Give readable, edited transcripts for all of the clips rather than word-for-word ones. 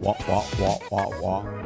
Wah, wah, wah, wah, wah.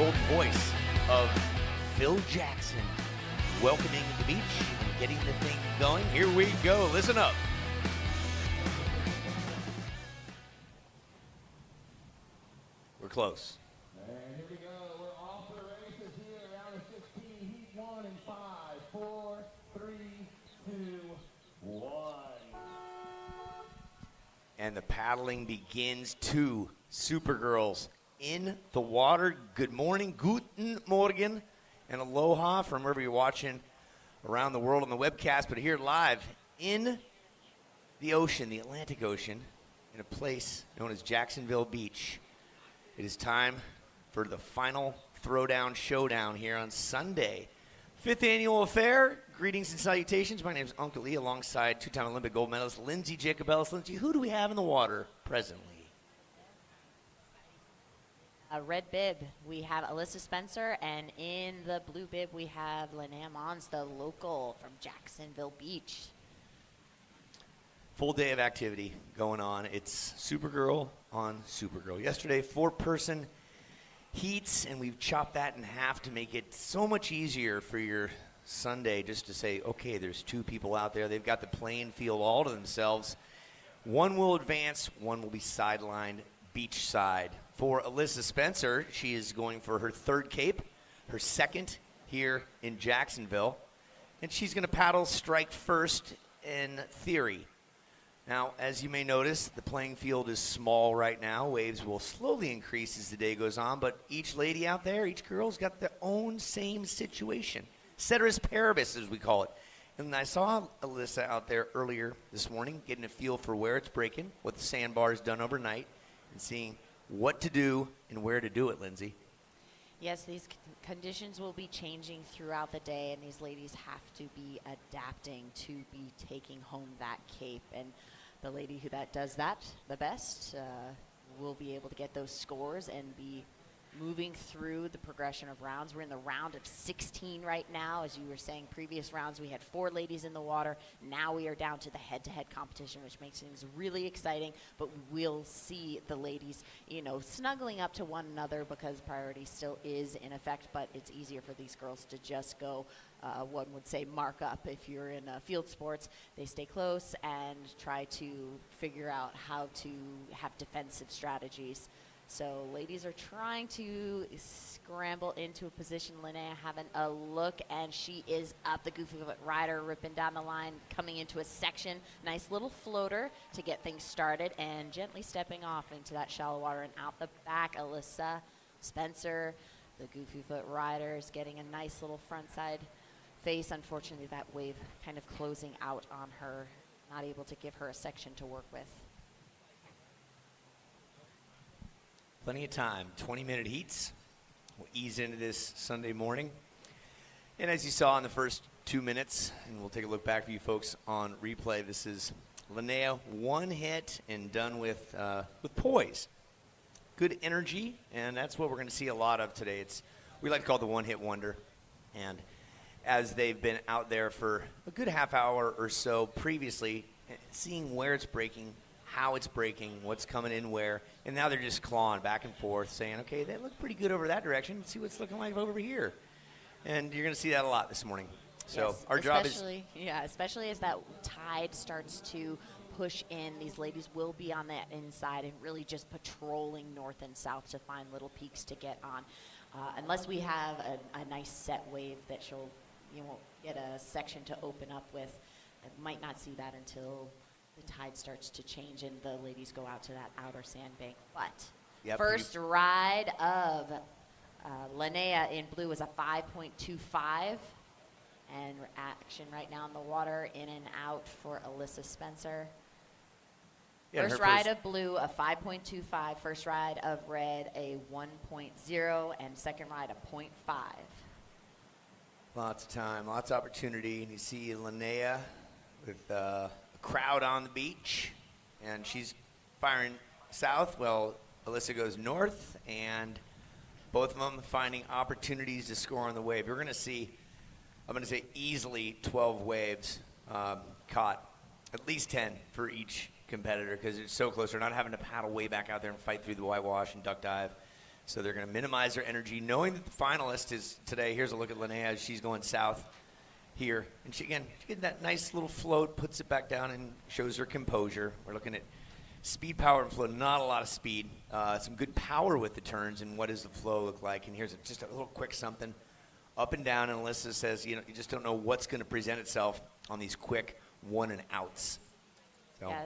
old voice of Phil Jackson welcoming the beach and getting the thing going. Here we go. Listen up. We're close. And here we go. We're off the races here. Round of 16, heat 1 in 5, 4, 3, 2, 1. And the paddling begins. Two Supergirls in the water. Good morning, guten morgen, and aloha from wherever you're watching around the world on the webcast, but here live in the ocean, the Atlantic Ocean, in a place known as Jacksonville Beach. It is time for the final throwdown showdown here on Sunday. 5th annual affair. Greetings and salutations. My name is Uncle Lee, alongside two-time Olympic gold medalist Lindsay Jacobellis. Lindsay, who do we have in the water presently? A red bib, we have Alyssa Spencer, and in the blue bib, we have Mons, the local from Jacksonville Beach. Full day of activity going on. It's Supergirl on Supergirl. Yesterday, 4-person heats, and we've chopped that in half to make it so much easier for your Sunday just to say, okay, there's 2 people out there. They've got the playing field all to themselves. One will advance, one will be sidelined beach side. For Alyssa Spencer, she is going for her 3rd cape, her 2nd here in Jacksonville, and she's going to paddle strike first in theory. Now, as you may notice, the playing field is small right now. Waves will slowly increase as the day goes on, but each lady out there, each girl's got their own same situation. Ceteris paribus, as we call it. And I saw Alyssa out there earlier this morning getting a feel for where it's breaking, what the sandbar has done overnight, and seeing what to do and where to do it, Lindsay. Yes, these conditions will be changing throughout the day, and these ladies have to be adapting to be taking home that cape. And the lady that does that the best will be able to get those scores and be moving through the progression of rounds. We're in the round of 16 right now. As you were saying, previous rounds we had 4 ladies in the water. Now we are down to the head-to-head competition, which makes things really exciting. But we'll see the ladies, snuggling up to one another because priority still is in effect. But it's easier for these girls to just go, one would say, mark up. If you're in field sports, they stay close and try to figure out how to have defensive strategies. So ladies are trying to scramble into a position. Linnea having a look, and she is up. The Goofy Foot Rider ripping down the line, coming into a section. Nice little floater to get things started, and gently stepping off into that shallow water and out the back. Alyssa Spencer, the Goofy Foot Rider, is getting a nice little front side face. Unfortunately, that wave kind of closing out on her, not able to give her a section to work with. Plenty of time, 20-minute heats. We'll ease into this Sunday morning. And as you saw in the first 2 minutes, and we'll take a look back for you folks on replay, this is Linnea, 1 hit and done with poise. Good energy, and that's what we're going to see a lot of today. We like to call it the one-hit wonder. And as they've been out there for a good half hour or so previously, seeing where it's breaking, how it's breaking, what's coming in where, and now they're just clawing back and forth, saying, okay, they look pretty good over that direction. Let's see what's looking like over here. And you're going to see that a lot this morning. So yes, our job is... Yeah, especially as that tide starts to push in, these ladies will be on that inside and really just patrolling north and south to find little peaks to get on. Unless we have a nice set wave that you won't get a section to open up with. I might not see that until the tide starts to change and the ladies go out to that outer sandbank. But first ride of Linnea in blue is a 5.25, and action right now in the water, in and out for Alyssa Spencer. Yeah, first ride of blue, a 5.25. First ride of red, a 1.0, and second ride, a 0.5. Lots of time, lots of opportunity, and you see Linnea with a crowd on the beach, and she's firing south. Well, Alyssa goes north, and both of them finding opportunities to score on the wave. You're going to see, I'm going to say easily 12 waves caught, at least 10 for each competitor, because it's so close. They're not having to paddle way back out there and fight through the whitewash and duck dive. So they're going to minimize their energy, knowing that the finalist is today. Here's a look at Linnea as she's going south here. And she gets that nice little float, puts it back down, and shows her composure. We're looking at speed, power, and flow. Not a lot of speed. Some good power with the turns, and what does the flow look like? And here's just a little quick something. Up and down, and Alyssa says, you just don't know what's going to present itself on these quick one and outs. So. Yeah,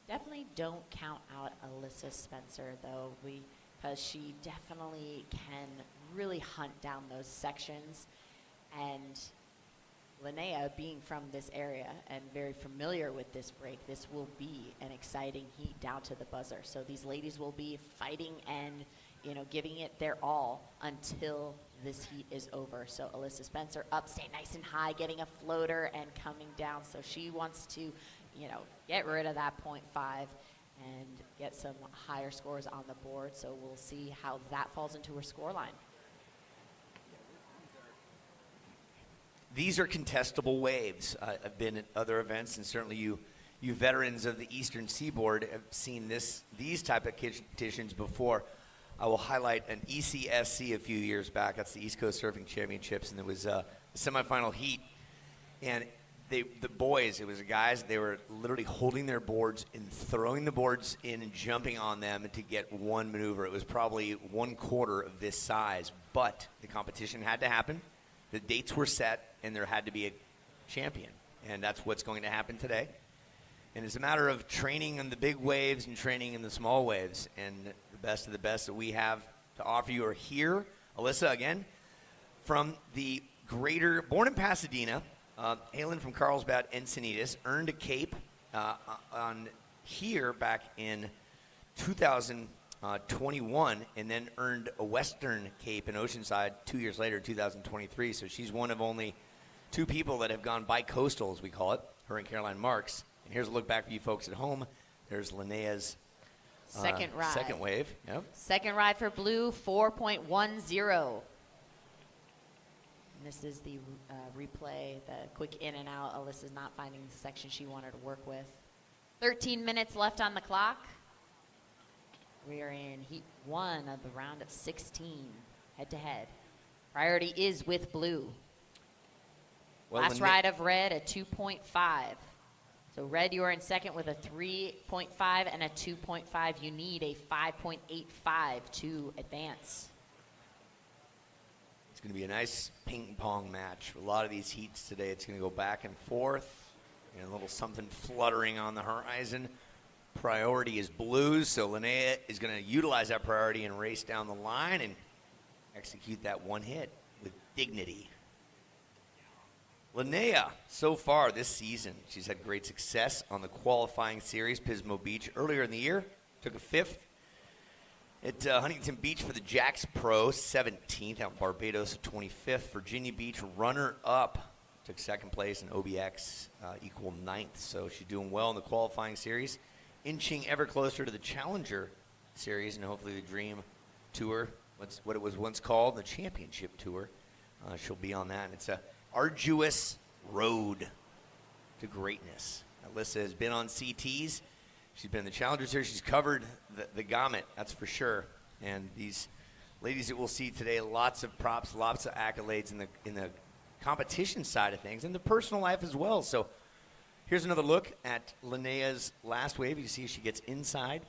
definitely don't count out Alyssa Spencer, though, because she definitely can really hunt down those sections. And Linnea, being from this area and very familiar with this break, this will be an exciting heat down to the buzzer. So these ladies will be fighting and giving it their all until this heat is over. So Alyssa Spencer up, stay nice and high, getting a floater and coming down. So she wants to, get rid of that 0.5 and get some higher scores on the board. So we'll see how that falls into her score line. These are contestable waves. I've been at other events, and certainly you veterans of the Eastern Seaboard have seen these type of competitions before. I will highlight an ECSC a few years back. That's the East Coast Surfing Championships, and there was a semifinal heat. And the boys, it was the guys, they were literally holding their boards and throwing the boards in and jumping on them to get one maneuver. It was probably 1/4 of this size, but the competition had to happen. The dates were set, and there had to be a champion, and that's what's going to happen today. And it's a matter of training in the big waves and training in the small waves, and the best of the best that we have to offer you are here. Alyssa, again, from the born in Pasadena, hailing from Carlsbad, Encinitas, earned a cape on here back in 2021, and then earned a Western Cape in Oceanside 2 years later, 2023. So she's one of only 2 people that have gone bi-coastal, as we call it, her and Caroline Marks. And here's a look back for you folks at home. There's Linnea's second ride. Second wave. Yep. Second ride for blue, 4.10. And this is the replay, the quick in and out. Alyssa's not finding the section she wanted to work with. 13 minutes left on the clock. We are in heat 1 of the round of 16, head-to-head. Priority is with blue. Well, Last ride of red, a 2.5. So red, you are in second with a 3.5 and a 2.5. You need a 5.85 to advance. It's going to be a nice ping-pong match. For a lot of these heats today, it's going to go back and forth. And a little something fluttering on the horizon. Priority is blues, so Linnea is going to utilize that priority and race down the line and execute that one hit with dignity. Linnea, so far this season, she's had great success on the qualifying series, Pismo Beach. Earlier in the year, took a 5th at Huntington Beach for the Jax Pro, 17th. Out in Barbados, 25th. Virginia Beach, runner-up. Took 2nd place in OBX, equal 9th. So she's doing well in the qualifying series, inching ever closer to the Challenger Series and hopefully the Dream Tour, what it was once called, the Championship Tour. She'll be on that. And it's a arduous road to greatness. Alyssa has been on CTs. She's been in the Challenger Series. She's covered the gamut, that's for sure. And these ladies that we'll see today, lots of props, lots of accolades in the competition side of things and the personal life as well. So here's another look at Linnea's last wave. You see she gets inside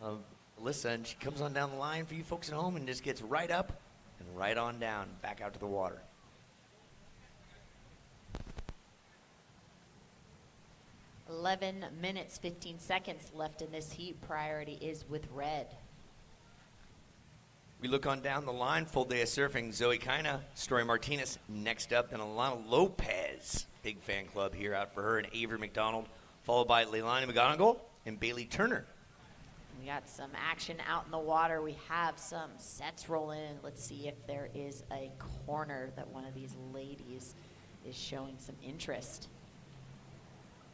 of Alyssa, and she comes on down the line for you folks at home and just gets right up and right on down, back out to the water. 11 minutes, 15 seconds left in this heat. Priority is with red. We look on down the line, full day of surfing. Zoe Kina, Story Martinez next up, and Alana Lopez. Big fan club here out for her, and Avery McDonald, followed by Leilani McGonagle and Bailey Turner. We got some action out in the water. We have some sets rolling in. Let's see if there is a corner that one of these ladies is showing some interest.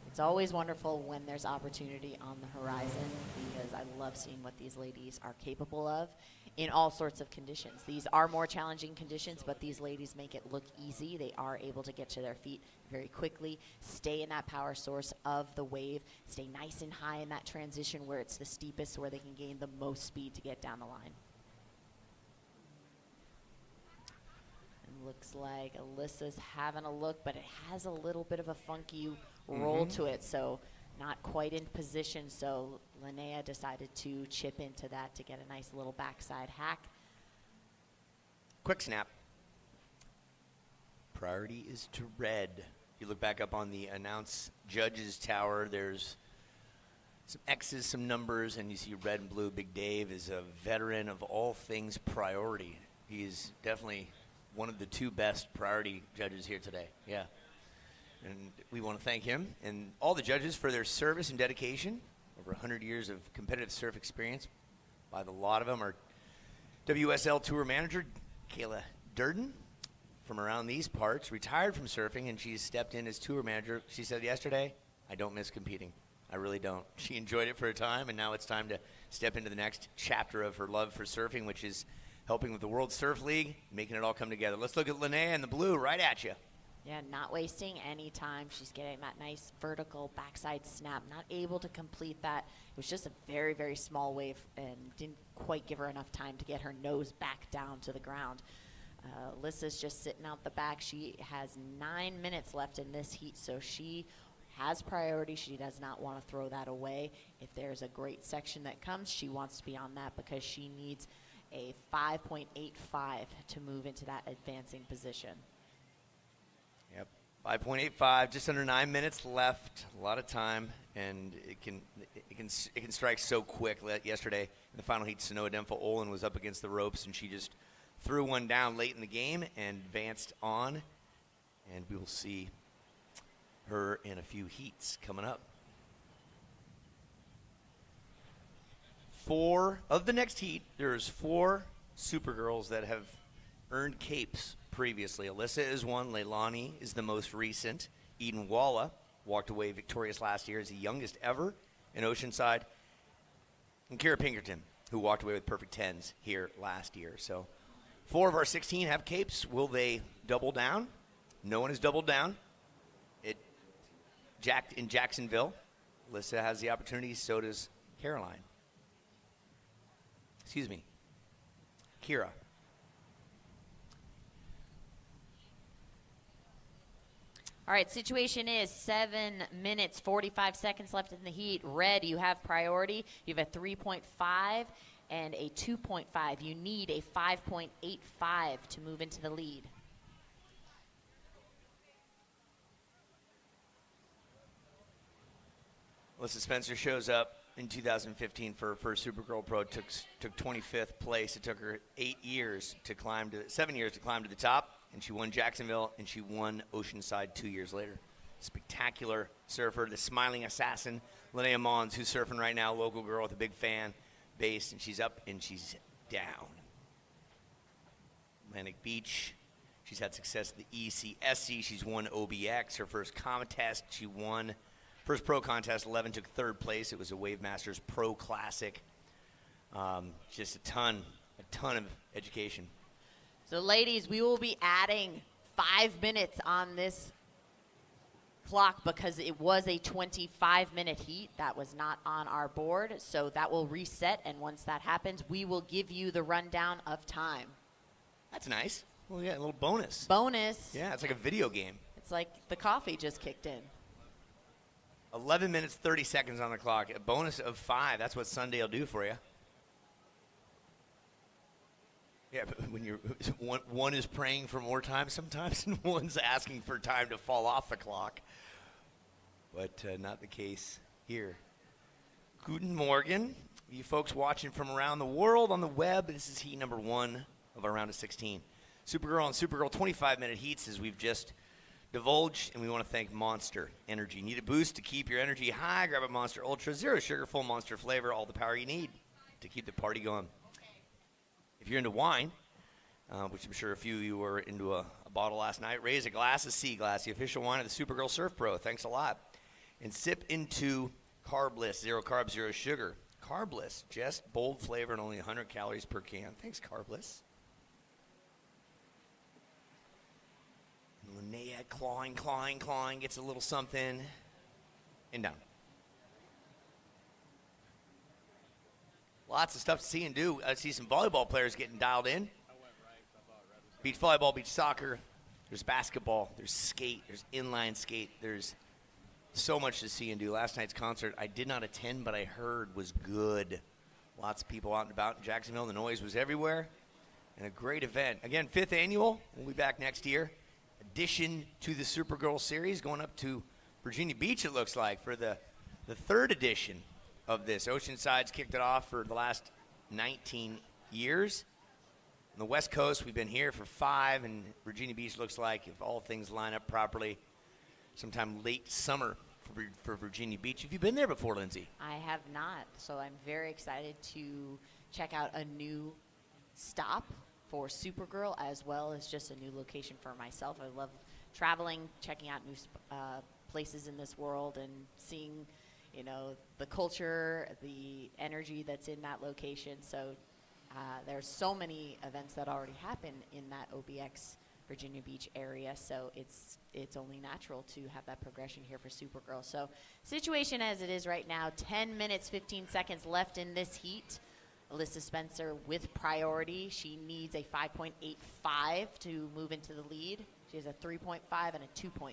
It's always wonderful when there's opportunity on the horizon because I love seeing what these ladies are capable of in all sorts of conditions. These are more challenging conditions, but these ladies make it look easy. They are able to get to their feet very quickly, stay in that power source of the wave, stay nice and high in that transition where it's the steepest, where they can gain the most speed to get down the line. Looks like Alyssa's having a look, but it has a little bit of a funky roll to it, so not quite in position. So Linnea decided to chip into that to get a nice little backside hack. Quick snap. Priority is to red. You look back up on the announce judges tower, there's some X's, some numbers, and you see red and blue. Big Dave is a veteran of all things priority. He's definitely one of the 2 best priority judges here today. Yeah. And we want to thank him and all the judges for their service and dedication. Over 100 years of competitive surf experience. By the lot of them are WSL Tour Manager Kayla Durden from around these parts, retired from surfing, and she's stepped in as tour manager. She said yesterday, I don't miss competing. I really don't. She enjoyed it for a time, and now it's time to step into the next chapter of her love for surfing, which is helping with the World Surf League, making it all come together. Let's look at Linnea in the blue right at you. Yeah, not wasting any time. She's getting that nice vertical backside snap. Not able to complete that. It was just a very, very small wave and didn't quite give her enough time to get her nose back down to the ground. Alyssa's just sitting out the back. She has 9 minutes left in this heat, so she has priority. She does not want to throw that away. If there's a great section that comes, she wants to be on that because she needs a 5.85 to move into that advancing position. Yep, 5.85, just under 9 minutes left. A lot of time, and it can strike so quick. Yesterday in the final heat, Sanoa Demfa Olin was up against the ropes, and she just threw one down late in the game and advanced on. And we will see her in a few heats coming up. 4 of the next heat, there's 4 Supergirls that have earned capes previously. Alyssa is one. Leilani is the most recent. Eden Walla walked away victorious last year as the youngest ever in Oceanside. And Kira Pinkerton, who walked away with perfect 10s here last year. So 4 of our 16 have capes. Will they double down? No one has doubled down. In Jacksonville, Alyssa has the opportunity, so does Caroline. Excuse me, Kira. All right, situation is 7 minutes, 45 seconds left in the heat. Red, you have priority. You have a 3.5 and a 2.5. You need a 5.85 to move into the lead. Alyssa Spencer shows up in 2015 for her first Supergirl Pro. Took 25th place. It took her 7 years to climb to the top, and she won Jacksonville, and she won Oceanside 2 years later. Spectacular surfer, the smiling assassin, Linnea Mons, who's surfing right now, local girl with a big fan base, and she's up and she's down. Atlantic Beach. She's had success at the ECSC. She's won OBX, her first contest. She won first pro contest. 11 took 3rd place. It was a Wave Masters Pro Classic. Just a ton of education. So, ladies, we will be adding 5 minutes on this clock because it was a 25-minute heat. That was not on our board, so that will reset, and once that happens, we will give you the rundown of time. That's nice. Well, yeah, a little bonus. Bonus. Yeah, it's like a video game. It's like the coffee just kicked in. 11 minutes, 30 seconds on the clock. A bonus of 5. That's what Sunday will do for you. Yeah, but when you're one is praying for more time sometimes, and one's asking for time to fall off the clock. But not the case here. Guten Morgen, you folks watching from around the world on the web. This is heat number 1 of our round of 16. Supergirl and Supergirl 25-minute heats, as we've just divulged, and we want to thank Monster Energy. Need a boost to keep your energy high? Grab a Monster Ultra, 0 sugar, full Monster flavor, all the power you need to keep the party going. If you're into wine, which I'm sure a few of you were into a bottle last night, raise a glass of Sea Glass, the official wine of the Supergirl Surf Pro. Thanks a lot. And sip into Carbliss, 0 carbs, 0 sugar. Carbliss, just bold flavor and only 100 calories per can. Thanks, Carbliss. Linnea clawing, gets a little something, and down. Lots of stuff to see and do. I see some volleyball players getting dialed in. beach volleyball, beach soccer. There's basketball. There's skate. There's inline skate. There's so much to see and do. Last night's concert I did not attend, but I heard was good. Lots of people out and about in Jacksonville. The noise was everywhere. And a great event. Again, 5th annual. We'll be back next year. Addition to the Supergirl series, going up to Virginia Beach, it looks like, for the 3rd edition of this. Oceanside's kicked it off for the last 19 years. On the West Coast, we've been here for 5, and Virginia Beach looks like, if all things line up properly, sometime late summer for Virginia Beach. Have you been there before, Lindsay? I have not, so I'm very excited to check out a new stop for Supergirl, as well as just a new location for myself. I love traveling, checking out new places in this world, and seeing, you know, the culture, the energy that's in that location. So there's so many events that already happen in that OBX Virginia Beach area, so it's only natural to have that progression here for Supergirl. So situation as it is right now, 10 minutes, 15 seconds left in this heat. Alyssa Spencer with priority. She needs a 5.85 to move into the lead. She has a 3.5 and a 2.5.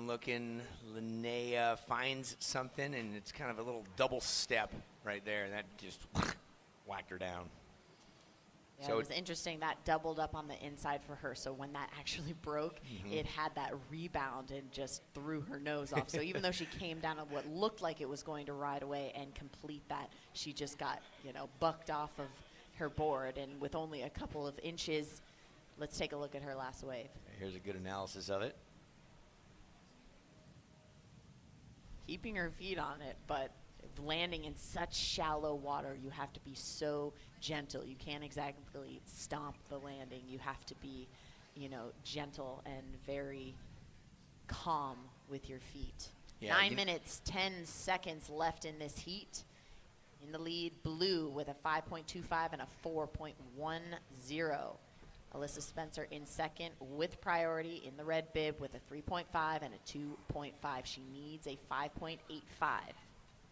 Looking. Linnea finds something, and it's kind of a little double step right there, and that just whacked her down. Yeah, So it was interesting. That doubled up on the inside for her. So when that actually broke, it had that rebound and just threw her nose off. So even though she came down on what looked like it was going to ride away and complete that, she just got, you know, bucked off of her board. And with only a couple of inches, let's take a look at her last wave. Here's a good analysis of it. Keeping her feet on it, but landing in such shallow water, you have to be so gentle. You can't exactly stomp the landing. You have to be, you know, gentle and very calm with your feet. Yeah, 9 minutes, 10 seconds left in this heat. In the lead, Blue with a 5.25 and a 4.10. Alyssa Spencer in second with priority in the red bib with a 3.5 and a 2.5. She needs a 5.85.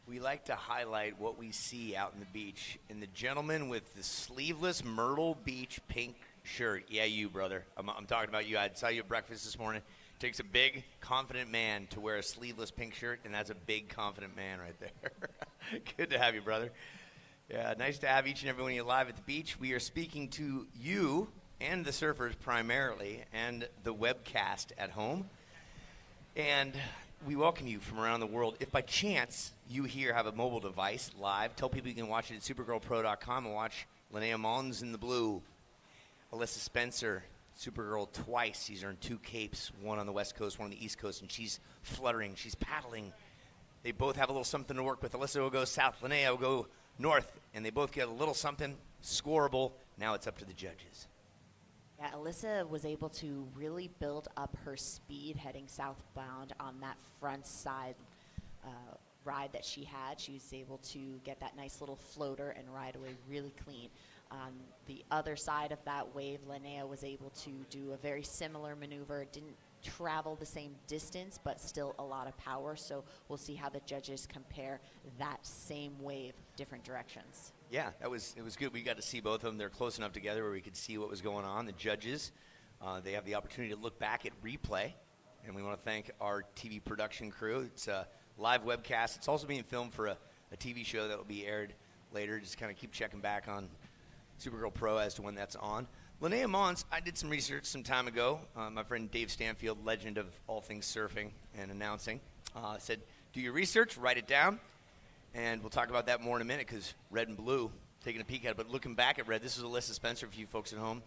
We like to highlight what we see out in the beach. And the gentleman with the sleeveless Myrtle Beach pink shirt. Yeah, you, brother. I'm talking about you. I saw you at breakfast this morning. Takes a big, confident man to wear a sleeveless pink shirt, and that's a big, confident man right there. Good to have you, brother. Yeah, nice to have each and every one of you live at the beach. We are speaking to you and the surfers primarily, and the webcast at home. And we welcome you from around the world. If by chance you here have a mobile device live, tell people you can watch it at supergirlpro.com and watch Linnea Mons in the blue. Alyssa Spencer, Supergirl twice. She's earned 2 capes, one on the West Coast, one on the East Coast, and she's fluttering. She's paddling. They both have a little something to work with. Alyssa will go south, Linnea will go north, and they both get a little something scoreable. Now it's up to the judges. Yeah, Alyssa was able to really build up her speed heading southbound on that front side ride that she had. She was able to get that nice little floater and ride away really clean. On the other side of that wave, Linnea was able to do a very similar maneuver. Didn't travel the same distance, but still a lot of power. So we'll see how the judges compare that same wave, different directions. Yeah, it was good. We got to see both of them. They're close enough together where we could see what was going on. The judges, they have the opportunity to look back at replay, and we want to thank our TV production crew. It's a live webcast. It's also being filmed for a TV show that will be aired later. Just kind of keep checking back on Supergirl Pro as to when that's on. Linnea Mons, I did some research some time ago. My friend Dave Stanfield, legend of all things surfing and announcing, said, do your research, write it down. And we'll talk about that more in a minute because red and blue, taking a peek at it. But looking back at red, this is Alyssa Spencer for you folks at home.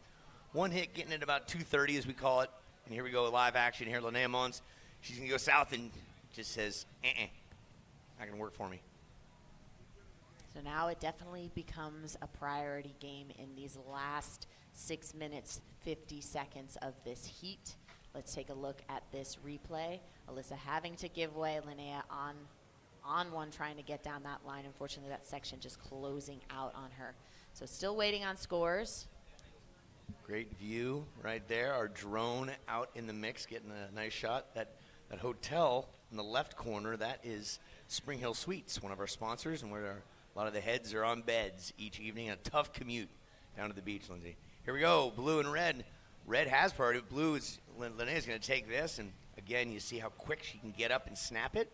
One hit getting at about 230 as we call it. And here we go, live action here. Linnea Mons, she's going to go south and just says, not going to work for me. So now it definitely becomes a priority game in these last 6 minutes, 50 seconds of this heat. Let's take a look at this replay. Alyssa having to give way, Linnea on one trying to get down that line. Unfortunately, that section just closing out on her. So still waiting on scores. Great view right there. Our drone out in the mix, getting a nice shot. That hotel in the left corner, that is Spring Hill Suites, one of our sponsors and where our A lot of the heads are on beds each evening. A tough commute down to the beach, Lindsay. Here we go, blue and red. Red has priority. Blue is, Linnea's going to take this. And again, you see how quick she can get up and snap it.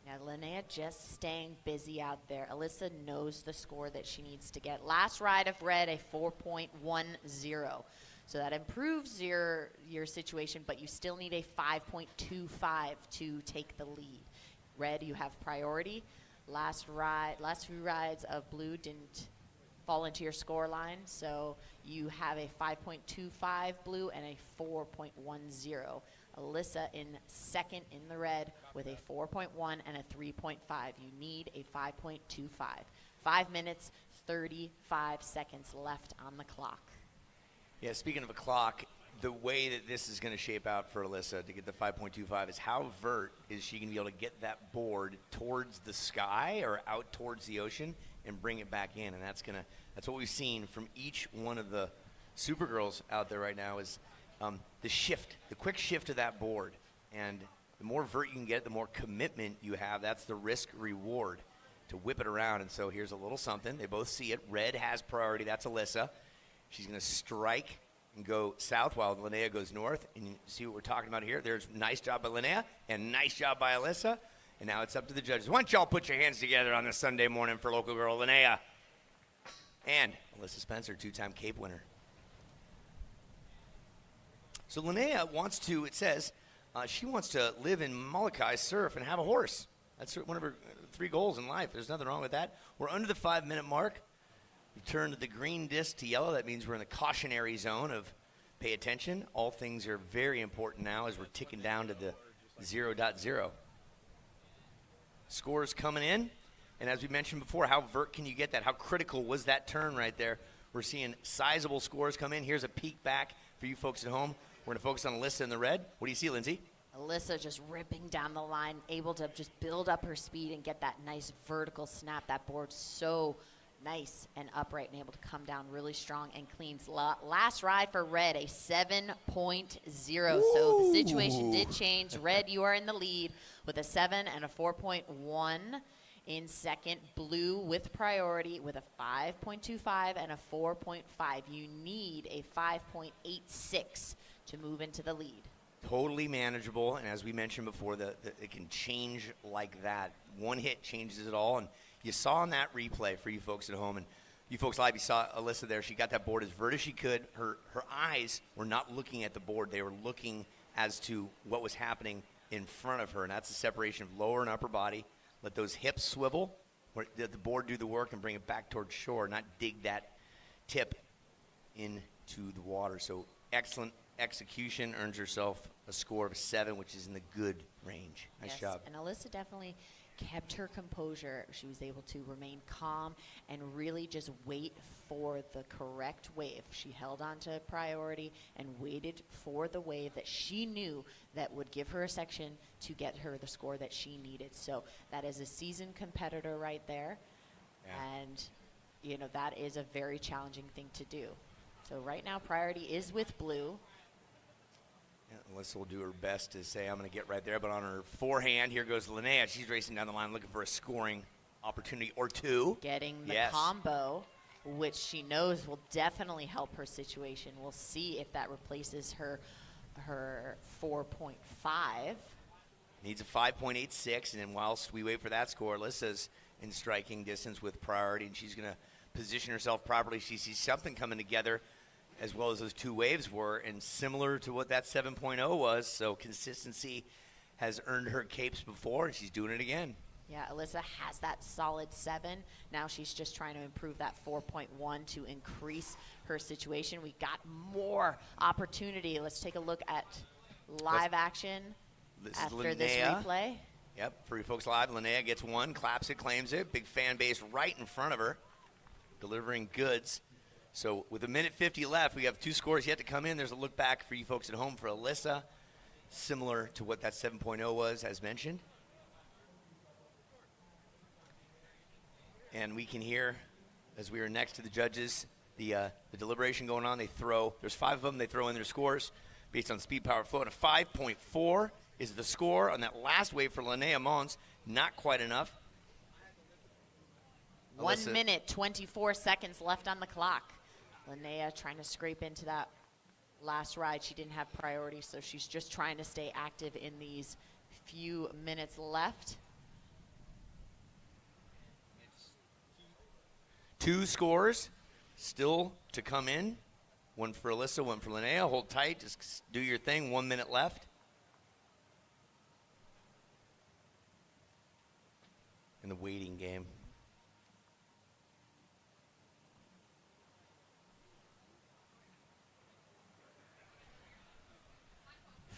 Now, Linnea just staying busy out there. Alyssa knows the score that she needs to get. Last ride of red, a 4.10. So that improves your situation, but you still need a 5.25 to take the lead. Red, you have priority. Last few rides of blue didn't fall into your score line, so you have a 5.25 blue and a 4.10. Alyssa in second in the red with a 4.1 and a 3.5. You need a 5.25. 5 minutes, 35 seconds left on the clock. Yeah, speaking of a clock, the way that this is going to shape out for Alyssa to get the 5.25 is how vert is she going to be able to get that board towards the sky or out towards the ocean and bring it back in. And that's what we've seen from each one of the Supergirls out there right now is the quick shift of that board. And the more vert you can get, the more commitment you have. That's the risk reward to whip it around. And so here's a little something. They both see it. Red has priority. That's Alyssa. She's going to strike and go south while Linnea goes north. And you see what we're talking about here. There's nice job by Linnea and nice job by Alyssa. And now it's up to the judges. Why don't y'all put your hands together on this Sunday morning for local girl Linnea and Alyssa Spencer, 2-time Cape winner. So Linnea wants to, it says, she wants to live in Molokai, surf, and have a horse. That's one of her 3 goals in life. There's nothing wrong with that. We're under the 5-minute mark. We turn the green disc to yellow. That means we're in the cautionary zone of pay attention. All things are very important now as we're ticking down to the 0.0. Scores coming in. And as we mentioned before, how vert can you get that? How critical was that turn right there? We're seeing sizable scores come in. Here's a peek back for you folks at home. We're going to focus on Alyssa in the red. What do you see, Lindsay? Alyssa just ripping down the line, able to just build up her speed and get that nice vertical snap. That board's so nice and upright and able to come down really strong and clean. Last ride for red, a 7.0. So the situation did change. Red, you are in the lead with a 7 and a 4.1. In second, blue with priority with a 5.25 and a 4.5. You need a 5.86 to move into the lead. Totally manageable, and as we mentioned before, it can change like that. One hit changes it all, and you saw on that replay for you folks at home, and you folks live, you saw Alyssa there. She got that board as vert as she could. Her eyes were not looking at the board. They were looking as to what was happening in front of her, and that's the separation of lower and upper body. Let those hips swivel, let the board do the work and bring it back towards shore, not dig that tip into the water. So excellent execution, earns herself a score of 7, which is in the good range. Nice job. And Alyssa definitely kept her composure. She was able to remain calm and really just wait for the correct wave. She held on to priority and waited for the wave that she knew that would give her a section to get her the score that she needed. So that is a seasoned competitor right there. Yeah. And, you know, that is a very challenging thing to do. So right now priority is with blue. Alyssa will do her best to say, I'm going to get right there. But on her forehand, here goes Linnea. She's racing down the line looking for a scoring opportunity or 2. Getting the combo, which she knows will definitely help her situation. We'll see if that replaces her 4.5. Needs a 5.86. And then whilst we wait for that score, Alyssa's in striking distance with priority. And she's going to position herself properly. She sees something coming together, as well as those 2 waves were, and similar to what that 7.0 was. So consistency has earned her capes before, and she's doing it again. Yeah, Alyssa has that solid 7. Now she's just trying to improve that 4.1 to increase her situation. We got more opportunity. Let's take a look at live action after this replay. Yep, for you folks live, Linnea gets 1, claps it, claims it. Big fan base right in front of her, delivering goods. So with 1:50 left, we have 2 scores yet to come in. There's a look back for you folks at home for Alyssa, similar to what that 7.0 was, as mentioned. And we can hear, as we are next to the judges, the deliberation going on. They throw, there's 5 of them, they throw in their scores based on speed, power, flow. And a 5.4 is the score on that last wave for Linnea Mons. Not quite enough. 1 Alyssa. minute, 24 seconds left on the clock. Linnea trying to scrape into that last ride. She didn't have priority, so she's just trying to stay active in these few minutes left. 2 scores still to come in. One for Alyssa, one for Linnea. Hold tight. Just do your thing. 1 minute left. In the waiting game.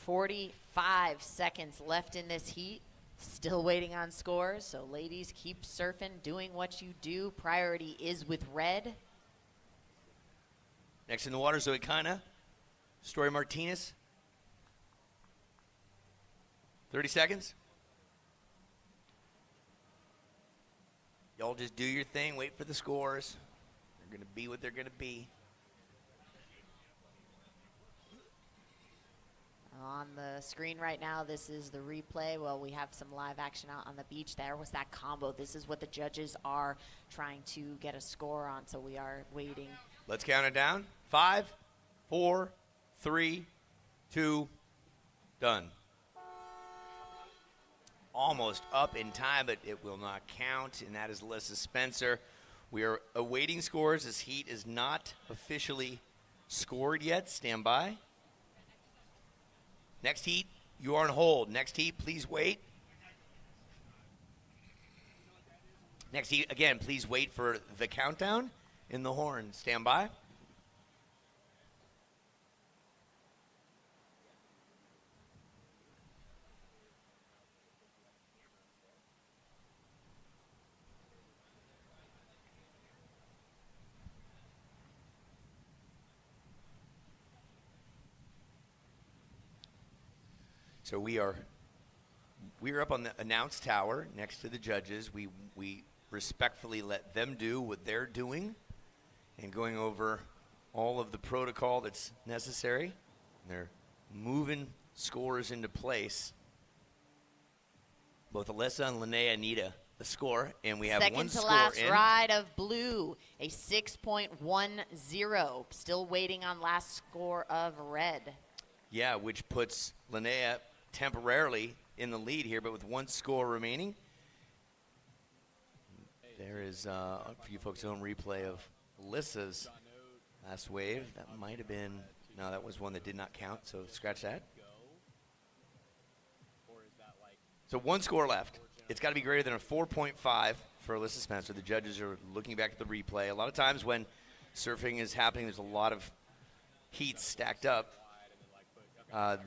"45 seconds left in this heat. Still waiting on scores. So ladies, keep surfing, doing what you do. Priority is with red. Next in the water, Zoe Kina. Story Martinez. 30 seconds. Y'all just do your thing. Wait for the scores. They're going to be what they're going to be. On the screen right now, this is the replay. Well, we have some live action out on the beach. There was that combo. This is what the judges are trying to get a score on, so we are waiting. Let's count it down. 5, 4, 3, 2, done. Almost up in time, but it will not count, and that is Alyssa Spencer. We are awaiting scores. This heat is not officially scored yet. Stand by. Next heat, you are on hold. Next heat, please wait. Next heat, again, please wait for the countdown in the horn. Stand by. So we are up on the announce tower next to the judges. We respectfully let them do what they're doing and going over all of the protocol that's necessary. They're moving scores into place. Both Alyssa and Linnea need a score, and we have Second one to score last in. ride of blue, a 6.10. Still waiting on last score of red. Yeah, which puts Linnea temporarily in the lead here, but with one score remaining. There is, for you folks at home, replay of Alyssa's last wave. That might have been, no, that was one that did not count, so scratch that. So one score left. It's got to be greater than a 4.5 for Alyssa Spencer. The judges are looking back at the replay. A lot of times when surfing is happening, there's a lot of heats stacked up.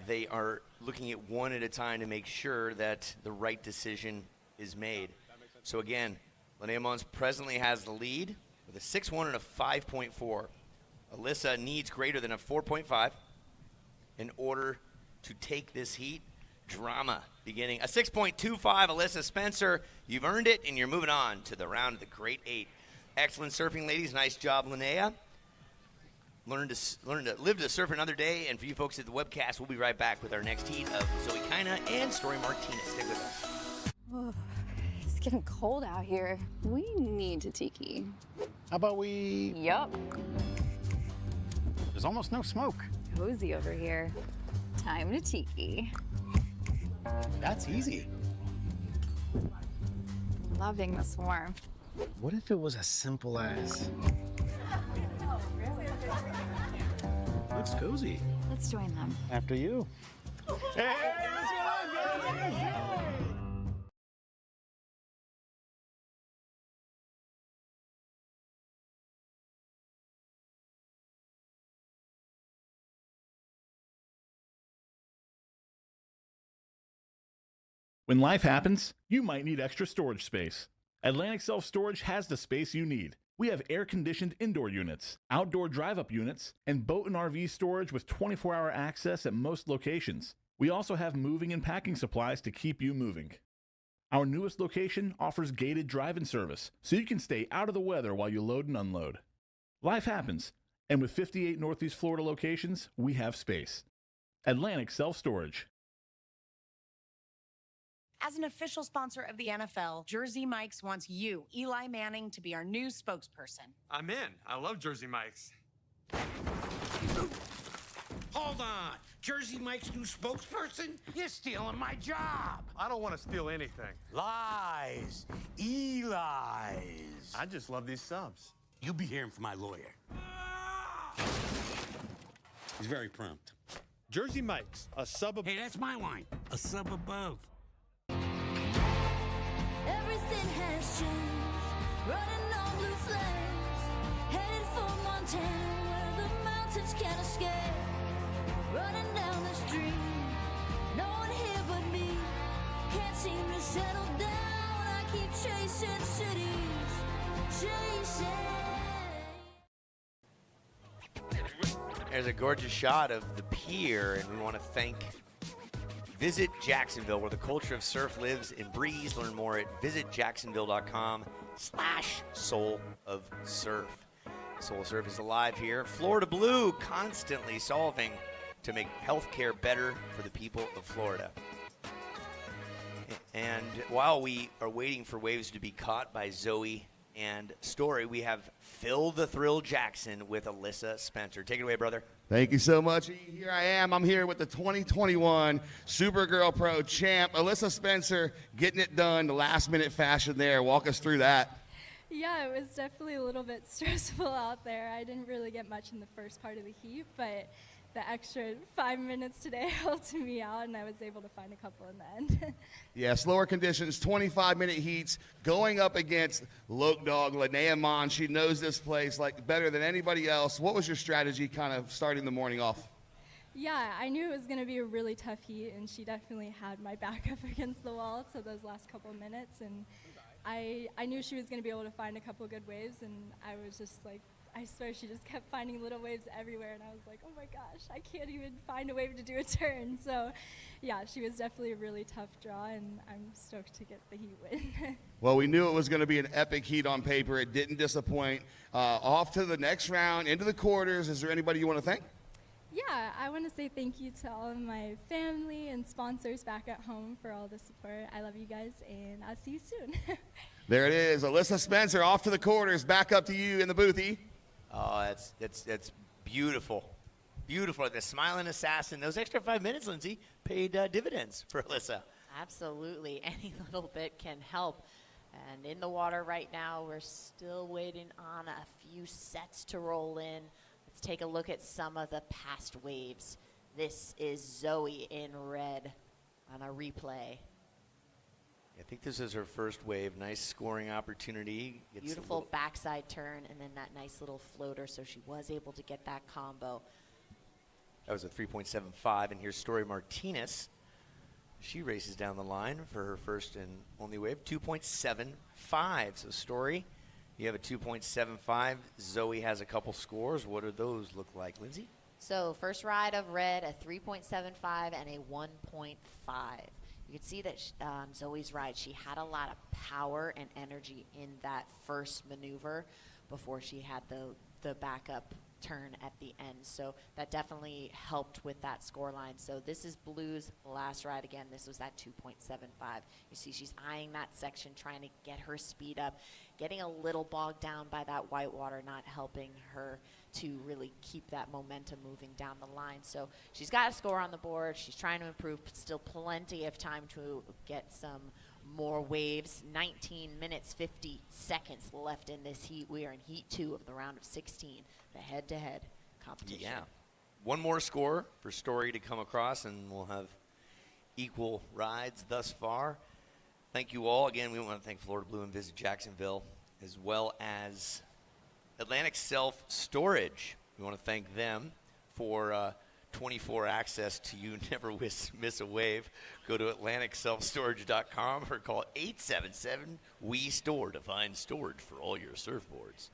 They are looking at one at a time to make sure that the right decision is made. So again, Linnea Mons presently has the lead with a 6.1 and a 5.4. Alyssa needs greater than a 4.5 in order to take this heat. Drama beginning. A 6.25, Alyssa Spencer. You've earned it, and you're moving on to the round of the Great 8. Excellent surfing, ladies. Nice job, Linnea. Learn to live to surf another day. And for you folks at the webcast, we'll be right back with our next heat of Zoe Kina and Story Martinez. Stick with us. Oh, it's getting cold out here. We need to tiki. How about we... Yup. There's almost no smoke. Cozy over here. Time to tiki. That's easy. Loving this warmth. What if it was as simple as... Looks cozy. Let's join them. After you. Hey, let's go! When life happens, you might need extra storage space. Atlantic Self Storage has the space you need. We have air-conditioned indoor units, outdoor drive-up units, and boat and RV storage with 24-hour access at most locations. We also have moving and packing supplies to keep you moving. Our newest location offers gated drive-in service, so you can stay out of the weather while you load and unload. Life happens, and with 58 Northeast Florida locations, we have space. Atlantic Self Storage. As an official sponsor of the NFL, Jersey Mike's wants you, Eli Manning, to be our new spokesperson. I'm in. I love Jersey Mike's. Hold on. Jersey Mike's new spokesperson? You're stealing my job. I don't want to steal anything. Lies. Eli's. I just love these subs. You'll be hearing from my lawyer. He's very prompt. Jersey Mike's, a sub of... Hey, that's my line. A sub above. Everything has changed. Running on blue flames. Headed for Montana where the mountains can't escape. Running down the street. No one here but me. Can't seem to settle down. I keep chasing cities. Chasing. There's a gorgeous shot of the pier, and we want to thank Visit Jacksonville, where the culture of surf lives and breathes. Learn more at visitjacksonville.com/Soul of Surf. Soul of Surf is alive here. Florida Blue, constantly solving to make healthcare better for the people of Florida. And while we are waiting for waves to be caught by Zoe and Story, we have Phil the Thrill Jackson with Alyssa Spencer. Take it away, brother. Thank you so much. Here I am. I'm here with the 2021 Supergirl Pro Champ, Alyssa Spencer, getting it done, the last-minute fashion there. Walk us through that. Yeah, it was definitely a little bit stressful out there. I didn't really get much in the first part of the heat, but the extra 5 minutes today helped me out, and I was able to find a couple in the end. Yeah, slower conditions, 25-minute heats, going up against Loke Dog, Linnea Mons. She knows this place like better than anybody else. What was your strategy kind of starting the morning off? Yeah, I knew it was going to be a really tough heat, and she definitely had my back up against the wall to those last couple of minutes, and I knew she was going to be able to find a couple good waves, and I was just like, I swear she just kept finding little waves everywhere, and I was like, oh my gosh, I can't even find a wave to do a turn. So yeah, she was definitely a really tough draw, and I'm stoked to get the heat win. Well, we knew it was going to be an epic heat on paper. It didn't disappoint. Off to the next round, into the quarters. Is there anybody you want to thank? Yeah, I want to say thank you to all of my family and sponsors back at home for all the support. I love you guys, and I'll see you soon. There it is. Alyssa Spencer off to the quarters. Back up to you in the boothie. Oh, that's beautiful. Beautiful. The smiling assassin. Those extra 5 minutes, Lindsay, paid dividends for Alyssa. Absolutely. Any little bit can help. And in the water right now, we're still waiting on a few sets to roll in. Let's take a look at some of the past waves. This is Zoe in red on a replay. I think this is her first wave. Nice scoring opportunity. Gets Beautiful backside turn, and then that nice little floater, so she was able to get that combo. That was a 3.75, and here's Story Martinez. She races down the line for her first and only wave, 2.75. So Story, you have a 2.75. Zoe has a couple scores. What do those look like, Lindsay? So first ride of red, a 3.75 and a 1.5. You can see that Zoe's ride, she had a lot of power and energy in that first maneuver before she had the backup turn at the end. So that definitely helped with that score line. So this is Blue's last ride again. This was at 2.75. You see she's eyeing that section, trying to get her speed up, getting a little bogged down by that white water, not helping her to really keep that momentum moving down the line. So she's got a score on the board. She's trying to improve, but still plenty of time to get some more waves. 19 minutes, 50 seconds left in this heat. We are in heat 2 of the round of 16, the head-to-head competition. Yeah. One more score for Story to come across, and we'll have equal rides thus far. Thank you all. Again, we want to thank Florida Blue and Visit Jacksonville, as well as Atlantic Self Storage. We want to thank them for 24 access to you. Never miss a wave. Go to AtlanticSelfStorage.com or call 877-WE-STORE to find storage for all your surfboards.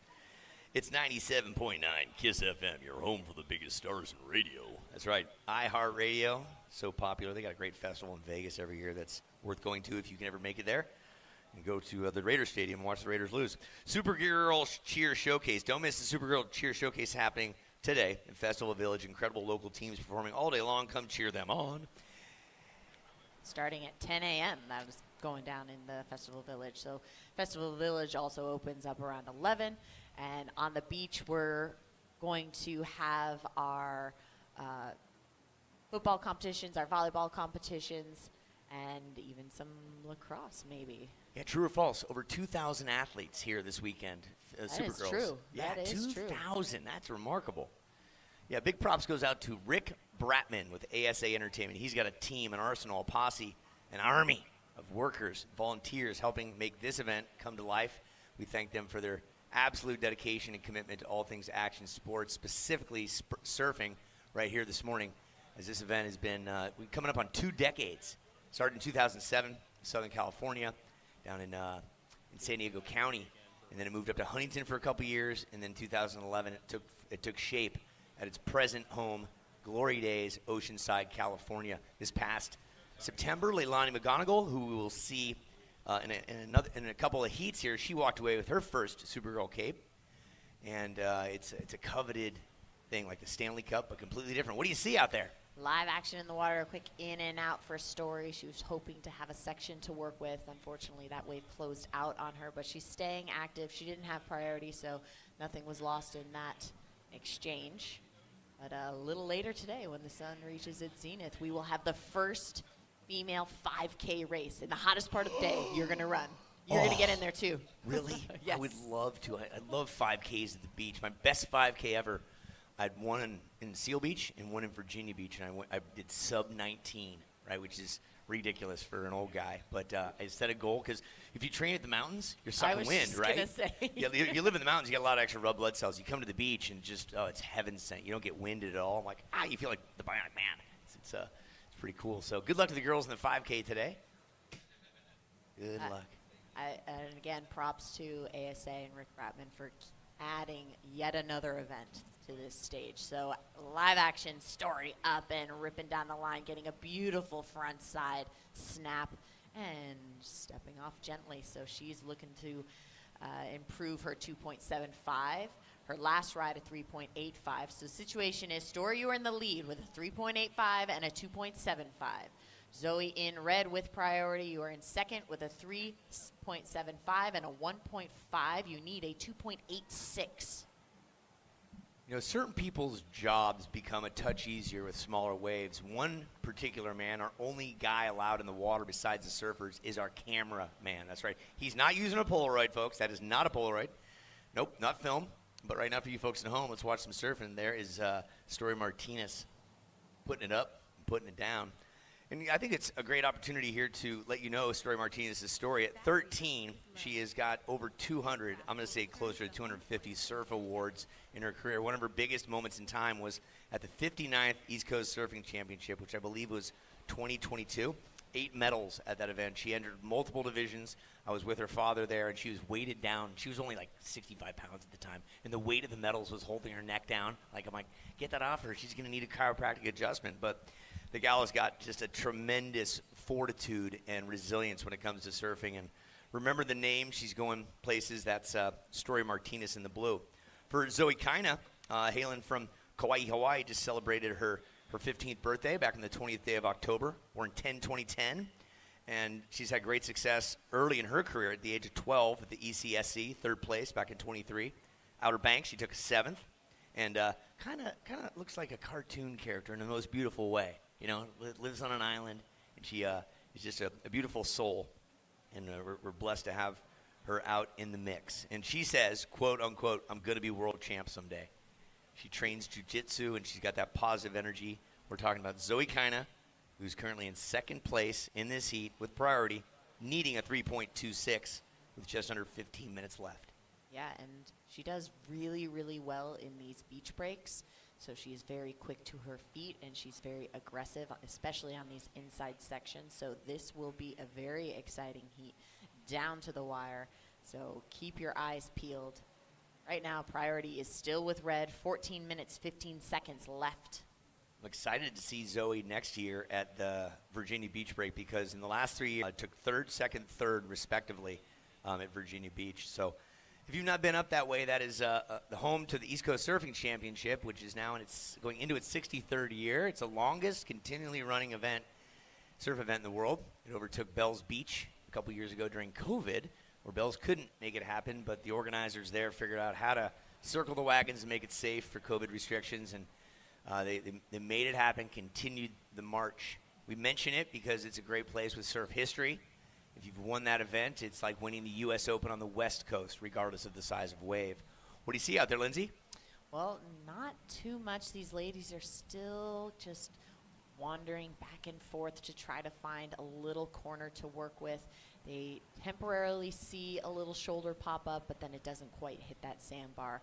It's 97.9 KISS FM, your home for the biggest stars in radio. That's right, iHeartRadio, so popular. They got a great festival in Vegas every year that's worth going to if you can ever make it there. And go to the Raiders Stadium and watch the Raiders lose. Supergirl Cheer Showcase. Don't miss the Supergirl Cheer Showcase happening today in Festival Village. Incredible local teams performing all day long. Come cheer them on. starting at 10 a.m. That was going down in the Festival Village. So Festival Village also opens up around 11. And on the beach, we're going to have our football competitions, our volleyball competitions, and even some lacrosse, maybe. Yeah, true or false? Over 2,000 athletes here this weekend. That Supergirls. is true. Yeah, That is true. 2,000. That's remarkable. Yeah, big props goes out to Rick Bratman with ASA Entertainment. He's got a team, an arsenal, a posse, an army of workers, volunteers helping make this event come to life. We thank them for their absolute dedication and commitment to all things action sports, specifically surfing right here this morning, as this event has been coming up on 2 decades. Started in 2007 in Southern California, down in San Diego County, and then it moved up to Huntington for a couple years, and then 2011 it took shape at its present home, Glory Days, Oceanside, California. This past September, Leilani McGonagle, who we will see in a couple of heats here, she walked away with her first Supergirl cape, and it's a coveted thing like the Stanley Cup, but completely different. What do you see out there? Live action in the water, a quick in and out for Story. She was hoping to have a section to work with. Unfortunately, that wave closed out on her, but she's staying active. She didn't have priority, so nothing was lost in that exchange. But a little later today, when the sun reaches its zenith, we will have the first female 5K race in the hottest part of the day. You're going to run. You're going to get in there, too. Really? Yes. I would love to. I love 5Ks at the beach. My best 5K ever, I had one in Seal Beach and one in Virginia Beach, and I did sub 19, right, which is ridiculous for an old guy. But I set a goal because if you train at the mountains, you're sucking wind, right? I was just going to say. Yeah, you live in the mountains, you get a lot of extra red blood cells. You come to the beach and just, it's heaven sent. You don't get winded at all. I'm like, you feel like the bionic man. It's pretty cool. So good luck to the girls in the 5K today. Good luck. And again, props to ASA and Rick Bratman for adding yet another event to this stage. So live action Story up and ripping down the line, getting a beautiful front side snap and stepping off gently. So she's looking to improve her 2.75. Her last ride a 3.85. So the situation is, Story, you are in the lead with a 3.85 and a 2.75. Zoe in red with priority. You are in second with a 3.75 and a 1.5. You need a 2.86. You know, certain people's jobs become a touch easier with smaller waves. One particular man, our only guy allowed in the water besides the surfers, is our camera man. That's right. He's not using a Polaroid, folks. That is not a Polaroid. Nope, not film. But right now for you folks at home, let's watch some surfing. There is Story Martinez putting it up and putting it down. And I think it's a great opportunity here to let you know Story Martinez's story. At 13, she has got over 200, I'm going to say closer to 250 surf awards in her career. One of her biggest moments in time was at the 59th East Coast Surfing Championship, which I believe was 2022. 8 medals at that event. She entered multiple divisions. I was with her father there, and she was weighted down. She was only like 65 pounds at the time, and the weight of the medals was holding her neck down. Like, I'm like, get that off her. She's going to need a chiropractic adjustment. But the gal has got just a tremendous fortitude and resilience when it comes to surfing. And remember the name. She's going places. That's Story Martinez in the blue. For Zoe Kina, hailing from Kauai, Hawaii, just celebrated her 15th birthday back on the 20th day of October. We're in 2010. And she's had great success early in her career at the age of 12 at the ECSC, 3rd place back in 23. Outer Banks, she took a 7th. And kind of looks like a cartoon character in the most beautiful way. You know, lives on an island, and she is just a beautiful soul, and we're blessed to have her out in the mix. And she says, quote, unquote, I'm going to be world champ someday. She trains jiu-jitsu, and she's got that positive energy. We're talking about Zoe Kina, who's currently in 2nd place in this heat with priority, needing a 3.26 with just under 15 minutes left. Yeah, and she does really, really well in these beach breaks. So she is very quick to her feet, and she's very aggressive, especially on these inside sections. So this will be a very exciting heat down to the wire. So keep your eyes peeled. Right now, priority is still with red. 14 minutes, 15 seconds left. I'm excited to see Zoe next year at the Virginia Beach break because in the last 3 years, took 3rd, 2nd, 3rd, respectively, at Virginia Beach. So if you've not been up that way, that is the home to the East Coast Surfing Championship, which is now going into its 63rd year. It's the longest continually running event surf event in the world. It overtook Bells Beach a couple years ago during COVID, where Bells couldn't make it happen, but the organizers there figured out how to circle the wagons and make it safe for COVID restrictions, and they made it happen, continued the march. We mention it because it's a great place with surf history. If you've won that event, it's like winning the U.S. Open on the West Coast, regardless of the size of wave. What do you see out there, Lindsay? Well, not too much. These ladies are still just wandering back and forth to try to find a little corner to work with. They temporarily see a little shoulder pop up, but then it doesn't quite hit that sandbar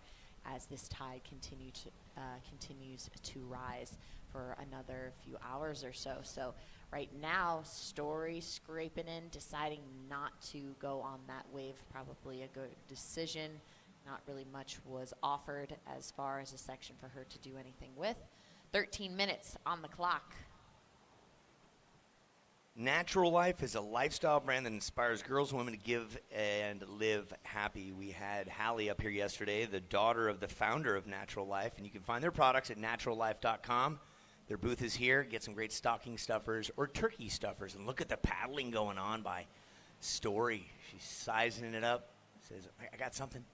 as this tide continues to rise for another few hours or so. So right now, Story scraping in, deciding not to go on that wave. Probably a good decision. Not really much was offered as far as a section for her to do anything with. 13 minutes on the clock. Natural Life is a lifestyle brand that inspires girls and women to give and live happy. We had Hallie up here yesterday, the daughter of the founder of Natural Life, and you can find their products at naturallife.com. Their booth is here. Get some great stocking stuffers or turkey stuffers. And look at the paddling going on by Story. She's sizing it up. Says, I got something.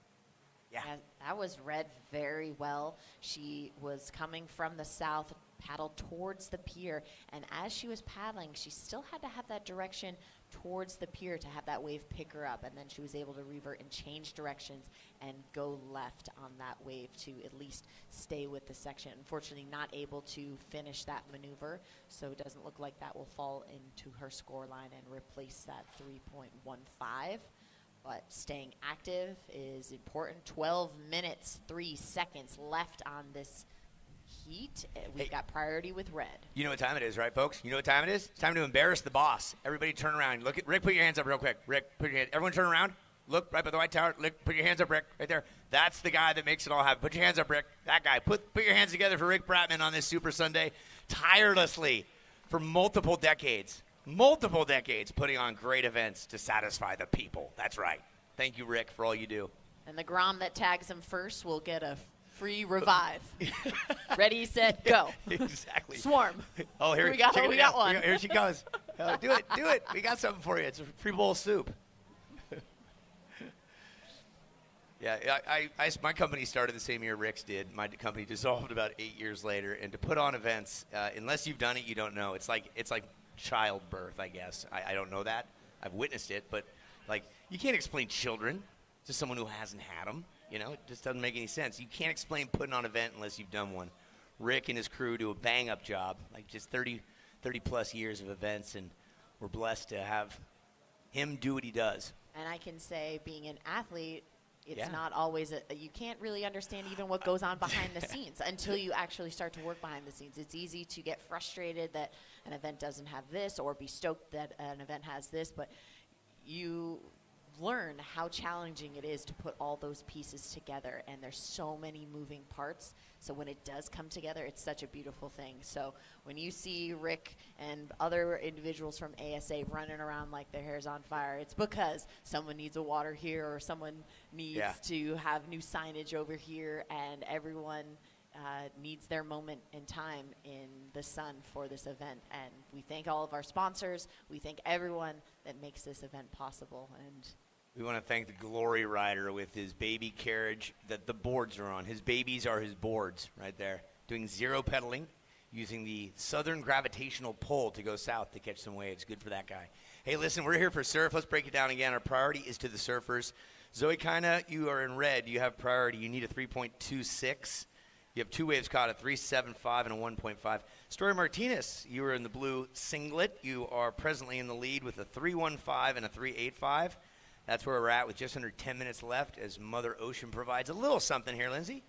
Yeah. And that was read very well. She was coming from the south, paddled towards the pier, and as she was paddling, she still had to have that direction towards the pier to have that wave pick her up, and then she was able to revert and change directions and go left on that wave to at least stay with the section. Unfortunately, not able to finish that maneuver, so it doesn't look like that will fall into her score line and replace that 3.15. But staying active is important. 12 minutes, 3 seconds left on this heat. We've got priority with red. You know what time it is, right, folks? You know what time it is? It's time to embarrass the boss. Everybody turn around. Look at Rick, put your hands up real quick. Rick, put your hands. Everyone turn around. Look right by the white tower. Look, put your hands up, Rick, right there. That's the guy that makes it all happen. Put your hands up, Rick. That guy. Put your hands together for Rick Bratman on this Super Sunday. Tirelessly for multiple decades, putting on great events to satisfy the people. That's right. Thank you, Rick, for all you do. And the Grom that tags him first will get a free revive. Ready, set, go. Exactly. Swarm. Oh, here we got one. Here she goes. Do it. We got something for you. It's a free bowl of soup. Yeah, my company started the same year Rick's did. My company dissolved about 8 years later. And to put on events, unless you've done it, you don't know. It's like childbirth, I guess. I don't know that. I've witnessed it, but like you can't explain children to someone who hasn't had them. You know, it just doesn't make any sense. You can't explain putting on an event unless you've done one. Rick and his crew do a bang-up job, like just 30-plus years of events, and we're blessed to have him do what he does. And I can say, being an athlete, it's not always you can't really understand even what goes on behind the scenes until you actually start to work behind the scenes. It's easy to get frustrated that an event doesn't have this or be stoked that an event has this, but you learn how challenging it is to put all those pieces together, and there's so many moving parts, so when it does come together, it's such a beautiful thing. So when you see Rick and other individuals from ASA running around like their hair's on fire, it's because someone needs a water here or someone needs to have new signage over here, and everyone needs their moment in time in the sun for this event. And we thank all of our sponsors. We thank everyone that makes this event possible. And we want to thank the Glory Rider with his baby carriage that the boards are on. His babies are his boards right there. Doing zero pedaling, using the southern gravitational pull to go south to catch some waves. Good for that guy. Hey, listen, we're here for surf. Let's break it down again. Our priority is to the surfers. Zoe Kina, you are in red. You have priority. You need a 3.26. You have two waves caught, a 3.75 and a 1.5. Story Martinez, you are in the blue singlet. You are presently in the lead with a 3.15 and a 3.85. That's where we're at with just under 10 minutes left as Mother Ocean provides a little something here, Lindsay.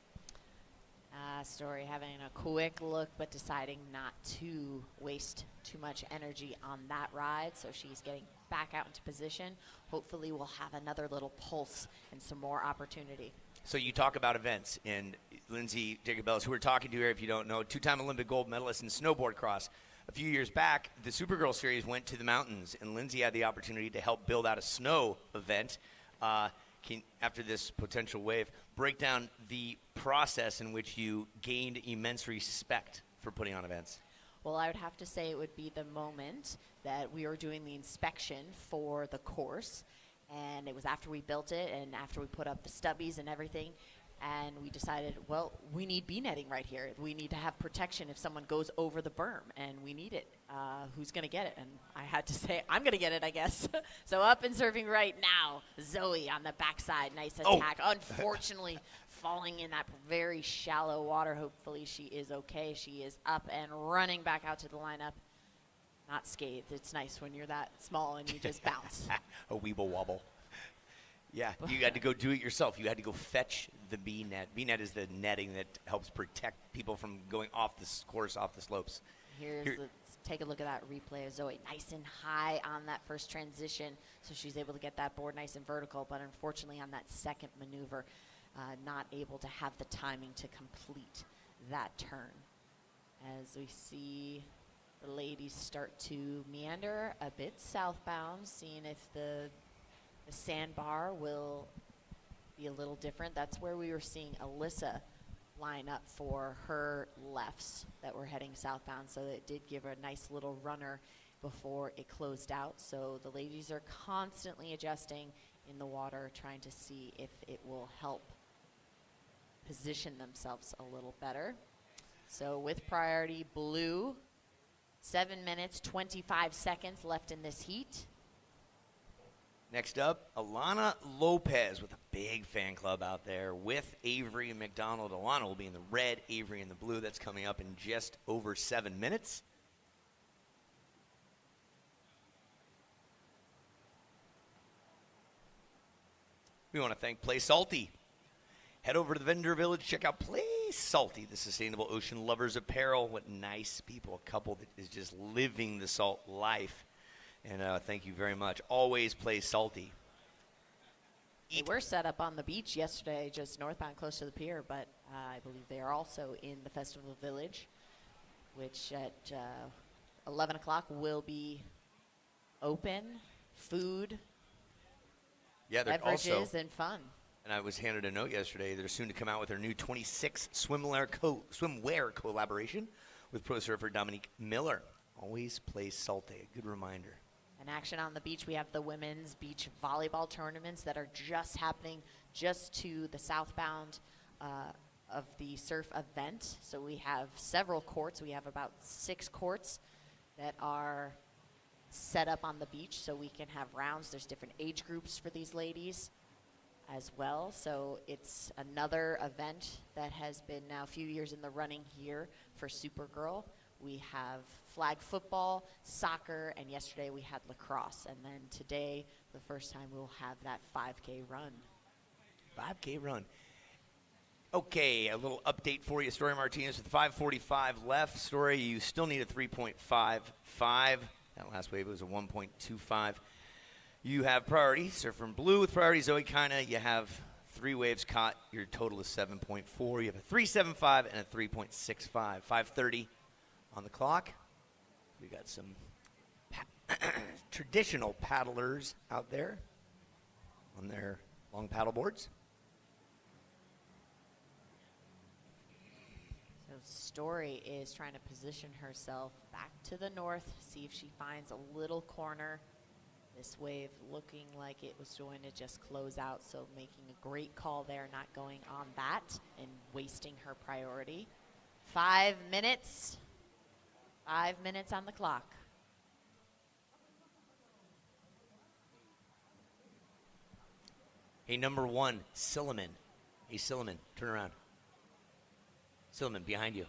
Story having a quick look, but deciding not to waste too much energy on that ride. So she's getting back out into position. Hopefully we'll have another little pulse and some more opportunity. So you talk about events, and Lindsay Jacobellis, who we're talking to here, if you don't know, two-time Olympic gold medalist in snowboard cross. A few years back, the Supergirl Series went to the mountains, and Lindsay had the opportunity to help build out a snow event. After this potential wave, break down the process in which you gained immense respect for putting on events. Well, I would have to say it would be the moment that we were doing the inspection for the course, and it was after we built it and after we put up the stubbies and everything, and we decided, well, we need bee netting right here. We need to have protection if someone goes over the berm, and we need it. Who's going to get it? And I had to say, I'm going to get it, I guess. So up and serving right now, Zoe on the backside. Nice attack. Unfortunately, falling in that very shallow water. Hopefully she is okay. She is up and running back out to the lineup. Not scathed. It's nice when you're that small and you just bounce. A weeble wobble. Yeah, you had to go do it yourself. You had to go fetch the bee net. Bee net is the netting that helps protect people from going off this course, off the slopes. Let's take a look at that replay of Zoe. Nice and high on that first transition, so she's able to get that board nice and vertical, but unfortunately on that second maneuver, not able to have the timing to complete that turn. As we see the ladies start to meander a bit southbound, seeing if the sandbar will be a little different. That's where we were seeing Alyssa line up for her lefts that were heading southbound, so it did give her a nice little runner before it closed out. So the ladies are constantly adjusting in the water, trying to see if it will help position themselves a little better. So with priority blue, 7 minutes, 25 seconds left in this heat. Next up, Alana Lopez with a big fan club out there with Avery and McDonald. Alana will be in the red, Avery in the blue. That's coming up in just over 7 minutes. We want to thank Play Salty. Head over to the vendor village, check out Play Salty, the sustainable ocean lovers apparel. What nice people, a couple that is just living the salt life. And thank you very much. Always Play Salty. They were set up on the beach yesterday, just northbound close to the pier, but I believe they are also in the Festival Village, which at 11 o'clock will be open, food, beverages, also, and fun. And I was handed a note yesterday. They're soon to come out with their new 26 swimwear collaboration with pro surfer Dominique Miller. Always Play Salty. A good reminder. In action on the beach, we have the women's beach volleyball tournaments that are just happening just to the southbound of the surf event. So we have several courts. We have about 6 courts that are set up on the beach so we can have rounds. There's different age groups for these ladies as well. So it's another event that has been now a few years in the running here for Supergirl. We have flag football, soccer, and yesterday we had lacrosse. And then today, the first time, we'll have that 5K run. 5K run. Okay, a little update for you. Story Martinez with 5:45 left. Story, you still need a 3.55. That last wave was a 1.25. You have priority, Surfer in blue with priority, Zoe Kina. You have 3 waves caught. Your total is 7.4. You have a 3.75 and a 3.65. 5:30 on the clock. We got some traditional paddlers out there on their long paddle boards. So Story is trying to position herself back to the north, see if she finds a little corner. This wave looking like it was going to just close out, so making a great call there, not going on that and wasting her priority. 5 minutes. 5 minutes on the clock. Hey, number 1, Silliman. Hey, Silliman, turn around. Silliman, behind you.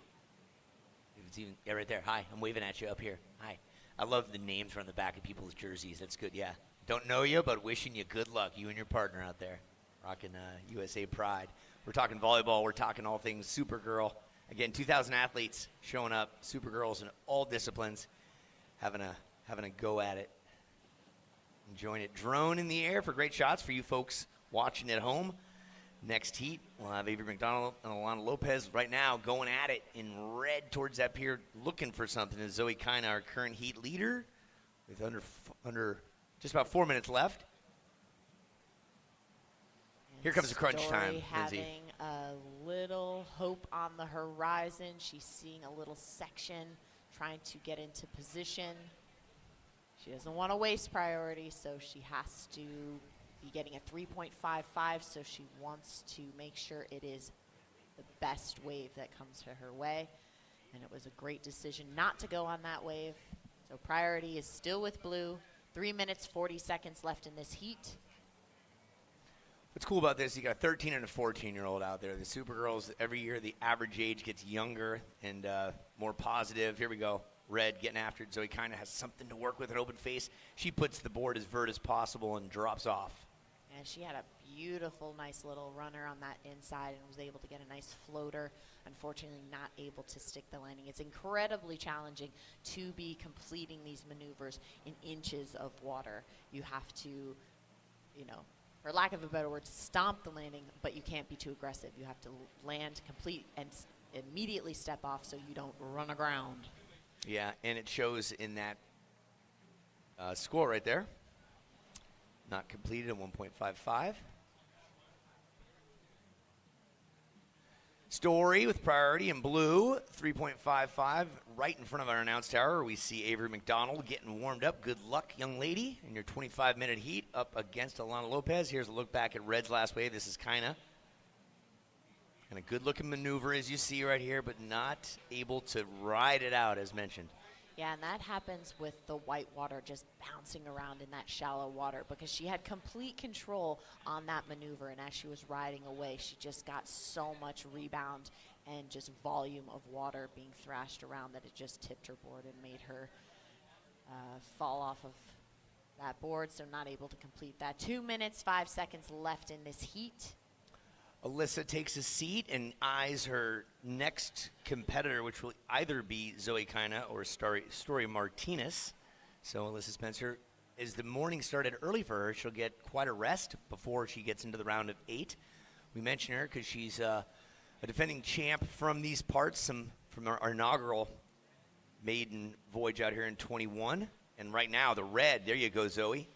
It's even, yeah, right there. Hi, I'm waving at you up here. Hi. I love the names on the back of people's jerseys. That's good, yeah. Don't know you, but wishing you good luck, you and your partner out there. Rocking USA Pride. We're talking volleyball. We're talking all things Supergirl. Again, 2,000 athletes showing up, Supergirls in all disciplines, having a go at it. Enjoying it. Drone in the air for great shots for you folks watching at home. Next heat, we'll have Avery McDonald and Alana Lopez right now going at it in red towards that pier, looking for something. Is Zoe Kina, our current heat leader, with under just about 4 minutes left. Here comes the crunch time, Lindsay. Having a little hope on the horizon. She's seeing a little section, trying to get into position. She doesn't want to waste priority, so she has to be getting a 3.55, so she wants to make sure it is the best wave that comes to her way. And it was a great decision not to go on that wave. So priority is still with blue. 3 minutes, 40 seconds left in this heat. What's cool about this, you got a 13 and a 14-year-old out there. The Supergirls, every year the average age gets younger and more positive. Here we go. Red getting after it. Zoe kind of has something to work with, an open face. She puts the board as vert as possible and drops off. And she had a beautiful, nice little runner on that inside and was able to get a nice floater. Unfortunately, not able to stick the landing. It's incredibly challenging to be completing these maneuvers in inches of water. You have to, you know, for lack of a better word, stomp the landing, but you can't be too aggressive. You have to land, complete, and immediately step off so you don't run aground. Yeah, and it shows in that score right there. Not completed at 1.55. Story with priority in blue, 3.55. Right in front of our announce tower, we see Avery McDonald getting warmed up. Good luck, young lady, in your 25-minute heat up against Alana Lopez. Here's a look back at Red's last wave. This is Kina. And a good-looking maneuver, as you see right here, but not able to ride it out, as mentioned. Yeah, and that happens with the white water just bouncing around in that shallow water because she had complete control on that maneuver, and as she was riding away, she just got so much rebound and just volume of water being thrashed around that it just tipped her board and made her fall off of that board, so not able to complete that. 2 minutes, 5 seconds left in this heat. Alyssa takes a seat and eyes her next competitor, which will either be Zoe Kina or Story Martinez. So Alyssa Spencer, as the morning started early for her, she'll get quite a rest before she gets into the round of 8. We mention her because she's a defending champ from these parts, from our inaugural maiden voyage out here in 21. And right now, the red, there you go, Zoe.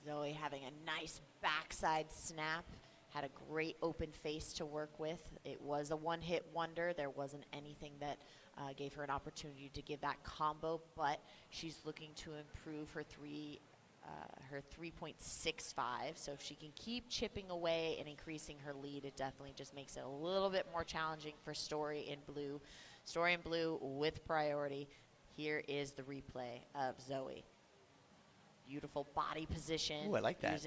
Zoe having a nice backside snap. Had a great open face to work with. It was a one-hit wonder. There wasn't anything that gave her an opportunity to give that combo, but she's looking to improve her 3.65. So if she can keep chipping away and increasing her lead, it definitely just makes it a little bit more challenging for Story in blue. Story in blue with priority. Here is the replay of Zoe. Beautiful body position. Ooh, I like that.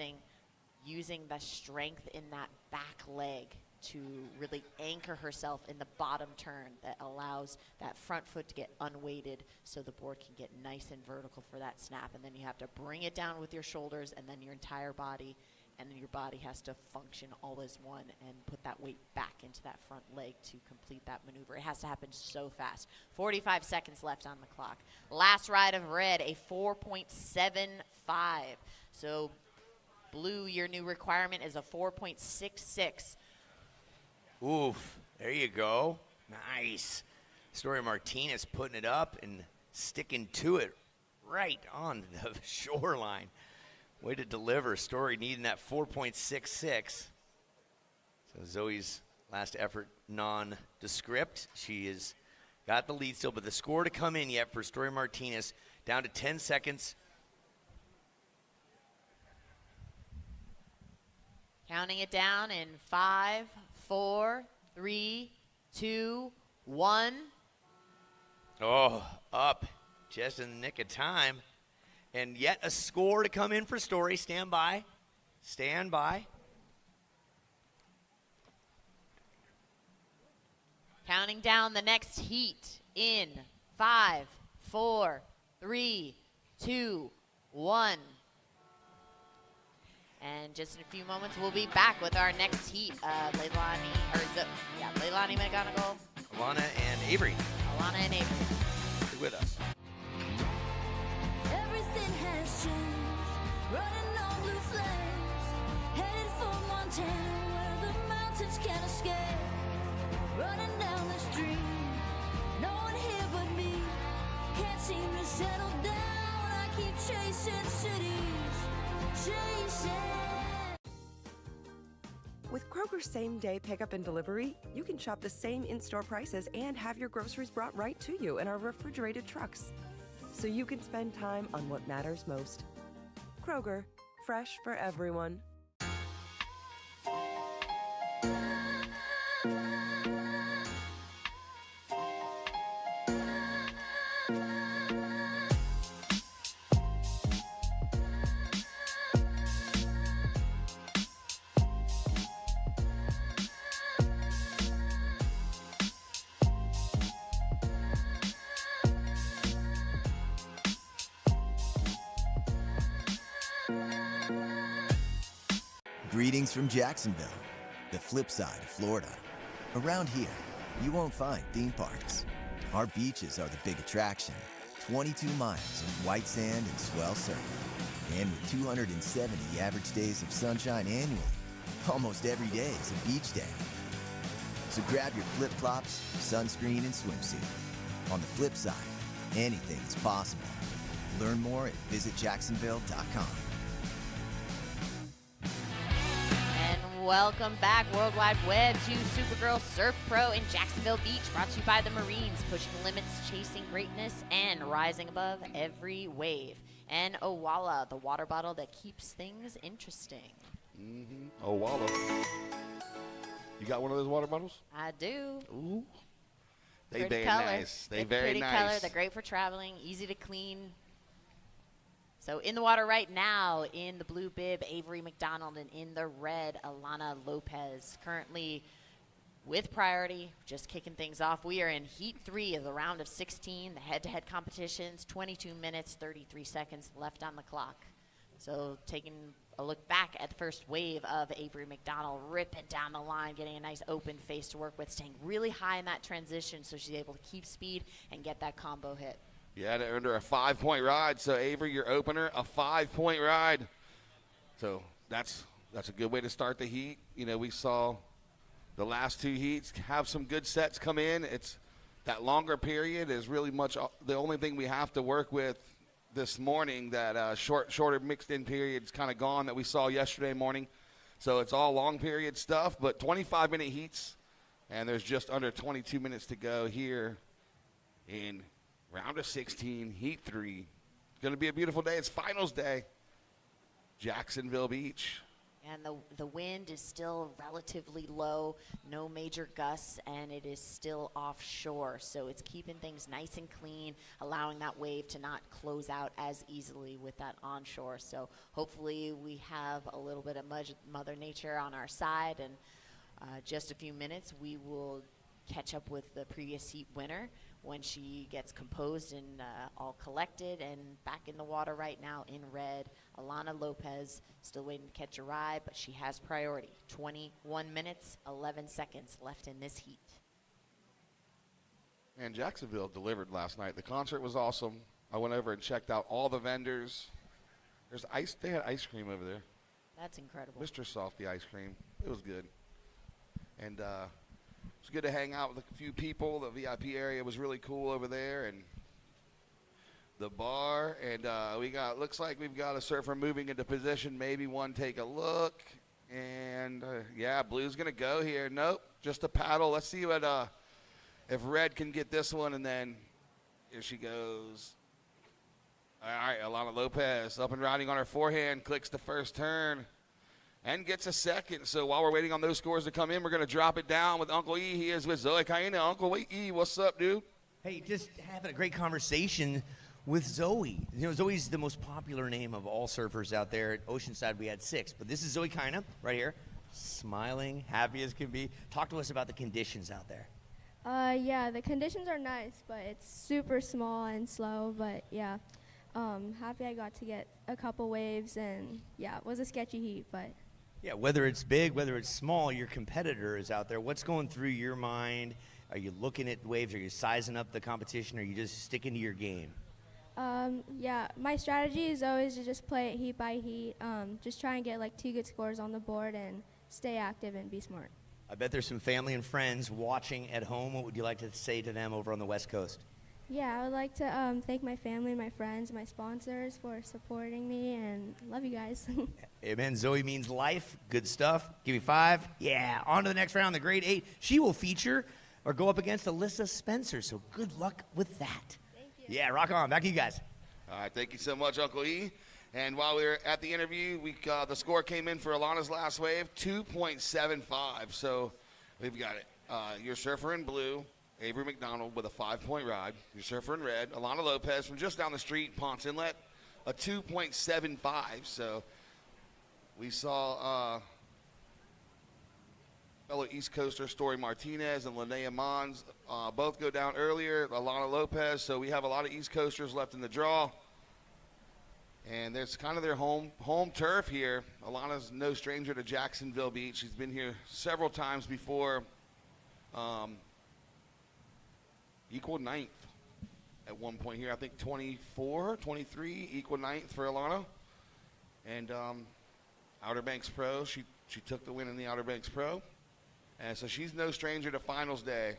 Using the strength in that back leg to really anchor herself in the bottom turn that allows that front foot to get unweighted so the board can get nice and vertical for that snap. And then you have to bring it down with your shoulders and then your entire body, and then your body has to function all as one and put that weight back into that front leg to complete that maneuver. It has to happen so fast. 45 seconds left on the clock. Last ride of red, a 4.75. So blue, your new requirement is a 4.66. Oof, there you go. Nice. Story Martinez putting it up and sticking to it right on the shoreline. Way to deliver. Story needing that 4.66. So Zoe's last effort nondescript. She has got the lead still, but the score to come in yet for Story Martinez, down to 10 seconds. Counting it down in 5, 4, 3, 2, 1. Oh, up just in the nick of time. And yet a score to come in for Story. Stand by. Stand by. Counting down the next heat in 5, 4, 3, 2, 1. And just in a few moments, we'll be back with our next heat. Leilani McGonagle. Alana and Avery. Alana and Avery. Stay with us. Everything has changed, running on blue flames, headed for Montana where the mountains can't escape, running down the street, no one here but me, can't seem to settle down, I keep chasing cities, chasing. With Kroger's same-day pickup and delivery, you can shop the same in-store prices and have your groceries brought right to you in our refrigerated trucks. so you can spend time on what matters most. Kroger, fresh for everyone. Greetings from Jacksonville, the flip side of Florida. Around here, you won't find theme parks. Our beaches are the big attraction. 22 miles of white sand and swell surf. And with 270 average days of sunshine annually, almost every day is a beach day. So grab your flip-flops, sunscreen, and swimsuit. On the flip side, anything is possible. Learn more at visitjacksonville.com. Welcome back, World Wide Web, to Supergirl Surf Pro in Jacksonville Beach, brought to you by the Marines, pushing limits, chasing greatness, and rising above every wave. And Walla, the water bottle that keeps things interesting. Walla. You got one of those water bottles? I do. Ooh. They Pretty very color. nice. They They're very pretty nice. color. They're great for traveling, easy to clean. So in the water right now, in the blue bib, Avery McDonald, and in the red, Alana Lopez. Currently with priority, just kicking things off. We are in Heat 3 of the round of 16, the head-to-head competitions, 22 minutes, 33 seconds left on the clock. So taking a look back at the first wave of Avery McDonald, ripping down the line, getting a nice open face to work with, staying really high in that transition so she's able to keep speed and get that combo hit. Yeah, they earned her a 5-point ride. So, Avery, your opener, a 5-point ride. So, that's a good way to start the heat. You know, we saw the last two heats have some good sets come in. It's that longer period is really much the only thing we have to work with this morning. That shorter mixed-in period's kind of gone that we saw yesterday morning. So, it's all long period stuff, but 25-minute heats, and there's just under 22 minutes to go here in round of 16, Heat 3. It's going to be a beautiful day. It's finals day. Jacksonville Beach. And the wind is still relatively low, no major gusts, and it is still offshore. So it's keeping things nice and clean, allowing that wave to not close out as easily with that onshore. So hopefully we have a little bit of Mother Nature on our side. And just a few minutes, we will catch up with the previous heat winner when she gets composed and all collected and back in the water right now in red. Alana Lopez still waiting to catch a ride, but she has priority. 21 minutes, 11 seconds left in this heat. And Jacksonville delivered last night. The concert was awesome. I went over and checked out all the vendors. There's ice. They had ice cream over there. That's incredible. Mr. Softy ice cream. It was good. And it was good to hang out with a few people. The VIP area was really cool over there, and the bar. And looks like we've got a surfer moving into position. Maybe one take a look. And yeah, blue's gonna go here. Nope, just a paddle. Let's see what if red can get this one. And then here she goes. All right, Alana Lopez up and riding on her forehand, clicks the first turn and gets a second. So while we're waiting on those scores to come in, we're going to drop it down with Uncle E. He is with Zoe Kina. Uncle E, what's up, dude? Hey, just having a great conversation with Zoe. You know, Zoe's the most popular name of all surfers out there. At Oceanside, we had 6, but this is Zoe Kina right here, smiling, happy as can be. Talk to us about the conditions out there. Yeah, the conditions are nice, but it's super small and slow, but yeah. Happy I got to get a couple waves, and yeah, it was a sketchy heat, but. Yeah, whether it's big, whether it's small, your competitor is out there. What's going through your mind? Are you looking at waves? Are you sizing up the competition? Or are you just sticking to your game? Yeah, my strategy is always to just play it heat by heat, just try and get like 2 good scores on the board and stay active and be smart. I bet there's some family and friends watching at home. What would you like to say to them over on the West Coast? Yeah, I would like to thank my family, my friends, my sponsors for supporting me, and love you guys. Amen. Zoe means life. Good stuff. Give me 5. Yeah. On to the next round, the grade 8. She will feature or go up against Alyssa Spencer. So good luck with that. Thank you. Yeah, rock on. Back to you guys. All right, thank you so much, Uncle E. And while we were at the interview, the score came in for Alana's last wave, 2.75. So we've got it. Your surfer in blue, Avery McDonald with a 5-point ride. Your surfer in red, Alana Lopez from just down the street, Ponce Inlet, a 2.75. So we saw fellow East Coaster Story Martinez and Linnea Mons both go down earlier, Alana Lopez. So we have a lot of East Coasters left in the draw. And there's kind of their home turf here. Alana's no stranger to Jacksonville Beach. She's been here several times before. Equal ninth at one point here. I think 24, 23, equal ninth for Alana. And Outer Banks Pro, she took the win in the Outer Banks Pro. And so she's no stranger to finals day.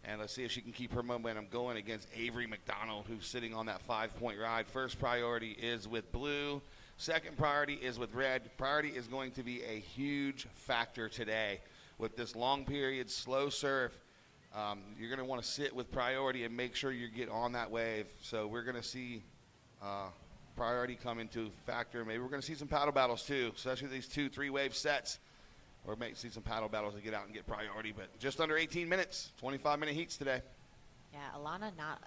And let's see if she can keep her momentum going against Avery McDonald, who's sitting on that 5-point ride. First priority is with blue. Second priority is with red. Priority is going to be a huge factor today. With this long period, slow surf, you're going to want to sit with priority and make sure you get on that wave. So we're going to see priority come into factor. Maybe we're going to see some paddle battles too, especially these 2-3 wave sets. Or maybe see some paddle battles to get out and get priority. But just under 18 minutes, 25-minute heats today. Yeah, Alana not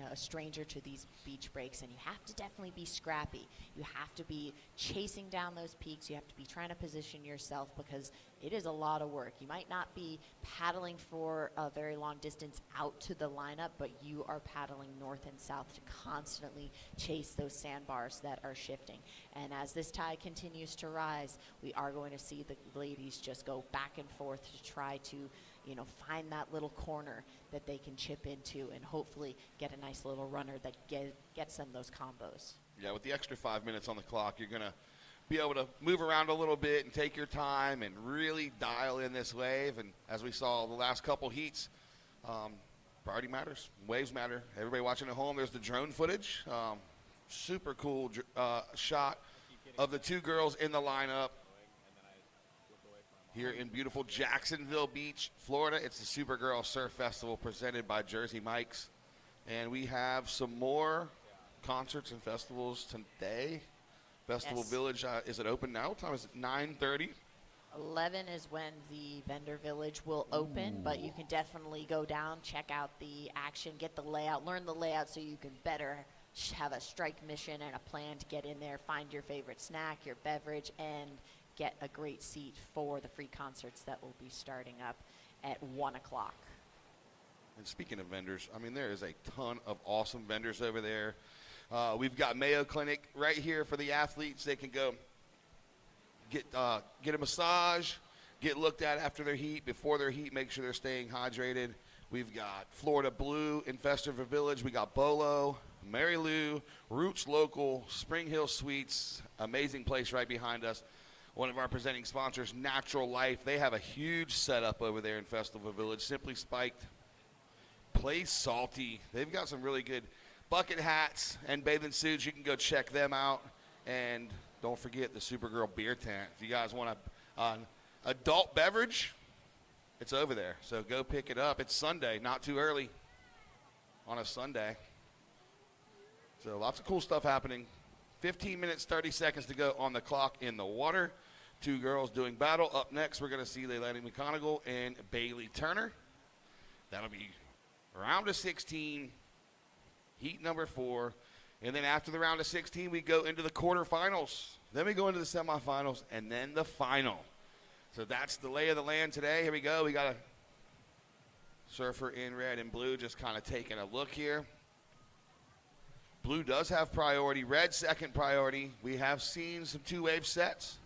a stranger to these beach breaks, and you have to definitely be scrappy. You have to be chasing down those peaks. You have to be trying to position yourself because it is a lot of work. You might not be paddling for a very long distance out to the lineup, but you are paddling north and south to constantly chase those sandbars that are shifting. And as this tide continues to rise, we are going to see the ladies just go back and forth to try to find that little corner that they can chip into and hopefully get a nice little runner that gets them those combos. Yeah, with the extra 5 minutes on the clock, you're going to be able to move around a little bit and take your time and really dial in this wave. And as we saw the last couple heats, priority matters, waves matter. Everybody watching at home, there's the drone footage. Super cool shot of the two girls in the lineup. Here in beautiful Jacksonville Beach, Florida. It's the Supergirl Surf Festival presented by Jersey Mike's. And we have some more concerts and festivals today. Festival Village, is it open now? What time is it? 9:30? 11 is when the vendor village will open, but you can definitely go down, check out the action, get the layout, learn the layout so you can better have a strike mission and a plan to get in there, find your favorite snack, your beverage, and get a great seat for the free concerts that will be starting up at 1 o'clock. And speaking of vendors, I mean, there is a ton of awesome vendors over there. We've got Mayo Clinic right here for the athletes. They can go get a massage, get looked at after their heat, before their heat, make sure they're staying hydrated. We've got Florida Blue in Festival Village. We got Bolo, Mary Lou, Roots Local, Spring Hill Suites, amazing place right behind us. One of our presenting sponsors, Natural Life. They have a huge setup over there in Festival Village. Simply Spiked, Play Salty. They've got some really good bucket hats and bathing suits. You can go check them out. And don't forget the Supergirl beer tent. If you guys want an adult beverage, it's over there. So go pick it up. It's Sunday, not too early on a Sunday. So lots of cool stuff happening. 15 minutes, 30 seconds to go on the clock in the water. Two girls doing battle. Up next, we're going to see Leilani McGonagle and Bailey Turner. That'll be round of 16, heat number 4. And then after the round of 16, we go into the quarterfinals. Then we go into the semifinals, and then the final. So that's the lay of the land today. Here we go. We got a surfer in red and blue just kind of taking a look here. Blue does have priority. Red second priority. We have seen some two-wave sets.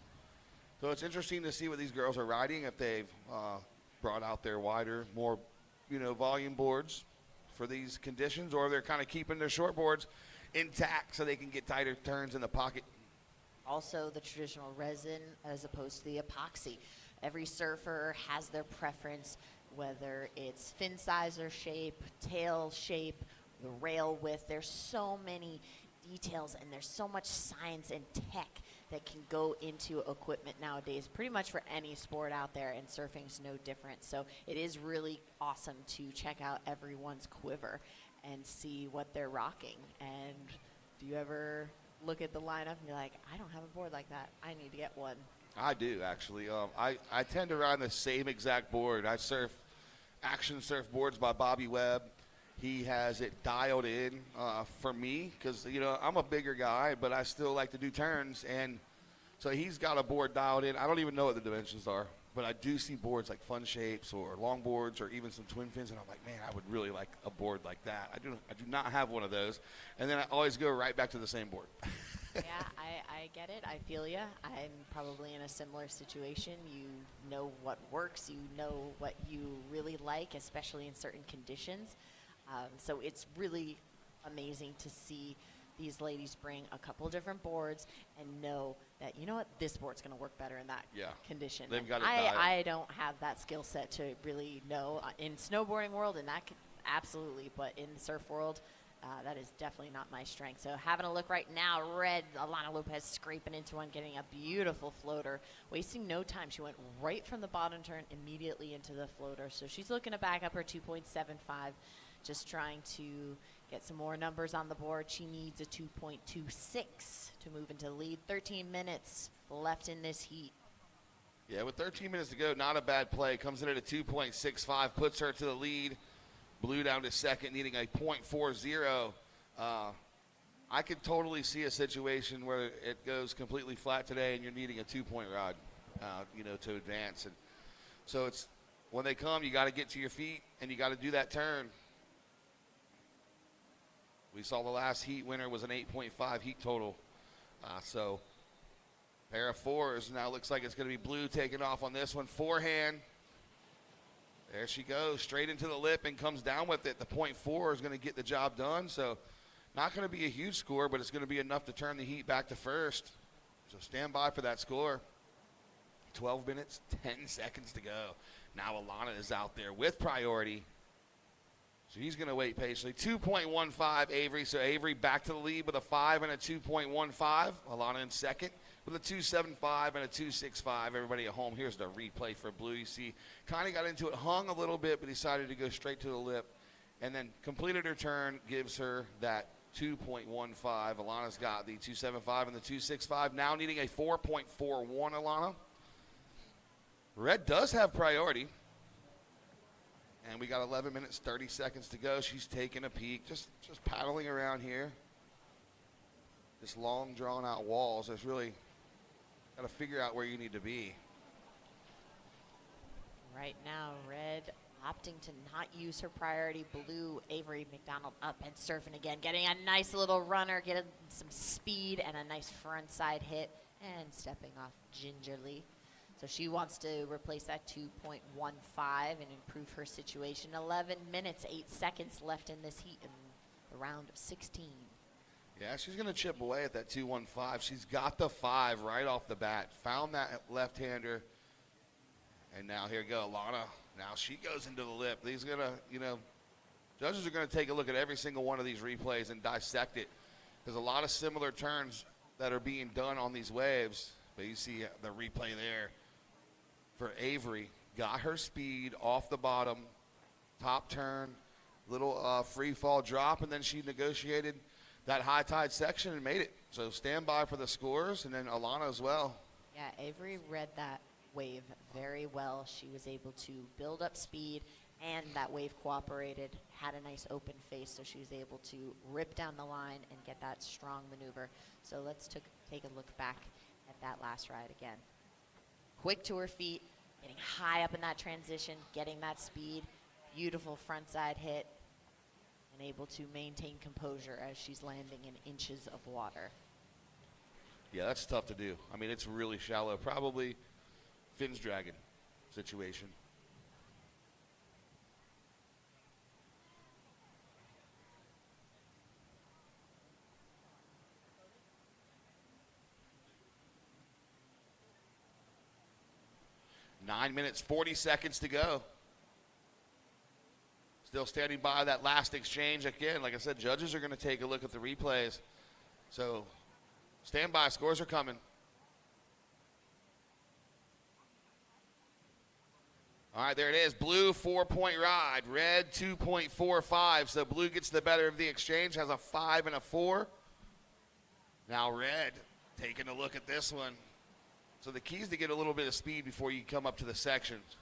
So it's interesting to see what these girls are riding, if they've brought out their wider, more, volume boards for these conditions, or if they're kind of keeping their short boards intact so they can get tighter turns in the pocket. Also the traditional resin as opposed to the epoxy. Every surfer has their preference, whether it's fin size or shape, tail shape, the rail width. There's so many details and there's so much science and tech that can go into equipment nowadays, pretty much for any sport out there, and surfing's no different. So it is really awesome to check out everyone's quiver and see what they're rocking. And Do you ever look at the lineup and be like, I don't have a board like that. I need to get one. I do, actually. I tend to run the same exact board. I surf Action Surf boards by Bobby Webb. He has it dialed in for me because, you know, I'm a bigger guy, but I still like to do turns. And so he's got a board dialed in. I don't even know what the dimensions are, but I do see boards like Fun Shapes or Longboards or even some Twin Fins, and I'm like, man, I would really like a board like that. I do not have one of those. And then I always go right back to the same board. Yeah, I get it. I feel you. I'm probably in a similar situation. You know what works. You know what you really like, especially in certain conditions. So it's really amazing to see these ladies bring a couple different boards and know that, you know what, this board's going to work better in that condition. They've got it dialed. I don't have that skill set to really know. In snowboarding world, and that absolutely, but in the surf world, that is definitely not my strength. So having a look right now, red, Alana Lopez scraping into one, getting a beautiful floater, wasting no time. She went right from the bottom turn immediately into the floater. So she's looking to back up her 2.75, just trying to get some more numbers on the board. She needs a 2.26 to move into the lead. 13 minutes left in this heat. Yeah, with 13 minutes to go, not a bad play. Comes in at a 2.65, puts her to the lead. Blue down to second, needing a .40. I could totally see a situation where it goes completely flat today and you're needing a 2-point rod, you know, to advance. And so it's when they come, you got to get to your feet and you got to do that turn. We saw the last heat winner was an 8.5 heat total. So pair of fours. Now looks like it's going to be Blue taking off on this one. Forehand. There she goes, straight into the lip and comes down with it. The .4 is going to get the job done. So not going to be a huge score, but it's going to be enough to turn the heat back to first. So stand by for that score. 12 minutes, 10 seconds to go. Now Alana is out there with priority. So he's going to wait patiently. 2.15 Avery. So Avery back to the lead with a 5 and a 2.15. Alana in second with a 2.75 and a 2.65. Everybody at home, here's the replay for Blue. You see, kind of got into it, hung a little bit, but decided to go straight to the lip. And then completed her turn, gives her that 2.15. Alana's got the 2.75 and the 2.65. Now needing a 4.41, Alana. Red does have priority. And we got 11 minutes, 30 seconds to go. She's taking a peek, just paddling around here. This long, drawn-out walls. There's really got to figure out where you need to be. Right now, Red opting to not use her priority. Blue, Avery McDonald up and surfing again, getting a nice little runner, getting some speed and a nice front side hit, and stepping off gingerly. So she wants to replace that 2.15 and improve her situation. 11 minutes, 8 seconds left in this heat in the round of 16. Yeah, she's going to chip away at that 2.15. She's got the 5 right off the bat. Found that left-hander. And now here we go, Alana. Now she goes into the lip. These are going to, you know, judges are going to take a look at every single one of these replays and dissect it. There's a lot of similar turns that are being done on these waves. But you see the replay there for Avery. Got her speed off the bottom, top turn, little free fall drop, and then she negotiated that high tide section and made it. So stand by for the scores, and then Alana as well. Yeah, Avery read that wave very well. She was able to build up speed, and that wave cooperated, had a nice open face, so she was able to rip down the line and get that strong maneuver. So let's take a look back at that last ride again. Quick to her feet, getting high up in that transition, getting that speed, beautiful front side hit, and able to maintain composure as she's landing in inches of water. Yeah, that's tough to do. I mean, it's really shallow. Probably Finn's Dragon situation. Nine minutes, 40 seconds to go. Still standing by that last exchange. Again, like I said, judges are going to take a look at the replays. So stand by, scores are coming. All right, there it is. Blue, 4-point ride. Red, 2.45. So Blue gets the better of the exchange, has a 5 and a 4. Now Red taking a look at this one. So the key is to get a little bit of speed before you come up to the sections.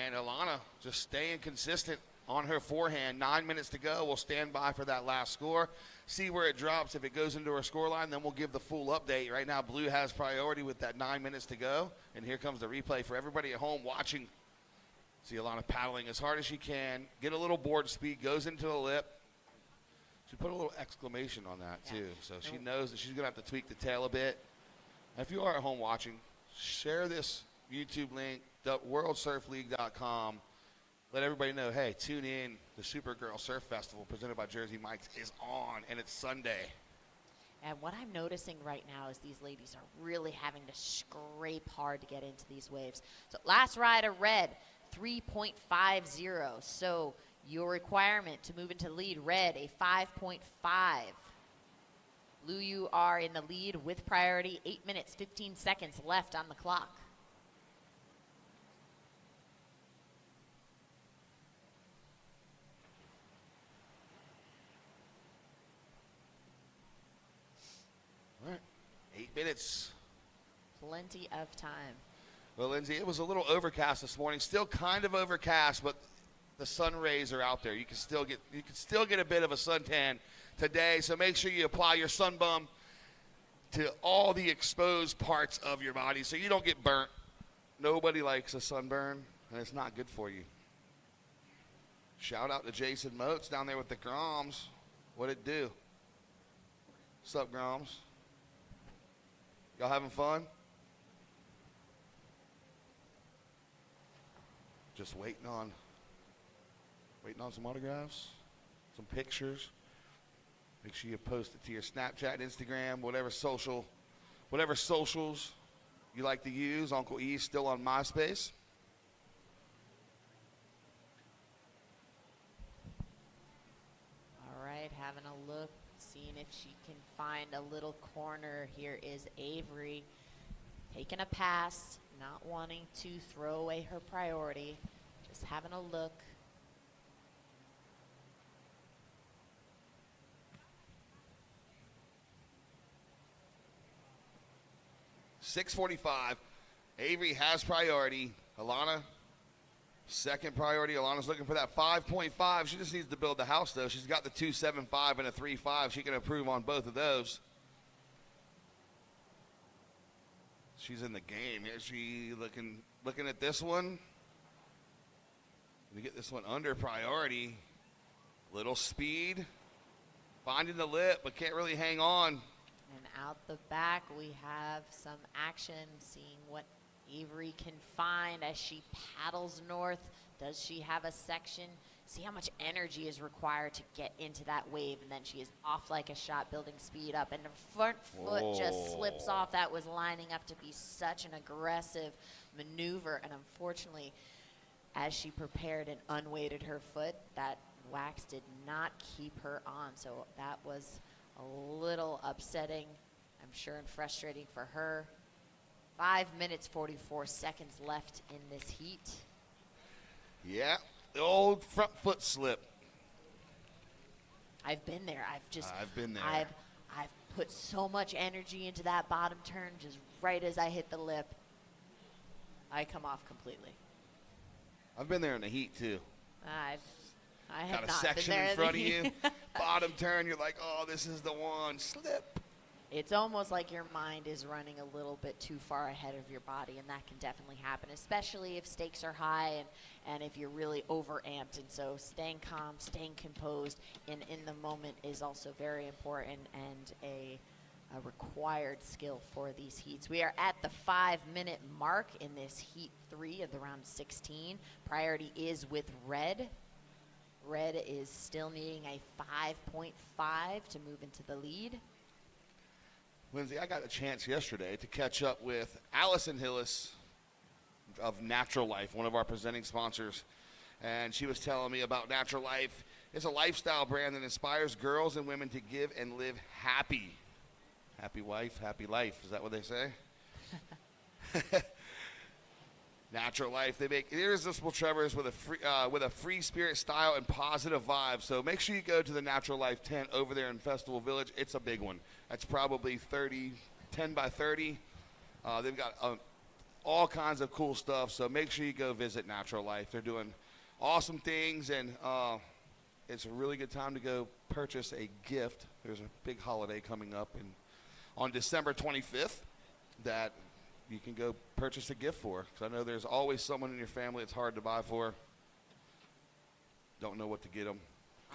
And Alana just staying consistent on her forehand. 9 minutes to go. We'll stand by for that last score. See where it drops. If it goes into her score line, then we'll give the full update. Right now, Blue has priority with that 9 minutes to go. And here comes the replay for everybody at home watching. See Alana paddling as hard as she can. Get a little board speed. Goes into the lip. She put a little exclamation on that, too. So she knows that she's going to have to tweak the tail a bit. If you are at home watching, share this YouTube link, worldsurfleague.com. Let everybody know, hey, tune in. The Supergirl Surf Festival presented by Jersey Mike's is on, and it's Sunday. And what I'm noticing right now is these ladies are really having to scrape hard to get into these waves. So last ride of Red, 3.50. So your requirement to move into the lead, Red, a 5.5. Blue, you are in the lead with priority. 8 minutes, 15 seconds left on the clock. All right, 8 minutes. Plenty of time. Well, Lindsay, it was a little overcast this morning. Still kind of overcast, but the sun rays are out there. You can still get a bit of a suntan today, so make sure you apply your Sunbum to all the exposed parts of your body so you don't get burnt. Nobody likes a sunburn, and it's not good for you. Shout out to Jason Moats down there with the Groms. What'd it do? What's up, Groms? Y'all having fun? Just waiting on some autographs, some pictures. Make sure you post it to your Snapchat, Instagram, whatever socials you like to use. Uncle E's still on MySpace. All right, having a look, seeing if she can find a little corner. Here is Avery taking a pass, not wanting to throw away her priority, just having a look. .645. Avery has priority. Alana, second priority. Alana's looking for that 5.5. She just needs to build the house, though. She's got the 2.75 and a 3.5. She can improve on both of those. She's in the game. Here she looking at this one. We get this one under priority. Little speed. Finding the lip, but can't really hang on. And out the back, we have some action, seeing what Avery can find as she paddles north. Does she have a section? See how much energy is required to get into that wave, and then she is off like a shot, building speed up, and her front foot just slips off. That was lining up to be such an aggressive maneuver, and unfortunately, as she prepared and unweighted her foot, that wax did not keep her on, so that was a little upsetting, I'm sure, and frustrating for her. 5 minutes, 44 seconds left in this heat. Yeah, the old front foot slip. I've been there. I've been there. I've put so much energy into that bottom turn, just right as I hit the lip, I come off completely. I've been there in the heat, too. I have got a not section been there in front of you, bottom turn, you're like, oh, this is the one, slip. It's almost like your mind is running a little bit too far ahead of your body, and that can definitely happen, especially if stakes are high and if you're really overamped. And so staying calm, staying composed in the moment is also very important and a required skill for these heats. We are at the 5-minute mark in this heat 3 of the round 16. Priority is with Red. Red is still needing a 5.5 to move into the lead. Lindsay, I got a chance yesterday to catch up with Allison Hillis of Natural Life, one of our presenting sponsors. And she was telling me about Natural Life. It's a lifestyle brand that inspires girls and women to give and live happy. Happy wife, happy life. Is that what they say? Natural Life. They make irresistible Trevors with a free spirit, style, and positive vibe. So make sure you go to the Natural Life tent over there in Festival Village. It's a big one. That's probably 10 by 30. They've got all kinds of cool stuff. So make sure you go visit Natural Life. They're doing awesome things, and it's a really good time to go purchase a gift. There's a big holiday coming up on December 25th that you can go purchase a gift for. Because I know there's always someone in your family it's hard to buy for. Don't know what to get them.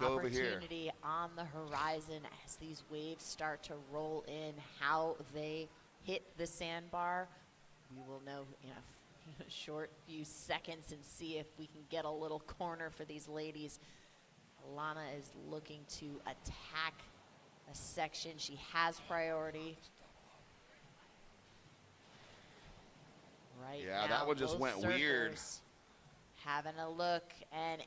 Go over here. Opportunity on the horizon as these waves start to roll in. How they hit the sandbar, we will know in a short few seconds and see if we can get a little corner for these ladies. Lana is looking to attack a section. She has priority. Right Yeah, now, that one just both went weird. surfers having a look, and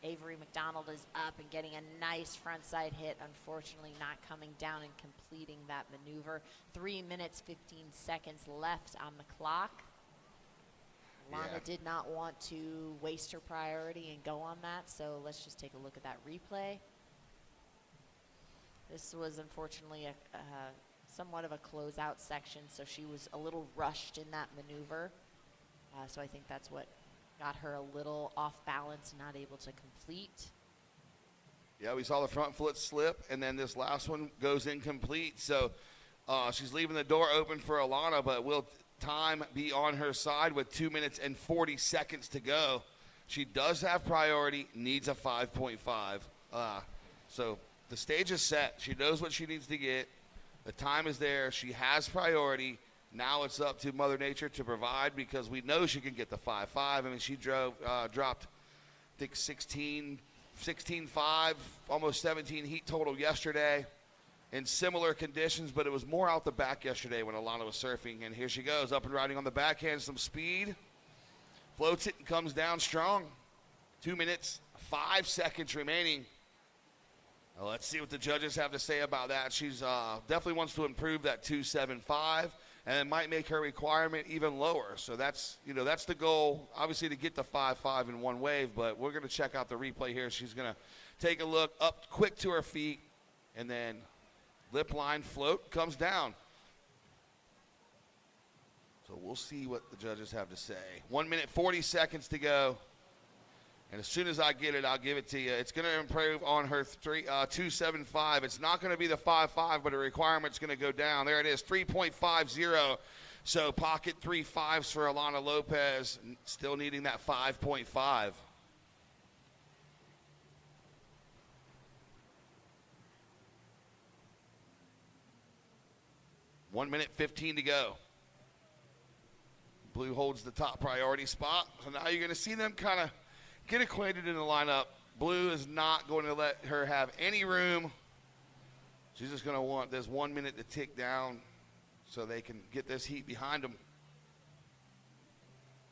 Avery McDonald is up and getting a nice frontside hit. Unfortunately, not coming down and completing that maneuver. 3 minutes, 15 seconds left on the clock. Lana did not want to waste her priority and go on that, so let's just take a look at that replay. This was unfortunately somewhat of a closeout section, so she was a little rushed in that maneuver. So I think that's what got her a little off balance, not able to complete. Yeah, we saw the front foot slip, and then this last one goes incomplete. So she's leaving the door open for Alana, but will time be on her side with 2 minutes and 40 seconds to go. She does have priority, needs a 5.5. So the stage is set. She knows what she needs to get. The time is there. She has priority. Now it's up to Mother Nature to provide, because we know she can get the 5.5. I mean, she dropped, I think, 16.5, almost 17 heat total yesterday in similar conditions, but it was more out the back yesterday when Alana was surfing. And here she goes, up and riding on the backhand, some speed. Floats it and comes down strong. 2 minutes, 5 seconds remaining. Well, let's see what the judges have to say about that. She's definitely wants to improve that 2.75, and it might make her requirement even lower. So that's the goal, obviously, to get the 5.5 in one wave. But we're going to check out the replay here. She's going to take a look up quick to her feet, and then lip line float comes down. So we'll see what the judges have to say. 1 minute, 40 seconds to go. And as soon as I get it, I'll give it to you. It's going to improve on her 2.75. It's not going to be the 5.5, but the requirement's going to go down. There it is, 3.50. So pocket 3 5s for Alana Lopez, still needing that 5.5. One minute, 15 to go. Blue holds the top priority spot. So now you're going to see them kind of get acquainted in the lineup. Blue is not going to let her have any room. She's just going to want this 1 minute to tick down so they can get this heat behind them.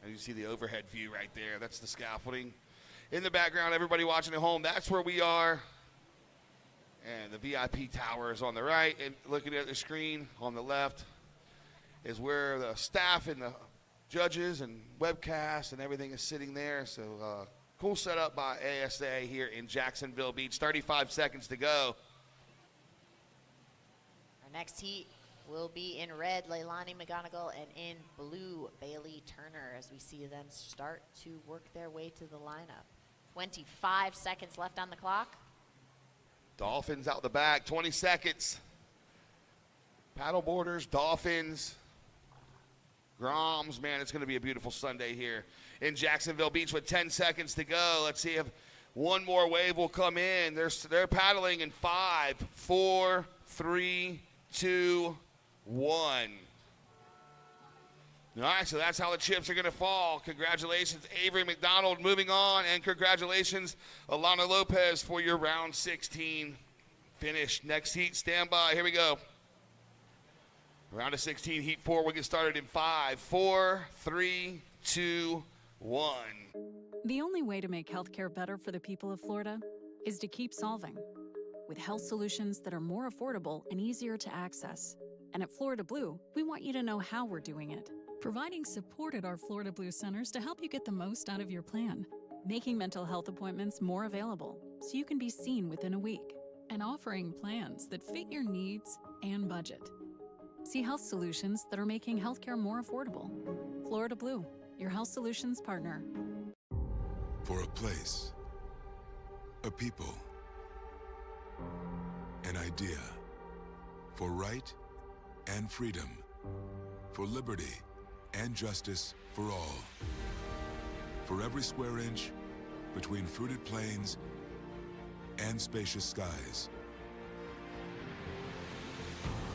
And you see the overhead view right there. That's the scaffolding. In the background, everybody watching at home, that's where we are. And the VIP tower is on the right. And looking at the screen on the left is where the staff and the judges and webcasts and everything is sitting there. So cool setup by ASA here in Jacksonville Beach. 35 seconds to go. Our next heat will be in red, Leilani McGonagle, and in blue, Bailey Turner, as we see them start to work their way to the lineup. 25 seconds left on the clock. Dolphins out the back, 20 seconds. Paddleboarders, Dolphins, Groms. Man, it's going to be a beautiful Sunday here in Jacksonville Beach with 10 seconds to go. Let's see if one more wave will come in. They're paddling in 5, 4, 3, 2, 1. All right, so that's how the chips are going to fall. Congratulations, Avery McDonald, moving on, and congratulations, Alana Lopez, for your round 16 finish. Next heat, stand by. Here we go. Round of 16, heat 4. We'll get started in 5, 4, 3, 2, 1. The only way to make healthcare better for the people of Florida is to keep solving with health solutions that are more affordable and easier to access. And at Florida Blue, we want you to know how we're doing it. providing support at our Florida Blue centers to help you get the most out of your plan, making mental health appointments more available so you can be seen within a week, and offering plans that fit your needs and budget. See health solutions that are making healthcare more affordable. Florida Blue, your health solutions partner. For a place, a people, an idea, for right and freedom, for liberty and justice for all. For every square inch between fruited plains and spacious skies.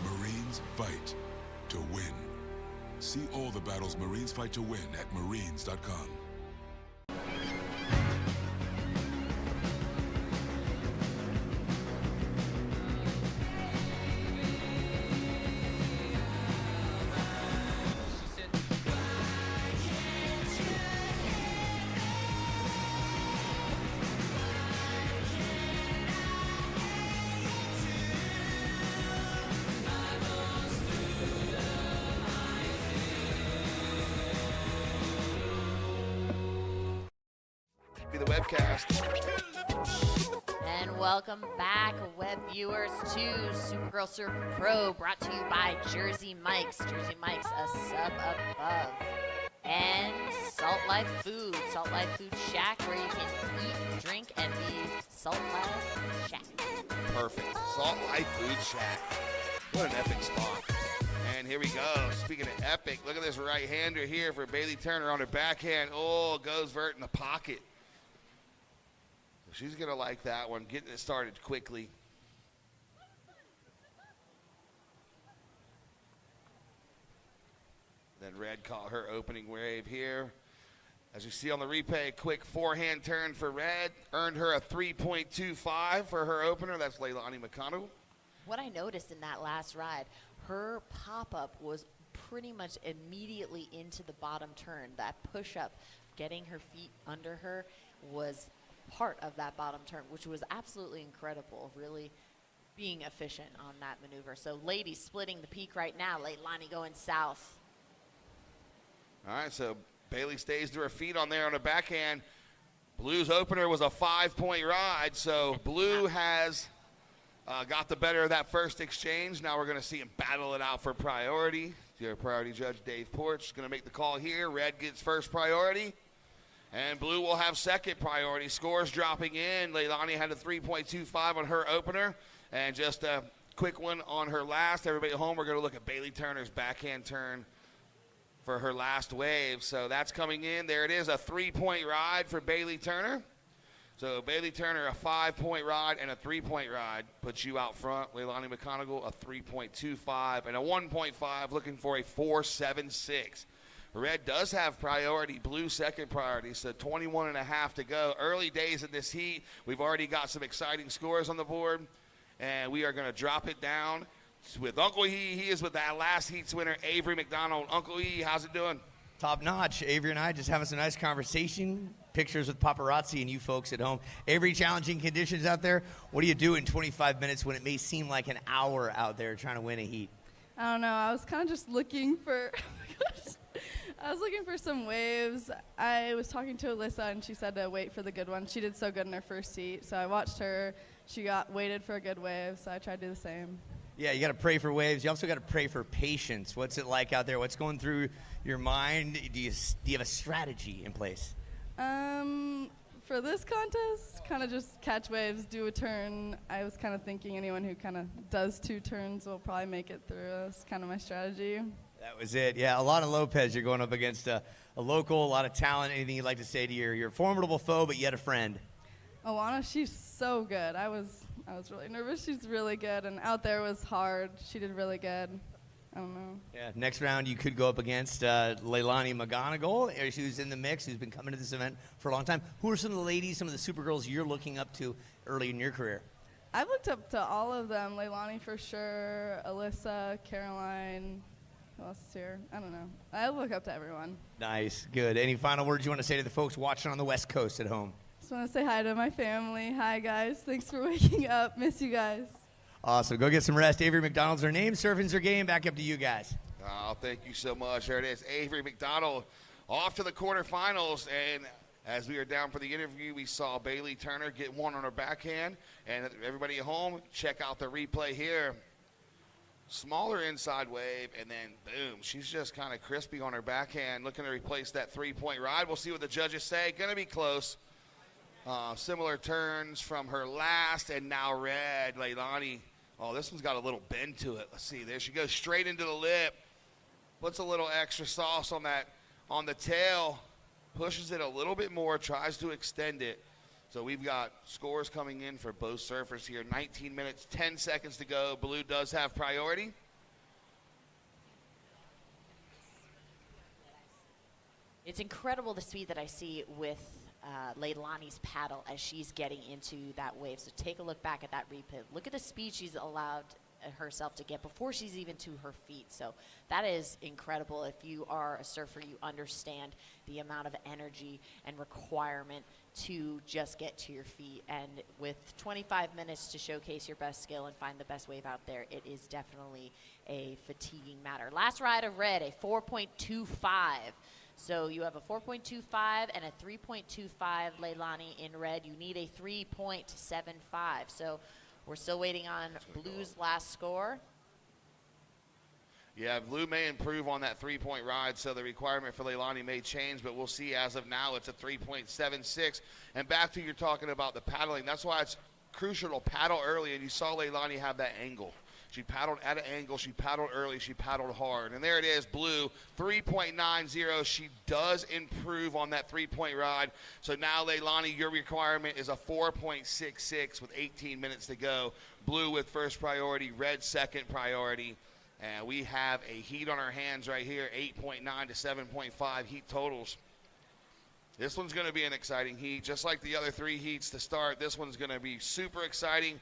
Marines fight to win. See all the battles Marines fight to win at marines.com. Be the webcast. And welcome back, web viewers, to Supergirl Surfer Pro, brought to you by Jersey Mike's. Jersey Mike's, a sub above. And Salt Life Food Shack, where you can eat, drink, and be Salt Life Shack. Perfect. Salt Life Food Shack. What an epic spot. And here we go. Speaking of epic, look at this right-hander here for Bailey Turner on her backhand. Oh, goes vert in the pocket. She's going to like that one, getting it started quickly. Then Red caught her opening wave here. As you see on the replay, quick forehand turn for Red. Earned her a 3.25 for her opener. That's Leilani McConnell. What I noticed in that last ride, her pop-up was pretty much immediately into the bottom turn. That push-up, getting her feet under her, was part of that bottom turn, which was absolutely incredible, really being efficient on that maneuver. So ladies splitting the peak right now. Leilani going south. All right, so Bailey stays to her feet on there on the backhand. Blue's opener was a 5-point ride, so Blue has got the better of that first exchange. Now we're going to see him battle it out for priority. Your priority judge, Dave Porch, is going to make the call here. Red gets first priority, and Blue will have second priority. Scores dropping in. Leilani had a 3.25 on her opener, and just a quick one on her last. Everybody at home, we're going to look at Bailey Turner's backhand turn for her last wave. So that's coming in. There it is, a 3-point ride for Bailey Turner. So Bailey Turner, a 5-point ride and a 3-point ride, puts you out front. Leilani McGonagle, a 3.25 and a 1.5, looking for a 4.76. Red does have priority, Blue second priority, so 21.5 to go. Early days in this heat. We've already got some exciting scores on the board, and we are going to drop it down with Uncle E. He is with that last heat's winner, Avery McDonald. Uncle E, how's it doing? Top notch. Avery and I just having some nice conversation, pictures with paparazzi and you folks at home. Avery, challenging conditions out there. What do you do in 25 minutes when it may seem like an hour out there trying to win a heat? I don't know. I was kind of just looking for I was looking for some waves. I was talking to Alyssa, and she said to wait for the good one. She did so good in her first heat, so I watched her. She waited for a good wave, so I tried to do the same. Yeah, you got to pray for waves. You also got to pray for patience. What's it like out there? What's going through your mind? Do you have a strategy in place? For this contest, kind of just catch waves, do a turn. I was kind of thinking anyone who kind of does 2 turns will probably make it through. That's kind of my strategy. That was it. Yeah, a lot of Lopez. You're going up against a local, a lot of talent. Anything you'd like to say to your formidable foe, but yet a friend? Alana, she's so good. I was really nervous. She's really good, and out there was hard. She did really good. I don't know. Yeah, next round you could go up against Leilani McGonagle, who's in the mix, who's been coming to this event for a long time. Who are some of the ladies, some of the Supergirls you're looking up to early in your career? I've looked up to all of them. Leilani for sure, Alyssa, Caroline. Who else is here? I don't know. I look up to everyone. Nice, good. Any final words you want to say to the folks watching on the West Coast at home? Just want to say hi to my family. Hi, guys. Thanks for waking up. Miss you guys. Awesome. Go get some rest. Avery McDonald's her name. Surfing's her game. Back up to you guys. Oh, thank you so much. There it is. Avery McDonald off to the quarterfinals. And as we were down for the interview, we saw Bailey Turner get one on her backhand. And everybody at home, check out the replay here. Smaller inside wave, and then boom. She's just kind of crispy on her backhand, looking to replace that three-point ride. We'll see what the judges say. Going to be close. Similar turns from her last, and now red. Leilani, oh, this one's got a little bend to it. Let's see. There she goes, straight into the lip. Puts a little extra sauce on that, on the tail. Pushes it a little bit more, tries to extend it. So we've got scores coming in for both surfers here. 19 minutes, 10 seconds to go. Blue does have priority. It's incredible the speed that I see with Leilani's paddle as she's getting into that wave. So take a look back at that replay. Look at the speed she's allowed herself to get before she's even to her feet. So that is incredible. If you are a surfer, you understand the amount of energy and requirement to just get to your feet. And with 25 minutes to showcase your best skill and find the best wave out there, it is definitely a fatiguing matter. Last ride of red, a 4.25. So you have a 4.25 and a 3.25 Leilani in red. You need a 3.75. So we're still waiting on Blue's last score. Yeah, Blue may improve on that three-point ride, so the requirement for Leilani may change, but we'll see. As of now, it's a 3.76. And back to you're talking about the paddling. That's why it's crucial to paddle early, and you saw Leilani have that angle. She paddled at an angle. She paddled early. She paddled hard. And there it is, Blue, 3.90. She does improve on that three-point ride. So now, Leilani, your requirement is a 4.66 with 18 minutes to go. Blue with first priority, red second priority. And we have a heat on our hands right here, 8.9 to 7.5 heat totals. This one's going to be an exciting heat. Just like the other three heats to start, this one's going to be super exciting.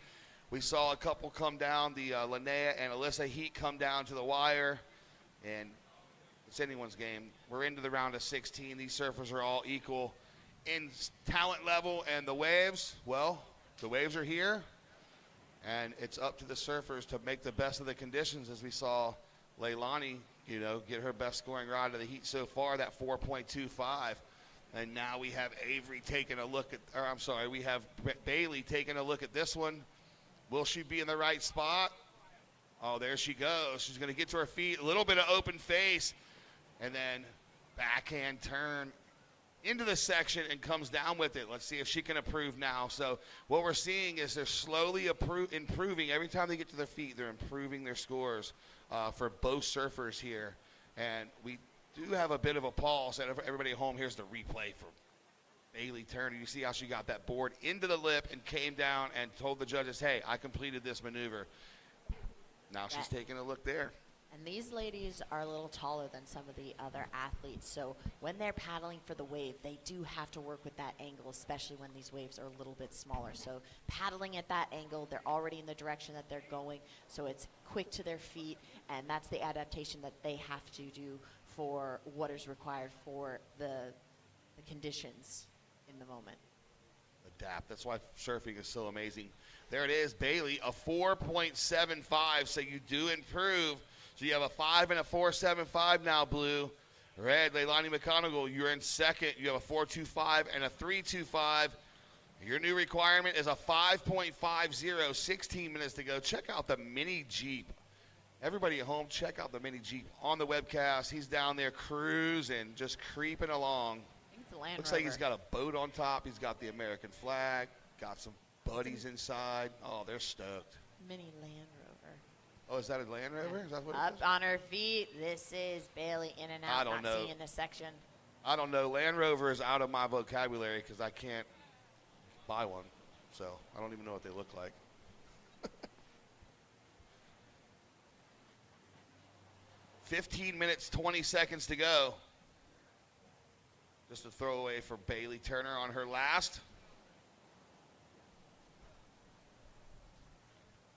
We saw a couple come down, the Linnea and Alyssa heat come down to the wire, and it's anyone's game. We're into the round of 16. These surfers are all equal in talent level, and the waves, well, the waves are here, and it's up to the surfers to make the best of the conditions, as we saw Leilani, you know, get her best scoring ride of the heat so far, that 4.25. And now we have Avery taking a look at, or I'm sorry, we have Bailey taking a look at this one. Will she be in the right spot? Oh, there she goes. She's going to get to her feet. A little bit of open face. And then backhand turn into the section and comes down with it. Let's see if she can improve now. So what we're seeing is they're slowly improving. Every time they get to their feet, they're improving their scores for both surfers here. And we do have a bit of a pause. And everybody at home, here's the replay for Bailey Turner. You see how she got that board into the lip and came down and told the judges, hey, I completed this maneuver. Now she's taking a look there. And these ladies are a little taller than some of the other athletes. So when they're paddling for the wave, they do have to work with that angle, especially when these waves are a little bit smaller. So paddling at that angle, they're already in the direction that they're going. So it's quick to their feet. And that's the adaptation that they have to do for what is required for the conditions in the moment. Adapt. That's why surfing is so amazing. There it is, Bailey, a 4.75. So you do improve. So you have a 5 and a 4.75 now, Blue. Red, Leilani McGonagle, you're in second. You have a 4.25 and a 3.25. Your new requirement is a 5.50, 16 minutes to go. Check out the mini Jeep. Everybody at home, check out the mini Jeep on the webcast. He's down there cruising, just creeping along. Looks like he's got a boat on top. He's got the American flag, got some buddies inside. Oh, they're stoked. Mini Land Rover. Oh, is that a Land Rover? Is that what Up it is? on her feet. This is Bailey in and out. I don't know. Seeing the section. I don't know. Land Rover is out of my vocabulary because I can't buy one. So I don't even know what they look like. 15 minutes, 20 seconds to go. Just a throwaway for Bailey Turner on her last.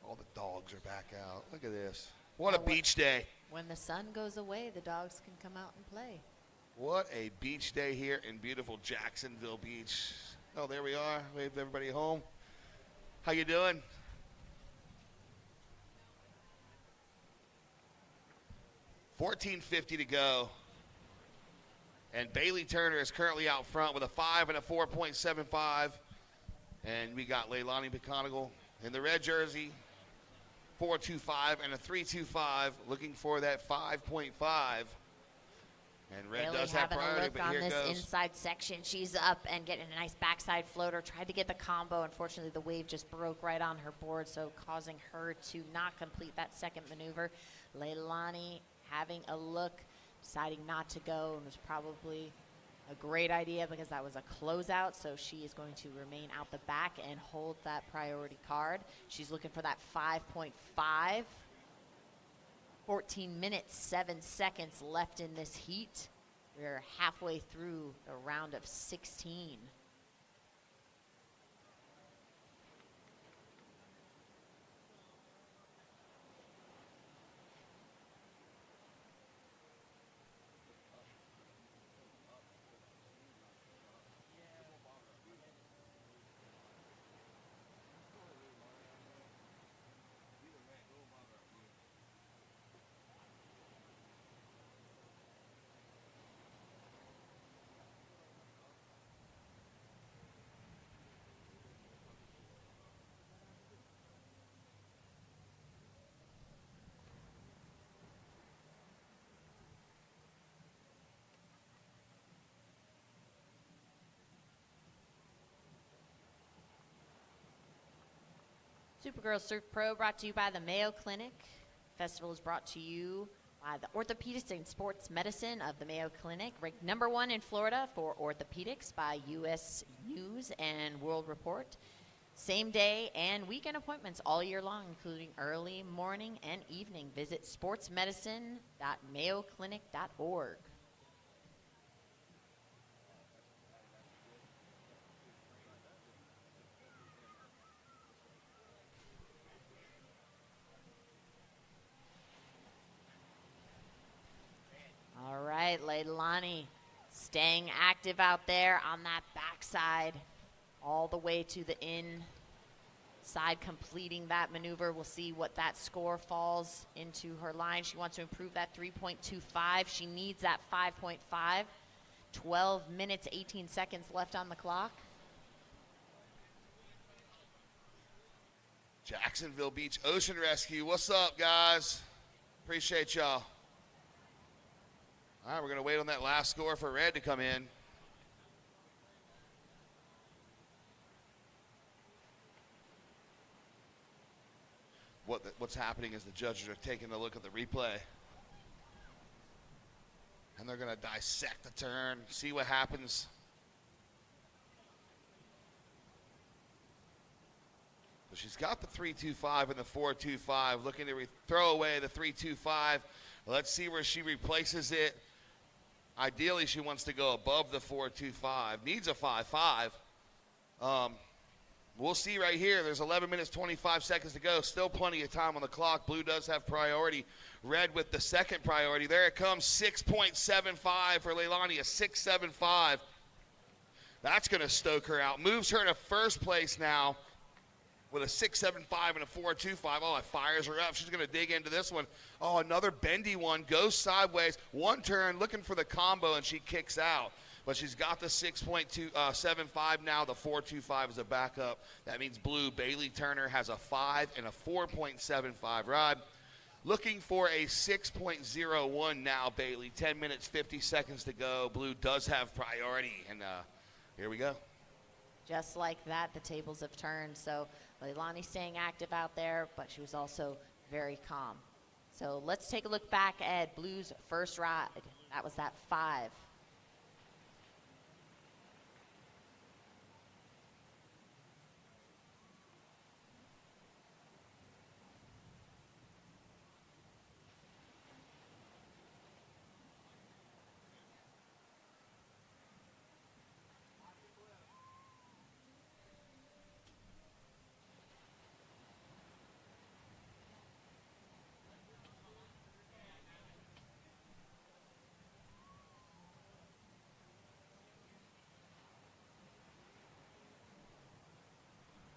All the dogs are back out. Look at this. What a beach day. When the sun goes away, the dogs can come out and play. What a beach day here in beautiful Jacksonville Beach. Oh, there we are. Wave everybody home. How you doing? 14:50 to go. And Bailey Turner is currently out front with a 5 and a 4.75. And we got Leilani McGonagle in the red jersey, 4.25 and a 3.25, looking for that 5.5. And red Bailey does have having priority, a look but on here this goes. inside section. She's up and getting a nice backside floater. Tried to get the combo. Unfortunately, the wave just broke right on her board, so causing her to not complete that second maneuver. Leilani having a look, deciding not to go, and was probably a great idea because that was a closeout, so she is going to remain out the back and hold that priority card. She's looking for that 5.5. 14 minutes, 7 seconds left in this heat. We're halfway through the round of 16. Supergirl Surf Pro brought to you by the Mayo Clinic. Festival is brought to you by the Orthopedics and Sports Medicine of the Mayo Clinic, ranked #1 in Florida for orthopedics by U.S. News and World Report. Same day and weekend appointments all year long, including early morning and evening. Visit sportsmedicine.mayoclinic.org. All right, Leilani staying active out there on that backside, all the way to the inside, completing that maneuver. We'll see what that score falls into her line. She wants to improve that 3.25. She needs that 5.5. 12 minutes, 18 seconds left on the clock. Jacksonville Beach Ocean Rescue. What's up, guys? Appreciate y'all. All right, we're going to wait on that last score for red to come in. What's happening is the judges are taking a look at the replay. And they're going to dissect the turn, see what happens. So she's got the 3.25 and the 4.25, looking to throw away the 3.25. Let's see where she replaces it. Ideally, she wants to go above the 4.25. Needs a 5.5. We'll see right here. There's 11 minutes, 25 seconds to go. Still plenty of time on the clock. Blue does have priority. Red with the second priority. There it comes, 6.75 for Leilani, a 6.75. That's going to stoke her out. Moves her to first place now with a 6.75 and a 4.25. Oh, it fires her up. She's going to dig into this one. Oh, another bendy one. Goes sideways. One turn, looking for the combo, and she kicks out. But she's got the 6.75 now. The 4.25 is a backup. That means blue, Bailey Turner, has a 5 and a 4.75 ride. Looking for a 6.01 now, Bailey. 10 minutes, 50 seconds to go. Blue does have priority, and here we go. Just like that, the tables have turned. So Leilani staying active out there, but she was also very calm. So let's take a look back at Blue's first ride. That was that 5.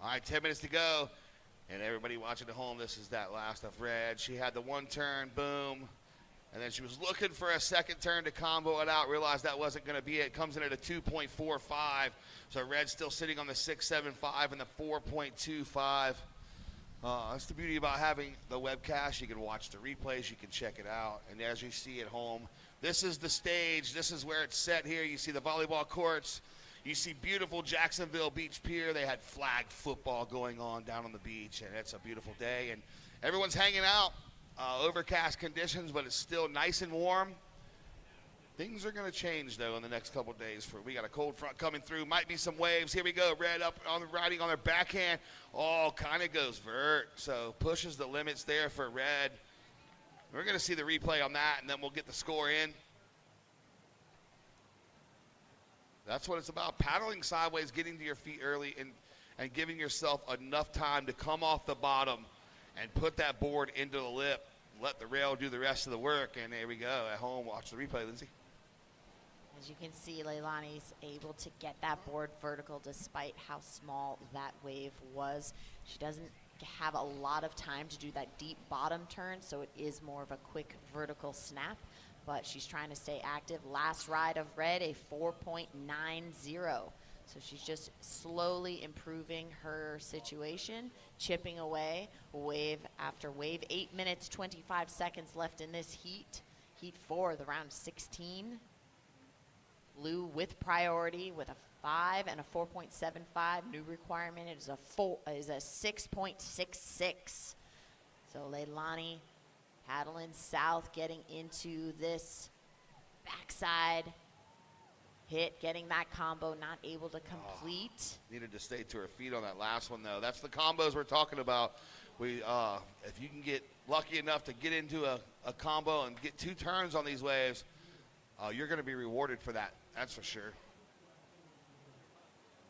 All right, 10 minutes to go. And everybody watching at home, this is that last of red. She had the one turn, boom. And then she was looking for a second turn to combo it out, realized that wasn't going to be it. Comes in at a 2.45. So Red's still sitting on the 6.75 and the 4.25. That's the beauty about having the webcast. You can watch the replays. You can check it out. And as you see at home, this is the stage. This is where it's set here. You see the volleyball courts. You see beautiful Jacksonville Beach Pier. They had flag football going on down on the beach, and it's a beautiful day. And everyone's hanging out. Overcast conditions, but it's still nice and warm. Things are going to change, though, in the next couple of days. We got a cold front coming through. Might be some waves. Here we go. Red up on the riding on their backhand. Oh, kind of goes vert. So pushes the limits there for Red. We're going to see the replay on that, and then we'll get the score in. That's what it's about. Paddling sideways, getting to your feet early, and giving yourself enough time to come off the bottom and put that board into the lip. Let the rail do the rest of the work. And there we go. At home, watch the replay, Lindsay. As you can see, Leilani's able to get that board vertical despite how small that wave was. She doesn't have a lot of time to do that deep bottom turn, so it is more of a quick vertical snap, but she's trying to stay active. Last ride of Red, a 4.90. So she's just slowly improving her situation, chipping away wave after wave. 8 minutes, 25 seconds left in this heat. Heat 4, the round 16. Blue with priority with a 5 and a 4.75. New requirement is a 6.66. So Leilani paddling south, getting into this backside hit, getting that combo, not able to complete. Needed to stay to her feet on that last one, though. That's the combos we're talking about. If you can get lucky enough to get into a combo and get 2 turns on these waves, you're going to be rewarded for that. That's for sure.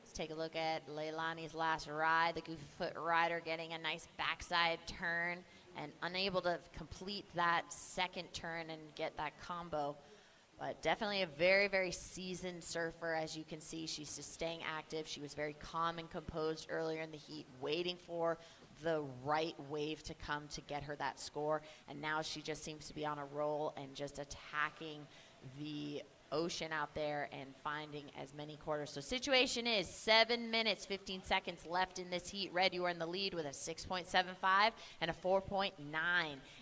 Let's take a look at Leilani's last ride. The goofy foot rider getting a nice backside turn and unable to complete that second turn and get that combo. But definitely a very, very seasoned surfer. As you can see, she's just staying active. She was very calm and composed earlier in the heat, waiting for the right wave to come to get her that score. And now she just seems to be on a roll and just attacking the ocean out there and finding as many quarters. So situation is 7 minutes, 15 seconds left in this heat. Red, you are in the lead with a 6.75 and a 4.9.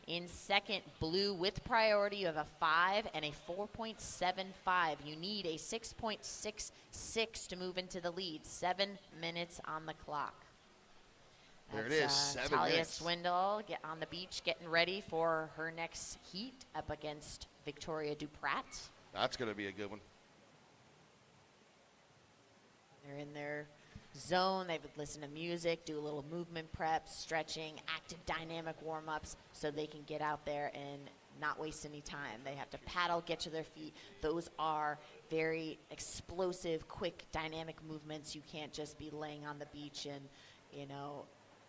In second, Blue with priority, you have a 5 and a 4.75. You need a 6.66 to move into the lead. 7 minutes on the clock. There it is, 7 Talia minutes. Swindoll get on the beach, getting ready for her next heat up against Victoria DuPratt. That's going to be a good one. They're in their zone. They would listen to music, do a little movement prep, stretching, active dynamic warm-ups so they can get out there and not waste any time. They have to paddle, get to their feet. Those are very explosive, quick, dynamic movements. You can't just be laying on the beach and,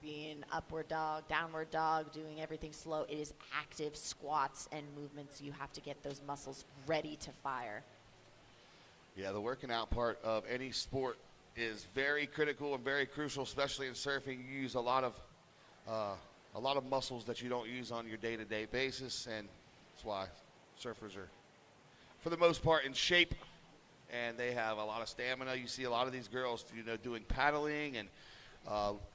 being upward dog, downward dog, doing everything slow. It is active squats and movements. You have to get those muscles ready to fire. Yeah, the working out part of any sport is very critical and very crucial, especially in surfing. You use a lot of muscles that you don't use on your day-to-day basis, and that's why surfers are, for the most part, in shape, and they have a lot of stamina. You see a lot of these girls, doing paddling, and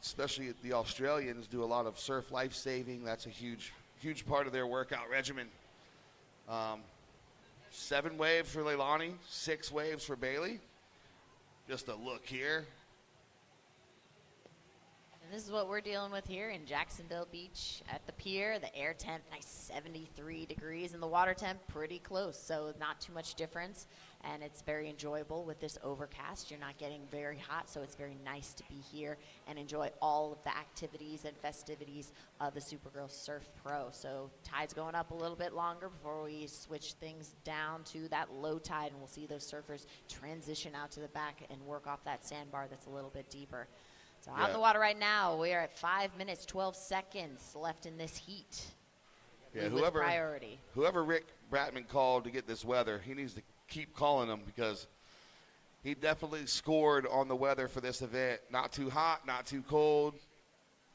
especially the Australians do a lot of surf life-saving. That's a huge, huge part of their workout regimen. 7 waves for Leilani, 6 waves for Bailey. Just a look here. And this is what we're dealing with here in Jacksonville Beach at the pier. The air temp, nice 73 degrees, and the water temp pretty close, so not too much difference. And it's very enjoyable with this overcast. You're not getting very hot, so it's very nice to be here and enjoy all of the activities and festivities of the Supergirl Surf Pro. So tide's going up a little bit longer before we switch things down to that low tide, and we'll see those surfers transition out to the back and work off that sandbar that's a little bit deeper. So out in the water right now, we are at 5 minutes, 12 seconds left in this heat. Yeah, with priority. Whoever Rick Bratman called to get this weather, he needs to keep calling them, because he definitely scored on the weather for this event. Not too hot, not too cold,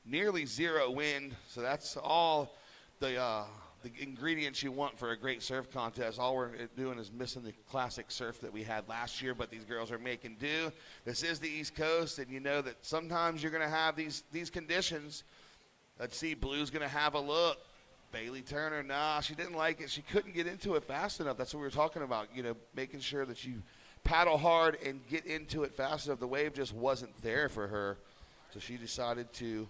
nearly 0 wind. So that's all the the ingredients you want for a great surf contest. All we're doing is missing the classic surf that we had last year, but these girls are making do. This is the East Coast, and you know that sometimes you're going to have these conditions. Let's see, Blue's going to have a look. Bailey Turner, nah, she didn't like it. She couldn't get into it fast enough. That's what we were talking about, you know, making sure that you paddle hard and get into it fast enough. The wave just wasn't there for her, so she decided to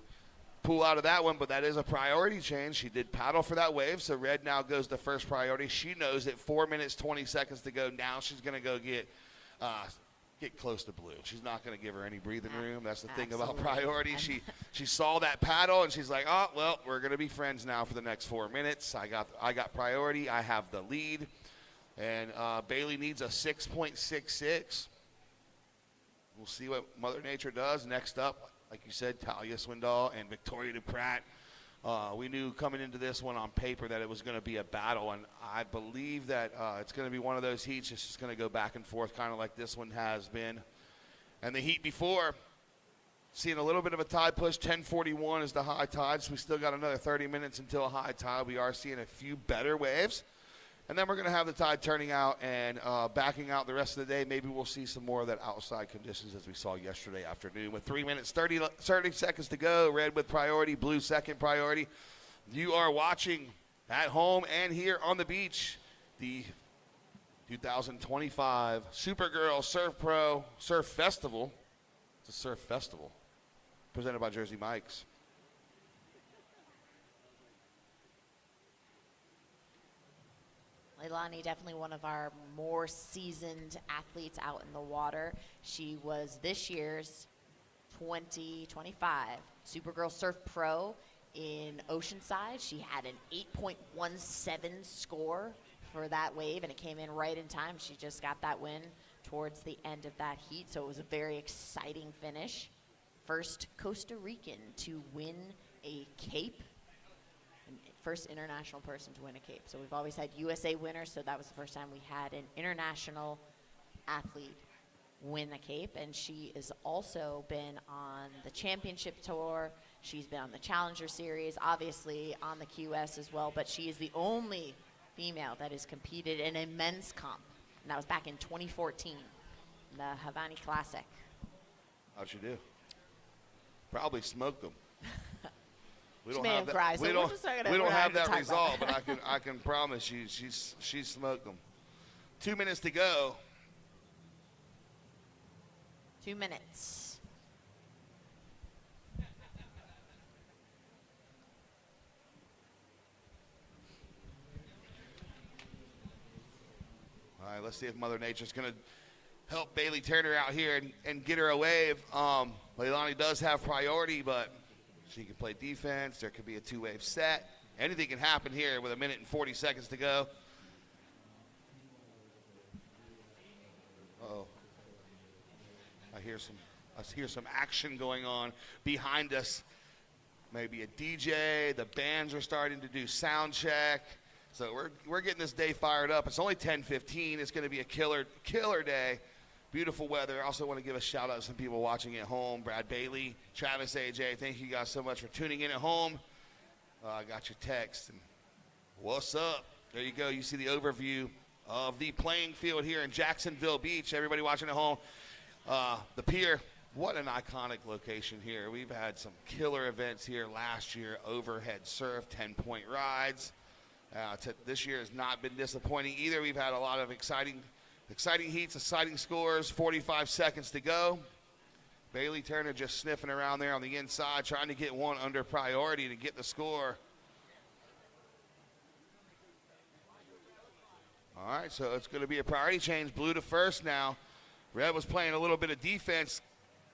pull out of that one, but that is a priority change. She did paddle for that wave, so red now goes to first priority. She knows that 4 minutes, 20 seconds to go. Now she's going to go get close to Blue. She's not going to give her any breathing room. That's the thing about priority. She saw that paddle, and she's like, oh, well, we're going to be friends now for the next 4 minutes. I got priority. I have the lead. And Bailey needs a 6.66. We'll see what Mother Nature does. Next up, like you said, Talia Swindoll and Victoria DuPratt. We knew coming into this one on paper that it was going to be a battle, and I believe that it's going to be one of those heats. It's just going to go back and forth, kind of like this one has been. And the heat before, seeing a little bit of a tide push. 10:41 is the high tide, so we still got another 30 minutes until a high tide. We are seeing a few better waves. And then we're going to have the tide turning out and backing out the rest of the day. Maybe we'll see some more of that outside conditions as we saw yesterday afternoon. With 3 minutes, 30 seconds to go, red with priority, blue second priority. You are watching at home and here on the beach the 2025 Supergirl Surf Pro Surf Festival. It's a surf festival presented by Jersey Mike's. Leilani, definitely one of our more seasoned athletes out in the water. She was this year's 2025 Supergirl Surf Pro in Oceanside. She had an 8.17 score for that wave, and it came in right in time. She just got that win towards the end of that heat, so it was a very exciting finish. First Costa Rican to win a Cape. First international person to win a Cape. So we've always had USA winners, so that was the first time we had an international athlete win a Cape. And she has also been on the championship tour. She's been on the Challenger Series, obviously on the QS as well, but she is the only female that has competed in a men's comp. And that was back in 2014, the Havani Classic. How'd she do? Probably smoked them. We don't have that. We don't have that result, but I can promise you, she smoked them. 2 minutes to go. 2 minutes. All right, let's see if Mother Nature's going to help Bailey Turner out here and get her a wave. Leilani does have priority, but she can play defense. There could be a two-wave set. Anything can happen here with 1 minute and 40 seconds to go. Uh-oh. I hear some action going on behind us. Maybe a DJ. The bands are starting to do sound check. So we're getting this day fired up. It's only 10:15. It's going to be a killer day. Beautiful weather. I also want to give a shout out to some people watching at home. Brad Bailey, Travis AJ, thank you guys so much for tuning in at home. I got your text. And what's up? There you go. You see the overview of the playing field here in Jacksonville Beach. Everybody watching at home. The pier, what an iconic location here. We've had some killer events here last year. Overhead surf, 10-point rides. This year has not been disappointing either. We've had a lot of exciting heats, exciting scores. 45 seconds to go. Bailey Turner just sniffing around there on the inside, trying to get one under priority to get the score. All right, so it's going to be a priority change. Blue to first now. Red was playing a little bit of defense.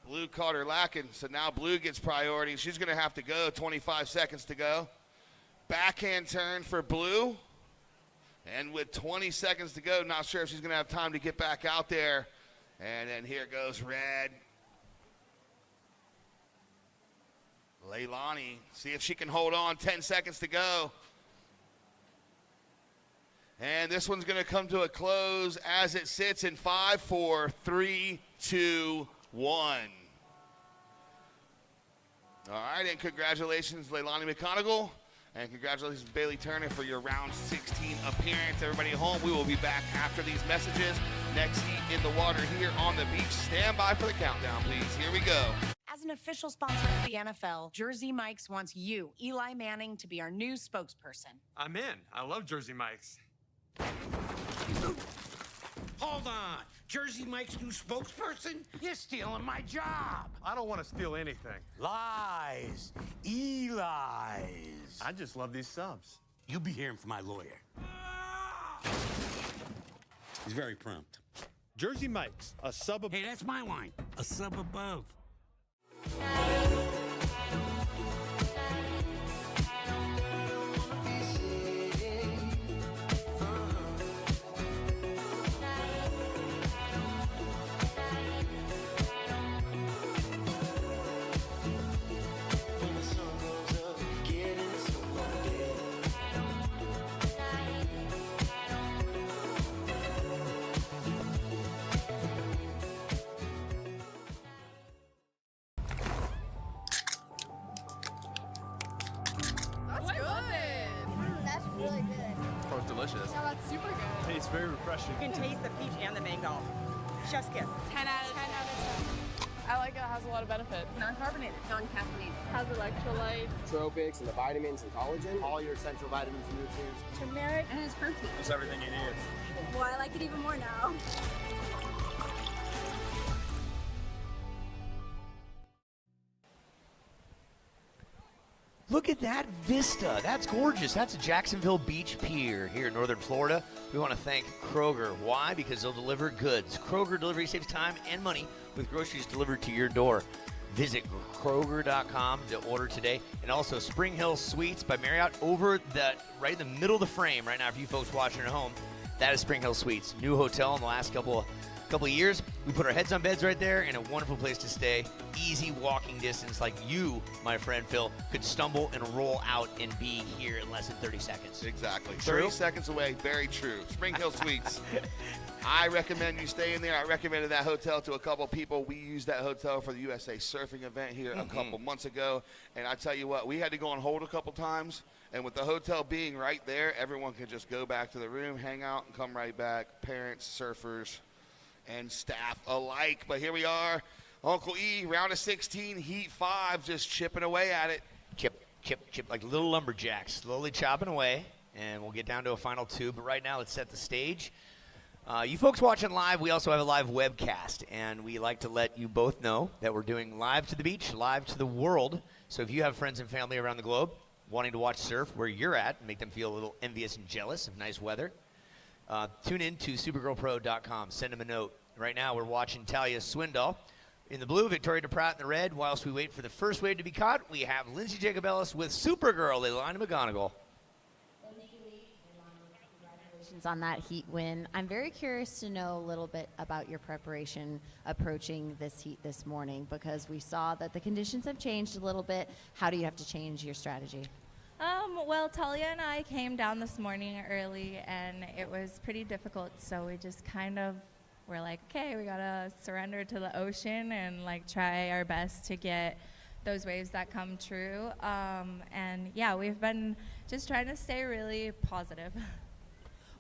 Blue caught her lacking, so now Blue gets priority. She's going to have to go. 25 seconds to go. Backhand turn for Blue. And with 20 seconds to go, not sure if she's going to have time to get back out there. And then here goes Red. Leilani, see if she can hold on. 10 seconds to go. And this one's going to come to a close as it sits in 5, 4, 3, 2, 1. All right, and congratulations, Leilani McGonagle And congratulations, Bailey Turner, for your round 16 appearance. Everybody at home, we will be back after these messages. Next heat in the water here on the beach. Stand by for the countdown, please. Here we go. As an official sponsor of the NFL, Jersey Mike's wants you, Eli Manning, to be our new spokesperson. I'm in. I love Jersey Mike's. Hold on. Jersey Mike's new spokesperson? You're stealing my job. I don't want to steal anything. Lies. Eli's. I just love these subs. You'll be hearing from my lawyer. He's very prompt. Jersey Mike's, a sub above. Hey, that's my line. A sub above. Delicious. No, that's super good. Tastes very refreshing. You can taste the peach and the mango. Chef's kiss. 10 out of 10. I like it. It has a lot of benefits. Non-carbonated, non-caffeinated. Has electrolytes. Nootropics and the vitamins and collagen. All your essential vitamins and nutrients. Turmeric. And it's protein. It's everything you need. Well, I like it even more now. Look at that vista. That's gorgeous. That's a Jacksonville Beach Pier here in northern Florida. We want to thank Kroger. Why? Because they'll deliver goods. Kroger delivery saves time and money with groceries delivered to your door. Visit Kroger.com to order today. And also Spring Hill Suites by Marriott right in the middle of the frame right now for you folks watching at home. That is Spring Hill Suites. New hotel in the last couple of years. We put our heads on beds right there and a wonderful place to stay. Easy walking distance, like you, my friend Phil, could stumble and roll out and be here in less than 30 seconds. Exactly. True? 30 seconds away. Very true. Spring Hill Suites. I recommend you stay in there. I recommended that hotel to a couple people. We used that hotel for the USA Surfing event here a couple months ago. And I tell you what, we had to go on hold a couple times. And with the hotel being right there, everyone can just go back to the room, hang out, and come right back. Parents, surfers, and staff alike. But here we are, Uncle E, round of 16, heat 5, just chipping away at it. Chip, like little lumberjacks, slowly chopping away. And we'll get down to a final 2. But right now, let's set the stage. You folks watching live, we also have a live webcast. And we like to let you both know that we're doing live to the beach, live to the world. So if you have friends and family around the globe wanting to watch surf where you're at, make them feel a little envious and jealous of nice weather, tune in to supergirlpro.com. Send them a note. Right now, we're watching Talia Swindoll in the blue, Victoria DuPratt in the red. Whilst we wait for the first wave to be caught, we have Lindsay Jacobellis with Supergirl, Ilana McGonagle. Congratulations on that heat win. I'm very curious to know a little bit about your preparation approaching this heat this morning, because we saw that the conditions have changed a little bit. How do you have to change your strategy? Well, Talia and I came down this morning early, and it was pretty difficult, so we just we're like, okay, we gotta surrender to the ocean and try our best to get those waves that come true. And yeah, we've been just trying to stay really positive.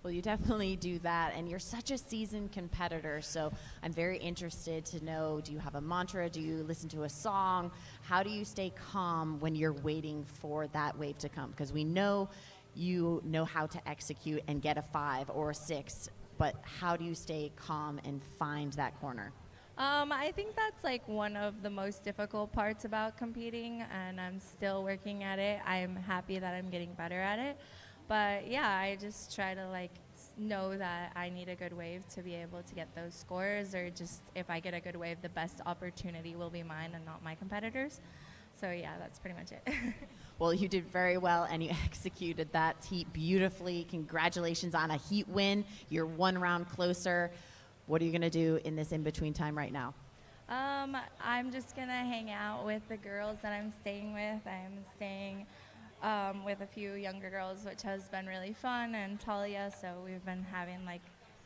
Well, you definitely do that, and you're such a seasoned competitor, so I'm very interested to know, do you have a mantra? Do you listen to a song? How do you stay calm when you're waiting for that wave to come? Because we know you know how to execute and get a 5 or a 6, but how do you stay calm and find that corner? I think that's one of the most difficult parts about competing, and I'm still working at it. I'm happy that I'm getting better at it. But yeah, I just try to know that I need a good wave to be able to get those scores, or just if I get a good wave, the best opportunity will be mine and not my competitors. So yeah, that's pretty much it. Well, you did very well, and you executed that heat beautifully. Congratulations on a heat win. You're 1 round closer. What are you going to do in this in-between time right now? I'm just going to hang out with the girls that I'm staying with. I'm staying with a few younger girls, which has been really fun, and Talia, so we've been having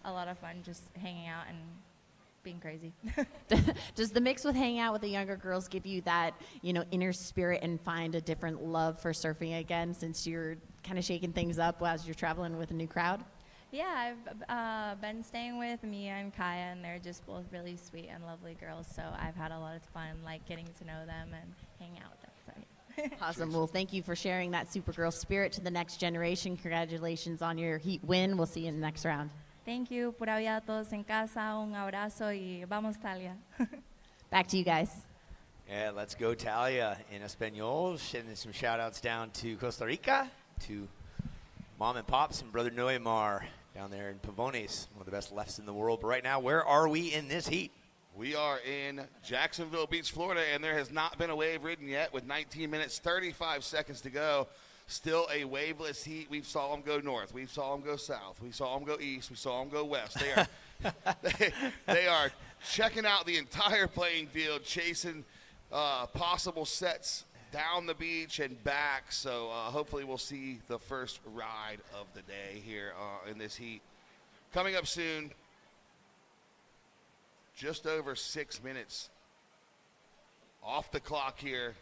a lot of fun just hanging out and being crazy. Does the mix with hanging out with the younger girls give you that, inner spirit and find a different love for surfing again since you're kind of shaking things up as you're traveling with a new crowd? Yeah, I've been staying with Mia and Kaya, and they're just both really sweet and lovely girls. So I've had a lot of fun, getting to know them and hanging out with them. So. Awesome. Well, thank you for sharing that Supergirl spirit to the next generation. Congratulations on your heat win. We'll see you in the next round. Thank you. Pura vida a todos en casa. Un abrazo y vamos, Talia. Back to you guys. Yeah, let's go, Talia. In Espanol, sending some shout-outs down to Costa Rica, to Mom and Pops and Brother Neymar down there in Pavones, one of the best lefts in the world. But right now, where are we in this heat? We are in Jacksonville Beach, Florida, and there has not been a wave ridden yet with 19 minutes, 35 seconds to go. Still a waveless heat. We saw them go north. We saw them go south. We saw them go east. We saw them go west. They are checking out the entire playing field, chasing possible sets down the beach and back. So hopefully we'll see the first ride of the day here in this heat. Coming up soon, just over 6 minutes off the clock here.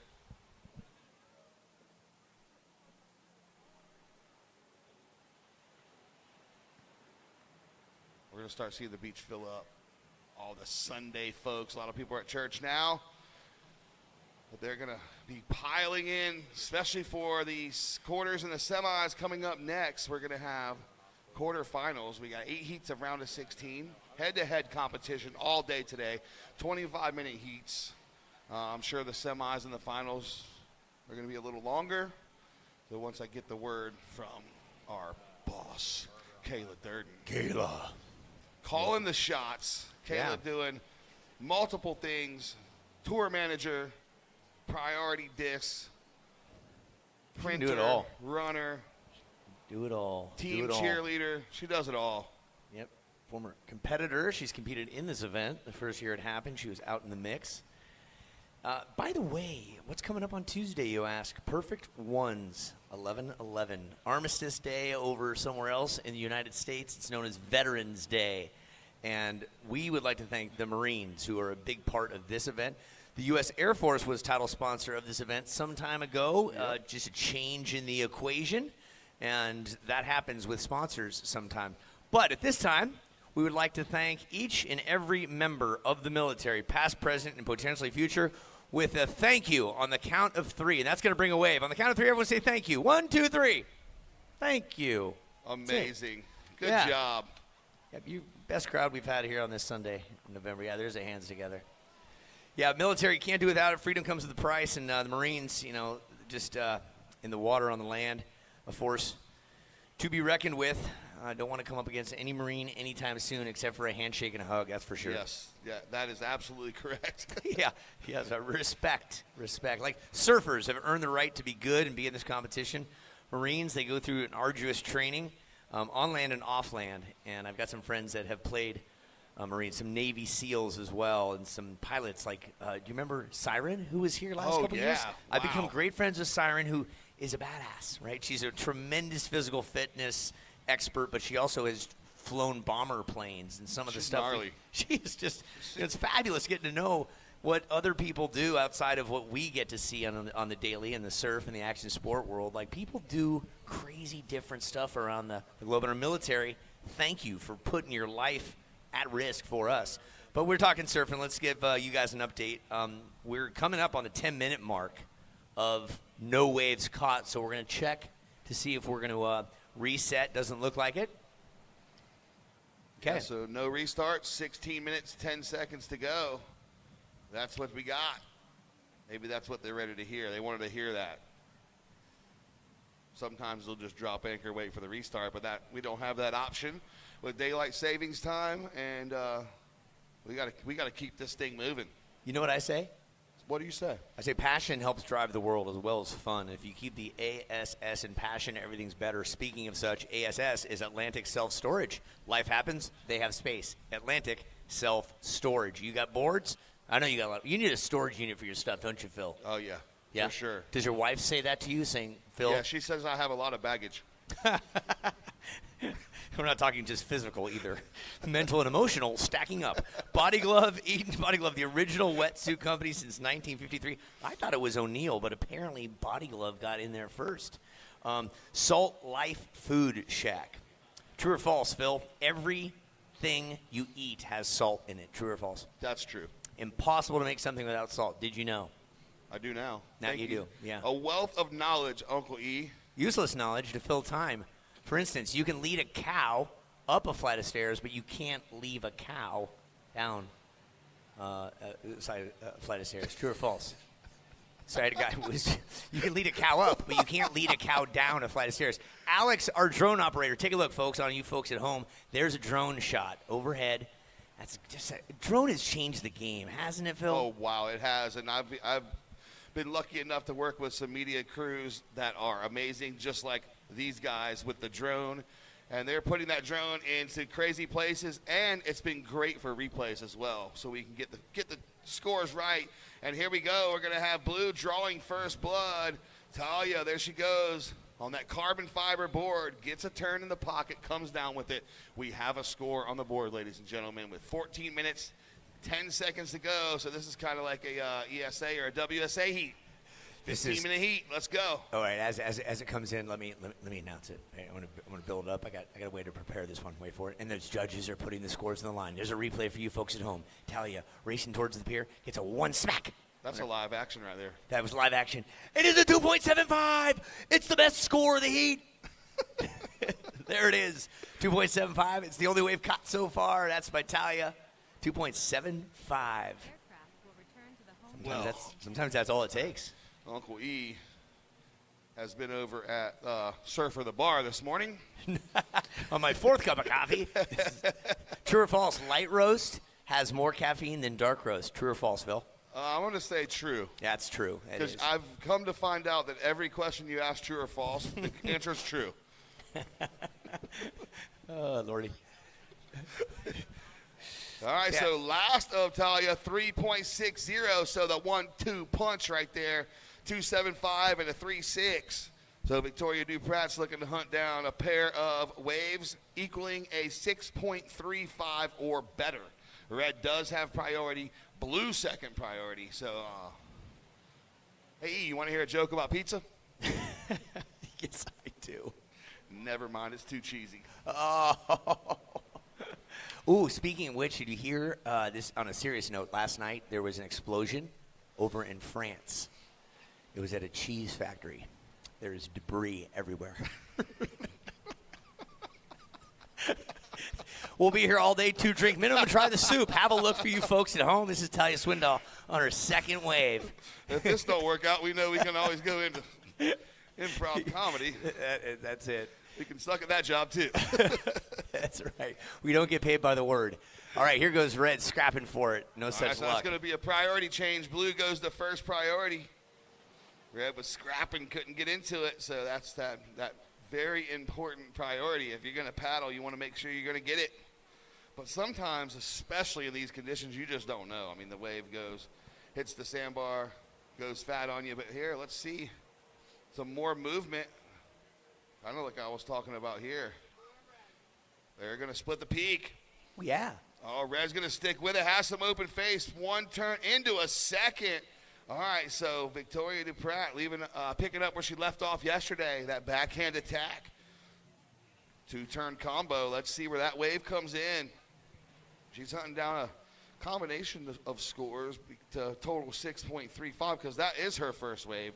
We're going to start seeing the beach fill up. All the Sunday folks, a lot of people are at church now. But they're going to be piling in, especially for the quarters and the semis coming up next. We're going to have quarterfinals. We got 8 heats of round of 16. Head-to-head competition all day today. 25-minute heats. I'm sure the semis and the finals are going to be a little longer. So once I get the word from our boss, Kayla Durden. Kayla. Calling the shots. Kayla doing multiple things. Tour manager, priority discs, printer, do it all. runner. Do it all. Team Do it all. cheerleader. She does it all. Yep. Former competitor. She's competed in this event. The first year it happened, she was out in the mix. By the way, what's coming up on Tuesday, you ask? Perfect Ones, 11/11. Armistice Day over somewhere else in the United States. It's known as Veterans Day. And we would like to thank the Marines, who are a big part of this event. The U.S. Air Force was title sponsor of this event some time ago. Just a change in the equation. And that happens with sponsors sometime. But at this time, we would like to thank each and every member of the military, past, present, and potentially future, with a thank you on the count of 3. And that's going to bring a wave. On the count of 3, everyone say thank you. 1, 2, 3. Thank you. Amazing. Good Yeah. job. Yep, you best crowd we've had here on this Sunday in November. Yeah, there's the hands together. Yeah, military can't do without it. Freedom comes with the price. And the Marines, just in the water, on the land, a force to be reckoned with. I don't want to come up against any Marine anytime soon except for a handshake and a hug, that's for sure. Yes, yeah, that is absolutely correct. Yes, respect. Like surfers have earned the right to be good and be in this competition. Marines, they go through an arduous training on land and off land. And I've got some friends that have played Marines, some Navy SEALs as well, and some pilots. Like, do you remember Siren, who was here last couple years? I've become great friends with Siren, who is a badass, right? She's a tremendous physical fitness expert, but she also has flown bomber planes and some of the stuff. Gnarly. She is just, it's fabulous getting to know what other people do outside of what we get to see on the daily in the surf and the action sport world. Like, people do crazy different stuff around the globe. And our military, thank you for putting your life at risk for us. But we're talking surfing. Let's give you guys an update. We're coming up on the 10-minute mark of no waves caught, so we're going to check to see if we're going to reset. Doesn't look like it. Okay. Yeah, so no restart, 16 minutes, 10 seconds to go. That's what we got. Maybe that's what they're ready to hear. They wanted to hear that. Sometimes they'll just drop anchor, wait for the restart, but that we don't have that option with daylight savings time, and we got to keep this thing moving. You know what I say? What do you say? I say passion helps drive the world as well as fun. If you keep the ASS in passion, everything's better. Speaking of such, ASS is Atlantic Self-Storage. Life happens, they have space. Atlantic Self-Storage. You got boards? I know you got a lot. You need a storage unit for your stuff, don't you, Phil? Oh, yeah. Yeah? For sure. Does your wife say that to you, saying, Phil? Yeah, she says I have a lot of baggage. We're not talking just physical either. Mental and emotional stacking up. Body Glove, Eaton Body Glove, the original wetsuit company since 1953. I thought it was O'Neill, but apparently Body Glove got in there first. Salt Life Food Shack. True or false, Phil? Everything you eat has salt in it. True or false? That's true. Impossible to make something without salt. Did you know? I do now. Now Thank you do, yeah. A wealth of knowledge, Uncle E. Useless knowledge to fill time. For instance, you can lead a cow up a flight of stairs, but you can't leave a cow down a flight of stairs. True or false? Sorry, the guy was. You can lead a cow up, but you can't lead a cow down a flight of stairs. Alex, our drone operator, take a look, folks, on you folks at home. There's a drone shot overhead. That's just drone has changed the game, hasn't it, Phil? Oh wow, it has, and I've been lucky enough to work with some media crews that are amazing, just like these guys with the drone, and they're putting that drone into crazy places, and it's been great for replays as well, so we can get the scores right. And here we go. We're going to have Blue drawing first blood. Talia, there she goes on that carbon fiber board. Gets a turn in the pocket, comes down with it. We have a score on the board, ladies and gentlemen, with 14 minutes, 10 seconds to go. So this is kind of like a ESA or a WSA heat. This team in the heat. Let's go. All right, as it comes in, let me announce it. I want to build it up. I got a way to prepare this one. Wait for it. And those judges are putting the scores on the line. There's a replay for you folks at home. Talia racing towards the pier, gets a one smack. That's a live action right there. That was live action. It is a 2.75. It's the best score of the heat. There it is. 2.75. It's the only wave caught so far. That's by Talia. 2.75. Sometimes that's all it takes. Uncle E has been over at Surfer the Bar this morning. On my fourth cup of coffee. True or false? Light roast has more caffeine than dark roast. True or false, Phil? I want to say true. That's true. Because I've come to find out that every question you ask, true or false, the answer is true. Oh, Lordy. All right, so last of Talia, 3.60. So the 1-2 punch right there, 2.75 and a 3.6. So Victoria DuPratt's looking to hunt down a pair of waves equaling a 6.35 or better. Red does have priority, blue second priority. So, hey, you want to hear a joke about pizza? Yes, I do. Never mind, it's too cheesy. Oh. Ooh, speaking of which, did you hear this on a serious note? Last night there was an explosion over in France. It was at a cheese factory. There's debris everywhere. We'll be here all day, 2 drink minimum, try the soup. Have a look for you folks at home. This is Talia Swindoll on her second wave. If this don't work out, we know we can always go into improv comedy. That's it. We can suck at that job, too. That's right. We don't get paid by the word. All right, here goes Red scrapping for it. No such so luck. That's going to be a priority change. Blue goes to first priority. Red was scrapping, couldn't get into it, so that's that very important priority. If you're going to paddle, you want to make sure you're going to get it. But sometimes, especially in these conditions, you just don't know. I mean, the wave hits the sandbar, goes fat on you. But here, let's see some more movement. Kind of like I was talking about here. They're going to split the peak. Yeah. Oh, Red's going to stick with it. Has some open face. One turn into a second. All right, so Victoria DuPratt picking up where she left off yesterday, that backhand attack. 2-turn combo. Let's see where that wave comes in. She's hunting down a combination of scores to total 6.35 because that is her first wave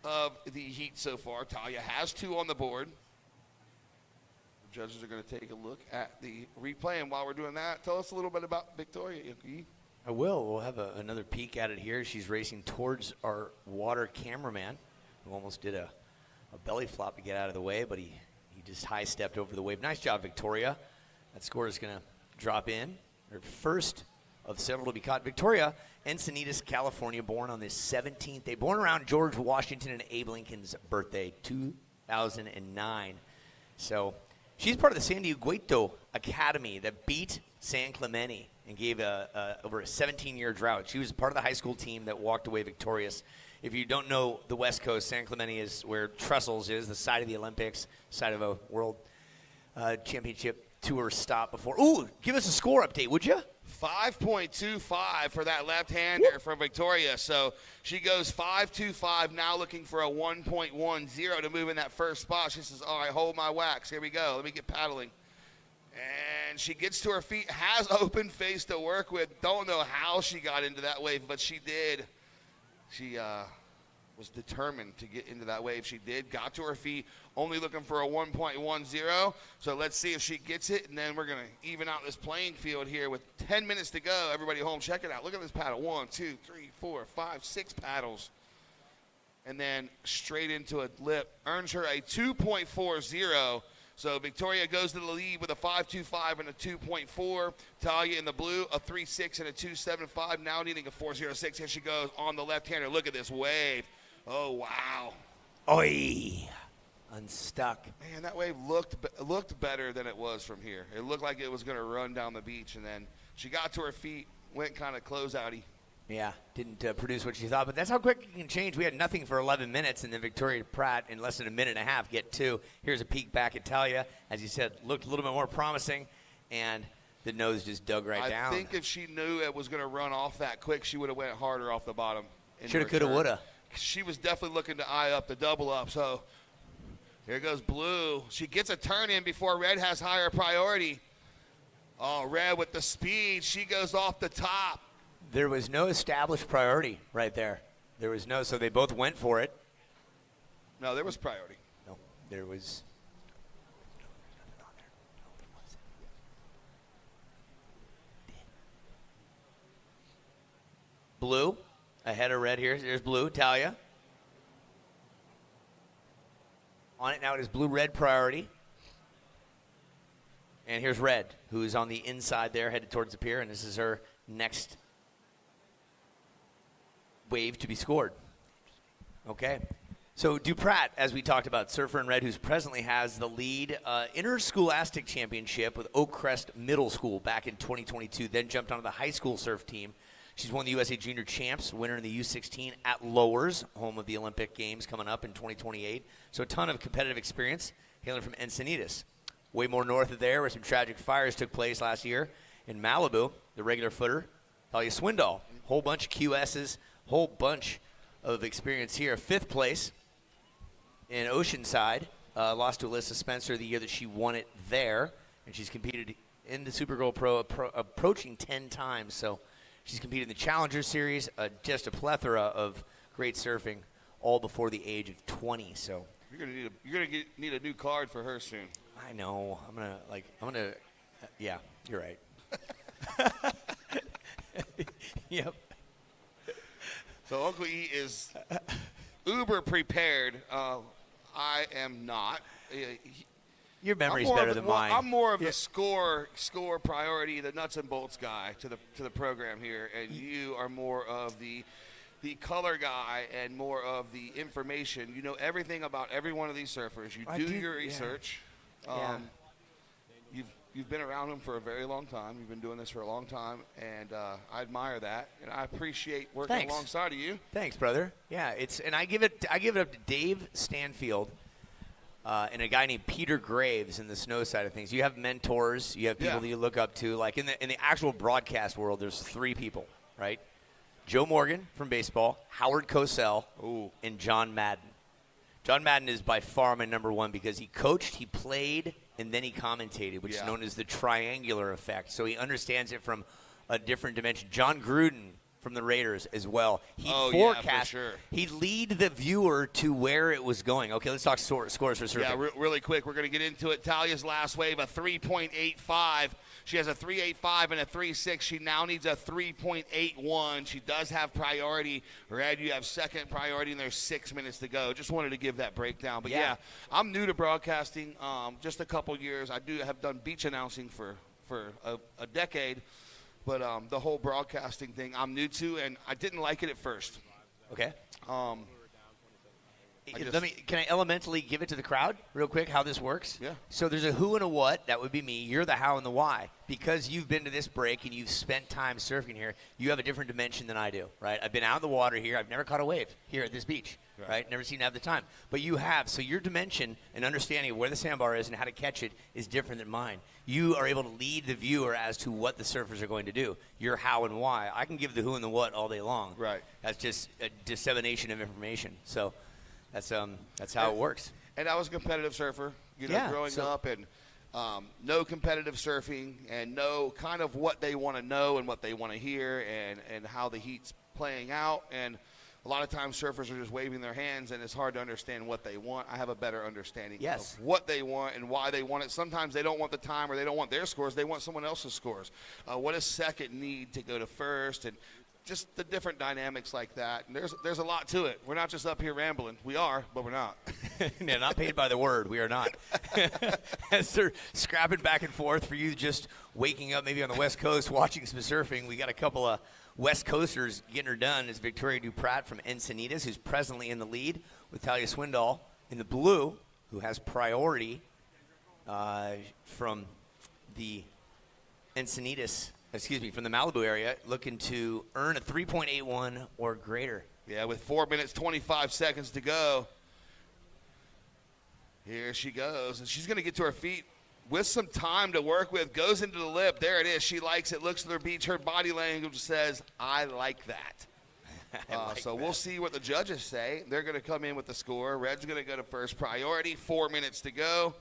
of the heat so far. Talia has 2 on the board. The judges are going to take a look at the replay, and while we're doing that, tell us a little bit about Victoria. I will. We'll have another peek at it here. She's racing towards our water cameraman, who almost did a belly flop to get out of the way, but he just high-stepped over the wave. Nice job, Victoria. That score is going to drop in. Her first of several to be caught. Victoria, Encinitas, California, born on the 17th day. Born around George Washington and Abe Lincoln's birthday, 2009. So she's part of the San Diego Academy that beat San Clemente and gave over a 17-year drought. She was part of the high school team that walked away victorious. If you don't know the West Coast, San Clemente is where Trestles is, the site of the Olympics, site of a world championship tour stop before. Ooh, give us a score update, would you? 5.25 for that left-hander from Victoria. So she goes 5.25, now looking for a 1.10 to move in that first spot. She says, all right, hold my wax. Here we go. Let me get paddling. And she gets to her feet, has open face to work with. Don't know how she got into that wave, but she did. She was determined to get into that wave. She did, got to her feet, only looking for a 1.10. So let's see if she gets it, and then we're going to even out this playing field here with 10 minutes to go. Everybody home, check it out. Look at this paddle. 1, 2, 3, 4, 5, 6 paddles. And then straight into a lip. Earns her a 2.40. So Victoria goes to the lead with a 5.25 and a 2.4. Talia in the blue, a 3.6 and a 2.75. Now needing a 4.06. Here she goes on the left-hander. Look at this wave. Oh, wow. Oi. Unstuck. Man, that wave looked better than it was from here. It looked like it was going to run down the beach, and then she got to her feet, went kind of close-outy. Yeah, didn't produce what she thought, but that's how quick it can change. We had nothing for 11 minutes, and then Victoria Pratt in less than a minute and a half get 2. Here's a peek back at Talia. As you said, looked a little bit more promising, and the nose just dug right down. I think if she knew it was going to run off that quick, she would have went harder off the bottom. Shoulda, coulda, woulda. She was definitely looking to eye up the double up, so here goes blue. She gets a turn in before red has higher priority. Oh, red with the speed. She goes off the top. There was no established priority right there. There was no, so they both went for it. No, there was priority. No, there was. Blue ahead of red here. There's blue, Talia. On it now, it is blue-red priority. And here's red, who is on the inside there, headed towards the pier, and this is her next wave to be scored. Okay. So DuPratt, as we talked about, surfer in red, who presently has the lead interscholastic championship with Oak Crest Middle School back in 2022, then jumped onto the high school surf team. She's won the USA Junior Champs, winner in the U16 at Lowers, home of the Olympic Games coming up in 2028. So a ton of competitive experience, hailing from Encinitas. Way more north of there, where some tragic fires took place last year in Malibu, the regular footer, Talia Swindoll. Whole bunch of QSs, whole bunch of experience here. 5th place in Oceanside, lost to Alyssa Spencer the year that she won it there, and she's competed in the Supergirl Pro approaching 10 times. So she's competed in the Challenger Series, just a plethora of great surfing, all before the age of 20. So you're gonna need a new card for her soon. I know. I'm gonna. Yeah, you're right. Yep. So Uncle E is uber prepared. I am not. Your memory's better than mine. I'm more of the score priority, the nuts and bolts guy to the program here, and you are more of the color guy and more of the information. You know everything about every one of these surfers. You do your research. Yeah. You've been around them for a very long time. You've been doing this for a long time, and I admire that, and I appreciate working alongside of you. Thanks, brother. Yeah, and I give it up to Dave Stanfield and a guy named Peter Graves in the snow side of things. You have mentors. You have people that you look up to. Like in the actual broadcast world, there's 3 people, right? Joe Morgan from baseball, Howard Cosell, and John Madden. John Madden is by far my number 1 because he coached, he played, and then he commentated, which is known as the triangular effect. So he understands it from a different dimension. John Gruden from the Raiders as well. He'd forecast. Yeah, for sure. He'd lead the viewer to where it was going. Okay, let's talk scores for surfing. Yeah, really quick. We're going to get into it. Talia's last wave, a 3.85. She has a 3.85 and a 3.6. She now needs a 3.81. She does have priority. Red, you have second priority, and there's 6 minutes to go. Just wanted to give that breakdown. But, yeah I'm new to broadcasting, just a couple years. I have done beach announcing for a decade. But the whole broadcasting thing I'm new to, and I didn't like it at first. Okay. Can I elementally give it to the crowd real quick how this works? Yeah. So there's a who and a what. That would be me. You're the how and the why. Because you've been to this break and you've spent time surfing here, you have a different dimension than I do, right? I've been out in the water here. I've never caught a wave here at this beach, right? Never seem to have the time. But you have. So your dimension and understanding of where the sandbar is and how to catch it is different than mine. You are able to lead the viewer as to what the surfers are going to do. Your how and why. I can give the who and the what all day long. Right. That's just a dissemination of information. So that's how it works. And I was a competitive surfer, growing up, and no competitive surfing, and know kind of what they want to know and what they want to hear, and how the heat's playing out. And a lot of times surfers are just waving their hands, and it's hard to understand what they want. I have a better understanding of what they want and why they want it. Sometimes they don't want the time, or they don't want their scores. They want someone else's scores. What does second need to go to first? And just the different dynamics like that. And there's a lot to it. We're not just up here rambling. We are, but we're not. Yeah, not paid by the word. We are not. As they're scrapping back and forth for you just waking up maybe on the West Coast watching some surfing, we got a couple of West Coasters getting her done. Is Victoria DuPratt from Encinitas, who's presently in the lead, with Talia Swindoll in the blue, who has priority from the from the Malibu area, looking to earn a 3.81 or greater. Yeah, with 4 minutes, 25 seconds to go. Here she goes, and she's going to get to her feet with some time to work with. Goes into the lip. There it is. She likes it. Looks to their beach. Her body language says, I like that. We'll see what the judges say. They're going to come in with the score. Red's going to go to first priority. 4 minutes to go.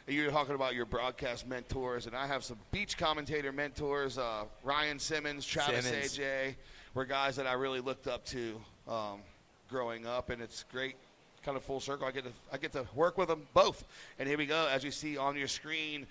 You're talking about your broadcast mentors, and I have some beach commentator mentors. Ryan Simmons, Travis AJ were guys that I really looked up to growing up, and it's great, kind of full circle. I get to work with them both. And here we go, as you see on your screen,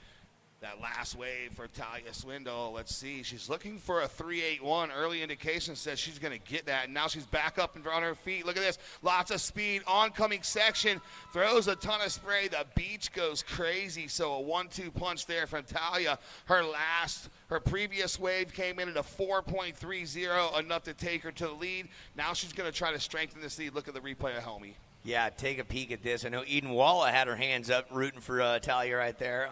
that last wave for Talia Swindoll. Let's see. She's looking for a 3.81. Early indication says she's going to get that. And now she's back up and on her feet. Look at this. Lots of speed. Oncoming section. Throws a ton of spray. The beach goes crazy. So a 1-2 punch there from Talia. Her previous wave came in at a 4.30, enough to take her to the lead. Now she's going to try to strengthen this lead. Look at the replay of Helmy. Yeah, take a peek at this. I know Eden Walla had her hands up rooting for Talia right there.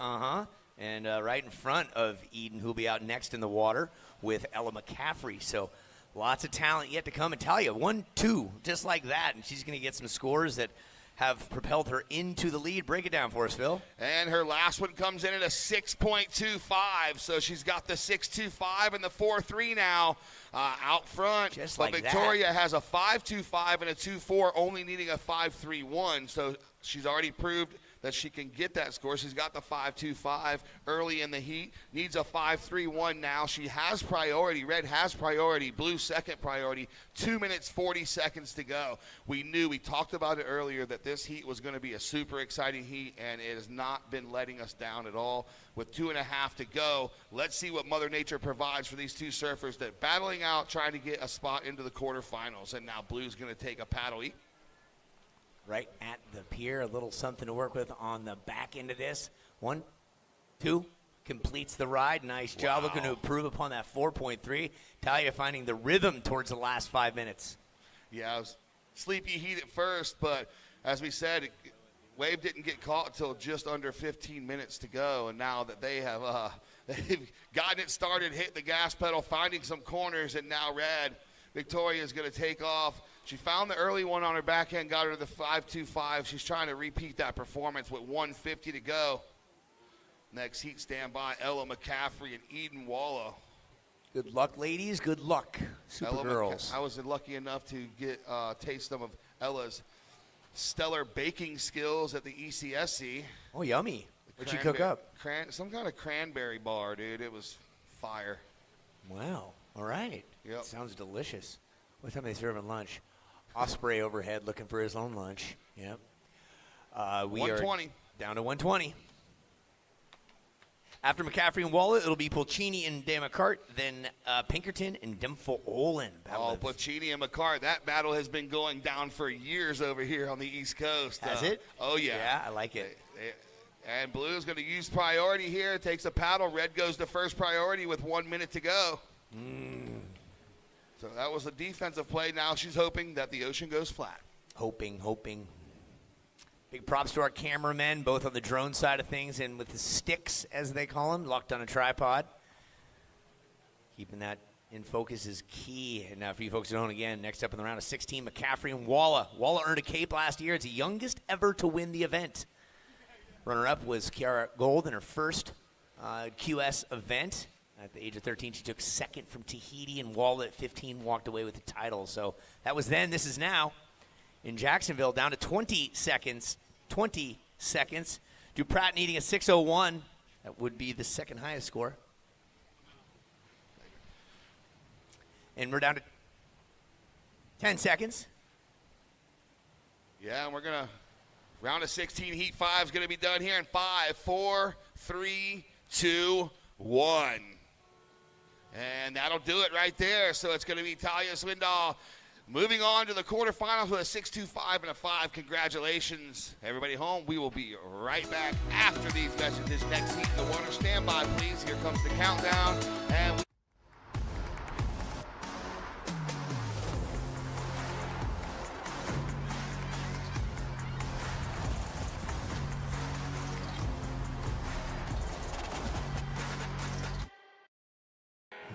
And right in front of Eden, who'll be out next in the water with Ella McCaffrey. So lots of talent yet to come. And Talia, 1-2, just like that. And she's going to get some scores that have propelled her into the lead. Break it down for us, Phil. And her last one comes in at a 6.25. So she's got the 6.25 and the 4.3 now out front. Just like Victoria has a 5.25 and a 2.4, only needing a 5.31. So she's already proved that she can get that score. She's got the 5.25 early in the heat, needs a 5.31 now. She has priority. Red has priority. Blue second priority. 2 minutes, 40 seconds to go. We talked about it earlier, that this heat was going to be a super exciting heat, and it has not been letting us down at all. With 2.5 to go, let's see what Mother Nature provides for these two surfers that are battling out, trying to get a spot into the quarterfinals. And now Blue's going to take a paddle. Right at the pier, a little something to work with on the back end of this. 1, 2, completes the ride. Nice job. Looking to improve upon that 4.3. Talia finding the rhythm towards the last 5 minutes. Yeah, it was sleepy heat at first, but as we said, wave didn't get caught until just under 15 minutes to go. And now that they have they've gotten it started, hit the gas pedal, finding some corners, and now Red, Victoria is going to take off. She found the early one on her backhand, got her to the 5.25. She's trying to repeat that performance with 1:50 to go. Next heat standby, Ella McCaffrey and Eden Walla. Good luck, ladies. Good luck, Super Girls. I was lucky enough to get taste some of Ella's stellar baking skills at the ECSC. Oh, yummy. What'd you cook up? Some kind of cranberry bar, dude. It was fire. Wow. All right. Yep. Sounds delicious. What time are they serving lunch? Osprey overhead looking for his own lunch. Yep. We 120. are down to 120. After McCaffrey and Walla, it'll be Pulchini and Demart, then Pinkerton and Demfoolin. Pulchini and McCart. That battle has been going down for years over here on the East Coast. Has it? Oh, yeah. Yeah, I like it. And Blue's going to use priority here. Takes a paddle. Red goes to first priority with 1 minute to go. So that was a defensive play. Now she's hoping that the ocean goes flat. Hoping. Big props to our cameramen, both on the drone side of things and with the sticks, as they call them, locked on a tripod. Keeping that in focus is key. And now for you folks at home, again, next up in the round of 16, McCaffrey and Walla. Walla earned a cape last year. It's the youngest ever to win the event. Runner-up was Kiara Gold in her first QS event. At the age of 13, she took second from Tahiti, and Walla at 15 walked away with the title. So that was then. This is now. In Jacksonville, down to 20 seconds. 20 seconds. DuPratt needing a 6:01. That would be the second highest score. And we're down to 10 seconds. Yeah, and we're going to, round of 16, heat 5 is going to be done here in 5, 4, 3, 2, 1. And that'll do it right there. So it's going to be Talia Swindoll moving on to the quarterfinals with a 6.25 and a 5. Congratulations, everybody home. We will be right back after these messages. Next heat in the water. Stand by, please. Here comes the countdown. And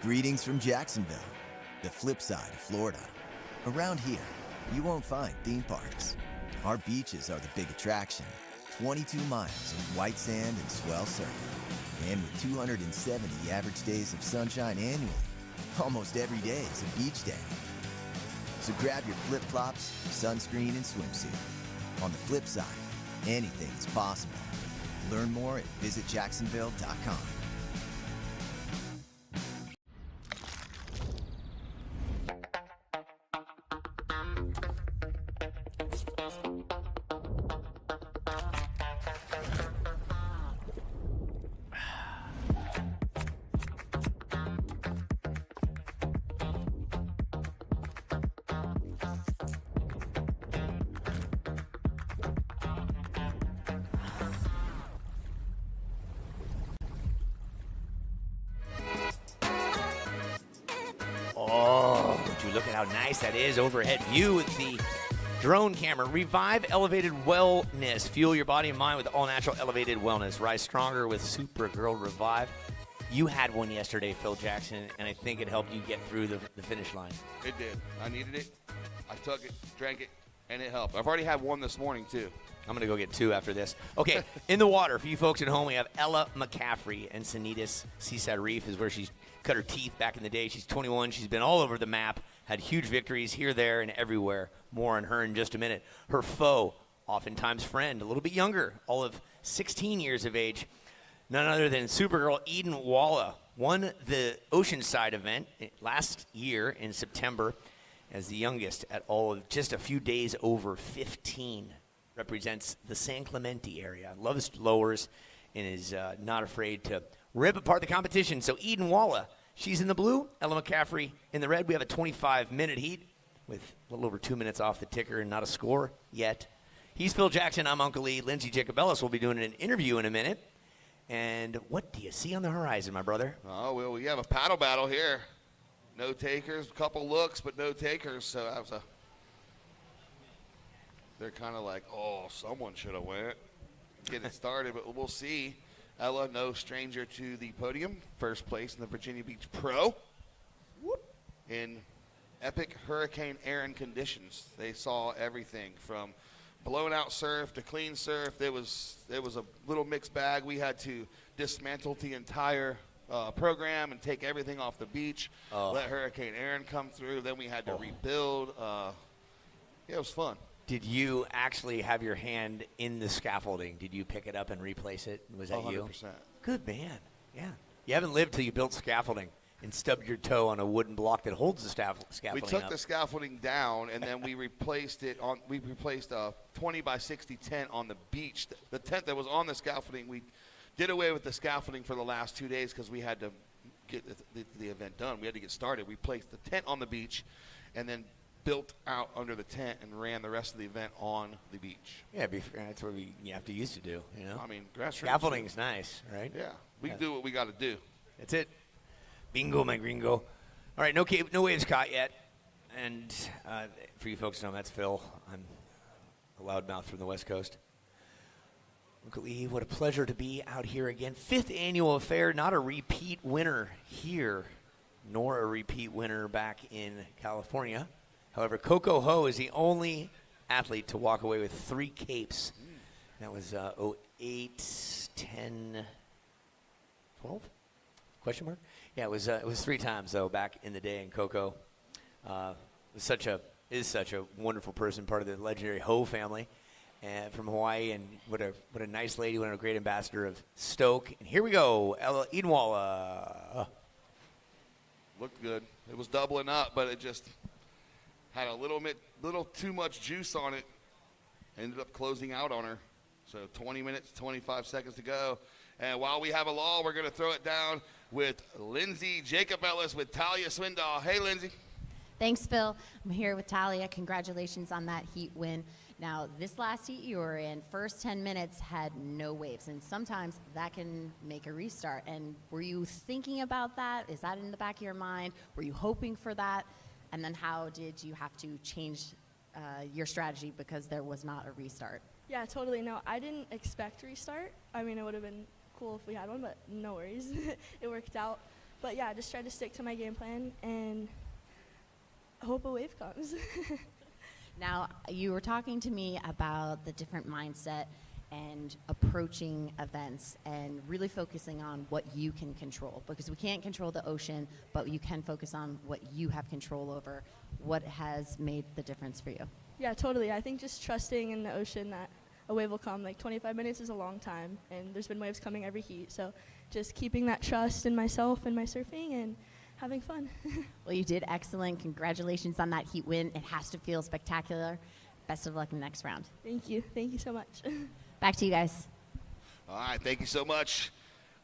Greetings from Jacksonville, the flip side of Florida. Around here, you won't find theme parks. Our beaches are the big attraction. 22 miles of white sand and swell surf. And with 270 average days of sunshine annually, almost every day is a beach day. So grab your flip-flops, sunscreen, and swimsuit. On the flip side, anything is possible. Learn more at visitjacksonville.com. Oh, would you look at how nice that is. Overhead view with the drone camera. Revive Elevated Wellness. Fuel your body and mind with all-natural elevated wellness. Rise stronger with Supergirl Revive. You had one yesterday, Phil Jackson, and I think it helped you get through the finish line. it did. I needed it. I took it, drank it, and it helped. I've already had one this morning, too. I'm going to go get 2 after this. Okay, in the water, for you folks at home, we have Ella McCaffrey, and Sanitas Seaside Reef is where she's cut her teeth back in the day. She's 21. She's been all over the map, had huge victories here, there, and everywhere. More on her in just a minute. Her foe, oftentimes friend, a little bit younger, all of 16 years of age, none other than Supergirl Eden Walla, won the Oceanside event last year in September as the youngest at all of just a few days over 15. Represents the San Clemente area, loves lowers, and is not afraid to rip apart the competition. So Eden Walla, she's in the blue, Ella McCaffrey in the red. We have a 25-minute heat with a little over 2 minutes off the ticker and not a score yet. He's Phil Jackson. I'm Uncle Lee. Lindsey Jacobellis will be doing an interview in a minute. And what do you see on the horizon, my brother? Oh, well, we have a paddle battle here. No takers, a couple looks, but no takers. So that was a... They're kind of like, oh, someone should have went. Get it started, but we'll see. Ella, no stranger to the podium. First place in the Virginia Beach Pro. In epic Hurricane Aaron conditions. They saw everything from blown out surf to clean surf. It was a little mixed bag. We had to dismantle the entire program and take everything off the beach. Let Hurricane Aaron come through. Then we had to rebuild. Yeah, it was fun. Did you actually have your hand in the scaffolding? Did you pick it up and replace it? Was that 100%. you? Good man. Yeah. You haven't lived till you built scaffolding and stubbed your toe on a wooden block that holds the scaffolding We took up. the scaffolding down, and then we replaced it on. We replaced a 20 by 60 tent on the beach. The tent that was on the scaffolding, we did away with the scaffolding for the last 2 days because we had to get the event done. We had to get started. We placed the tent on the beach, and then built out under the tent and ran the rest of the event on the beach. Yeah, that's what you have to used to do, you know? I mean, grassroots. Scaffolding's nice, right? Yeah, we do what we got to do. That's it. Bingo, my gringo. All right, no waves caught yet. And for you folks at home, that's Phil. I'm a loudmouth from the West Coast. Look at Lee, what a pleasure to be out here again. 5th annual affair, not a repeat winner here, nor a repeat winner back in California. However, Coco Ho is the only athlete to walk away with 3 capes. That was 08, 10, 12? Question mark? Yeah, it was 3 times, though, back in the day, and Coco is such a wonderful person, part of the legendary Ho family. And from Hawaii, and what a nice lady, what a great ambassador of Stoke. And here we go, Eden Walla. Looked good. It was doubling up, but it just had a little too much juice on it. Ended up closing out on her. So 20 minutes, 25 seconds to go. And while we have a lull, we're going to throw it down with Lindsay Jacob Ellis with Talia Swindoll. Hey, Lindsay. Thanks, Phil. I'm here with Talia. Congratulations on that heat win. Now, this last heat you were in, first 10 minutes had no waves, and sometimes that can make a restart. And were you thinking about that? Is that in the back of your mind? Were you hoping for that? And then how did you have to change your strategy because there was not a restart? Yeah, totally. No, I didn't expect a restart. I mean, it would have been cool if we had one, but no worries. It worked out. But yeah, I just tried to stick to my game plan and hope a wave comes. Now, you were talking to me about the different mindset and approaching events and really focusing on what you can control, because we can't control the ocean, but you can focus on what you have control over. What has made the difference for you? Yeah, totally. I think just trusting in the ocean that a wave will come. Like 25 minutes is a long time, and there's been waves coming every heat. So just keeping that trust in myself and my surfing and having fun. Well, you did excellent. Congratulations on that heat win. It has to feel spectacular. Best of luck in the next round. Thank you. Thank you so much. Back to you guys. All right, thank you so much,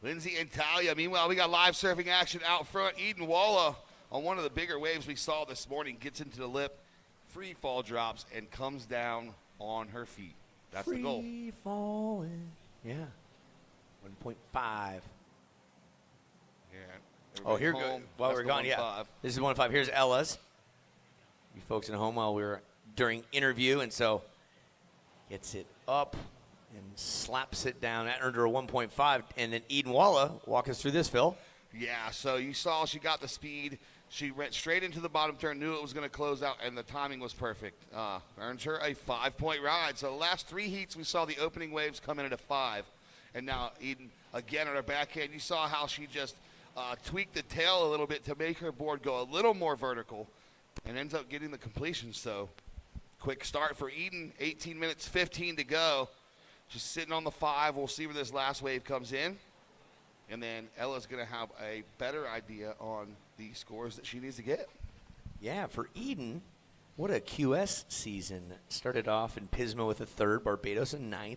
Lindsay and Talia. Meanwhile, we got live surfing action out front. Eden Walla on one of the bigger waves we saw this morning gets into the lip, free fall drops, and comes down on her feet. That's the goal. Free falling. Yeah. 1.5. Yeah. Oh, here goes. While we're gone, yeah. This is 1.5. Here's Ella's. You folks at home while we were during interview, and so gets it up and slaps it down. That earned her a 1.5. And then Eden Walla, walk us through this, Phil. Yeah, so you saw she got the speed. She went straight into the bottom turn, knew it was going to close out, and the timing was perfect. Earns her a 5-point ride. So the last 3 heats, we saw the opening waves come in at a 5. And now Eden, again, on her backhand, you saw how she just tweaked the tail a little bit to make her board go a little more vertical and ends up getting the completion. So quick start for Eden, 18 minutes, 15 to go. She's sitting on the 5. We'll see where this last wave comes in. And then Ella's going to have a better idea on the scores that she needs to get. Yeah, for Eden, what a QS season. Started off in Pismo with a 3rd, Barbados a 9th,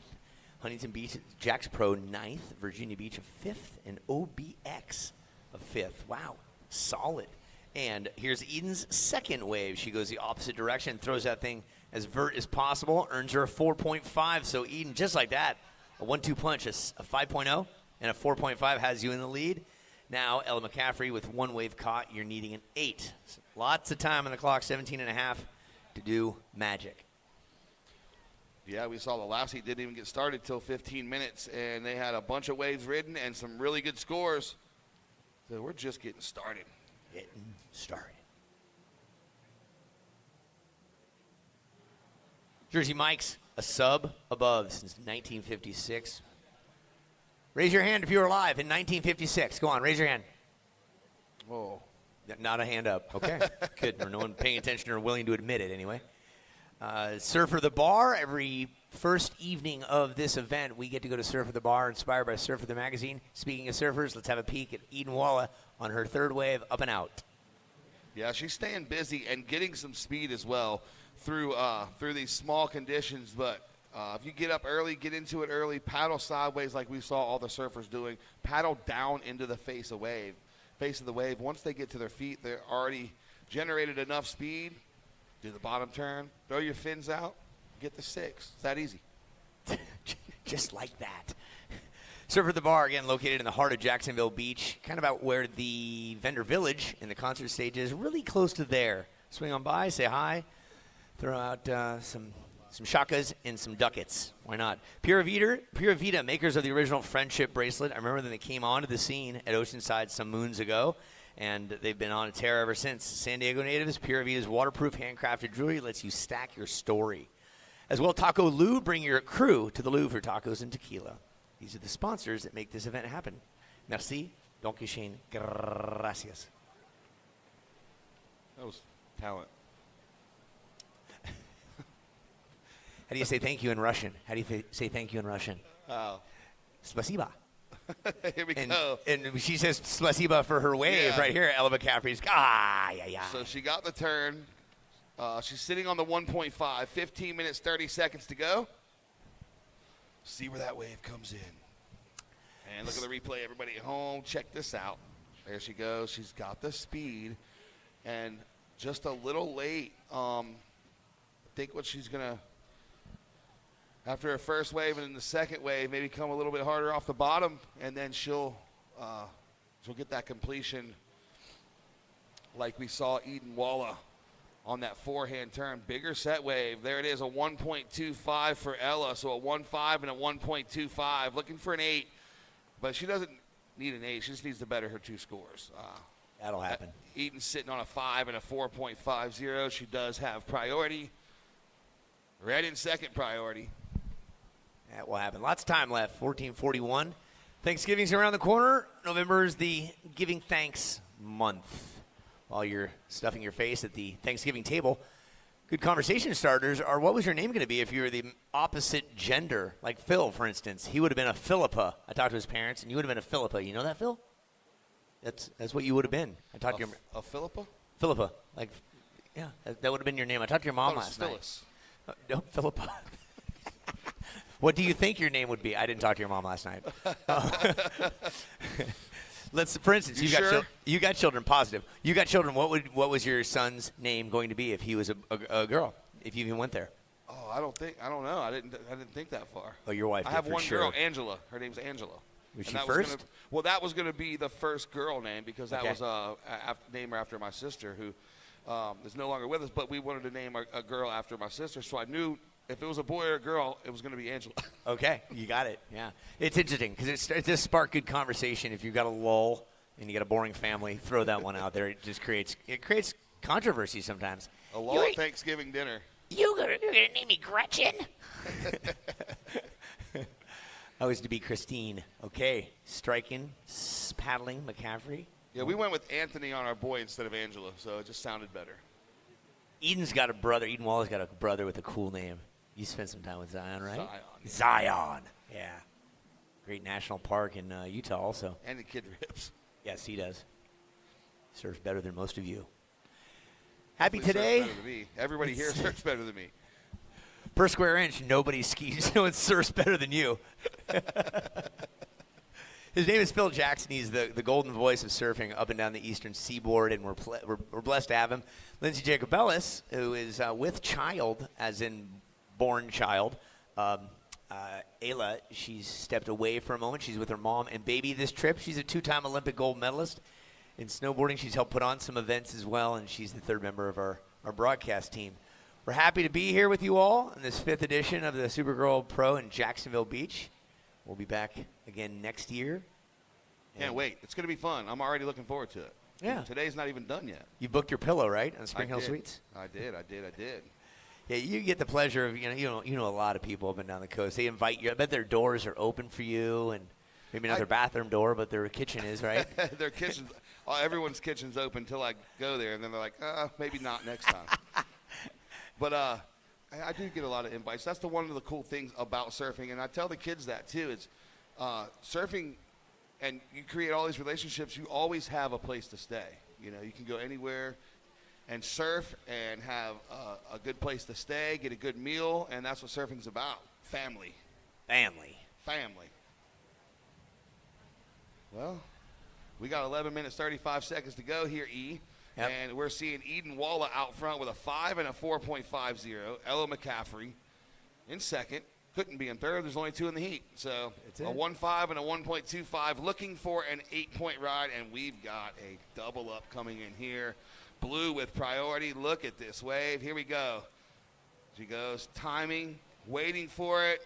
Huntington Beach, Jax Pro 9th, Virginia Beach a 5th, and OBX a 5th. Wow, solid. And here's Eden's second wave. She goes the opposite direction, throws that thing as vert as possible, earns her a 4.5. So Eden, just like that, a 1-2 punch, a 5.0 and a 4.5 has you in the lead. Now, Ella McCaffrey with 1 wave caught. You're needing an 8. So lots of time on the clock, 17 and a half to do magic. Yeah, we saw the last heat didn't even get started till 15 minutes, and they had a bunch of waves ridden and some really good scores. So we're just getting started. Getting started. Jersey Mike's a sub above since 1956. Raise your hand if you were alive in 1956. Go on, raise your hand. Oh. Not a hand up. Okay, good. Or no one paying attention or willing to admit it anyway. Surfer the Bar. Every first evening of this event, we get to go to Surfer the Bar, inspired by Surfer the Magazine. Speaking of surfers, let's have a peek at Eden Walla on her 3rd wave, up and out. Yeah, she's staying busy and getting some speed as well through these small conditions. But if you get up early, get into it early, paddle sideways like we saw all the surfers doing, paddle down into the face of the wave. Once they get to their feet, they're already generated enough speed. Do the bottom turn, throw your fins out, get the 6. It's that easy. Just like that. Surfer the Bar, again, located in the heart of Jacksonville Beach, kind of out where the vendor village and the concert stage is, really close to there. Swing on by, say hi, throw out some some shakas, and some ducats. Why not? Pura Vida, makers of the original friendship bracelet. I remember when they came onto the scene at Oceanside some moons ago, and they've been on a tear ever since. San Diego natives, Pura Vida's waterproof handcrafted jewelry lets you stack your story. As well, Taco Lou, bring your crew to the Lou for tacos and tequila. These are the sponsors that make this event happen. Merci, Donkey Shane, gracias. That was talent. How do you say thank you in Russian? How do you say thank you in Russian? Oh. Spasiba. Here we and, go. And she says spasiba for her wave right here. Ella McCaffrey's, yeah. So she got the turn. She's sitting on the 1.5. 15 minutes, 30 seconds to go. See where that wave comes in. And look at the replay, everybody at home. Check this out. There she goes. She's got the speed. And just a little late. I think what she's going to, after her first wave and then the second wave, maybe come a little bit harder off the bottom, and then she'll get that completion like we saw Eden Walla on that forehand turn. Bigger set wave. There it is, a 1.25 for Ella. So a 1.5 and a 1.25. Looking for an 8, but she doesn't need an 8. She just needs to better her 2 scores. That'll happen. Eden's sitting on a 5 and a 4.50. She does have priority. Red in second priority. That will happen. Lots of time left. 14:41. Thanksgiving's around the corner. November is the Giving Thanks month. While you're stuffing your face at the Thanksgiving table, good conversation starters are, what was your name going to be if you were the opposite gender? Like Phil, for instance. He would have been a Philippa. I talked to his parents, and you would have been a Philippa. You know that, Phil? That's what you would have been. I talked to your a Philippa? Philippa. Like, yeah, that would have been your name. I talked to your mom last night. Phyllis. No, Philippa. What do you think your name would be? I didn't talk to your mom last night. Let's, for instance, you got children. Positive. You got children. What was your son's name going to be if he was a girl? If you even went there? Oh, I don't know. I didn't think that far. Oh, your wife. I did have for one sure. girl, Angela. Her name's Angela. Was And she that first? That was gonna be the first girl name because that Okay. was name her after my sister who is no longer with us. But we wanted to name a girl after my sister, so I knew if it was a boy or a girl, it was going to be Angela. Okay, you got it. Yeah, it's interesting because it does spark good conversation. If you've got a lull and you got a boring family, throw that one out there. It just creates controversy sometimes. A lull at Thanksgiving dinner. You're gonna name me Gretchen? I was to be Christine. Okay, striking, paddling, McCaffrey. Yeah, we went with Anthony on our boy instead of Angela, so it just sounded better. Eden's got a brother. Eden Walla's got a brother with a cool name. You spent some time with Zion, right? Zion. Zion. Yeah. Great national park in Utah also. And the kid rips. Yes, he does. Surfs better than most of you. Happy Hopefully today. surfs better than me. Everybody here surfs better than me. Per square inch, nobody skis. No one surfs better than you. His name is Phil Jackson. He's the golden voice of surfing up and down the eastern seaboard, and we're blessed to have him. Lindsay Jacobellis, who is with child, as in born child. Ayla, she's stepped away for a moment. She's with her mom and baby this trip. She's a 2-time Olympic gold medalist in snowboarding. She's helped put on some events as well, and she's the third member of our broadcast team. We're happy to be here with you all in this 5th edition of the Supergirl Pro in Jacksonville Beach. We'll be back again next year. Can't wait. It's going to be fun. I'm already looking forward to it. Yeah. Today's not even done yet. You booked your pillow, right, on Spring Hill did. Suites? I did. Yeah, you get the pleasure of, you know a lot of people up and down the coast. They invite you. I bet their doors are open for you, and maybe not their bathroom door, but their kitchen is, right? Their kitchens, everyone's kitchen's open until I go there, and then they're like, maybe not next time. But I do get a lot of invites. That's one of the cool things about surfing, and I tell the kids that too. Is surfing, and you create all these relationships. You always have a place to stay. You know, you can go anywhere and surf and have a good place to stay, get a good meal, and that's what surfing's about. Family. Well, we got 11 minutes, 35 seconds to go here, E. Yep. And we're seeing Eden Walla out front with a 5 and a 4.50. Ella McCaffrey in second. Couldn't be in third. There's only 2 in the heat. So a 1.5 and a 1.25. Looking for an 8-point ride, and we've got a double up coming in here. Blue with priority. Look at this wave. Here we go. She goes, timing, waiting for it,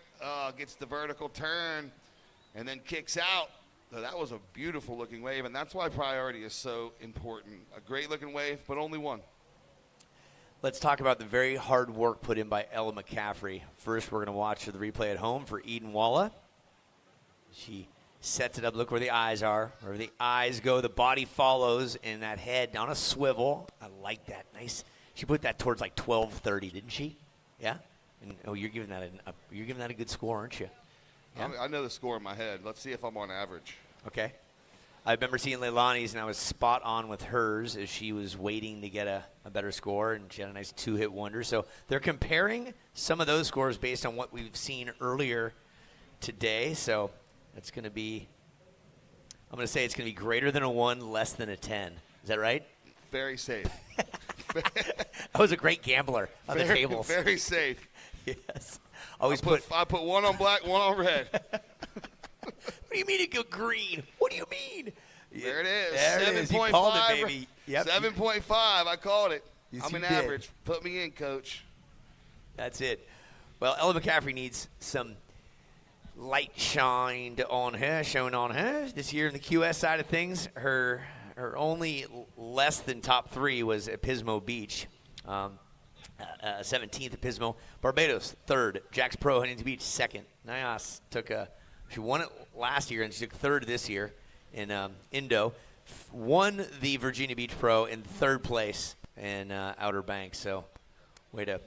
gets the vertical turn, and then kicks out. So that was a beautiful looking wave, and that's why priority is so important. A great looking wave, but only one. Let's talk about the very hard work put in by Ella McCaffrey. First, we're going to watch the replay at home for Eden Walla. She sets it up. Look where the eyes are. Wherever the eyes go, the body follows, and that head on a swivel. I like that. Nice. She put that towards like 12:30, didn't she? Yeah. And, you're giving that a good score, aren't you? Yeah? I know the score in my head. Let's see if I'm on average. Okay. I remember seeing Leilani's, and I was spot on with hers as she was waiting to get a better score, and she had a nice 2-hit wonder. So they're comparing some of those scores based on what we've seen earlier today. So it's going to be, I'm going to say it's going to be greater than a 1, less than a 10. Is that right? Very safe. I was a great gambler on the tables. Very safe. Yes. I put one on black, one on red. What do you mean it go green? What do you mean? There it is. There it is. You called it, baby. Yep. 7.5. I called it. Yes, I'm you an did. average. Put me in, coach. That's it. Well, Ella McCaffrey needs some light shined on her, shown on her this year in the QS side of things. Her only less than top 3 was at Pismo Beach. 17th at Pismo. Barbados, 3rd. Jack's Pro, Huntington Beach, 2nd. Nias she won it last year, and she took 3rd this year in Indo. Won the Virginia Beach Pro in 3rd place in Outer Banks. So, way to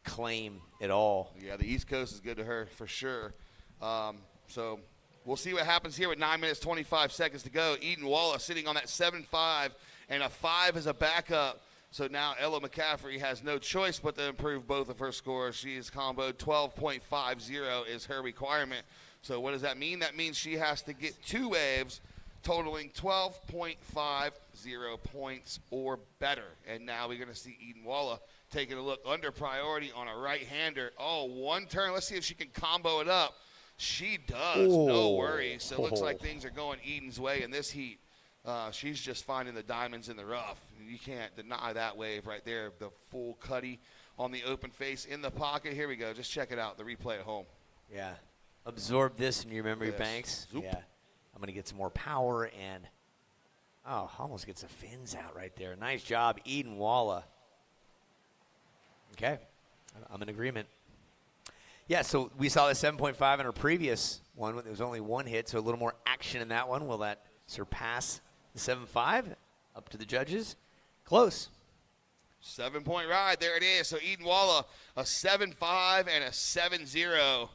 claim it all. Yeah, the East Coast is good to her for sure. So we'll see what happens here with 9 minutes, 25 seconds to go. Eden Walla sitting on that 7.5 and a 5 as a backup. So now Ella McCaffrey has no choice but to improve both of her scores. She is comboed 12.50 is her requirement. So what does that mean? That means she has to get 2 waves totaling 12.50 points or better. And now we're going to see Eden Walla taking a look under priority on a right-hander. Oh, one turn. Let's see if she can combo it up. She does. Oh. No worries. So it looks like things are going Eden's way in this heat. She's just finding the diamonds in the rough. You can't deny that wave right there. The full cutty on the open face in the pocket. Here we go. Just check it out. The replay at home. Yeah. Absorb this in your memory Yes. banks. Zoop. Yeah. I'm going to get some more power and, almost gets the fins out right there. Nice job, Eden Walla. Okay. I'm in agreement. Yeah, so we saw the 7.5 in our previous one. There was only 1 hit, so a little more action in that one. Will that surpass the 7.5? Up to the judges. Close. 7-point ride. There it is. So Eden Walla, a 7.5 and a 7.0.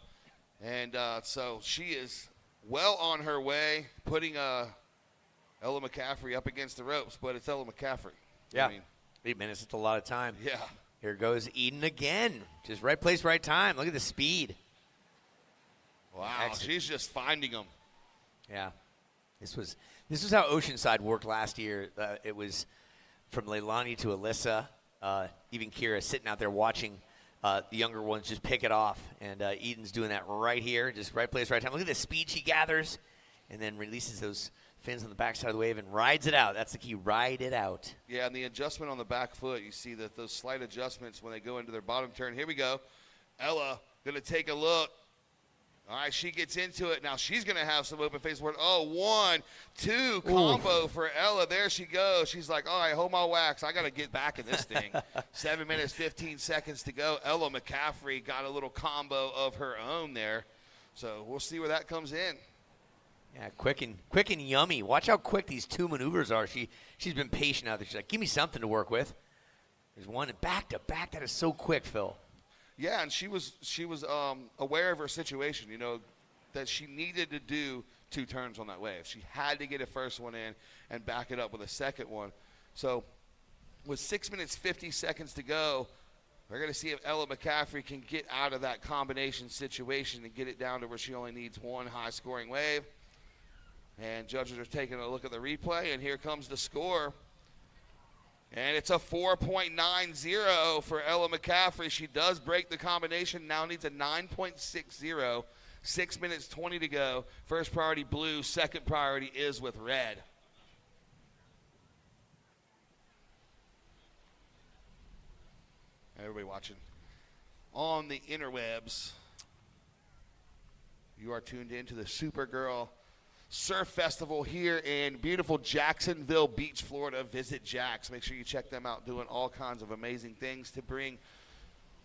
And so she is well on her way, putting Ella McCaffrey up against the ropes. But it's Ella McCaffrey. Yeah. I mean, 8 minutes is a lot of time. Yeah. Here goes Eden again. Just right place, right time. Look at the speed. Wow. Excellent. She's just finding them. Yeah. This was how Oceanside worked last year. It was from Leilani to Alyssa, even Kira sitting out there watching the younger ones just pick it off. And Eden's doing that right here, just right place, right time. Look at the speed she gathers and then releases those fins on the backside of the wave and rides it out. That's the key, ride it out. Yeah, and the adjustment on the back foot, you see that those slight adjustments when they go into their bottom turn. Here we go. Ella going to take a look. All right, she gets into it. Now she's going to have some open face work. Oh, 1, 2 combo for Ella. There she goes. She's like, all right, hold my wax. I got to get back in this thing. 7 minutes, 15 seconds to go. Ella McCaffrey got a little combo of her own there. So we'll see where that comes in. Yeah, quick and yummy. Watch how quick these 2 maneuvers are. She's been patient out there. She's like, give me something to work with. There's one back to back. That is so quick, Phil. Yeah, and she was aware of her situation, that she needed to do 2 turns on that wave. She had to get a first one in and back it up with a second one. So with 6 minutes, 50 seconds to go, we're going to see if Ella McCaffrey can get out of that combination situation and get it down to where she only needs 1 high-scoring wave. And judges are taking a look at the replay, and here comes the score. And it's a 4.90 for Ella McCaffrey. She does break the combination, now needs a 9.60. 6 minutes, 20 to go. First priority blue, second priority is with red. Everybody watching. on the interwebs. You are tuned in to the Supergirl Surf Festival here in beautiful Jacksonville Beach, Florida. Visit Jax. Make sure you check them out, doing all kinds of amazing things to bring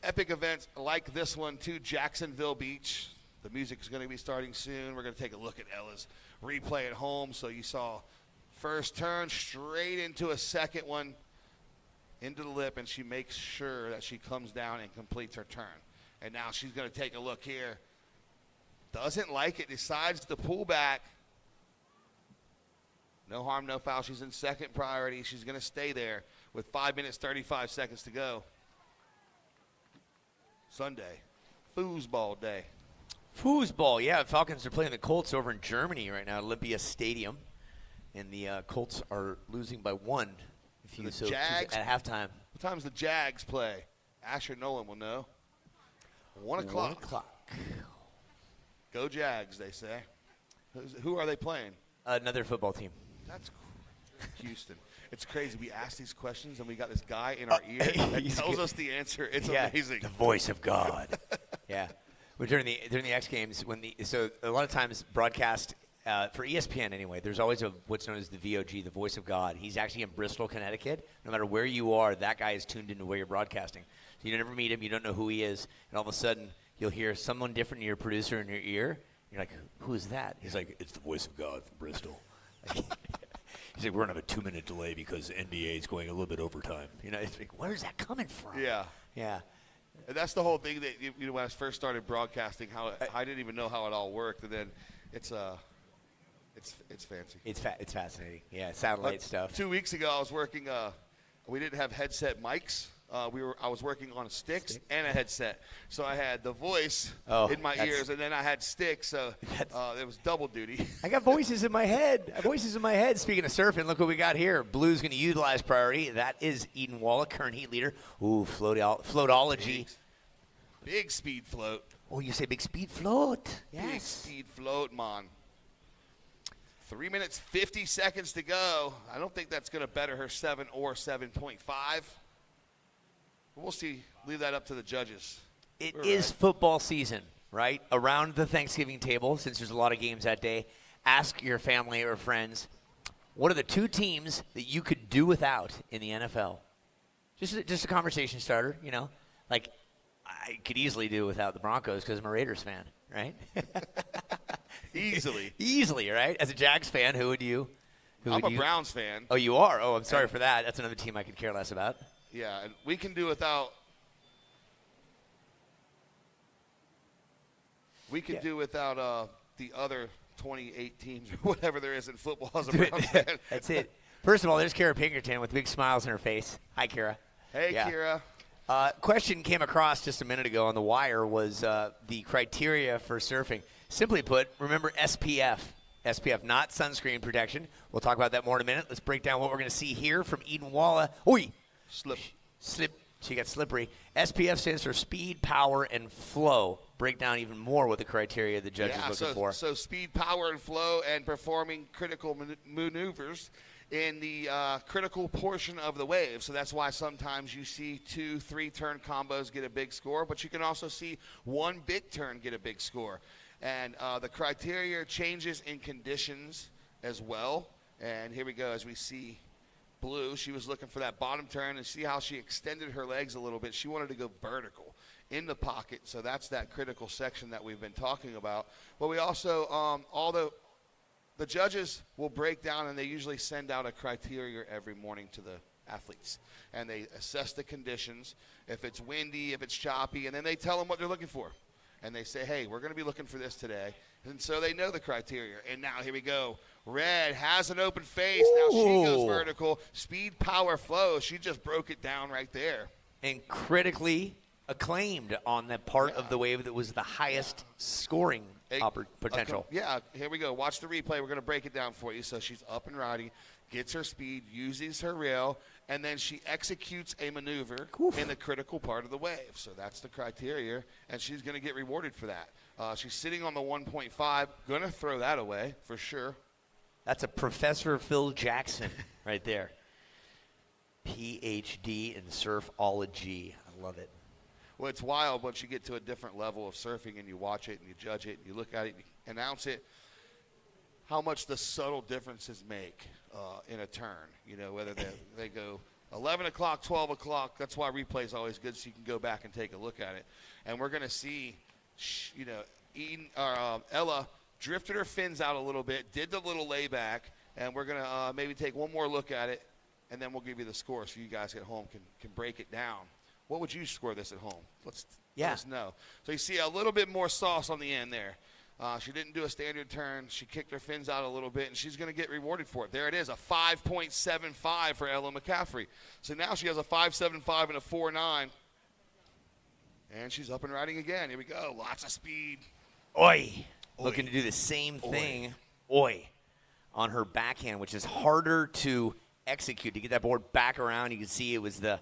epic events like this one to Jacksonville Beach. The music is going to be starting soon. We're going to take a look at Ella's replay at home. So you saw first turn straight into a second one into the lip, and she makes sure that she comes down and completes her turn. And now she's going to take a look here. Doesn't like it, decides to pull back. No harm, no foul. She's in second priority. She's going to stay there with 5 minutes, 35 seconds to go. Sunday, foosball day. Foosball, yeah. Falcons are playing the Colts over in Germany right now, Olympia Stadium. And the Colts are losing by 1. If you so Jags, at halftime. What time's the Jags play? Asher Nolan will know. 1 o'clock. 1 o'clock. Go Jags, they say. Who are they playing? Another football team. That's Houston. It's crazy. We ask these questions, and we got this guy in our ear that tells us the answer. It's amazing. The voice of God. Yeah. Well, during the X Games, so a lot of times broadcast for ESPN anyway, there's always what's known as the VOG, the voice of God. He's actually in Bristol, Connecticut. No matter where you are, that guy is tuned into where you're broadcasting. So you never meet him, you don't know who he is, and all of a sudden you'll hear someone different than your producer in your ear. You're like, who is that? He's like, it's the voice of God from Bristol. He's like, we're going to have a 2-minute delay because NBA is going a little bit overtime. You know, it's like, where is that coming from? Yeah. Yeah. And that's the whole thing that, when I first started broadcasting, how I didn't even know how it all worked. And then it's fancy. It's fascinating. Yeah, satellite stuff. 2 weeks ago, I was working, we didn't have headset mics. I was working on a sticks and a headset, so I had the voice in my ears, and then I had sticks, so it was double duty. I got voices in my head. Speaking of surfing, look what we got here. Blue's going to utilize priority. That is Eden Walla, current heat leader. Ooh, floatology. Big speed float. Oh, you say big speed float? Yes. Big speed float, man. 3 minutes, 50 seconds to go. I don't think that's going to better her 7 or 7.5. We'll see. Leave that up to the judges. It is football season, right? Around the Thanksgiving table, since there's a lot of games that day, ask your family or friends, what are the 2 teams that you could do without in the NFL? Just a conversation starter, you know? Like, I could easily do without the Broncos because I'm a Raiders fan, right? Easily, right? As a Jags fan, who would you? I'm a Browns fan. Oh, you are? Oh, I'm sorry for that. That's another team I could care less about. Yeah, and we can do without. We can do without the other 28 teams or whatever there is in football as a Browns fan. That's it. First of all, there's Kara Pinkerton with big smiles on her face. Hi, Kara. Hey, Kara. Question came across just a minute ago on the wire was the criteria for surfing. Simply put, remember SPF. SPF, not sunscreen protection. We'll talk about that more in a minute. Let's break down what we're going to see here from Eden Walla. Oi! Slip. She got slippery. SPF stands for speed, power, and flow. Break down even more what the criteria the judge is looking for. So speed, power, and flow, and performing critical maneuvers in the critical portion of the wave. So that's why sometimes you see 2, 3 turn combos get a big score, but you can also see 1 big turn get a big score. And the criteria changes in conditions as well. And here we go as we see Blue. She was looking for that bottom turn, and see how she extended her legs a little bit. She wanted to go vertical in the pocket, so that's that critical section that we've been talking about. But we also, although the judges will break down, and they usually send out a criteria every morning to the athletes, and they assess the conditions, if it's windy, if it's choppy, and then they tell them what they're looking for. And they say, hey, we're going to be looking for this today. And so they know the criteria. And now here we go. Red has an open face. Now she goes vertical. Speed, power, flow. She just broke it down right there. And critically acclaimed on the part of the wave that was the highest scoring potential. Yeah, here we go. Watch the replay. We're going to break it down for you. So she's up and riding, gets her speed, uses her rail, and then she executes a maneuver in the critical part of the wave. So that's the criteria, and she's going to get rewarded for that. She's sitting on the 1.5. Going to throw that away for sure. That's a Professor Phil Jackson right there. PhD in surfology. I love it. Well, it's wild once you get to a different level of surfing and you watch it and you judge it and you look at it and you announce it, how much the subtle differences make in a turn. Whether they go 11 o'clock, 12 o'clock. That's why replay is always good, so you can go back and take a look at it. And we're going to see, Ella drifted her fins out a little bit, did the little layback, and we're going to maybe take one more look at it, and then we'll give you the score so you guys at home can break it down. What would you score this at home? Let us know. So you see a little bit more sauce on the end there. She didn't do a standard turn. She kicked her fins out a little bit, and she's going to get rewarded for it. There it is, a 5.75 for Ella McCaffrey. So now she has a 5.75 and a 4.9. And she's up and riding again. Here we go. Lots of speed. Oi. Looking to do the same thing. Oi. On her backhand, which is harder to execute. To get that board back around, you can see it was the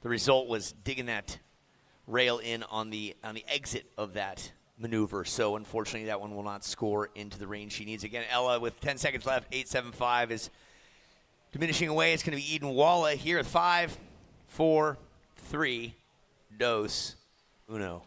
result was digging that rail in on the exit of that maneuver. So unfortunately, that one will not score into the range she needs. Again, Ella with 10 seconds left, 8.75 is diminishing away. It's going to be Eden Walla here at 5, 4, 3, dos, uno.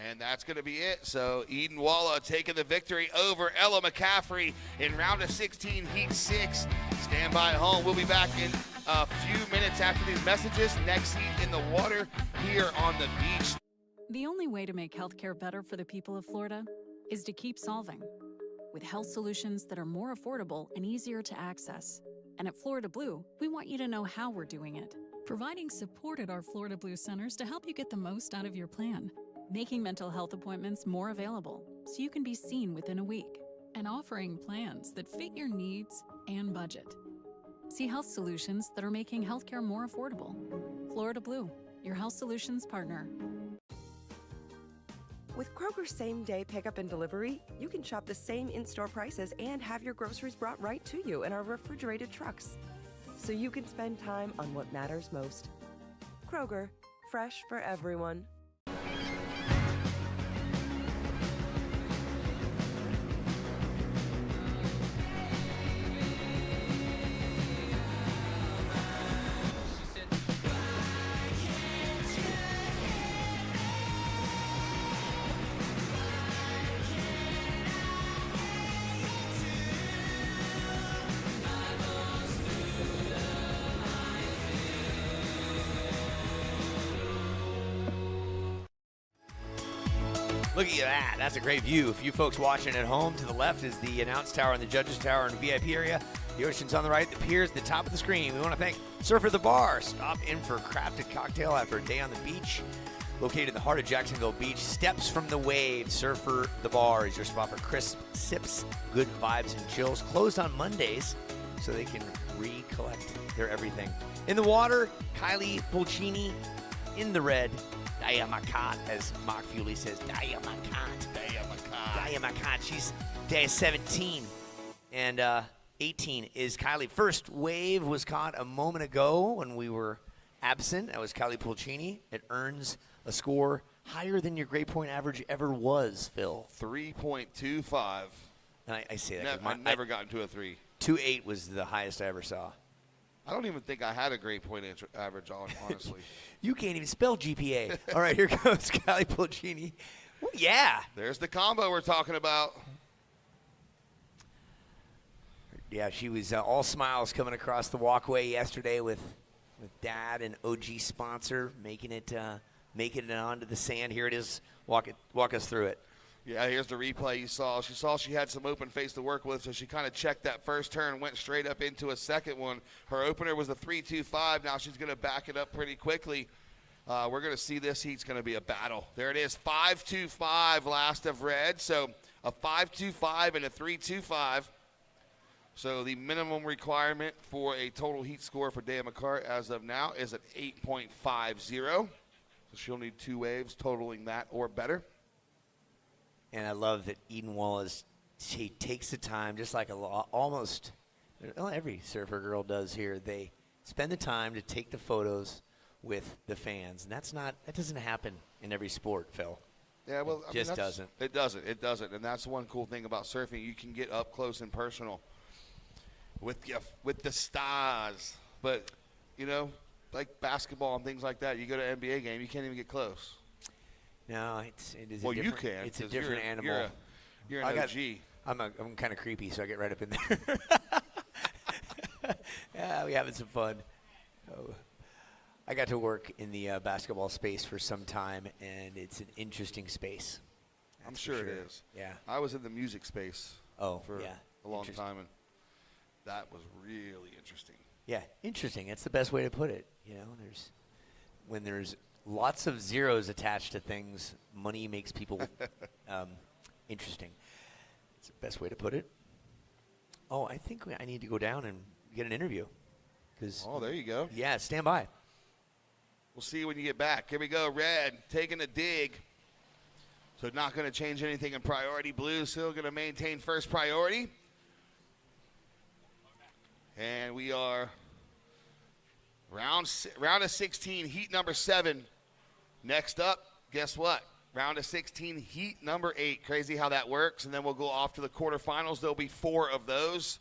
And that's going to be it. So Eden Walla taking the victory over Ella McCaffrey in round of 16, heat 6. Stand by at home. We'll be back in a few minutes after these messages. Next heat in the water here on the beach. The only way to make healthcare better for the people of Florida is to keep solving with health solutions that are more affordable and easier to access. And at Florida Blue, we want you to know how we're doing it. Providing support at our Florida Blue centers to help you get the most out of your plan. Making mental health appointments more available so you can be seen within a week. And offering plans that fit your needs and budget. See health solutions that are making healthcare more affordable. Florida Blue, your health solutions partner. With Kroger's same-day pickup and delivery, you can shop the same in-store prices and have your groceries brought right to you in our refrigerated trucks. So you can spend time on what matters most. Kroger, fresh for everyone. Look at that. That's a great view. For you folks watching at home, to the left is the announce tower and the judges tower and VIP area. The ocean's on the right. The pier's at the top of the screen. We want to thank Surfer the Bar. Stop in for a crafted cocktail after a day on the beach. Located in the heart of Jacksonville Beach. Steps from the waves. Surfer the Bar is your spot for crisp sips, good vibes, and chills. Closed on Mondays so they can recollect their everything. In the water, Kylie Pulchini in the red. Dayamakat, as Mark Fuley says, Dayamakat. She's day 17. And 18 is Kylie. First wave was caught a moment ago when we were absent. That was Kylie Pulchini. It earns a score higher than your grade point average ever was, Phil. 3.25. And I say that. I've never gotten to a 3. 2.8 was the highest I ever saw. I don't even think I had a grade point average on, honestly. You can't even spell GPA. All right, here goes Kylie Pulchini. Well, yeah. There's the combo we're talking about. Yeah, she was all smiles coming across the walkway yesterday with Dad and OG sponsor making it onto the sand. Here it is. Walk us through it. Yeah, here's the replay you saw. She saw she had some open face to work with, so she kind of checked that first turn, went straight up into a second one. Her opener was a 3.25. Now she's going to back it up pretty quickly. We're going to see this heat's going to be a battle. There it is, 5.25 last of red. So a 5.25 and a 3.25. So the minimum requirement for a total heat score for Dea McCart as of now is at 8.50. So she'll need 2 waves totaling that or better. And I love that Eden Wallace, she takes the time, just like almost every surfer girl does here. They spend the time to take the photos with the fans. And that doesn't happen in every sport, Phil. Yeah, well, It doesn't. It doesn't. And that's one cool thing about surfing. You can get up close and personal with the stars. But, like basketball and things like that. You go to an NBA game, you can't even get close. No, it is. Well, a you different, can. It's a different animal. You're an OG. I'm kind of creepy, so I get right up in there. Yeah, we having some fun. Oh. I got to work in the basketball space for some time, and it's an interesting space. I'm sure it is. Yeah. I was in the music space for a long time, and that was really interesting. Yeah, interesting. That's the best way to put it. You know, when there's lots of zeros attached to things, money makes people interesting. It's the best way to put it. Oh, I think I need to go down and get an interview. There you go. Yeah, stand by. We'll see you when you get back. Here we go. Red taking a dig. So not going to change anything in priority. Blue still going to maintain first priority. And we are round of 16, heat number 7. Next up, guess what? Round of 16, heat number 8. Crazy how that works. And then we'll go off to the quarterfinals. There'll be 4 of those,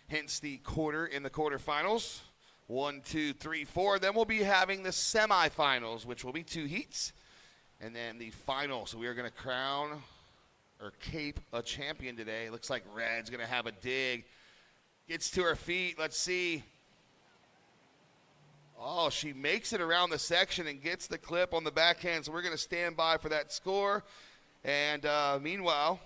hence the quarter in the quarterfinals. 1, 2, 3, 4. Then we'll be having the semifinals, which will be 2 heats. And then the final. So we are going to crown or cape a champion today. Looks like Red's going to have a dig. Gets to her feet. Let's see. Oh, she makes it around the section and gets the clip on the backhand. So we're going to stand by for that score. And meanwhile,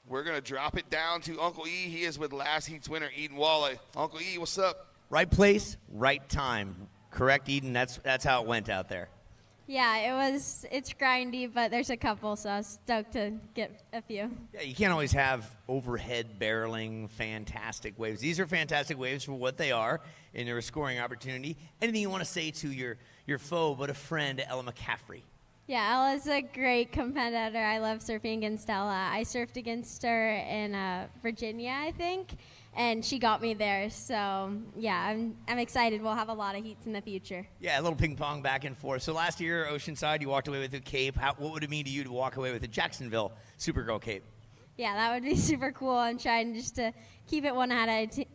we're going to drop it down to Uncle E. He is with last heat's winner, Eden Walla. Uncle E, what's up? Right place, right time. Correct, Eden? That's how it went out there. Yeah, it's grindy, but there's a couple, so I was stoked to get a few. Yeah, you can't always have overhead barreling, fantastic waves. These are fantastic waves for what they are, and they're a scoring opportunity. Anything you want to say to your foe, but a friend, Ella McCaffrey? Yeah, Ella's a great competitor. I love surfing against Ella. I surfed against her in Virginia, I think, and she got me there. So, yeah, I'm excited. We'll have a lot of heats in the future. Yeah, a little ping pong back and forth. So last year, Oceanside, you walked away with a cape. What would it mean to you to walk away with a Jacksonville Supergirl cape? Yeah, that would be super cool. I'm trying just to keep it one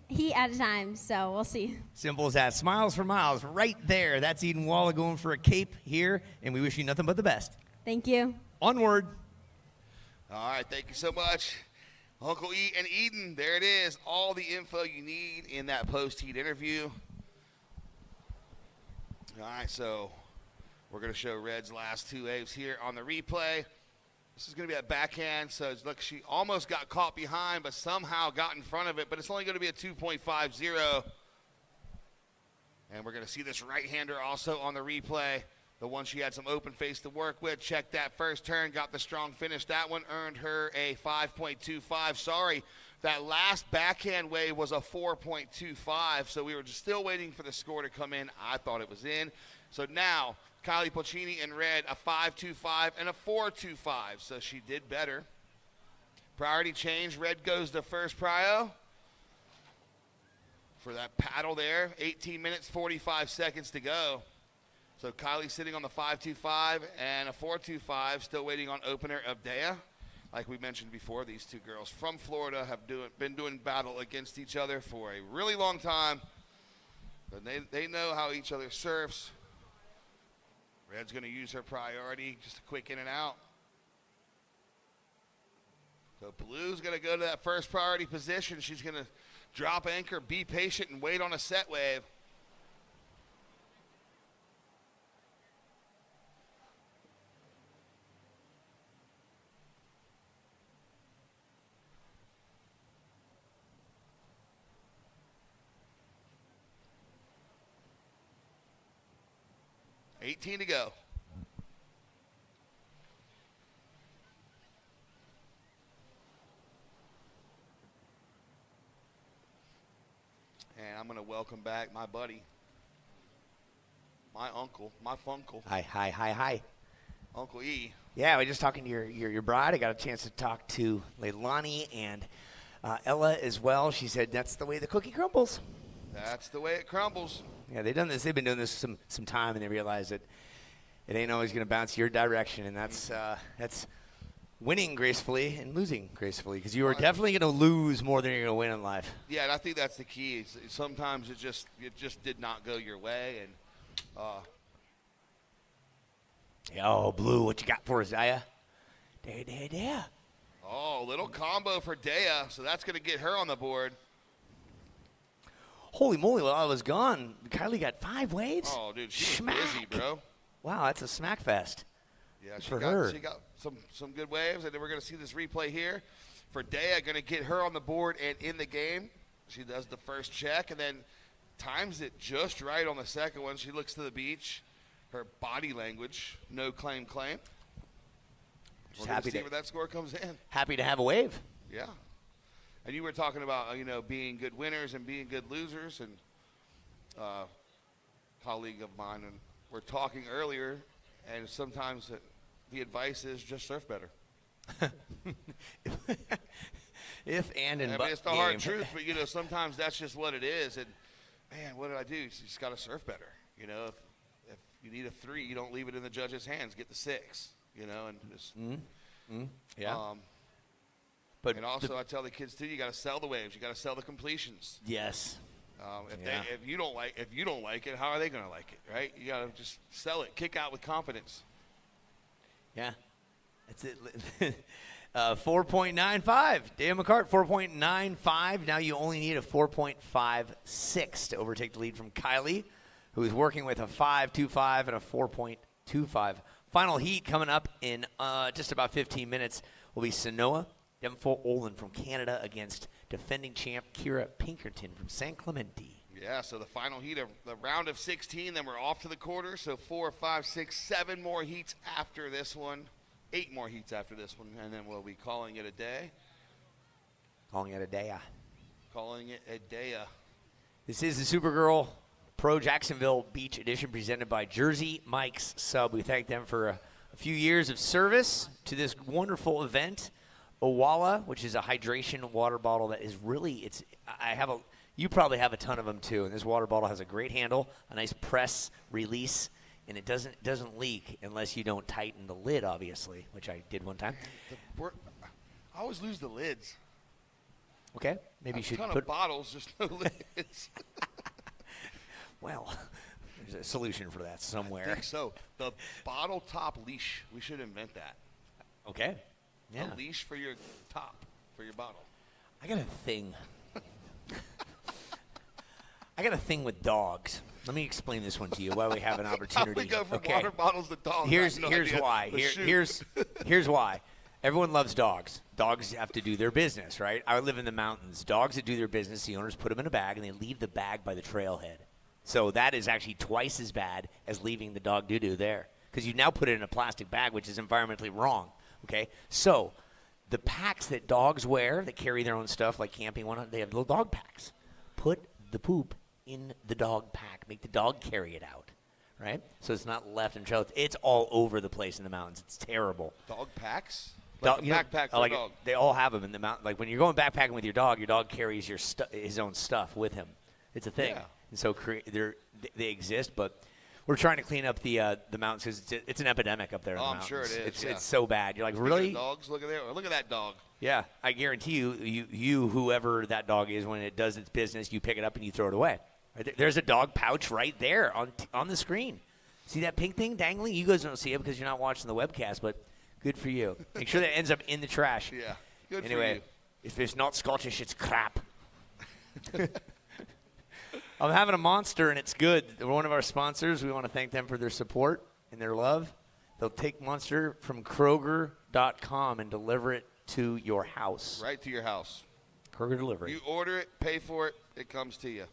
heat at a time, so we'll see. Simple as that. Smiles for miles right there. That's Eden Walla going for a cape here, and we wish you nothing but the best. Thank you. Onward. All right, thank you so much. Uncle E and Eden, there it is. All the info you need in that post-heat interview. All right, so we're going to show Red's last 2 waves here on the replay. This is going to be a backhand, so look, she almost got caught behind, but somehow got in front of it, but it's only going to be a 2.50. And we're going to see this right-hander also on the replay. The one she had some open face to work with. Check that first turn, got the strong finish. That one earned her a 5.25. Sorry, that last backhand wave was a 4.25, so we were just still waiting for the score to come in. I thought it was in. So now, Kylie Pulchini in red, a 5.25 and a 4.25, so she did better. Priority change, red goes to first prio. For that paddle there, 18 minutes, 45 seconds to go. So Kylie sitting on the 5.25 and a 4.25, still waiting on opener of Dea. Like we mentioned before, these 2 girls from Florida have been doing battle against each other for a really long time. But they know how each other surfs. Red's going to use her priority, just a quick in and out. So Blue's going to go to that first priority position. She's going to drop anchor, be patient, and wait on a set wave. $18 to go. And I'm going to welcome back my buddy, my uncle, my funkle. Hi. Uncle E. Yeah, we're just talking to your bride. I got a chance to talk to Leilani and Ella as well. She said that's the way the cookie crumbles. That's the way it crumbles. Yeah, they've done this. They've been doing this some time, and they realize that it ain't always going to bounce your direction, and that's winning gracefully and losing gracefully, because you are definitely going to lose more than you're going to win in life. Yeah, and I think that's the key. Sometimes it just did not go your way, and Oh, Blue, what you got for us, Zaya? There. Oh, little combo for Dea, so that's going to get her on the board. Holy moly, while I was gone, Kylie got 5 waves? Oh, dude, she was busy, bro. Wow, that's a smack fest. Yeah, for her. She got some good waves, and then we're going to see this replay here for Dea, going to get her on the board and in the game. She does the first check and then times it just right on the second one. She looks to the beach. Her body language, no claim. Just We're happy see to where that score comes in. Happy to have a wave. Yeah. And you were talking about, being good winners and being good losers, and colleague of mine, and we're talking earlier, and sometimes the advice is just surf better. If and in I but mean, it's the hard truth, but, sometimes that's just what it is. And, man, what did I do? You just got to surf better. If you need a 3, you don't leave it in the judge's hands. Get the 6, and just. Yeah. But also, I tell the kids too, you got to sell the waves. You got to sell the completions. Yes. If you don't like it, how are they going to like it, right? You got to just sell it. Kick out with confidence. Yeah. That's it. 4.95. Dan McCart, 4.95. Now you only need a 4.56 to overtake the lead from Kylie, who is working with a 5.25 and a 4.25. Final heat coming up in just about 15 minutes will be Sanoa Demfo Olin from Canada against defending champ Kira Pinkerton from San Clemente. Yeah, so the final heat of the round of 16, then we're off to the quarter. So 4, 5, 6, 7 more heats after this one. 8 more heats after this one, and then we'll be calling it a day. Calling it a day. Calling it a day. This is the Supergirl Pro Jacksonville Beach edition presented by Jersey Mike's Sub. We thank them for a few years of service to this wonderful event. Walla, which is a hydration water bottle that is really, you probably have a ton of them too, and this water bottle has a great handle, a nice press release, and it doesn't leak unless you don't tighten the lid, obviously, which I did one time. I always lose the lids. Okay, maybe you should a ton put of bottles, just no lids. Well, there's a solution for that somewhere. I think so. The bottle top leash. We should invent that. Okay. Yeah. A leash for your top, for your bottle. I got a thing with dogs. Let me explain this one to you while we have an opportunity. How we go from water bottles to dogs? Here's why. Here's why. Everyone loves dogs. Dogs have to do their business, right? I live in the mountains. Dogs that do their business, the owners put them in a bag, and they leave the bag by the trailhead. So that is actually twice as bad as leaving the dog doo-doo there, because you now put it in a plastic bag, which is environmentally wrong. Okay, so the packs that dogs wear that carry their own stuff, like camping, they have little dog packs. Put the poop in the dog pack. Make the dog carry it out, right? So it's not left in the trail. It's all over the place in the mountains. It's terrible. Dog packs? Like a backpack for a dog. They all have them in the mountain. Like when you're going backpacking with your dog carries his own stuff with him. It's a thing. Yeah. And so they exist, but we're trying to clean up the mountains because it's an epidemic up there in the mountains. I'm sure it is. It's so bad. You're like, really? Dogs, look at that dog. Yeah, I guarantee you, whoever that dog is, when it does its business, you pick it up and you throw it away. Right? There's a dog pouch right there on the screen. See that pink thing dangling? You guys don't see it because you're not watching the webcast, but good for you. Make sure that ends up in the trash. Yeah, good for anyway, you. If it's not Scottish, it's crap. I'm having a monster, and it's good. They're one of our sponsors. We want to thank them for their support and their love. They'll take Monster from Kroger.com and deliver it to your house. Right to your house. Kroger delivery. You order it, pay for it, it comes to you.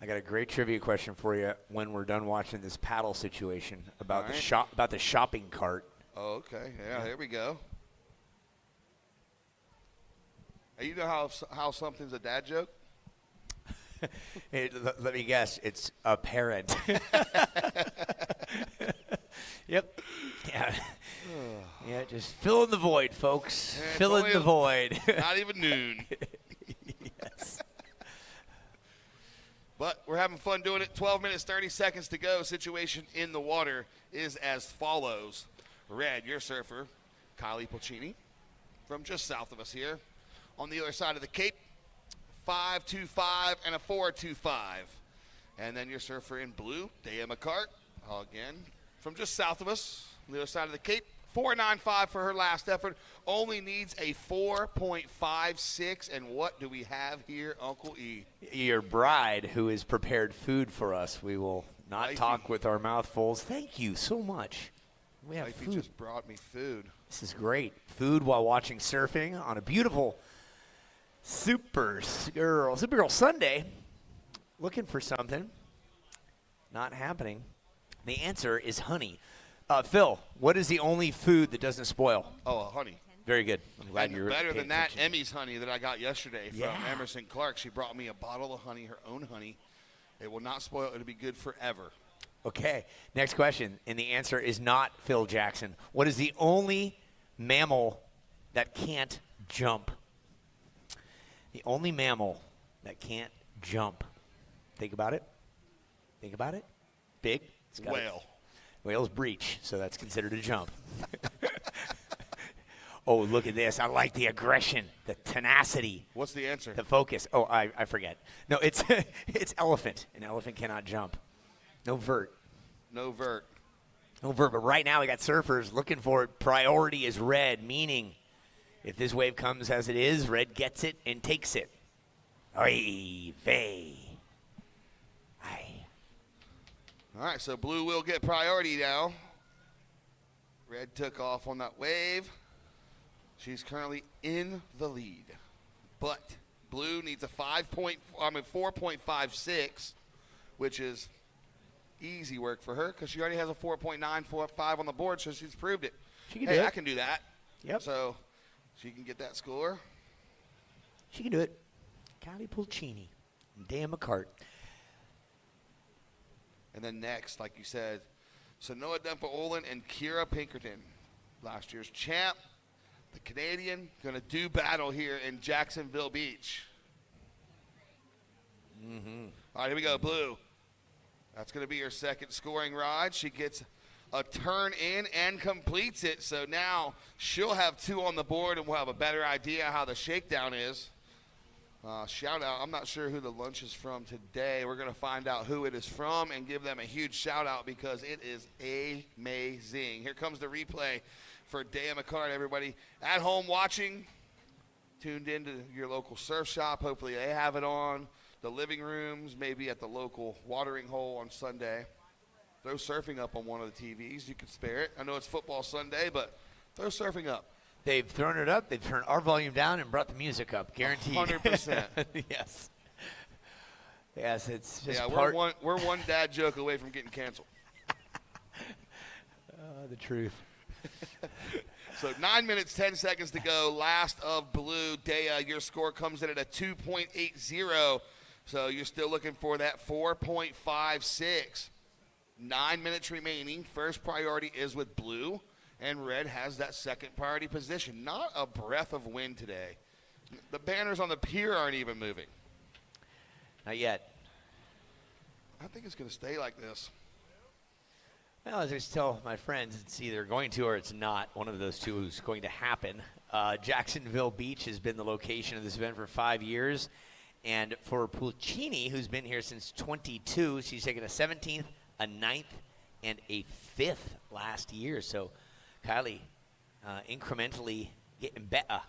I got a great trivia question for you when we're done watching this paddle situation about the shopping cart. Oh, okay. Yeah, here we go. Hey, you know how something's a dad joke? Let me guess. It's a parent. Yep. Yeah. Yeah, just fill in the void, folks. Yeah, fill in the void. Not even noon. Yes. But we're having fun doing it. 12 minutes, 30 seconds to go. Situation in the water is as follows. Red, your surfer, Kylie Pulchini, from just south of us here. On the other side of the Cape, 5.25 and a 4.25. And then your surfer in blue, Dea McCart, again, from just south of us, on the other side of the Cape. 4.95 for her last effort. Only needs a 4.56. And what do we have here, Uncle E? Your bride, who has prepared food for us. We will not talk with our mouthfuls. Thank you so much. We have Wifey food. just brought me food. This is great. Food while watching surfing on a beautiful Supergirl Sunday. Looking for something. Not happening. The answer is honey. Phil, what is the only food that doesn't spoil? Oh, honey. Very good. I'm glad And you're better paying than that, attention. Emmy's honey that I got yesterday from Yeah. Emerson Clark. She brought me a bottle of honey, her own honey. It will not spoil. It'll be good forever. Okay, next question, and the answer is not Phil Jackson. What is the only mammal that can't jump? The only mammal that can't jump. Think about it. Think about it. Big. It's got Whale. Whales breach, so that's considered a jump. Oh, look at this. I like the aggression, the tenacity. What's the answer? The focus. Oh, I forget. No, it's it's elephant. An elephant cannot jump. No vert. No vert. No vert. But right now we got surfers looking for it. Priority is red, meaning if this wave comes as it is, red gets it and takes it. Oy vey. All right, so blue will get priority now. Red took off on that wave. She's currently in the lead. But blue needs a 4.56, which is easy work for her because she already has a 4.945 on the board, so she's proved it. She can hey, do it. I can do that. Yep. So she can get that score. She can do it. Kylie Pulchini and Dan McCart. And then next, like you said, Sanoa Dempa-Olin and Kira Pinkerton. Last year's champ, the Canadian, going to do battle here in Jacksonville Beach. Mm-hmm. All right, here we go, blue. That's going to be her second scoring ride. She gets a turn in and completes it. So now she'll have two on the board, and we'll have a better idea how the shakedown is. Shout out. I'm not sure who the lunch is from today. We're going to find out who it is from and give them a huge shout out because it is amazing. Here comes the replay for Dea McCart, everybody at home watching, tuned into your local surf shop. Hopefully they have it on. The living rooms, maybe at the local watering hole on Sunday. Throw surfing up on one of the TVs. You can spare it. I know it's football Sunday, but throw surfing up. They've thrown it up. They've turned our volume down and brought the music up. Guaranteed. 100%. Yes. Yes, it's just we're one dad joke away from getting canceled. The truth. So 9 minutes, 10 seconds to go. Last of blue. Dea, your score comes in at a 2.80. So you're still looking for that 4.56. 9 minutes remaining. First priority is with blue. And red has that second priority position. Not a breath of wind today. The banners on the pier aren't even moving. Not yet. I think it's going to stay like this. Well, as I just tell my friends, it's either going to or it's not. One of those two is going to happen. Jacksonville Beach has been the location of this event for 5 years. And for Pulchini, who's been here since 22, she's taken a 17th, a 9th, and a 5th last year. So Kylie incrementally getting better.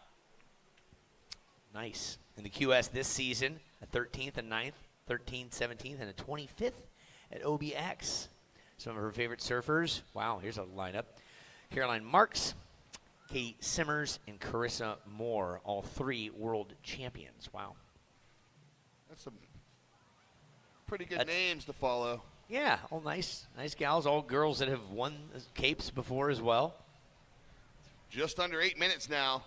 Nice. In the QS this season, a 13th and 9th, 13th, 17th, and a 25th at OBX. Some of her favorite surfers. Wow, here's a lineup. Caroline Marks, Katie Simmers, and Carissa Moore, all three world champions. Wow. That's some pretty good names to follow. Yeah, all nice gals, all girls that have won capes before as well. Just under 8 minutes now.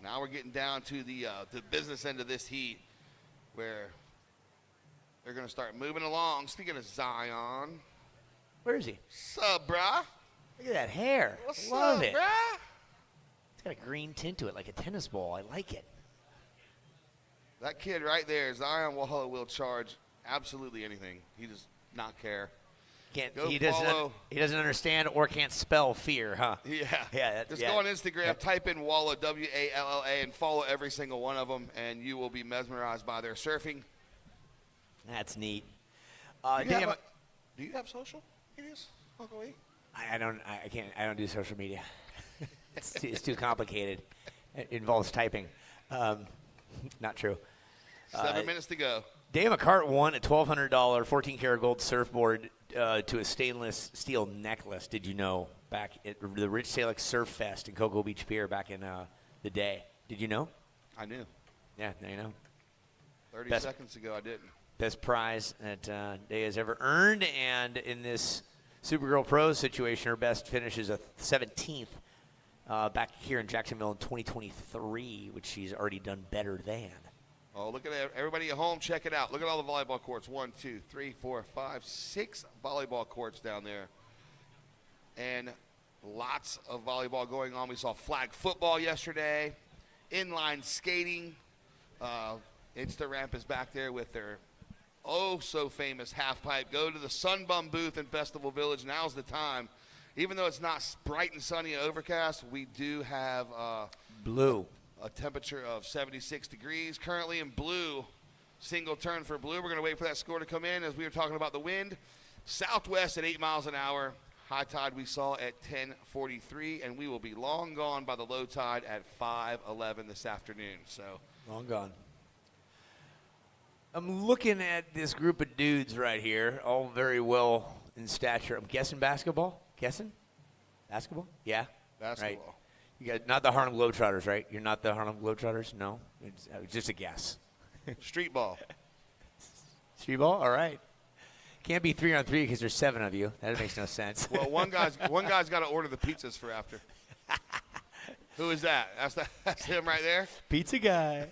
Now we're getting down to the business end of this heat where they're going to start moving along. Speaking of Zion. Where is he? Sup, brah? Look at that hair. What's Love up, it. brah? It's got a green tint to it, like a tennis ball. I like it. That kid right there, Zion Walla, will charge absolutely anything. He does not care. He doesn't understand or can't spell fear, huh? Yeah. Just go on Instagram, type in Walla, W-A-L-L-A, and follow every single one of them, and you will be mesmerized by their surfing. That's neat. Do you have social medias, Uncle E? I don't do social media. It's too complicated. It involves typing. Not true. 7 minutes to go. Dave McCart won a $1,200 14-karat gold surfboard to a stainless steel necklace. Did you know? Back at the Rich Salek Surf Fest in Cocoa Beach Pier back in the day. Did you know? I knew. Yeah, now you know. 30 seconds ago, I didn't. Best prize that Day has ever earned, and in this Supergirl Pro situation, her best finish is a 17th back here in Jacksonville in 2023, which she's already done better than. Oh, look at everybody at home. Check it out. Look at all the volleyball courts. 1, 2, 3, 4, 5, 6 volleyball courts down there. And lots of volleyball going on. We saw flag football yesterday, inline skating. Insta Ramp is back there with their so-famous half pipe. Go to the Sunbum booth in Festival Village. Now's the time. Even though it's not bright and sunny and overcast, we do have blue. A temperature of 76 degrees. Currently in blue, single turn for blue. We're going to wait for that score to come in as we were talking about the wind. Southwest at 8 miles an hour. High tide we saw at 10:43, and we will be long gone by the low tide at 5:11 this afternoon. So long gone. I'm looking at this group of dudes right here, all very well in stature. I'm guessing basketball? Guessing? Basketball? Yeah. Basketball. Right. You got not the Harlem Globetrotters, right? You're not the Harlem Globetrotters? No? It's just a guess. Street ball. Street ball? All right. Can't be 3-on-3 because there's 7 of you. That makes no sense. Well, one guy's got to order the pizzas for after. Who is that? That's him right there? Pizza guy.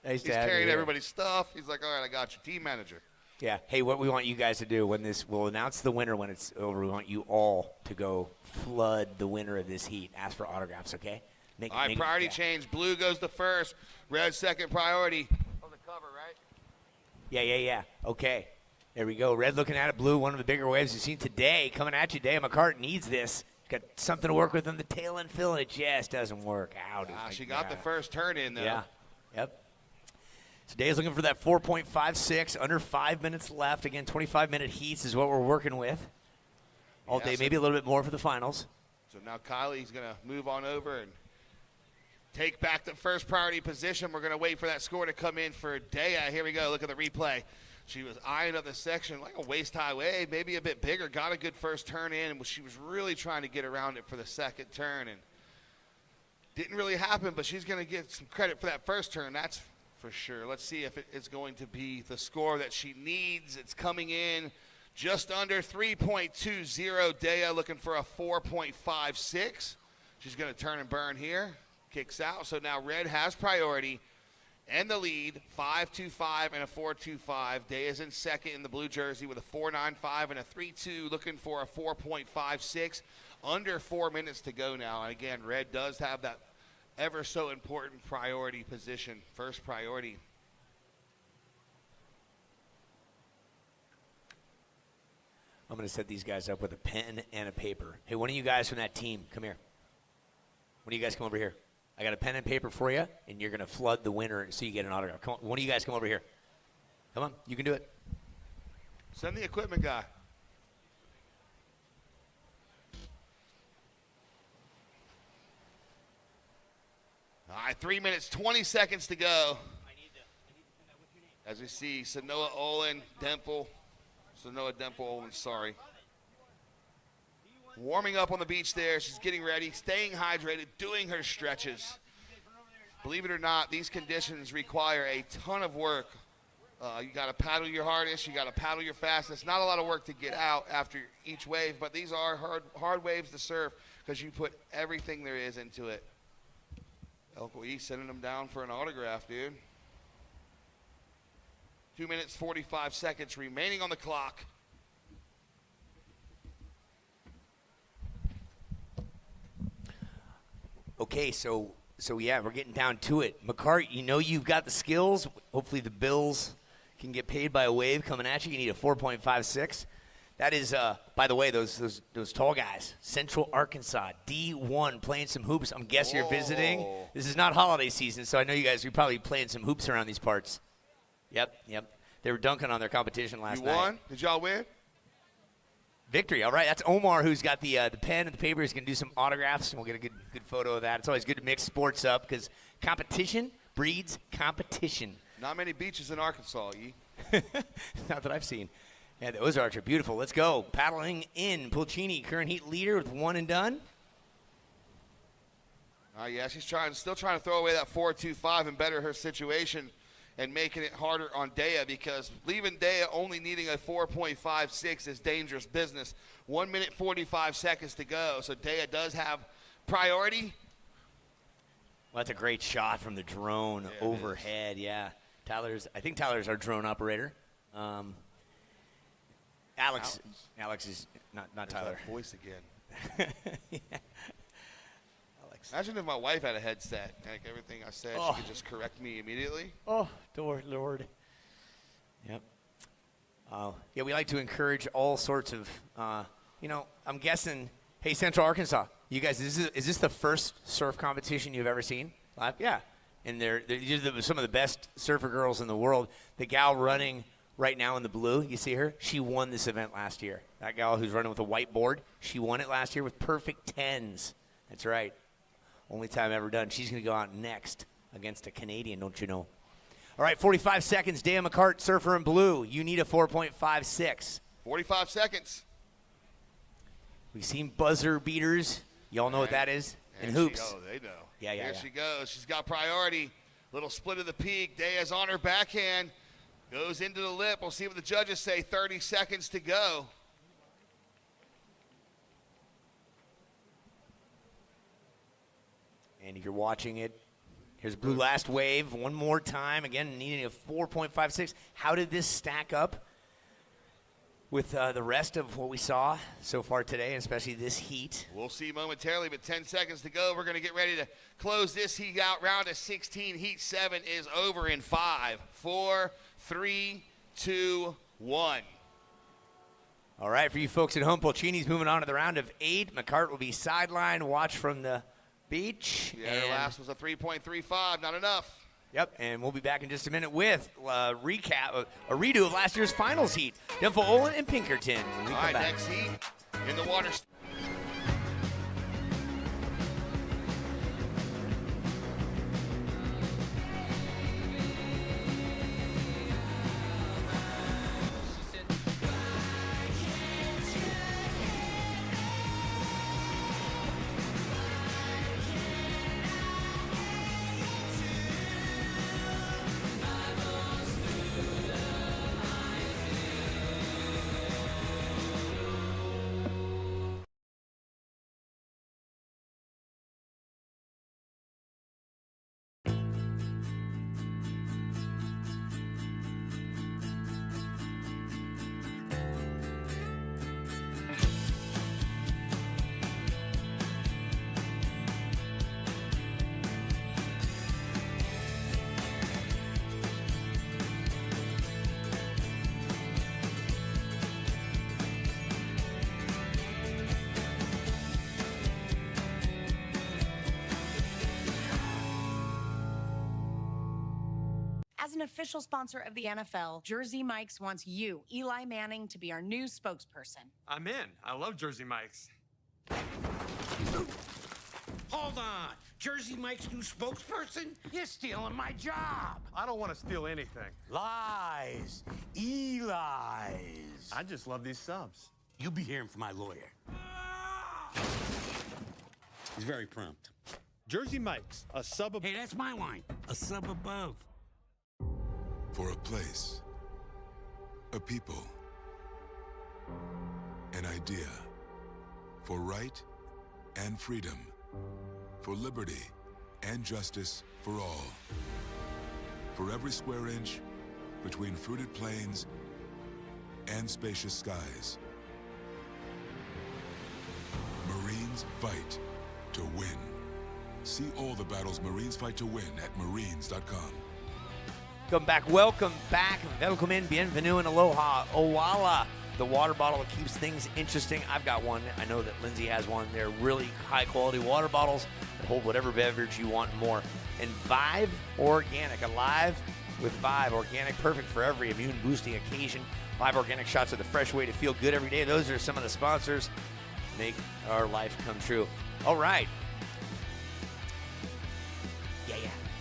He's carrying everybody's stuff. He's like, all right, I got you. Team manager. Yeah. Hey, what we want you guys to do we'll announce the winner when it's over. We want you all to go flood the winner of this heat. Ask for autographs, okay? All right, priority change. Blue goes to first. Red second priority. On the cover, right? Yeah. Okay. There we go. Red looking at it. Blue, one of the bigger waves you've seen today. Coming at you, Dave McCart needs this. Got something to work with on the tail end fill, and it just doesn't work out. She got the first turn in, though. Yeah. Yep. So Dave's looking for that 4.56, under 5 minutes left. Again, 25-minute heats is what we're working with all day, maybe a little bit more for the finals. So now Kylie's going to move on over and take back the first priority position. We're going to wait for that score to come in for Dea. Here we go. Look at the replay. She was eyeing up the section like a waist-high wave, maybe a bit bigger. Got a good first turn in, and she was really trying to get around it for the second turn. And didn't really happen, but she's going to get some credit for that first turn. That's for sure. Let's see if it is going to be the score that she needs. It's coming in just under 3.20. Dea looking for a 4.56. She's going to turn and burn here. Kicks out. So now Red has priority and the lead, 5.25 and a 4.25. Dea is in second in the blue jersey with a 4.95 and a 3.2, looking for a 4.56. Under 4 minutes to go now. And again, Red does have that ever so important priority position, first priority. I'm going to set these guys up with a pen and a paper. Hey, one of you guys from that team, come here. One of you guys come over here. I got a pen and paper for you, and you're going to flood the winner so you get an autograph. Come on, one of you guys come over here. Come on, you can do it. Send the equipment guy. All right, 3 minutes, 20 seconds to go. As we see Sanoa Olin, sorry. Warming up on the beach there. She's getting ready, staying hydrated, doing her stretches. Believe it or not, these conditions require a ton of work. You got to paddle your hardest. You got to paddle your fastest. Not a lot of work to get out after each wave, but these are hard waves to surf because you put everything there is into it. Elko E sending them down for an autograph, dude. 2 minutes, 45 seconds remaining on the clock. Okay, so yeah, we're getting down to it. McCart, you know you've got the skills. Hopefully the Bills can get paid by a wave coming at you. You need a 4.56. That is, by the way, those tall guys, Central Arkansas, D1, playing some hoops. I'm guessing you're visiting. This is not holiday season, so I know you guys are probably playing some hoops around these parts. Yep. They were dunking on their competition last night. You won? Did y'all win? Victory. All right. That's Omar, who's got the pen and the paper. He's going to do some autographs, and we'll get a good photo of that. It's always good to mix sports up because competition breeds competition. Not many beaches in Arkansas, Yee. Not that I've seen. Yeah, the Ozarks are beautiful. Let's go. Paddling in. Pulchini, current heat leader with one and done. Yeah, she's still trying to throw away that 4.25 and better her situation and making it harder on Dea, because leaving Dea only needing a 4.56 is dangerous business. 1 minute 45 seconds to go, so Dea does have priority. Well, that's a great shot from the drone overhead. Yeah, I think Tyler's our drone operator. Alex is not Tyler. That voice again. Yeah. Imagine if my wife had a headset. Like everything I said, she could just correct me immediately. Oh, Lord. Yep. Yeah, we like to encourage all sorts of, I'm guessing, hey, Central Arkansas, you guys, is this the first surf competition you've ever seen live? Yeah. And they're some of the best surfer girls in the world. The gal running right now in the blue, you see her? She won this event last year. That gal who's running with a whiteboard, she won it last year with perfect 10s. That's right. Only time ever done. She's going to go out next against a Canadian, don't you know? All right, 45 seconds. Dea McCart, surfer in blue. You need a 4.56. 45 seconds. We've seen buzzer beaters. Y'all know what that is? In hoops. They know. Yeah. Here she goes. She's got priority. Little split of the peak. Dea's on her backhand. Goes into the lip. We'll see what the judges say. 30 seconds to go. And if you're watching it, here's blue last wave. One more time. Again, needing a 4.56. How did this stack up with the rest of what we saw so far today, especially this heat? We'll see momentarily, but 10 seconds to go. We're going to get ready to close this heat out. Round of 16, heat 7 is over in 5, 4, 3, 2, 1. All right, for you folks at home, Pulchini's moving on to the round of 8. McCart will be sidelined. Watch from the beach. Yeah, the last was a 3.35, not enough. Yep, and we'll be back in just a minute with a redo of last year's finals heat. Denfo Olin and Pinkerton. When we come back. Next heat in the water. As an official sponsor of the NFL, Jersey Mike's wants you, Eli Manning, to be our new spokesperson. I'm in. I love Jersey Mike's. Hold on. Jersey Mike's new spokesperson? You're stealing my job. I don't want to steal anything. Lies. Eli's. I just love these subs. You'll be hearing from my lawyer. He's very prompt. Jersey Mike's, a sub. Hey, that's my line. A sub above. For a place, a people, an idea, for right and freedom, for liberty and justice for all. For every square inch between fruited plains and spacious skies. Marines fight to win. See all the battles Marines fight to win at marines.com. Welcome back. Welcome in. Bienvenue and aloha. Walla the water bottle that keeps things interesting. I've got one. I know that Lindsay has one. They're really high-quality water bottles that hold whatever beverage you want and more. And Vive Organic, alive with Vive Organic, perfect for every immune-boosting occasion. Vive Organic shots are the fresh way to feel good every day. Those are some of the sponsors make our life come true. All right. Yeah.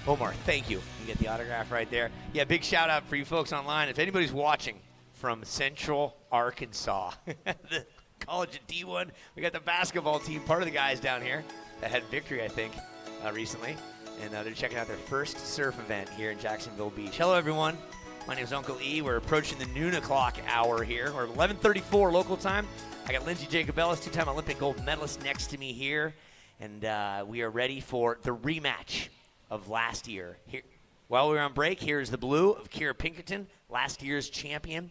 Omar, thank you. You get the autograph right there. Yeah, big shout out for you folks online. If anybody's watching from Central Arkansas, the college at D1, we got the basketball team, part of the guys down here that had victory, I think, recently. And they're checking out their first surf event here in Jacksonville Beach. Hello, everyone. My name is Uncle E. We're approaching the noon o'clock hour here. We're 11:34 local time. I got Lindsay Jacobellis, two-time Olympic gold medalist, next to me here. And we are ready for the rematch of last year. Here, while we were on break, here's the blue of Kira Pinkerton, last year's champion,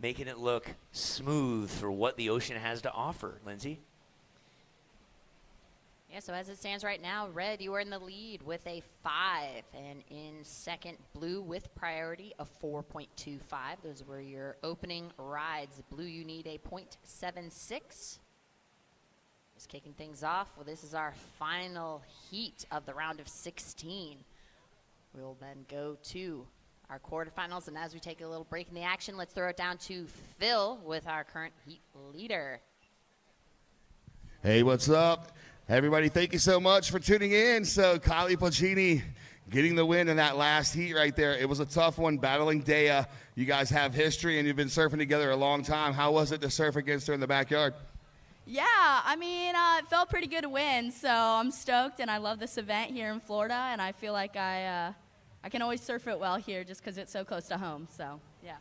making it look smooth for what the ocean has to offer. Lindsay? Yeah, so as it stands right now, red, you are in the lead with a 5. And in second, blue with priority, a 4.25. Those were your opening rides. Blue, you need a 0.76. Just kicking things off. Well, this is our final heat of the round of 16. We'll then go to our quarterfinals. And as we take a little break in the action, let's throw it down to Phil with our current heat leader. Hey, what's up? Everybody, thank you so much for tuning in. So Kylie Pulchini getting the win in that last heat right there. It was a tough one, battling Dea. You guys have history, and you've been surfing together a long time. How was it to surf against her in the backyard? Yeah, I mean, it felt pretty good to win, so I'm stoked, and I love this event here in Florida, and I feel like I can always surf it well here just because it's so close to home, so, yeah.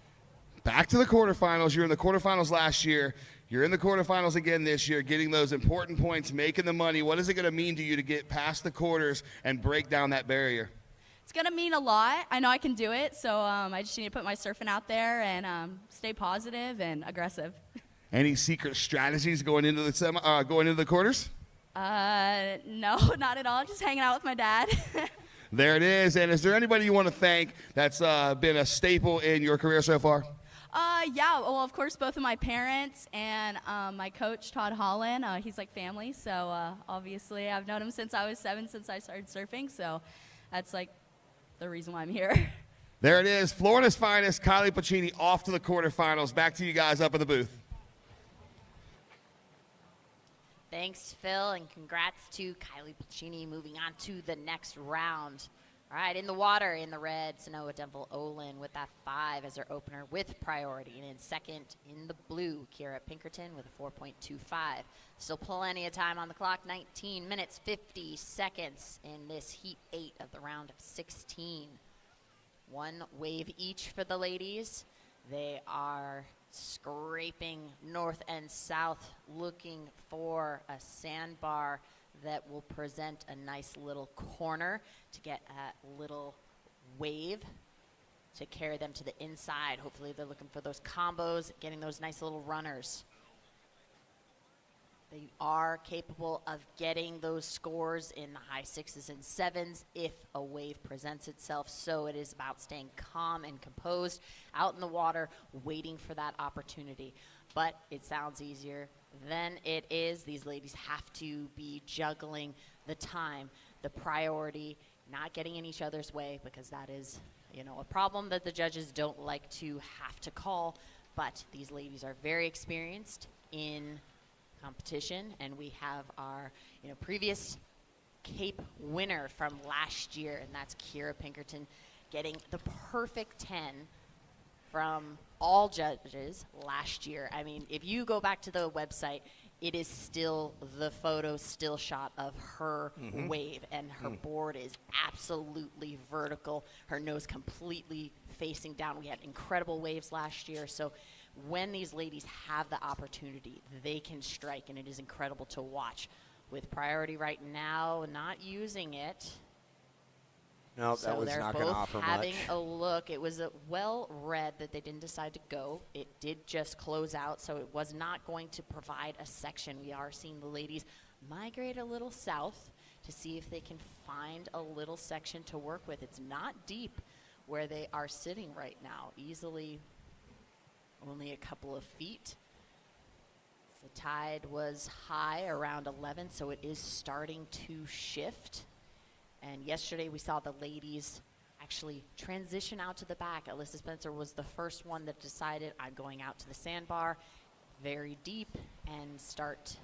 Back to the quarterfinals. You're in the quarterfinals last year. You're in the quarterfinals again this year, getting those important points, making the money. What is it going to mean to you to get past the quarters and break down that barrier? It's going to mean a lot. I know I can do it, so I just need to put my surfing out there and stay positive and aggressive. Any secret strategies going into the quarters? No, not at all. Just hanging out with my dad. There it is. And is there anybody you want to thank that's been a staple in your career so far? Yeah, well, of course, both of my parents and my coach, Todd Holland. He's like family, so obviously I've known him since I was 7, since I started surfing, so that's like the reason why I'm here. There it is. Florida's finest, Kylie Pulchini, off to the quarterfinals. Back to you guys up in the booth. Thanks, Phil, and congrats to Kylie Pulchini moving on to the next round. All right, in the water, in the red, Sanoa Denville Olin with that 5 as her opener with priority. And in second, in the blue, Kira Pinkerton with a 4.25. Still plenty of time on the clock, 19 minutes, 50 seconds in this heat 8 of the round of 16. 1 wave each for the ladies. They are scraping north and south, looking for a sandbar that will present a nice little corner to get a little wave to carry them to the inside. Hopefully they're looking for those combos, getting those nice little runners. They are capable of getting those scores in the high 6s and 7s if a wave presents itself. So it is about staying calm and composed out in the water, waiting for that opportunity. But it sounds easier than it is. These ladies have to be juggling the time, the priority, not getting in each other's way, because that is, you know, a problem that the judges don't like to have to call. But these ladies are very experienced in competition, and we have our, you know, previous Cape winner from last year, and that's Kira Pinkerton getting the perfect 10 from all judges last year. I mean, if you go back to the website, it is still the photo still shot of her wave, and her board is absolutely vertical, her nose completely facing down. We had incredible waves last year, so when these ladies have the opportunity, they can strike, and it is incredible to watch. With priority right now, not using it. No, So that was they're not going to both offer having much. a look. It was well read that they didn't decide to go. It did just close out, so it was not going to provide a section. We are seeing the ladies migrate a little south to see if they can find a little section to work with. It's not deep where they are sitting right now. Easily only a couple of feet. The tide was high around 11, so it is starting to shift. And yesterday we saw the ladies actually transition out to the back. Alyssa Spencer was the first one that decided, I'm going out to the sandbar very deep and start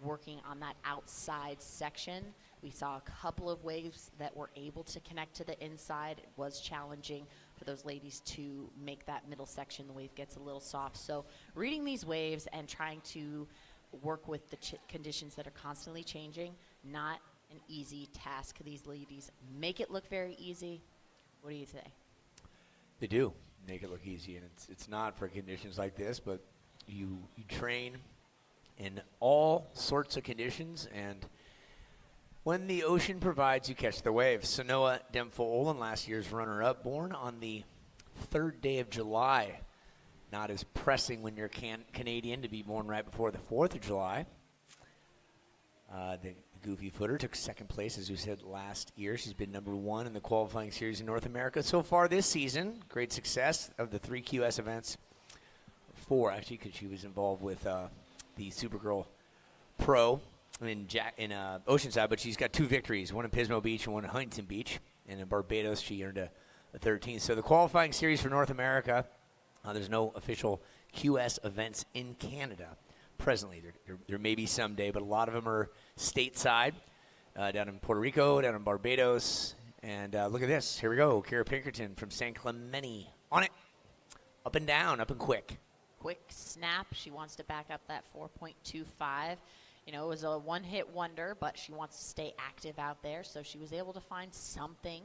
working on that outside section. We saw a couple of waves that were able to connect to the inside. It was challenging for those ladies to make that middle section. The wave gets a little soft. So reading these waves and trying to work with the conditions that are constantly changing, not an easy task. These ladies make it look very easy. What do you say? They do make it look easy, and it's not for conditions like this, but you train in all sorts of conditions, and when the ocean provides, you catch the waves. Sanoa Demfo-Olin, last year's runner-up, born on the 3rd day of July. Not as pressing when you're Canadian to be born right before the 4th of July. The goofy footer took 2nd place, as we said, last year. She's been number 1 in the qualifying series in North America so far this season. Great success of the 3 QS events. 4, actually, because she was involved with the Supergirl Pro in Oceanside, but she's got 2 victories, one in Pismo Beach and one in Huntington Beach. And in Barbados, she earned a 13th. So the qualifying series for North America, there's no official QS events in Canada presently. There may be someday, but a lot of them are stateside, down in Puerto Rico, down in Barbados. And look at this. Here we go. Kara Pinkerton from San Clemente on it. Up and down, up and quick. Quick snap. She wants to back up that 4.25. You know, it was a one-hit wonder, but she wants to stay active out there, so she was able to find something.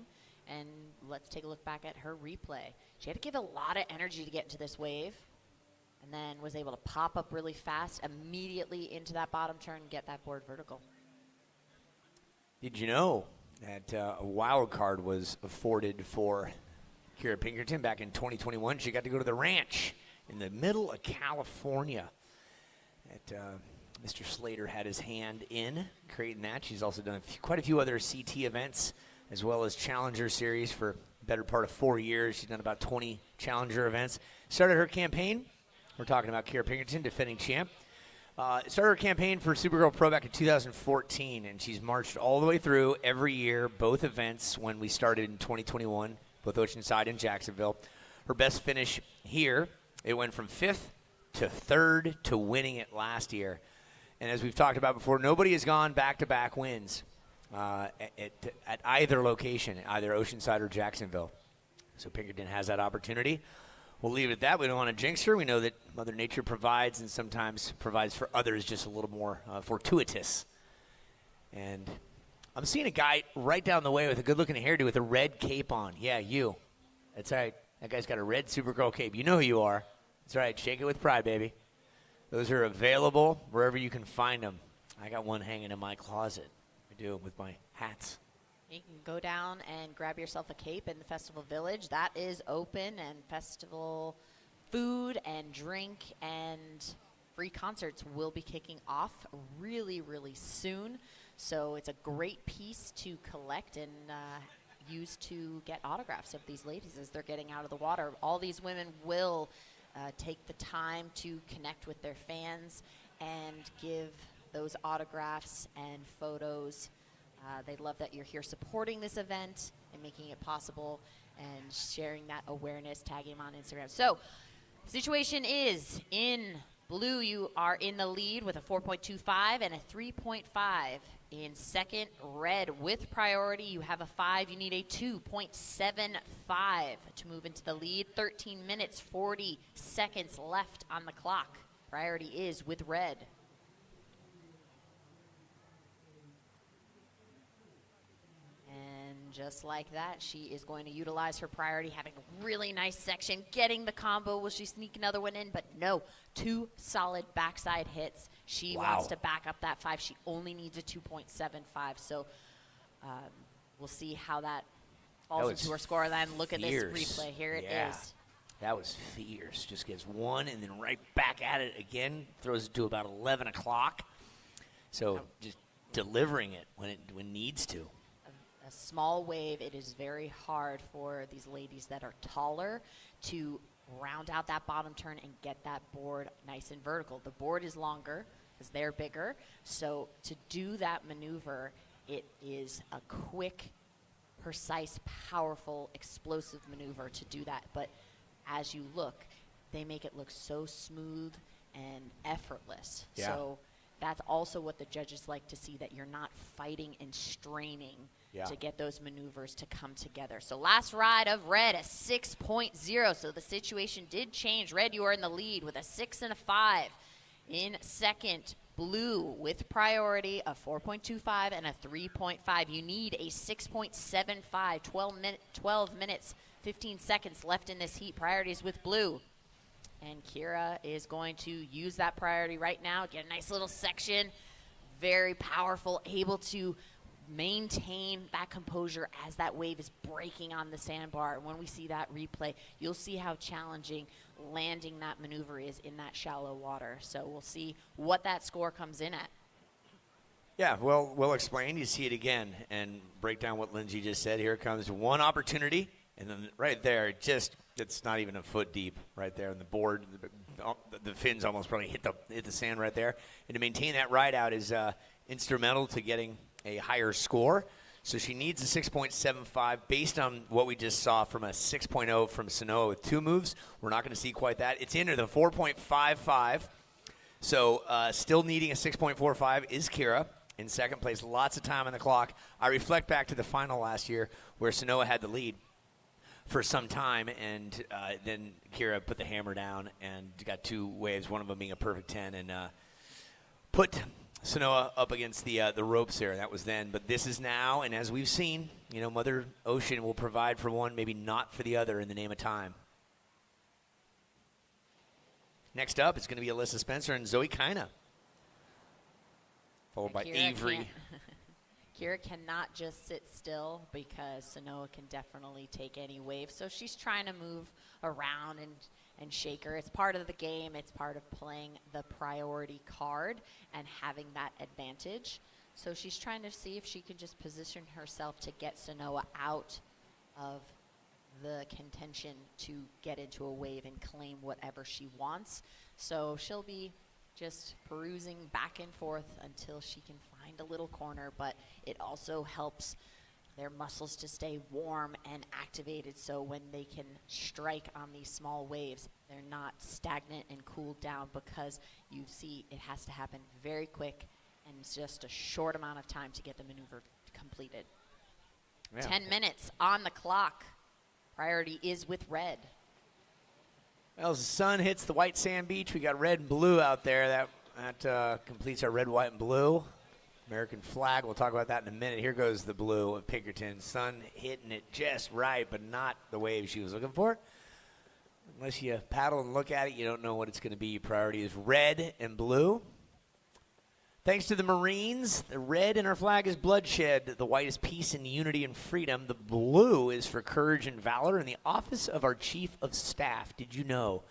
And let's take a look back at her replay. She had to give a lot of energy to get into this wave, and then was able to pop up really fast, immediately into that bottom turn and get that board vertical. Did you know that a wild card was afforded for Kara Pinkerton back in 2021? She got to go to the ranch in the middle of California. Mr. Slater had his hand in creating that. She's also done quite a few other CT events, as well as Challenger Series for the better part of 4 years. She's done about 20 Challenger events. Started her campaign. We're talking about Kara Pinkerton, defending champ. Started her campaign for Supergirl Pro back in 2014, and she's marched all the way through every year, both events when we started in 2021, both Oceanside and Jacksonville. Her best finish here, it went from 5th to 3rd to winning it last year. And as we've talked about before, nobody has gone back-to-back wins at either location, either Oceanside or Jacksonville. So Pinkerton has that opportunity. We'll leave it at that. We don't want to jinx her. We know that Mother Nature provides, and sometimes provides for others just a little more fortuitous. And I'm seeing a guy right down the way with a good-looking hairdo with a red cape on. Yeah, you. That's right. That guy's got a red Supergirl cape. You know who you are. That's right. Shake it with pride, baby. Those are available wherever you can find them. I got one hanging in my closet. I do, with my hats. You can go down and grab yourself a cape in the Festival Village. That is open, and festival food and drink and free concerts will be kicking off really, really soon. So it's a great piece to collect and use to get autographs of these ladies as they're getting out of the water. All these women will take the time to connect with their fans and give those autographs and photos. They love that you're here supporting this event and making it possible and sharing that awareness, tagging them on Instagram. So, situation is in blue, you are in the lead with a 4.25 and a 3.5. In second, red with priority, you have a 5. You need a 2.75 to move into the lead. 13 minutes, 40 seconds left on the clock. Priority is with red. Just like that, she is going to utilize her priority, having a really nice section, getting the combo. Will she sneak another one in? But no, 2 solid backside hits. She wants to back up that 5. She only needs a 2.75. So we'll see how that falls into her score. Then look at this replay. Here it is. That was fierce. Just gets one and then right back at it again. Throws it to about 11 o'clock. So just delivering it when needs to. Small wave, it is very hard for these ladies that are taller to round out that bottom turn and get that board nice and vertical. The board is longer because they're bigger. So to do that maneuver, it is a quick, precise, powerful, explosive maneuver to do that. But as you look, they make it look so smooth and effortless. Yeah. So that's also what the judges like to see, that you're not fighting and straining to get those maneuvers to come together. So last ride of Red, a 6.0. So the situation did change. Red, you are in the lead with a 6 and a 5. In second, Blue with priority, a 4.25 and a 3.5. You need a 6.75, 12 minutes, 15 seconds left in this heat. Priorities with Blue. And Kira is going to use that priority right now, get a nice little section, very powerful, able to maintain that composure as that wave is breaking on the sandbar. And when we see that replay, you'll see how challenging landing that maneuver is in that shallow water. So we'll see what that score comes in at. Yeah, well explained. You see it again and break down what Lindsay just said. Here comes one opportunity, and then right there, it's not even a foot deep right there on the board. The fins almost probably hit the sand right there. And to maintain that ride out is instrumental to getting a higher score. So she needs a 6.75 based on what we just saw from a 6.0 from Sanoa with 2 moves. We're not going to see quite that. It's into the 4.55. So still needing a 6.45 is Kira in second place. Lots of time on the clock. I reflect back to the final last year where Sanoa had the lead for some time, and then Kira put the hammer down and got 2 waves, one of them being a perfect 10, and put Sanoa up against the ropes there. That was then, but this is now, and as we've seen, Mother Ocean will provide for one, maybe not for the other in the name of time. Next up, it's going to be Alyssa Spencer and Zoe Kina, followed by Avery. Kira cannot just sit still because Sanoa can definitely take any wave. So she's trying to move around and shake her. It's part of the game. It's part of playing the priority card and having that advantage. So she's trying to see if she can just position herself to get Sanoa out of the contention to get into a wave and claim whatever she wants. So she'll be just perusing back and forth until she can find a little corner, but it also helps their muscles to stay warm and activated, so when they can strike on these small waves, they're not stagnant and cooled down, because you see it has to happen very quick and it's just a short amount of time to get the maneuver completed. Yeah. 10 minutes on the clock. Priority is with Red. Well, as the sun hits the white sand beach, we got red and blue out there. That completes our red, white, and blue. American flag, we'll talk about that in a minute. Here goes the blue of Pinkerton. Sun hitting it just right, but not the wave she was looking for. Unless you paddle and look at it, you don't know what it's going to be. Priority is red and blue. Thanks to the Marines, the red in our flag is bloodshed. The white is peace and unity and freedom. The blue is for courage and valor in the office of our Chief of Staff. Did you know?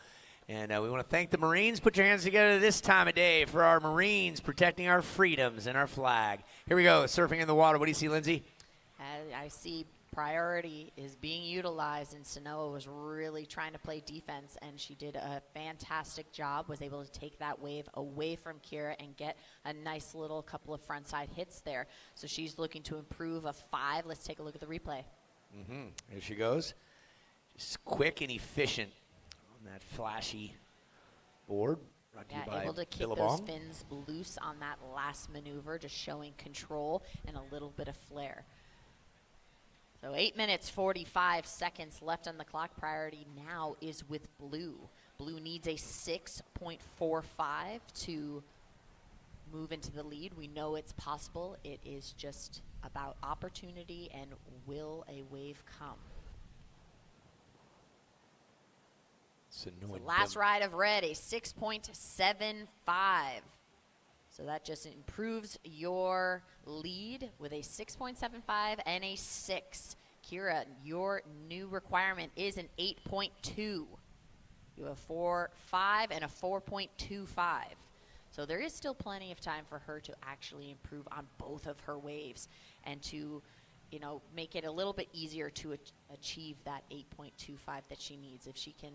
And we want to thank the Marines. Put your hands together this time of day for our Marines protecting our freedoms and our flag. Here we go, surfing in the water. What do you see, Lindsay? I see priority is being utilized, and Sanoa was really trying to play defense, and she did a fantastic job, was able to take that wave away from Kira and get a nice little couple of frontside hits there. So she's looking to improve a 5. Let's take a look at the replay. Here she goes. Just quick and efficient on that flashy board. Brought to you by able to kick Billabong. those fins loose on that last maneuver, just showing control and a little bit of flair. So 8 minutes, 45 seconds left on the clock. Priority now is with Blue. Blue needs a 6.45 to move into the lead. We know it's possible. It is just about opportunity and will a wave come. So last ride of Red, a 6.75. So that just improves your lead with a 6.75 and a 6. Kira, your new requirement is an 8.2. You have 4.5 and a 4.25. So there is still plenty of time for her to actually improve on both of her waves and to, make it a little bit easier to achieve that 8.25 that she needs. If she can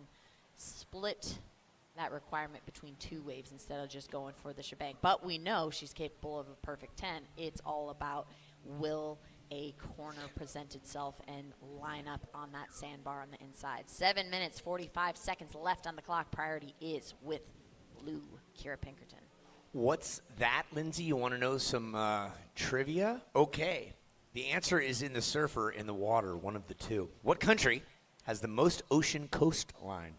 split that requirement between 2 waves instead of just going for the shebang. But we know she's capable of a perfect 10. It's all about, will a corner present itself and line up on that sandbar on the inside. 7 minutes, 45 seconds left on the clock. Priority is with blue, Kira Pinkerton. What's that, Lindsay? You want to know some trivia? Okay. The answer is in the surfer, in the water, one of the two. What country has the most ocean coastline?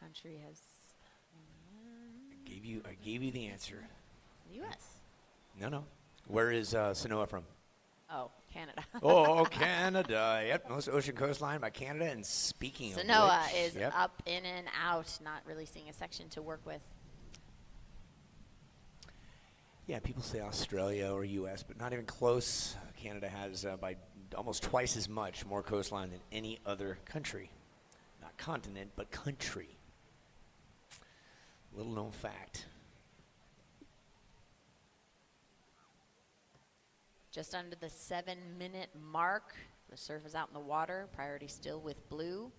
Country has I gave you the answer. the U.S. No. Where is Sanoa from? Oh, Canada. Oh, Canada. Yep, most ocean coastline by Canada. And speaking of Sanoa which, is yep. up, in, and out, not really seeing a section to work with. Yeah, people say Australia or U.S., but not even close. Canada has by almost twice as much more coastline than any other country. Not continent, but country. Little known fact. Just under the 7-minute mark. The surf is out in the water. Priority still with blue.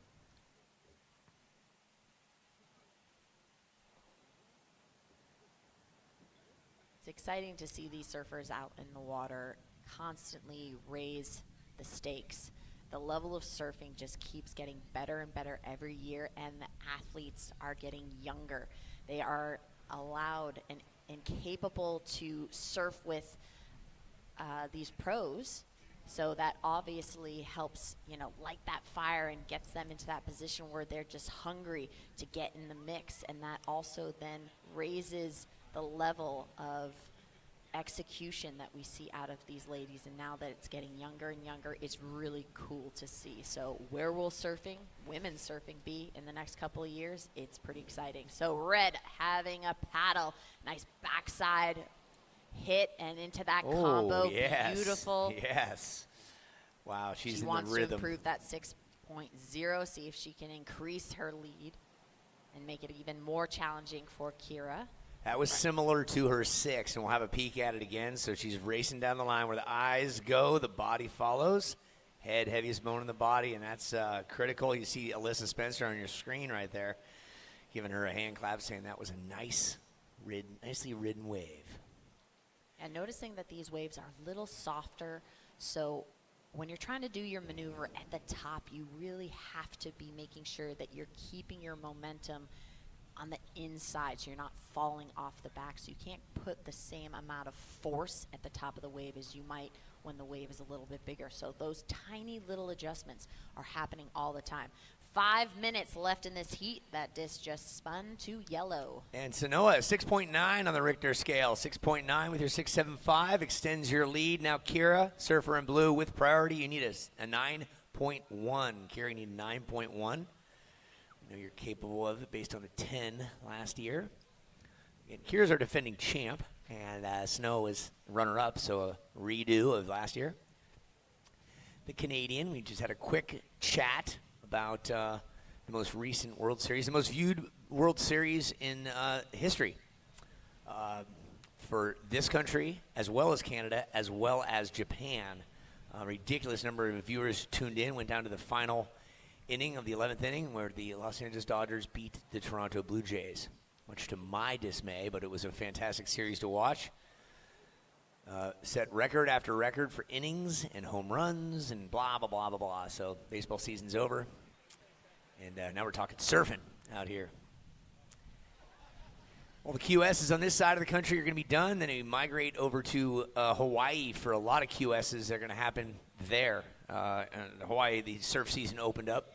It's exciting to see these surfers out in the water constantly raise the stakes. The level of surfing just keeps getting better and better every year, and the athletes are getting younger. They are allowed and capable to surf with these pros, so that obviously helps, light that fire and gets them into that position where they're just hungry to get in the mix, and that also then raises the level of execution that we see out of these ladies. And now that it's getting younger and younger, it's really cool to see. So where will women's surfing be in the next couple of years? It's pretty exciting. So Red having a paddle, nice backside hit and into that combo. Yes. Beautiful. Yes. Wow, she's in wants the rhythm. to improve that 6.0, see if she can increase her lead and make it even more challenging for Kira. That was similar to her 6, and we'll have a peek at it again. So she's racing down the line where the eyes go, the body follows. Head, heaviest bone in the body, and that's critical. You see Alyssa Spencer on your screen right there, giving her a hand clap, saying that was a nicely ridden wave. And noticing that these waves are a little softer, so when you're trying to do your maneuver at the top, you really have to be making sure that you're keeping your momentum on the inside, so you're not falling off the back. So you can't put the same amount of force at the top of the wave as you might when the wave is a little bit bigger. So those tiny little adjustments are happening all the time. 5 minutes left in this heat. That disc just spun to yellow. And Sanoa, 6.9 on the Richter scale. 6.9 with your 6.75 extends your lead. Now Kira, surfer in blue with priority. You need a 9.1. Kira, you need 9.1. You know you're capable of it based on a 10 last year. And Kira's our defending champ, and Snow is runner-up, so a redo of last year. The Canadian, we just had a quick chat about the most recent World Series, the most viewed World Series in history for this country, as well as Canada, as well as Japan. A ridiculous number of viewers tuned in, went down to the final inning of the 11th inning where the Los Angeles Dodgers beat the Toronto Blue Jays, much to my dismay, but it was a fantastic series to watch. Set record after record for innings and home runs and blah, blah, blah, blah, blah. So baseball season's over, and now we're talking surfing out here. Well, the QSs on this side of the country are going to be done. Then we migrate over to Hawaii for a lot of QSs that are going to happen there. In Hawaii, the surf season opened up.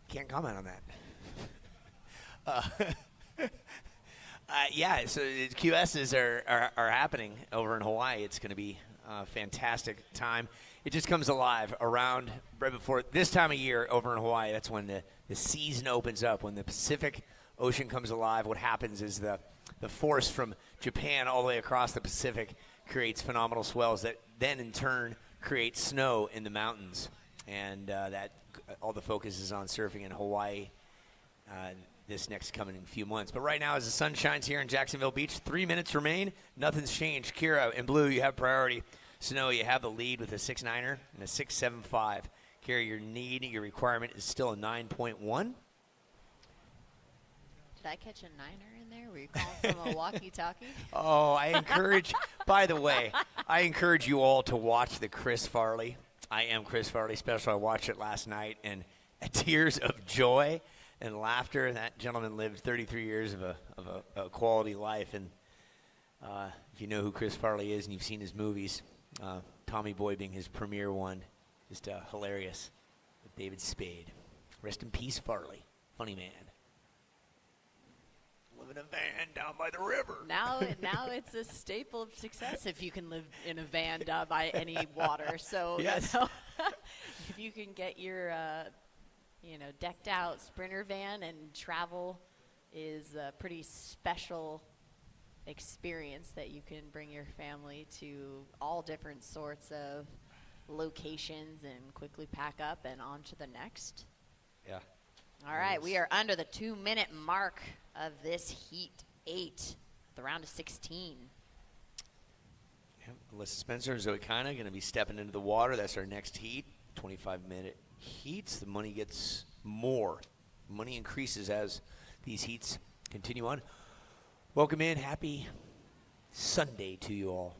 Can't comment on that. Yeah, so QSs are happening over in Hawaii. It's going to be a fantastic time. It just comes alive around right before this time of year over in Hawaii. That's when the season opens up. When the Pacific Ocean comes alive, what happens is the force from Japan all the way across the Pacific creates phenomenal swells that then in turn create snow in the mountains. And that all the focus is on surfing in Hawaii this next coming few months. But right now, as the sun shines here in Jacksonville Beach, 3 minutes remain. Nothing's changed. Kira, in blue, you have priority. Snow, you have the lead with a 6.9er and a 6.75. Kira, your requirement is still a 9.1. Did I catch a niner in there? Were you calling from a walkie-talkie? Oh, I encourage, by the way, I encourage you all to watch the Chris Farley. I Am Chris Farley special. I watched it last night, and tears of joy and laughter. That gentleman lived 33 years of a quality life. And if you know who Chris Farley is and you've seen his movies, Tommy Boy being his premier one, just hilarious. With David Spade. Rest in peace, Farley. Funny man. Live in a van down by the river. Now it's a staple of success if you can live in a van down by any water. So yes. You know, if you can get your decked out Sprinter van and travel is a pretty special experience that you can bring your family to all different sorts of locations and quickly pack up and on to the next. Yeah. All right, we are under the 2-minute mark of this Heat 8, the round of 16. Yep. Alyssa Spencer and Zoe Kina going to be stepping into the water. That's our next heat, 25-minute heats. The money gets more. Money increases as these heats continue on. Welcome in. Happy Sunday to you all.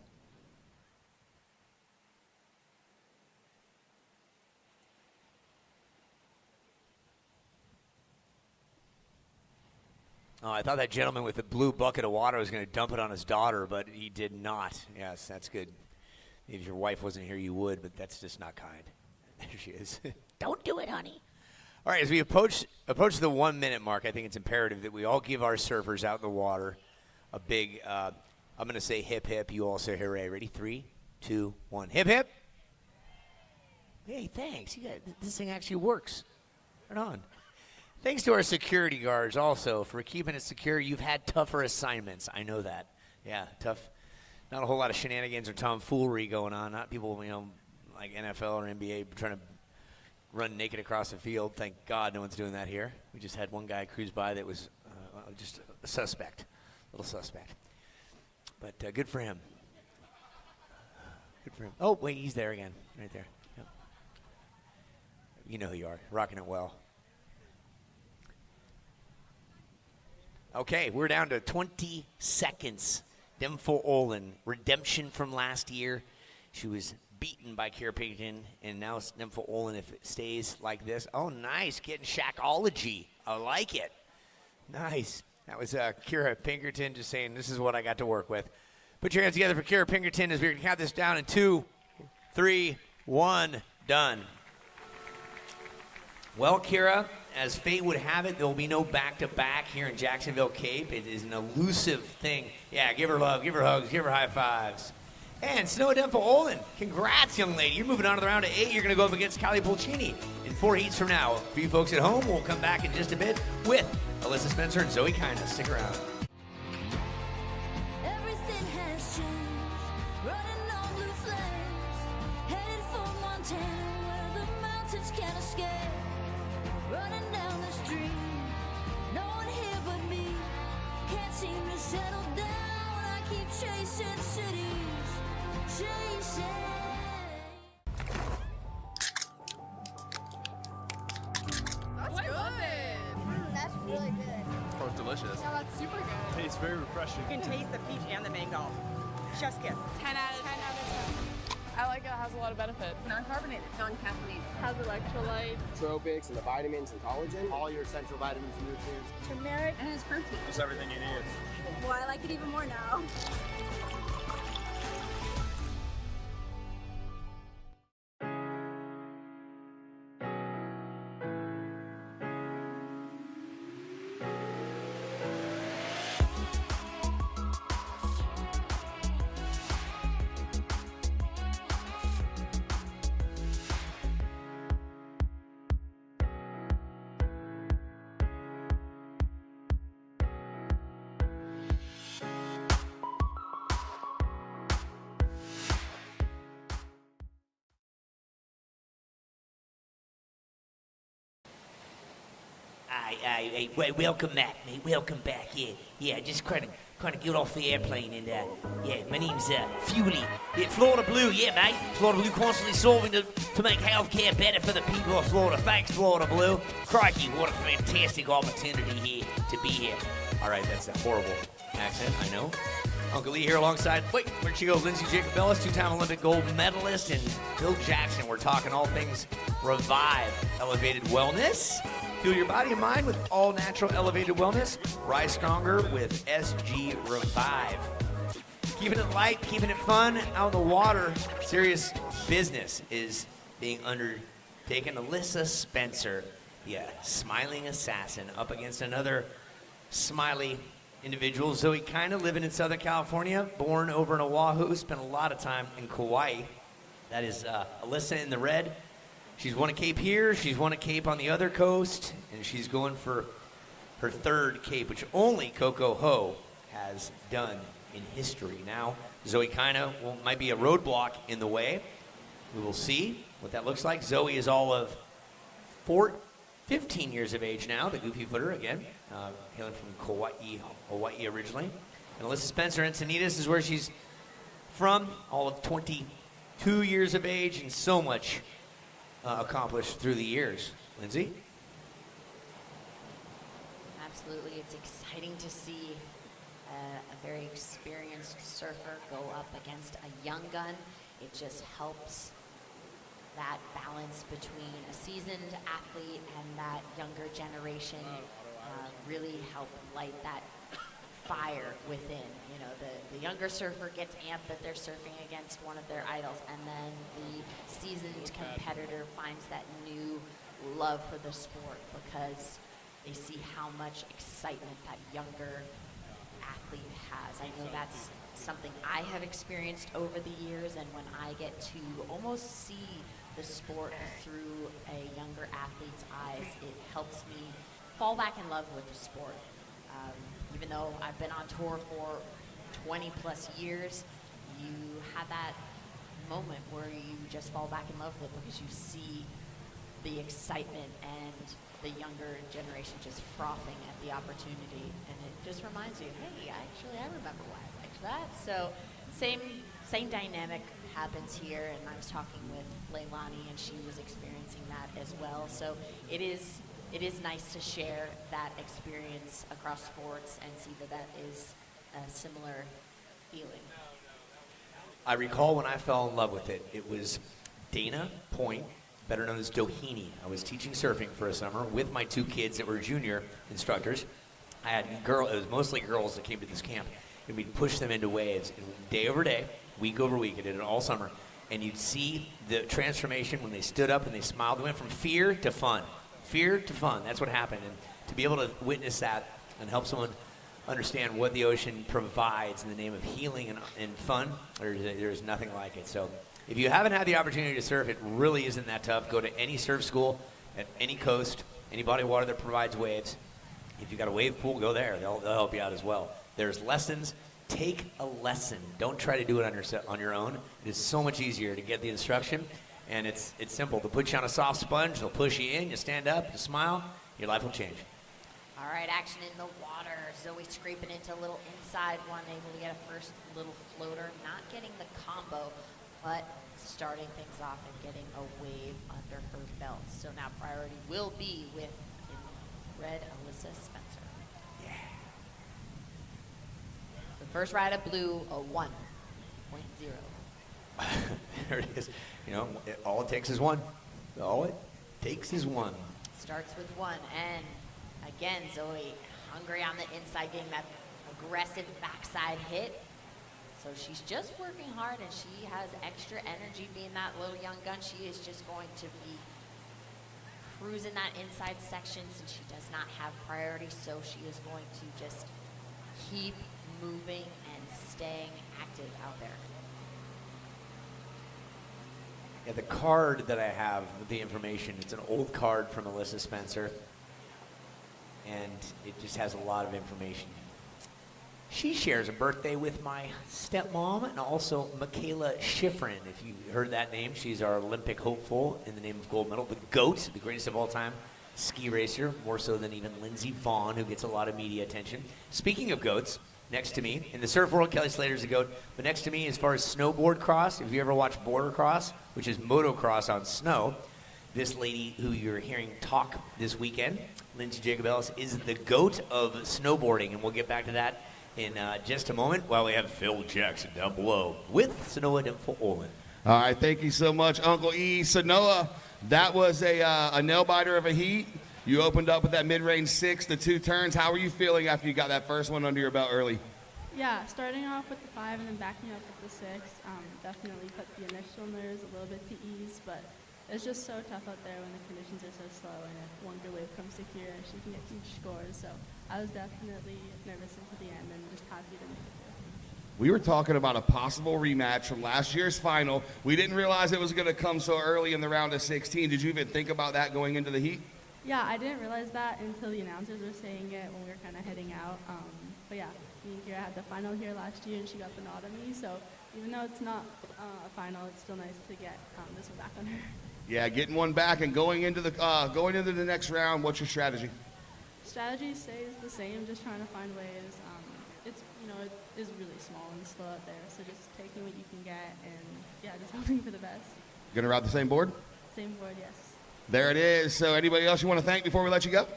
Oh, I thought that gentleman with the blue bucket of water was going to dump it on his daughter, but he did not. Yes, that's good. Maybe if your wife wasn't here, you would, but that's just not kind. There she is. Don't do it, honey. All right, as we approach the 1-minute mark, I think it's imperative that we all give our surfers out in the water a big, I'm going to say hip, hip. You all say hooray. Ready? 3, 2, 1. Hip, hip. Hey, thanks. This thing actually works. Right on. Thanks to our security guards also for keeping it secure. You've had tougher assignments. I know that. Yeah, tough. Not a whole lot of shenanigans or tomfoolery going on. Not people, like NFL or NBA trying to run naked across the field. Thank God no one's doing that here. We just had one guy cruise by that was just a suspect, little suspect. But good for him. Good for him. Oh, wait, he's there again, right there. Yep. You know who you are, rocking it well. Okay, we're down to 20 seconds. Demfo Olin, redemption from last year. She was beaten by Kira Pinkerton, and now it's Demfo Olin if it stays like this. Oh, nice, getting Shackology. I like it. Nice. That was Kira Pinkerton just saying, this is what I got to work with. Put your hands together for Kira Pinkerton as we're going to count this down in 2, 3, 1, done. Well, Kira, as fate would have it, there will be no back-to-back here in Jacksonville Cape. It is an elusive thing. Yeah, give her love, give her hugs, give her high fives. And Snow Demfo Olin, congrats, young lady. You're moving on to the round of 8. You're going to go up against Kylie Pulchini in 4 heats from now. For you folks at home, we'll come back in just a bit with Alyssa Spencer and Zoe Kina. Stick around. Everything has changed, running on blue flames, headed for Montana where the mountains can't escape. Running down the street, no one here but me. Can't seem to settle down. I keep chasing cities, chasing. That's good. That's really good. Sounds delicious. Yeah, that's super good. Tastes very refreshing. You can taste the peach and the mango. Chef's kiss. 10 out of 10. I like it. It has a lot of benefits. Non-carbonated, non-caffeinated. Has electrolytes. Nootropics and the vitamins and collagen. All your essential vitamins and nutrients. Turmeric and it's protein. Just everything you need. Well, I like it even more now. welcome back, mate. Welcome back. Yeah. Just kind of get off the airplane and my name's Fuley. Yeah, Florida Blue. Yeah, mate. Florida Blue constantly solving to make healthcare better for the people of Florida. Thanks, Florida Blue. Crikey, what a fantastic opportunity here to be here. All right, that's a horrible accent, I know. Uncle Lee here alongside, where'd she go? Lindsay Jacobellis, two-time Olympic gold medalist, and Bill Jackson. We're talking all things Revive, elevated wellness. Fuel your body and mind with all natural elevated wellness. Rise stronger with SG Revive. Keeping it light, keeping it fun, out in the water. Serious business is being undertaken. Alyssa Spencer, the smiling assassin, up against another smiley individual. Zoe Kina, living in Southern California, born over in Oahu, spent a lot of time in Kauai. That is Alyssa in the red. She's won a Cape here, she's won a Cape on the other coast, and she's going for her third Cape, which only Coco Ho has done in history. Now, Zoe Kina might be a roadblock in the way. We will see what that looks like. Zoe is all of 15 years of age now, the goofy footer again, hailing from Hawaii originally. And Alyssa Spencer, Encinitas is where she's from, all of 22 years of age, and so much accomplished through the years. Lindsay? Absolutely. It's exciting to see a very experienced surfer go up against a young gun. It just helps that balance between a seasoned athlete and that younger generation really help light that fire within. You know, the younger surfer gets amped that they're surfing against one of their idols, and then the seasoned competitor finds that new love for the sport because they see how much excitement that younger athlete has. I know that's something I have experienced over the years, and when I get to almost see the sport through a younger athlete's eyes, it helps me fall back in love with the sport. Even though I've been on tour for 20 plus years, you have that moment where you just fall back in love with it because you see the excitement and the younger generation just frothing at the opportunity, and it just reminds you, hey, I remember why I liked that. So same dynamic happens here, and I was talking with Leilani, and she was experiencing that as well. So it is nice to share that experience across sports and see that is a similar feeling. I recall when I fell in love with it, it was Dana Point, better known as Doheny. I was teaching surfing for a summer with my two kids that were junior instructors. I had it was mostly girls that came to this camp, and we'd push them into waves, and day over day, week over week, I did it all summer, and you'd see the transformation when they stood up and they smiled. They went from fear to fun. Fear to fun, that's what happened. And to be able to witness that and help someone understand what the ocean provides in the name of healing and fun, there's nothing like it. So if you haven't had the opportunity to surf, it really isn't that tough. Go to any surf school at any coast, any body of water that provides waves. If you've got a wave pool, go there. They'll help you out as well. There's lessons. Take a lesson. Don't try to do it on your own. It is so much easier to get the instruction. And it's simple. They'll put you on a soft sponge. They'll push you in. You stand up. You smile. Your life will change. All right, action in the water. Zoe scraping into a little inside one, able to get a first little floater. Not getting the combo, but starting things off and getting a wave under her belt. So now priority will be with, in red, Alyssa Spencer. Yeah. The first ride of blue, a 1.0. There it is. You know, all it takes is one. All it takes is one. Starts with 1, and again, Zoe hungry on the inside, getting that aggressive backside hit. So she's just working hard, and she has extra energy being that little young gun. She is just going to be cruising that inside section since she does not have priority. So she is going to just keep moving and staying active out there. Yeah, the card that I have with the information, it's an old card from Alyssa Spencer, and it just has a lot of information. She shares a birthday with my stepmom and also Michaela Schifrin. If you heard that name, she's our Olympic hopeful in the name of gold medal, the GOAT, the greatest of all time ski racer, more so than even Lindsey Vaughn, who gets a lot of media attention. Speaking of goats, next to me, in the surf world, Kelly Slater's a goat, but next to me, as far as snowboard cross, if you ever watch border cross, which is motocross on snow, this lady who you're hearing talk this weekend, Lindsay Jacobellis, is the goat of snowboarding, and we'll get back to that in just a moment while we have Phil Jackson down below with Sanoa Info Olin. All right, thank you so much, Uncle E. Sanoa, that was a nail-biter of a heat. You opened up with that mid-range 6, the 2 turns. How were you feeling after you got that first one under your belt early? Yeah, starting off with the 5 and then backing up with the 6 definitely put the initial nerves a little bit to ease, but it's just so tough out there when the conditions are so slow, and if one good wave comes to here, she can get huge scores. So I was definitely nervous until the end and just happy to make it through. We were talking about a possible rematch from last year's final. We didn't realize it was going to come so early in the round of 16. Did you even think about that going into the heat? Yeah, I didn't realize that until the announcers were saying it when we were kind of heading out. But yeah, me and Kira had the final here last year, and she got the nod on me. So even though it's not a final, it's still nice to get this one back on her. Yeah, getting one back and going into the next round. What's your strategy? Strategy stays the same, just trying to find ways. It's it is really small and slow out there, so just taking what you can get and yeah, just hoping for the best. Gonna ride the same board? Same board, yes. There it is. So anybody else you want to thank before we let you go?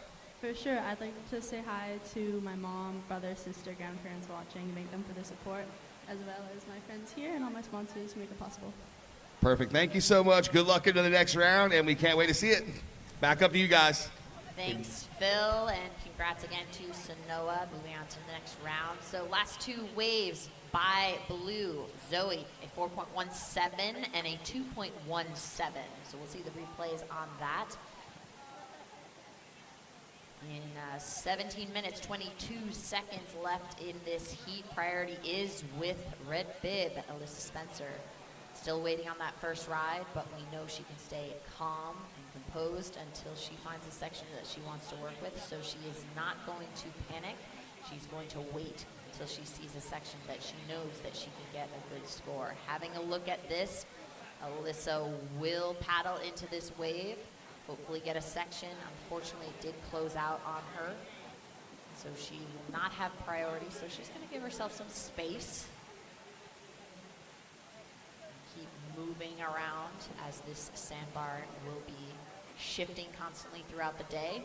For sure, I'd like to say hi to my mom, brother, sister, grandparents watching, thank them for their support, as well as my friends here and all my sponsors who make it possible. Perfect. Thank you so much. Good luck into the next round, and we can't wait to see it. Back up to you guys. Thanks, Phil, and congrats again to Sanoa. Moving on to the next round. So last 2 waves by Blue. Zoe, a 4.17 and a 2.17. So we'll see the replays on that. In 17 minutes, 22 seconds left in this heat. Priority is with red bib, Alyssa Spencer. Still waiting on that first ride, but we know she can stay calm and composed until she finds a section that she wants to work with. So she is not going to panic. She's going to wait until she sees a section that she knows that she can get a good score. Having a look at this, Alyssa will paddle into this wave, hopefully get a section. Unfortunately, it did close out on her. So she will not have priority, so she's going to give herself some space. Moving around as this sandbar will be shifting constantly throughout the day.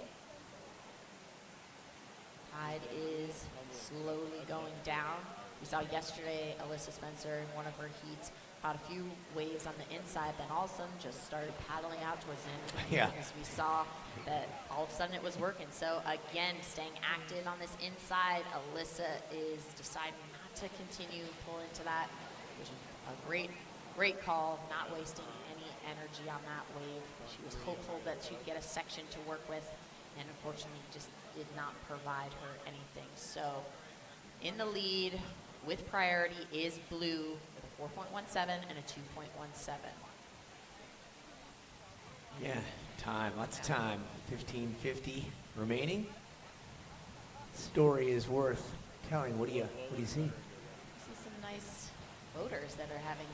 Tide is slowly going down. We saw yesterday Alyssa Spencer in one of her heats caught a few waves on the inside, then all of a sudden just started paddling out towards the end. Yeah. As we saw that all of a sudden it was working. So again, staying active on this inside, Alyssa is deciding not to continue pull into that, which is a great call, not wasting any energy on that wave. She was hopeful that she'd get a section to work with, and unfortunately just did not provide her anything. So in the lead with priority is Blue with a 4.17 and a 2.17. Yeah, lots of time. 15:50 remaining. Story is worth telling. What do you see? See some nice boaters that are having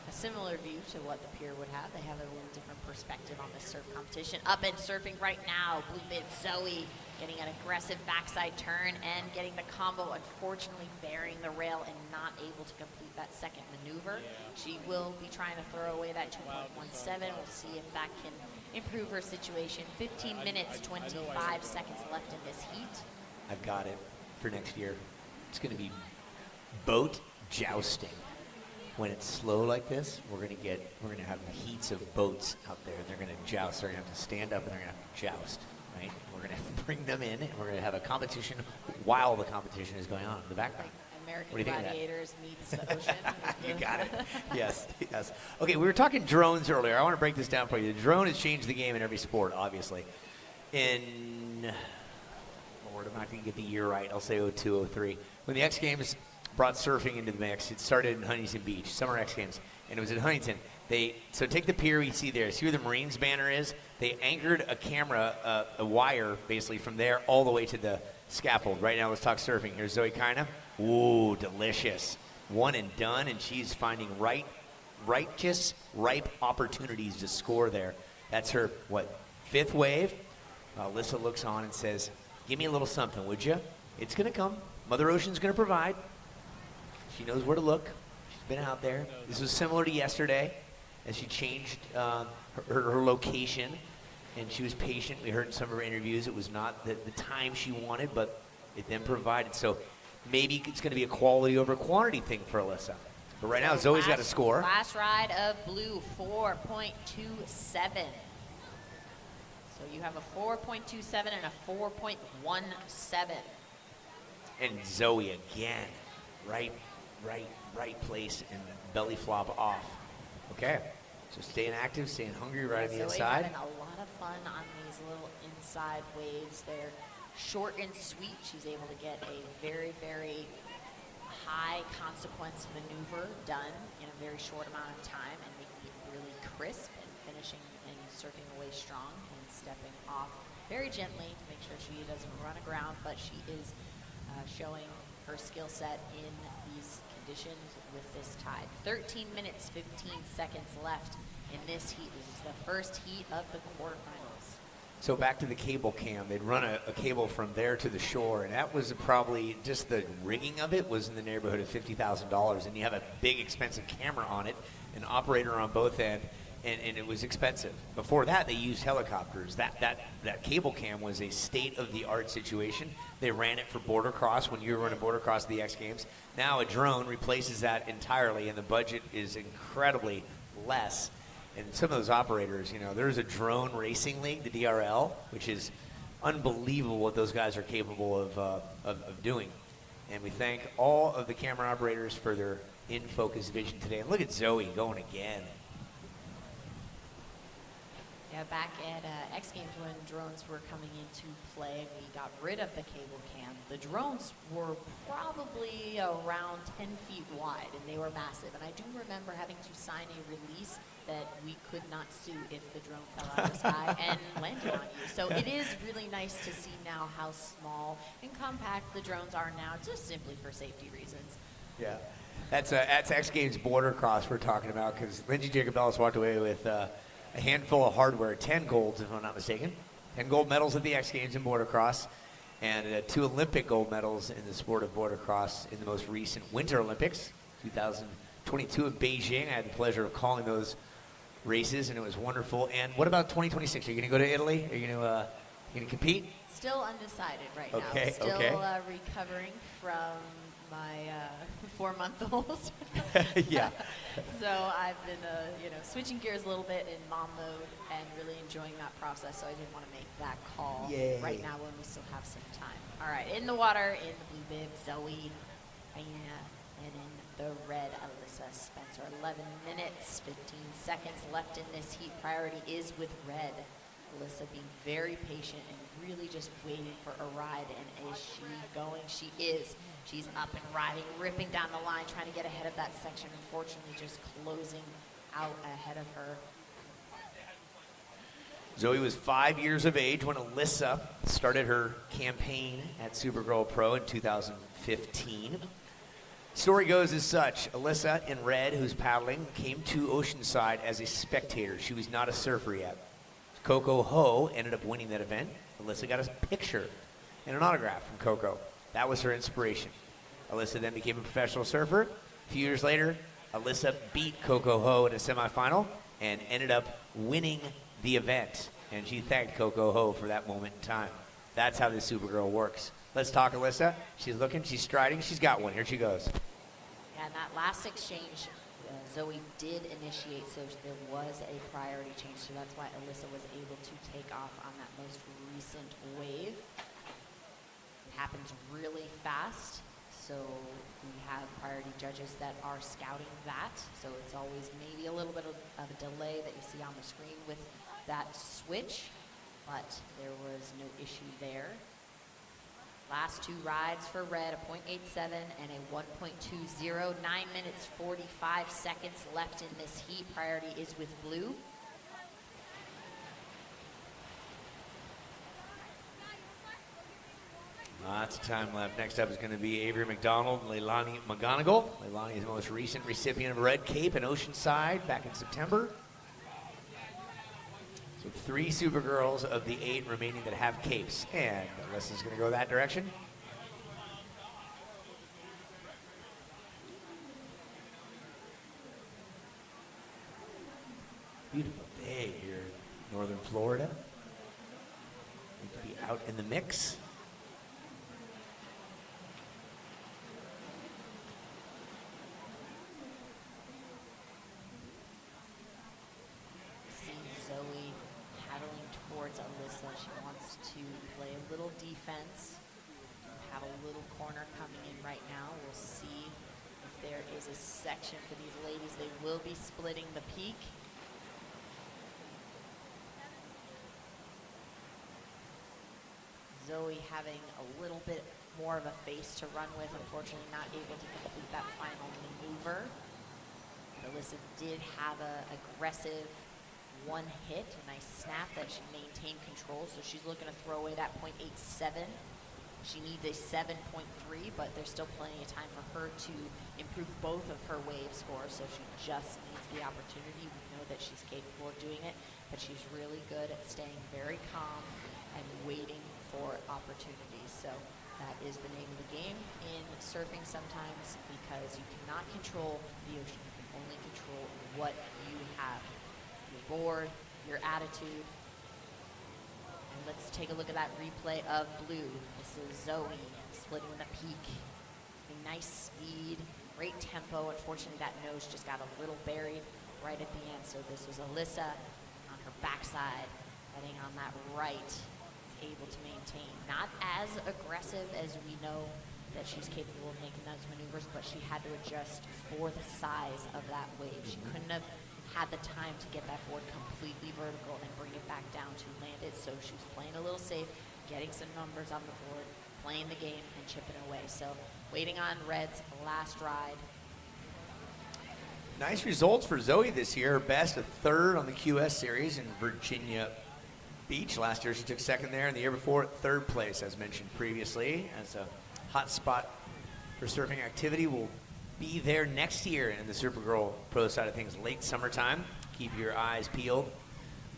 a similar view to what the pier would have. They have a little different perspective on this surf competition. Up and surfing right now, Blue Bib Zoe getting an aggressive backside turn and getting the combo, unfortunately burying the rail and not able to complete that second maneuver. She will be trying to throw away that 2.17. We'll see if that can improve her situation. 15 minutes, 25 seconds left in this heat. I've got it for next year. It's going to be boat jousting. When it's slow like this, we're gonna have heats of boats out there. They're gonna joust. They're gonna have to stand up and they're gonna have to joust, right? We're gonna bring them in and we're gonna have a competition while the competition is going on in the background. American Gladiators meets the ocean. You got it. Yes. Okay, we were talking drones earlier. I want to break this down for you. The drone has changed the game in every sport, obviously. Lord, I'm not gonna get the year right. I'll say 02, 03. When the X Games brought surfing into the mix. It started in Huntington Beach, Summer X Games, and it was in Huntington. So take the pier you see there. See where the Marines banner is? They anchored a camera, a wire, basically, from there all the way to the scaffold. Right now, let's talk surfing. Here's Zoe Kina. Ooh, delicious. One and done, and she's finding ripe opportunities to score there. That's her, 5th wave? Alyssa looks on and says, give me a little something, would you? It's going to come. Mother Ocean's going to provide. She knows where to look. She's been out there. This was similar to yesterday as she changed her location, and she was patient. We heard in some of her interviews it was not the time she wanted, but it then provided. So maybe it's going to be a quality over quantity thing for Alyssa. But right now, Zoe's got a score. Last ride of blue, 4.27. So you have a 4.27 and a 4.17. And Zoe again, right place and belly flop off. Okay, so staying active, staying hungry right on the Zoe inside. having a lot of fun on these little inside waves. They're short and sweet. She's able to get a very, very high consequence maneuver done in a very short amount of time and making it really crisp and finishing and surfing away strong and stepping off very gently to make sure she doesn't run aground, but she is showing her skill set in these conditions with this tide. 13 minutes, 15 seconds left in this heat. This is the first heat of the quarterfinals. So back to the cable cam. They'd run a cable from there to the shore, and that was probably just the rigging of it was in the neighborhood of $50,000. And you have a big, expensive camera on it, an operator on both ends, and it was expensive. Before that, they used helicopters. That cable cam was a state-of-the-art situation. They ran it for border cross when you were running border cross at the X Games. Now a drone replaces that entirely, and the budget is incredibly less. And some of those operators, you know, there's a drone racing league, the DRL, which is unbelievable what those guys are capable of doing. And we thank all of the camera operators for their in-focus vision today. And look at Zoe going again. Yeah, back at X Games when drones were coming into play, we got rid of the cable cam. The drones were probably around 10 feet wide, and they were massive. And I do remember having to sign a release that we could not sue if the drone fell out of the sky and landed on you. So it is really nice to see now how small and compact the drones are now, just simply for safety reasons. Yeah, that's X Games border cross we're talking about, because Lindsay Jacobellis walked away with a handful of hardware, 10 golds if I'm not mistaken, 10 gold medals at the X Games in border cross, and 2 Olympic gold medals in the sport of border cross in the most recent Winter Olympics, 2022 in Beijing. I had the pleasure of calling those races, and it was wonderful. And what about 2026? Are you going to go to Italy? Are you going to compete? Still undecided right Okay, now. Still okay. Recovering from my 4-month-old. Yeah. So I've been, switching gears a little bit in mom mode and really enjoying that process. So I didn't want to make that call right now when we still have some time. All right, in the water, in the blue bib, Zoe, Kina, and in the red, Alyssa Spencer. 11 minutes, 15 seconds left in this heat. Priority is with red. Alyssa being very patient and really just waiting for a ride. And is she going? She is. She's up and riding, ripping down the line, trying to get ahead of that section. Unfortunately, just closing out ahead of her. Zoe was 5 years of age when Alyssa started her campaign at Supergirl Pro in 2015. Story goes as such. Alyssa in red, who's paddling, came to Oceanside as a spectator. She was not a surfer yet. Coco Ho ended up winning that event. Alyssa got a picture and an autograph from Coco. That was her inspiration. Alyssa then became a professional surfer. A few years later, Alyssa beat Coco Ho in a semifinal and ended up winning the event. And she thanked Coco Ho for that moment in time. That's how this Supergirl works. Let's talk Alyssa. She's looking, she's striding, she's got one. Here she goes. And that last exchange, Zoe did initiate, so there was a priority change. So that's why Alyssa was able to take off on that most recent wave. It happens really fast, so we have priority judges that are scouting that. So it's always maybe a little bit of a delay that you see on the screen with that switch, but there was no issue there. Last 2 rides for red, a .87 and a 1.20. 9 minutes, 45 seconds left in this heat. Priority is with blue. Lots of time left. Next up is going to be Avery McDonald and Leilani McGonagle. Leilani is the most recent recipient of a red cape in Oceanside back in September. So 3 Supergirls of the 8 remaining that have capes. And Alyssa's going to go that direction. Beautiful day here in northern Florida. Need to be out in the mix. See Zoe paddling towards Alyssa. She wants to play a little defense. Have a little corner coming in right now. We'll see if there is a section for these ladies. They will be splitting the peak. Zoe having a little bit more of a face to run with, unfortunately not able to complete that final maneuver. Alyssa did have a aggressive one hit, a nice snap that she maintained control, so she's looking to throw away that .87. She needs a 7.3, but there's still plenty of time for her to improve both of her wave scores, so she just needs the opportunity. We know that she's capable of doing it, but she's really good at staying very calm and waiting for opportunities. So that is the name of the game in surfing sometimes, because you cannot control the ocean. You can only control what you have. Your board, your attitude. And let's take a look at that replay of blue. This is Zoe splitting the peak. A nice speed, great tempo. Unfortunately, that nose just got a little buried right at the end. So this was Alyssa on her backside, heading on that right, able to maintain. Not as aggressive as we know that she's capable of making those maneuvers, but she had to adjust for the size of that wave. She couldn't have had the time to get that board completely vertical and bring it back down to land it, so she was playing a little safe, getting some numbers on the board, playing the game, and chipping away. So waiting on Red's last ride. Nice results for Zoe this year. Her best, a 3rd on the QS series in Virginia Beach. Last year she took 2nd there, and the year before 3rd place, as mentioned previously. As a hot spot for surfing activity, will be there next year in the Supergirl Pro side of things, late summertime. Keep your eyes peeled.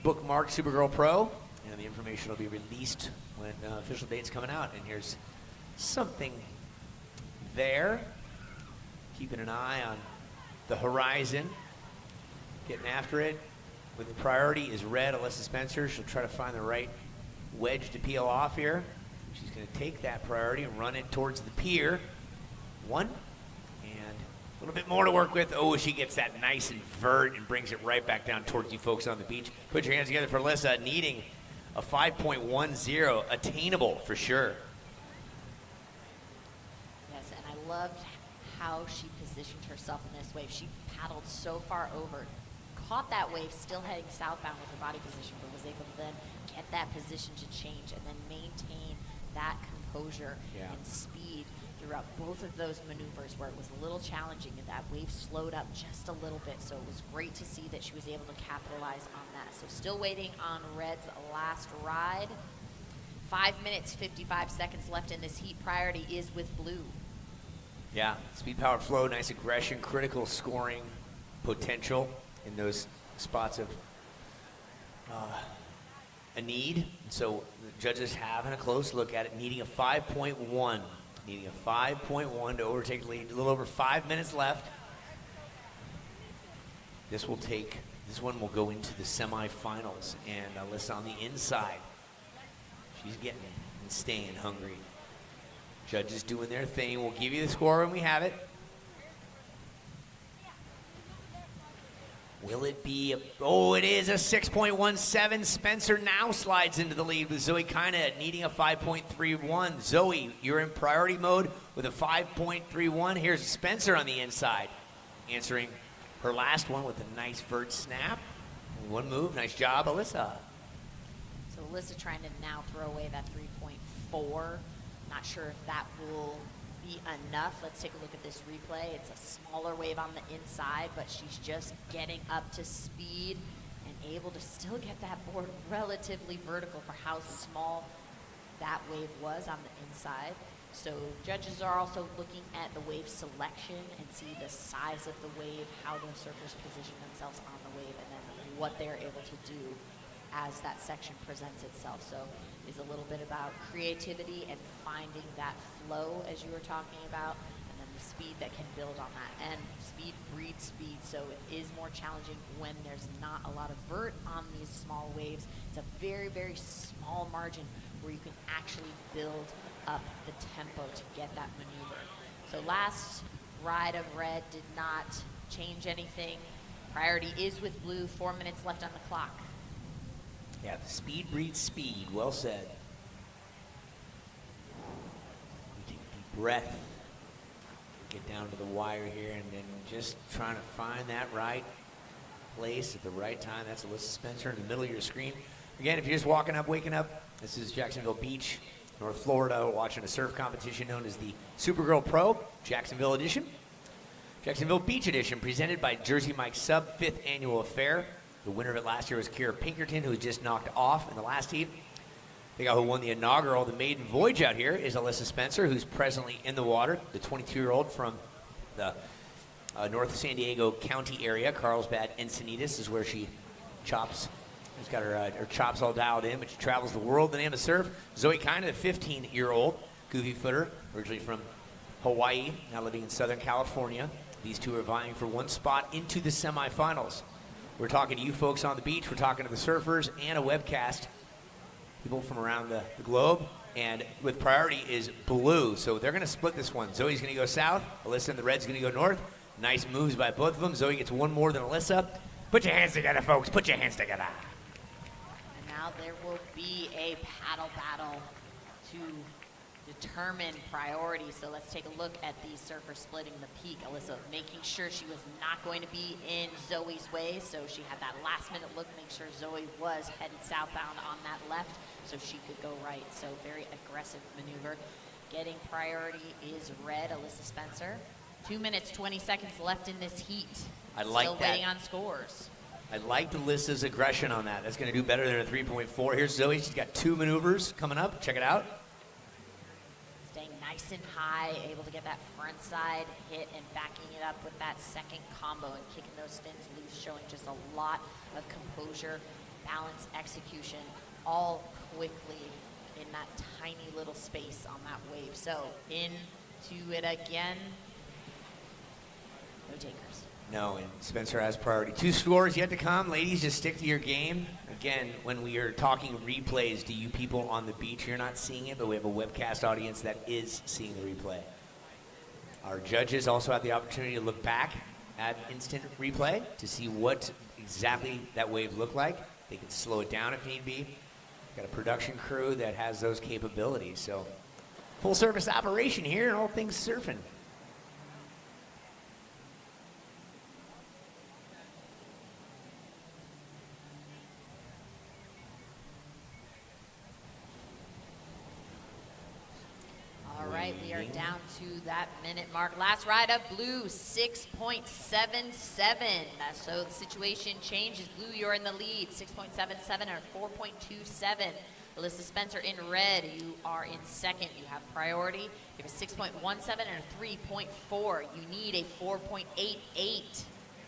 Bookmark Supergirl Pro, and the information will be released when official date's coming out. And here's something there. Keeping an eye on the horizon, getting after it. With priority is Red, Alyssa Spencer. She'll try to find the right wedge to peel off here. She's going to take that priority and run it towards the pier. 1, and a little bit more to work with. Oh, she gets that nice invert and brings it right back down towards you folks on the beach. Put your hands together for Alyssa, needing a 5.10, attainable for sure. Yes, and I loved how she positioned herself in this wave. She paddled so far over, caught that wave still heading southbound with her body position, but was able to then get that position to change and then maintain that composure and speed throughout both of those maneuvers, where it was a little challenging and that wave slowed up just a little bit. So it was great to see that she was able to capitalize on that. So still waiting on Red's last ride. 5 minutes, 55 seconds left in this heat. Priority is with blue. Yeah, speed, power, flow, nice aggression, critical scoring potential in those spots of a need. And so the judges having a close look at it, needing a 5.1. Needing a 5.1 to overtake the lead. A little over 5 minutes left. This one will go into the semifinals. And Alyssa on the inside. She's getting and staying hungry. Judges doing their thing. We'll give you the score when we have it. Will it be it is a 6.17. Spencer now slides into the lead with Zoe Kina needing a 5.31. Zoe, you're in priority mode with a 5.31. Here's Spencer on the inside, answering her last one with a nice vert snap. One move, nice job, Alyssa. So Alyssa trying to now throw away that 3.4. Not sure if that will be enough. Let's take a look at this replay. It's a smaller wave on the inside, but she's just getting up to speed and able to still get that board relatively vertical for how small that wave was on the inside. So judges are also looking at the wave selection and see the size of the wave, how the surfers position themselves on the wave, and then what they're able to do as that section presents itself. So it's a little bit about creativity and finding that flow, as you were talking about, and then the speed that can build on that. And speed breeds speed, so it is more challenging when there's not a lot of vert on these small waves. It's a very, very small margin where you can actually build up the tempo to get that maneuver. So last ride of red did not change anything. Priority is with blue, 4 minutes left on the clock. Yeah, the speed breeds speed. Well said. We take a deep breath. Get down to the wire here and then just trying to find that right place at the right time. That's Alyssa Spencer in the middle of your screen. Again, if you're just walking up, waking up, this is Jacksonville Beach, North Florida. We're watching a surf competition known as the Supergirl Pro Jacksonville Edition. Jacksonville Beach Edition, presented by Jersey Mike's Sub, 5th annual affair. The winner of it last year was Kira Pinkerton, who was just knocked off in the last heat. The guy who won the inaugural, the maiden voyage out here, is Alyssa Spencer, who's presently in the water, the 22-year-old from the North San Diego County area. Carlsbad, Encinitas is where she chops. She's got her chops all dialed in, but she travels the world. The name of surf, Zoe Kina, the 15-year-old goofy footer, originally from Hawaii, now living in Southern California. These two are vying for one spot into the semifinals. We're talking to you folks on the beach. We're talking to the surfers and a webcast. People from around the globe. And with priority is blue. So they're going to split this one. Zoe's going to go south. Alyssa and the red's going to go north. Nice moves by both of them. Zoe gets one more than Alyssa. Put your hands together, folks. Put your hands together. And now there will be a paddle battle to determine priority. So let's take a look at the surfer splitting the peak. Alyssa making sure she was not going to be in Zoe's way, so she had that last minute look, make sure Zoe was headed southbound on that left so she could go right. So very aggressive maneuver. Getting priority is red, Alyssa Spencer. 2 minutes, 20 seconds left in this heat. I like Still that. waiting on scores. I liked Alyssa's aggression on that. That's going to do better than a 3.4. Here's Zoe. She's got 2 maneuvers coming up. Check it out. Staying nice and high, able to get that front side hit and backing it up with that second combo and kicking those fins loose, showing just a lot of composure, balance, execution, all quickly in that tiny little space on that wave. So into it again. No takers. No, and Spencer has priority. 2 scores yet to come. Ladies, just stick to your game. Again, when we are talking replays to you people on the beach, you're not seeing it, but we have a webcast audience that is seeing the replay. Our judges also have the opportunity to look back at instant replay to see what exactly that wave looked like. They can slow it down if need be. Got a production crew that has those capabilities. So full service operation here and all things surfing. All right, we are down to that minute mark. Last ride of blue, 6.77. So the situation changes. Blue, you're in the lead, 6.77 or 4.27. Alyssa Spencer in red, you are in second. You have priority. You have a 6.17 and a 3.4. You need a 4.88.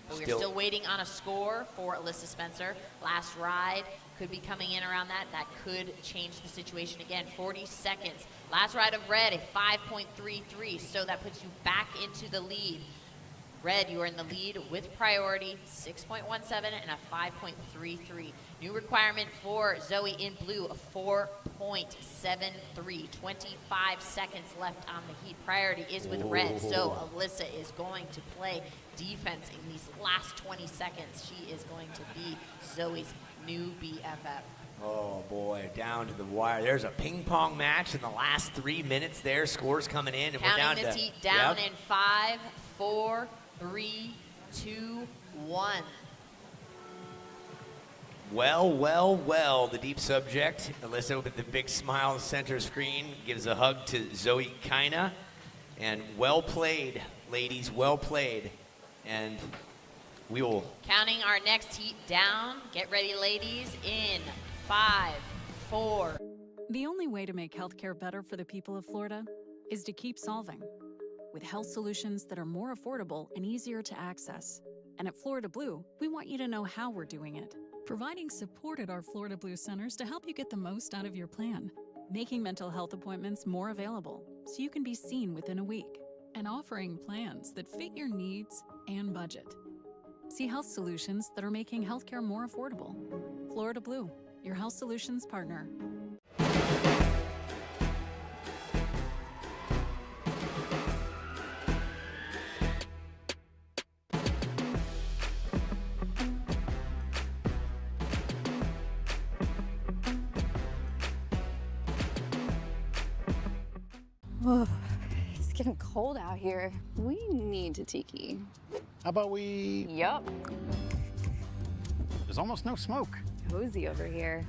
But we're still waiting on a score for Alyssa Spencer. Last ride could be coming in around that. That could change the situation again. 40 seconds. Last ride of red, a 5.33. So that puts you back into the lead. Red, you are in the lead with priority, 6.17 and a 5.33. New requirement for Zoe in blue, a 4.73. 25 seconds left on the heat. Priority is with red, so Alyssa is going to play defense in these last 20 seconds. She is going to be Zoe's new BFF. Oh boy, down to the wire. There's a ping pong match in the last 3 minutes there. Scores coming in. And Counting we're down this to, heat down in 5, 4, 3, 2, 1. Well, the deep subject. Alyssa with the big smile on the center screen gives a hug to Zoe Kina. And well played, ladies, well played. And we will... Counting our next heat down. Get ready, ladies, in 5, 4. The only way to make healthcare better for the people of Florida is to keep solving with health solutions that are more affordable and easier to access. And at Florida Blue, we want you to know how we're doing it. providing support at our Florida Blue centers to help you get the most out of your plan, making mental health appointments more available so you can be seen within a week, and offering plans that fit your needs and budget. See health solutions that are making healthcare more affordable. Florida Blue, your health solutions partner. Whoa, it's getting cold out here. We need to tiki. How about we... Yup. There's almost no smoke. Cozy over here.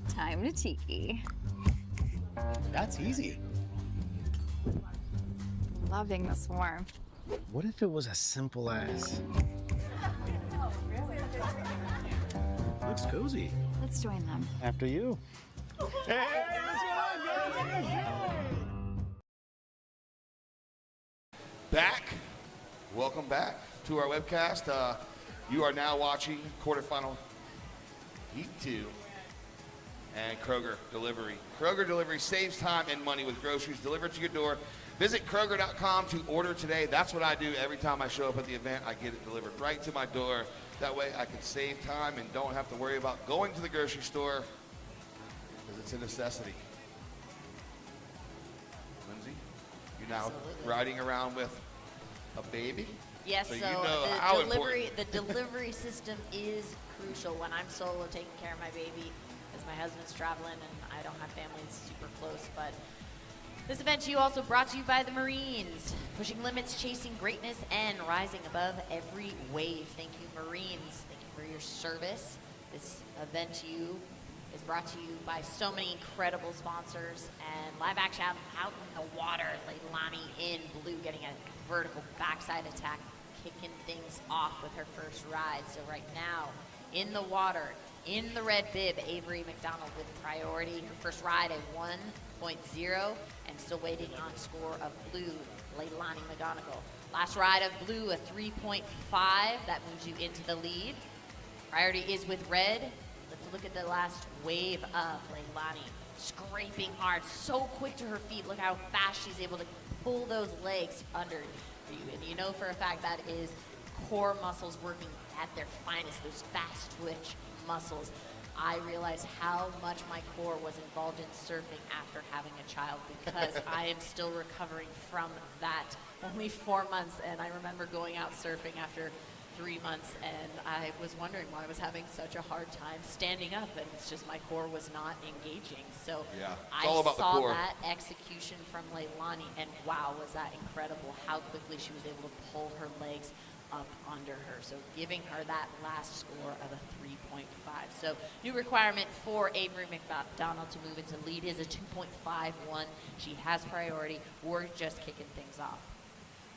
Time to tiki. That's easy. Loving this warmth. What if it was as simple as... Looks cozy. Let's join them. After you. Back. Welcome back to our webcast. You are now watching quarterfinal Heat 2 and Kroger Delivery. Kroger Delivery saves time and money with groceries delivered to your door. Visit Kroger.com to order today. That's what I do every time I show up at the event. I get it delivered right to my door. That way I can save time and don't have to worry about going to the grocery store because it's a necessity. Lindsay, you're now riding around with a baby? Yes, so so you know the how delivery system is crucial when I'm solo taking care of my baby because my husband's traveling and I don't have family super close. But this event to you also brought to you by the Marines, pushing limits, chasing greatness, and rising above every wave. Thank you, Marines. Thank you for your service. This event to you is brought to you by so many incredible sponsors and live action out in the water. Leilani in blue getting a vertical backside attack, kicking things off with her first ride. So right now, in the water, in the red bib, Avery McDonald with priority. Her first ride a 1.0 and still waiting on score of blue, Leilani McGonagle. Last ride of blue, a 3.5. That moves you into the lead. Priority is with red. Let's look at the last wave of Leilani. Scraping hard, so quick to her feet. Look how fast she's able to pull those legs under you. And you know for a fact that is core muscles working at their finest, those fast twitch muscles. I realized how much my core was involved in surfing after having a child because I am still recovering from that. Only 4 months, and I remember going out surfing after 3 months, and I was wondering why I was having such a hard time standing up, and it's just my core was not engaging. So yeah, I saw that execution from Leilani, and wow, was that incredible how quickly she was able to pull her legs up under her. So giving her that last score of a 3.5. So new requirement for Avery McDonald to move into lead is a 2.51. She has priority. We're just kicking things off.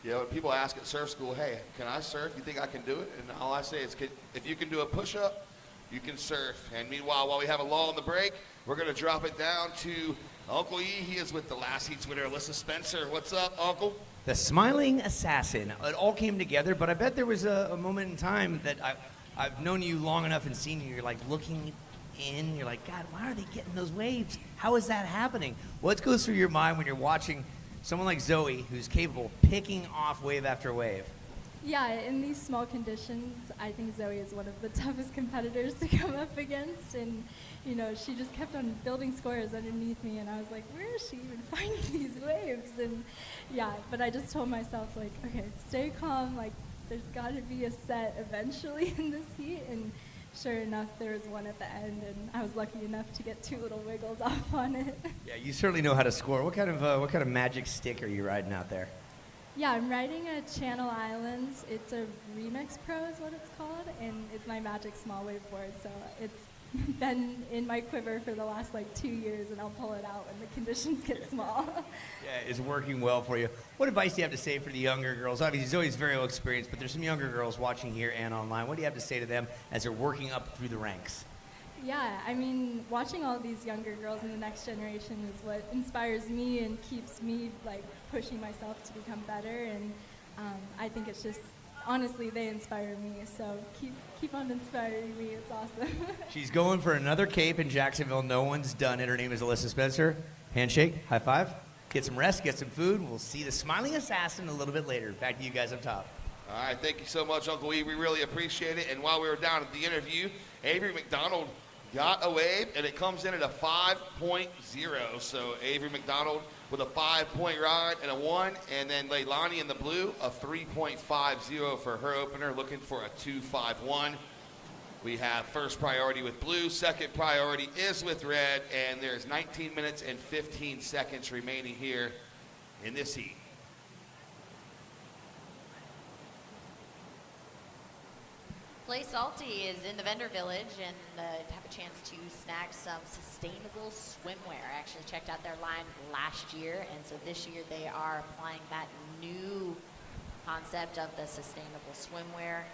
Yeah, when people ask at surf school, hey, can I surf? You think I can do it? And all I say is, if you can do a push-up, you can surf. And meanwhile, while we have a lull in the break, we're going to drop it down to Uncle E. He is with the last Heats winner, Alyssa Spencer. What's up, Uncle? The smiling assassin. It all came together, but I bet there was a moment in time that I've known you long enough and seen you. You're like looking in. You're like, God, why are they getting those waves? How is that happening? What goes through your mind when you're watching someone like Zoe, who's capable of picking off wave after wave? Yeah, in these small conditions, I think Zoe is one of the toughest competitors to come up against. And, you know, she just kept on building scores underneath me. And I was like, where is she even finding these waves? And, yeah, but I just told myself, like, okay, stay calm. Like, there's got to be a set eventually in this heat. And sure enough, there was one at the end. And I was lucky enough to get 2 little wiggles off on it. Yeah, you certainly know how to score. What kind of magic stick are you riding out there? Yeah, I'm riding a Channel Islands. It's a Remix Pro is what it's called, and it's my magic small wave board. So it's been in my quiver for the last 2 years, and I'll pull it out when the conditions get small. Yeah, it's working well for you. What advice do you have to say for the younger girls? Obviously, Zoe's very well experienced, but there's some younger girls watching here and online. What do you have to say to them as they're working up through the ranks? Yeah, I mean, watching all these younger girls in the next generation is what inspires me and keeps me pushing myself to become better. And I think it's just, honestly, they inspire me. So keep on inspiring me. It's awesome. She's going for another cape in Jacksonville. No one's done it. Her name is Alyssa Spencer. Handshake, high five. Get some rest, get some food. We'll see the smiling assassin a little bit later. Back to you guys up top. All right, thank you so much, Uncle E. We really appreciate it. And while we were down at the interview, Avery McDonald got a wave, and it comes in at a 5.0. So Avery McDonald with a 5-point ride and a 1, and then Leilani in the blue, a 3.50 for her opener, looking for a 2.51. We have first priority with blue, second priority is with red, and there's 19 minutes and 15 seconds remaining here in this heat. Play Salty is in the vendor village and have a chance to snag some sustainable swimwear. I actually checked out their line last year, and so this year they are applying that new concept of the sustainable swimwear,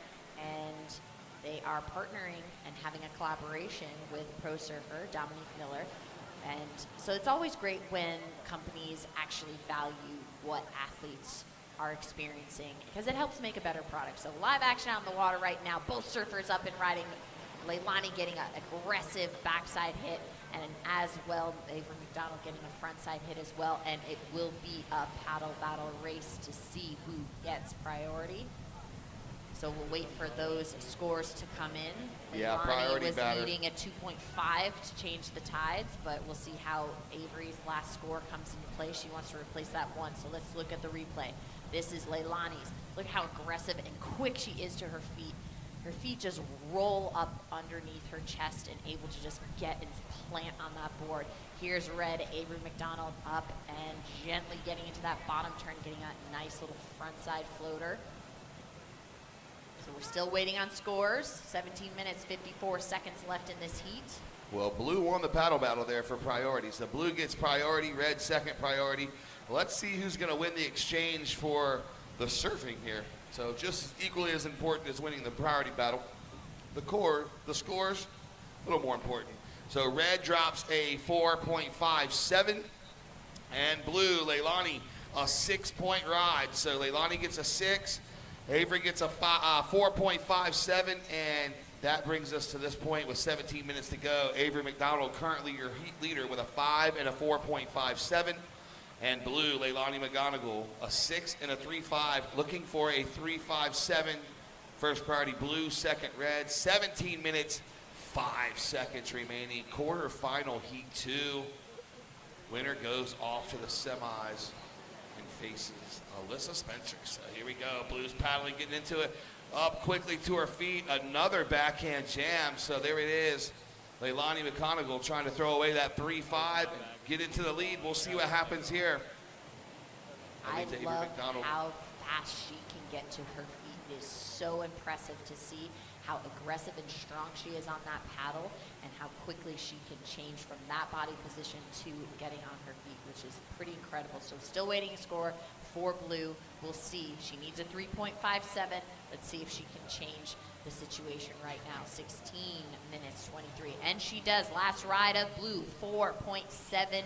and they are partnering and having a collaboration with pro surfer Dominique Miller. And so it's always great when companies actually value what athletes are experiencing, because it helps make a better product. So live action out in the water right now, both surfers up and riding. Leilani getting an aggressive backside hit, and as well, Avery McDonald getting a frontside hit as well, and it will be a paddle battle race to see who gets priority. So we'll wait for those scores to come in. Yeah, Leilani priority was batter. needing a 2.5 to change the tides, but we'll see how Avery's last score comes into play. She wants to replace that 1, so let's look at the replay. This is Leilani's. Look how aggressive and quick she is to her feet. Her feet just roll up underneath her chest and able to just get and plant on that board. Here's red, Avery McDonald up and gently getting into that bottom turn, getting a nice little frontside floater. So we're still waiting on scores. 17 minutes, 54 seconds left in this heat. Well, blue won the paddle battle there for priority. So blue gets priority, red second priority. Let's see who's going to win the exchange for the surfing here. So just equally as important as winning the priority battle, the scores, a little more important. So red drops a 4.57, and blue, Leilani, a 6-point ride. So Leilani gets a 6, Avery gets a 4.57, and that brings us to this point with 17 minutes to go. Avery McDonald currently your heat leader with a 5 and a 4.57. And blue, Leilani McGonagle, a 6 and a 3.5, looking for a 3.57. First priority blue, second red. 17 minutes, 5 seconds remaining. Quarterfinal heat 2. Winner goes off to the semis and faces Alyssa Spencer. So here we go. Blue's paddling, getting into it. Up quickly to her feet. Another backhand jam. So there it is. Leilani McGonagle trying to throw away that 3.5 and get into the lead. We'll see what happens here. I love how fast she can get to her feet. It is so impressive to see how aggressive and strong she is on that paddle and how quickly she can change from that body position to getting on her feet, which is pretty incredible. So still waiting a score for blue. We'll see. She needs a 3.57. Let's see if she can change the situation right now. 16 minutes 23, and she does. Last ride of blue, 4.70.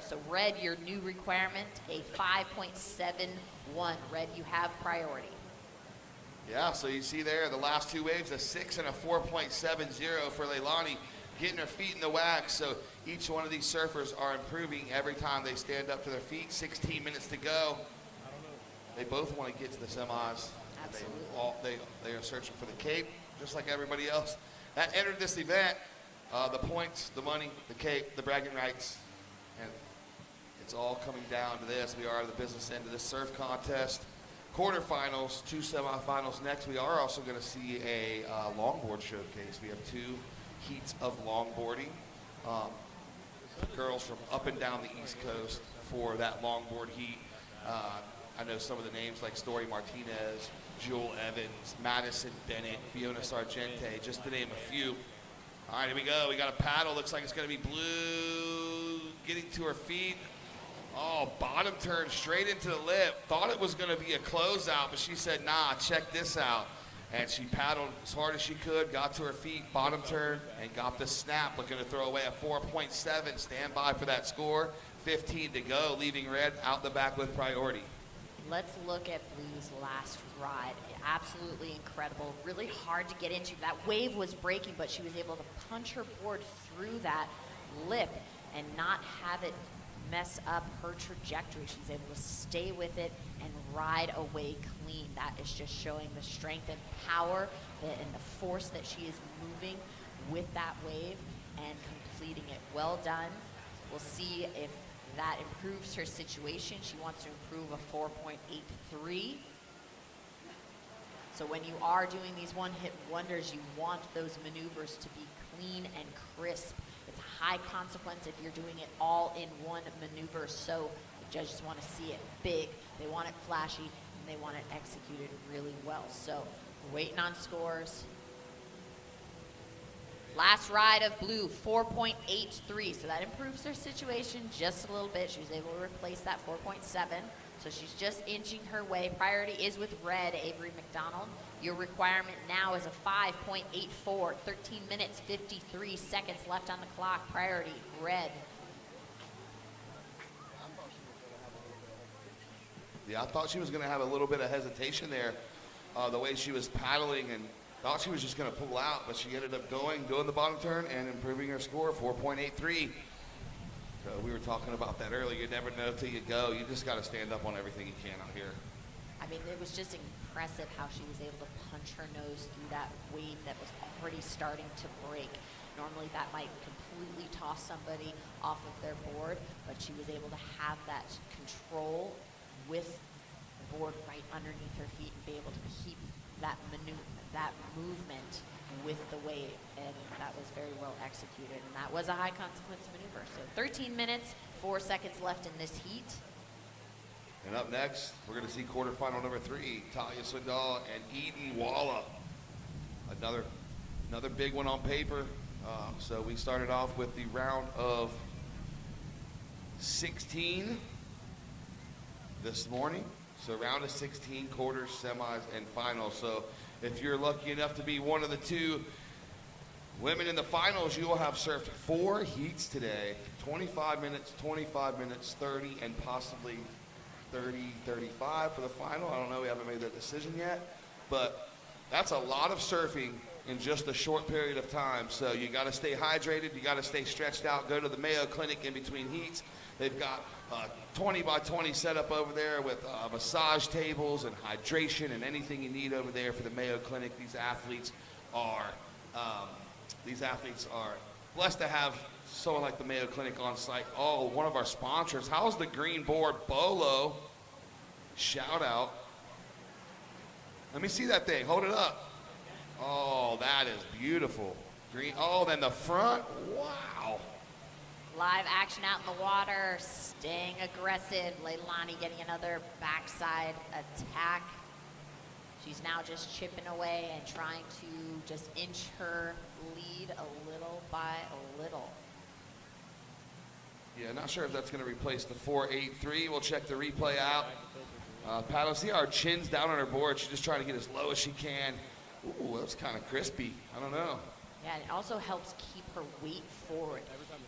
So red, your new requirement, a 5.71. Red, you have priority. Yeah, so you see there the last two waves, a 6 and a 4.70 for Leilani, getting her feet in the wax. So each one of these surfers are improving every time they stand up to their feet. 16 minutes to go. They both want to get to the semis. Absolutely. They are searching for the cape, just like everybody else that entered this event. The points, the money, the cape, the bragging rights, and it's all coming down to this. We are at the business end of this surf contest. Quarterfinals, 2 semifinals next. We are also going to see a longboard showcase. We have 2 heats of longboarding. Girls from up and down the East Coast for that longboard heat. I know some of the names like Story Martinez, Jewel Evans, Madison Bennett, Fiona Sargente, just to name a few. All right, here we go. We got a paddle. Looks like it's going to be blue getting to her feet. Oh, bottom turn straight into the lip. Thought it was going to be a closeout, but she said, nah, check this out. And she paddled as hard as she could, got to her feet, bottom turn, and got the snap. Looking to throw away a 4.7. Stand by for that score. 15 to go, leaving red out the back with priority. Let's look at Blue's last ride. Absolutely incredible. Really hard to get into. That wave was breaking, but she was able to punch her board through that lip and not have it mess up her trajectory. She's able to stay with it and ride away clean. That is just showing the strength and power and the force that she is moving with that wave and completing it. Well done. We'll see if that improves her situation. She wants to improve a 4.83. So when you are doing these one-hit wonders, you want those maneuvers to be clean and crisp. It's a high consequence if you're doing it all in one maneuver, so the judges want to see it big. They want it flashy, and they want it executed really well. So we're waiting on scores. Last ride of Blue, 4.83, so that improves her situation just a little bit. She was able to replace that 4.7, so she's just inching her way. Priority is with red, Avery McDonald. Your requirement now is a 5.84, 13 minutes, 53 seconds left on the clock. Priority, red. Yeah, I thought she was going to have a little bit of hesitation there, the way she was paddling, and thought she was just going to pull out, but she ended up doing the bottom turn and improving her score, 4.83. So we were talking about that earlier. You never know till you go. You just got to stand up on everything you can out here. I mean, it was just impressive how she was able to punch her nose through that wave that was already starting to break. Normally that might completely toss somebody off of their board, but she was able to have that control with the board right underneath her feet and be able to keep that movement with the wave, and that was very well executed, and that was a high consequence maneuver. So 13 minutes, 4 seconds left in this heat. And up next, we're going to see quarterfinal number 3, Talia Swindoll and Eden Walla. Another big one on paper. So we started off with the round of 16 this morning. So round of 16, quarters, semis, and finals. So if you're lucky enough to be one of the 2 women in the finals, you will have surfed 4 heats today. 25 minutes, 30, and possibly 30, 35 for the final. I don't know, we haven't made that decision yet. But that's a lot of surfing in just a short period of time. So you got to stay hydrated, you got to stay stretched out, go to the Mayo Clinic in between heats. They've got 20 by 20 set up over there with massage tables and hydration and anything you need over there for the Mayo Clinic. These athletes are blessed to have someone like the Mayo Clinic on site. Oh, one of our sponsors. How's the green board? Bolo. Shout out. Let me see that thing. Hold it up. Oh, that is beautiful. Green. Oh, then the front. Wow. Live action out in the water, staying aggressive. Leilani getting another backside attack. She's now just chipping away and trying to just inch her lead a little by a little. Yeah, not sure if that's going to replace the 4.83. We'll check the replay out. Paddle, see our chin's down on her board. She's just trying to get as low as she can. Ooh, that's kind of crispy. I don't know. Yeah, and it also helps keep her weight forward.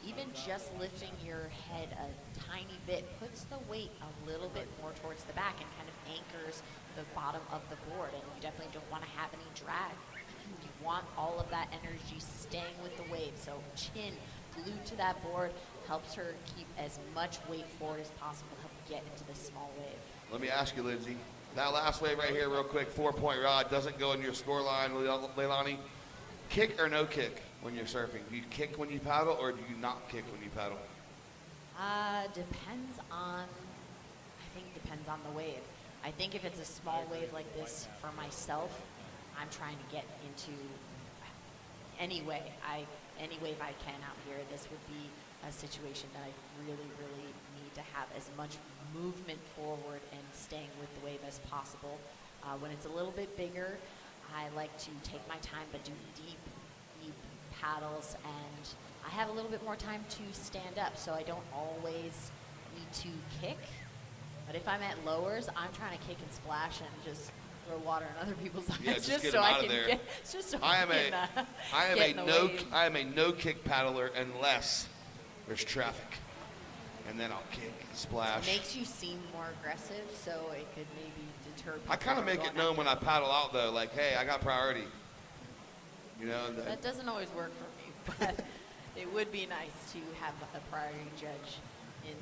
Even just lifting your head a tiny bit puts the weight a little bit more towards the back and kind of anchors the bottom of the board, and you definitely don't want to have any drag. You want all of that energy staying with the wave, so chin glued to that board helps her keep as much weight forward as possible, help get into the small wave. Let me ask you, Lindsay, that last wave right here real quick, 4-point rod, doesn't go in your score line, Leilani. Kick or no kick when you're surfing? Do you kick when you paddle, or do you not kick when you paddle? Depends on the wave. I think if it's a small wave like this for myself, I'm trying to get into any wave I can out here. This would be a situation that I really, really need to have as much movement forward and staying with the wave as possible. When it's a little bit bigger, I like to take my time but do deep paddles, and I have a little bit more time to stand up, so I don't always need to kick. But if I'm at lowers, I'm trying to kick and splash and just throw water in other people's eyes. Yeah, just get so them I out can of there. Get, just so I get in the wave. am a no kick paddler unless there's traffic. and then I'll kick, splash. It makes you seem more aggressive, so it could maybe deter people. I kind of from make it going known after when I paddle out, though, like, hey, I got priority. You know, That doesn't always work for me, but it would be nice to have a priority judge in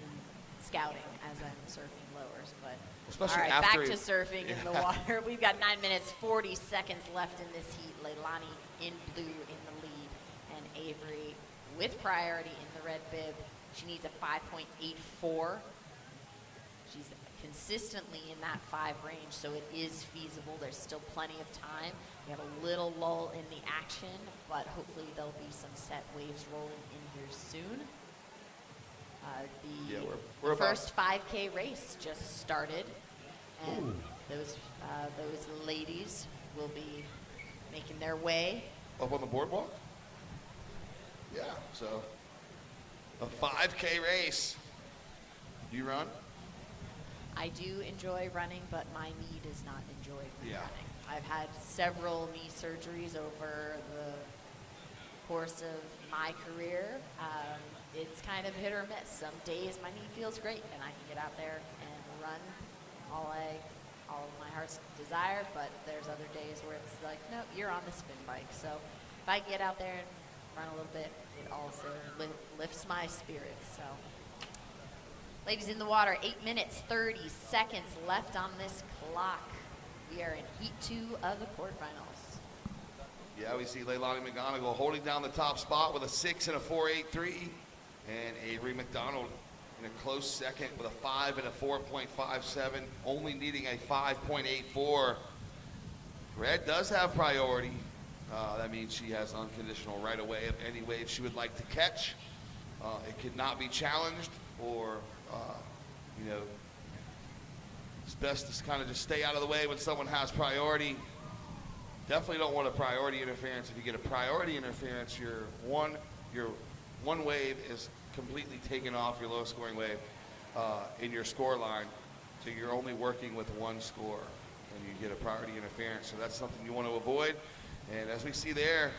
scouting as I'm surfing lowers. But especially all right, after back to surfing in the water. We've got 9 minutes, 40 seconds left in this heat. Leilani in blue in the lead, and Avery with priority in the red bib. She needs a 5.84. She's consistently in that 5 range, so it is feasible. There's still plenty of time. We have a little lull in the action, but hopefully there'll be some set waves rolling in here soon. The first 5K race just started, and those ladies will be making their way up on the boardwalk. Yeah, so a 5K race. You run? I do enjoy running, but my knee does not enjoy running. Yeah. I've had several knee surgeries over the course of my career. It's kind of hit or miss. Some days my knee feels great, and I can get out there and run all of my heart's desire, but there's other days where it's like, nope, you're on the spin bike. So if I get out there and run a little bit, it also lifts my spirits. So, ladies in the water, 8 minutes, 30 seconds left on this clock. We are in heat 2 of the quarterfinals. Yeah, we see Leilani McGonagle holding down the top spot with a 6 and a 4.83, and Avery McDonald in a close second with a 5 and a 4.57, only needing a 5.84. Red does have priority. That means she has unconditional right away of any wave she would like to catch. It could not be challenged, or you know, it's best to kind of just stay out of the way when someone has priority. Definitely don't want a priority interference. If you get a priority interference, your one wave is completely taken off your lowest scoring wave in your score line. So you're only working with one score when you get a priority interference. So that's something you want to avoid. And as we see there,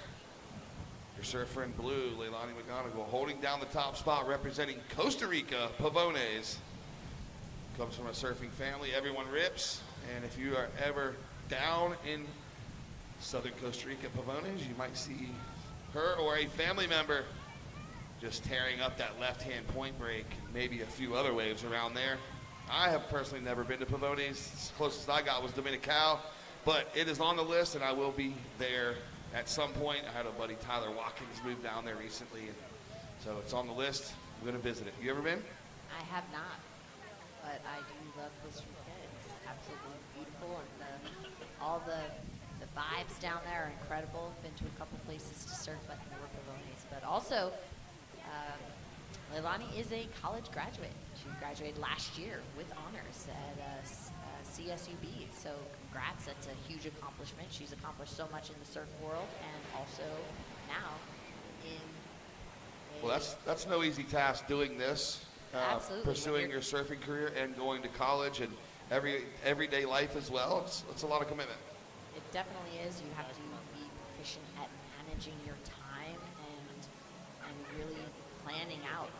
your surfer in blue, Leilani McGonagle, holding down the top spot, representing Costa Rica, Pavones. Comes from a surfing family, everyone rips. And if you are ever down in southern Costa Rica, Pavones, you might see her or a family member just tearing up that left-hand point break, maybe a few other waves around there. I have personally never been to Pavones. As closest I got was Dominical, but it is on the list, and I will be there at some point. I had a buddy, Tyler Watkins, move down there recently, and so it's on the list. I'm going to visit it. You ever been? I have not, but I do love Costa Rica. It's absolutely beautiful, and all the vibes down there are incredible. Been to a couple places to surf, but never Pavones. But also, Leilani is a college graduate. She graduated last year with honors at CSUB. So congrats, that's a huge accomplishment. She's accomplished so much in the surf world, and also now in well, that's no easy task doing this, pursuing your surfing career and going to college and everyday life as well. It's a lot of commitment. It definitely is. You have to be proficient at managing your time and really planning out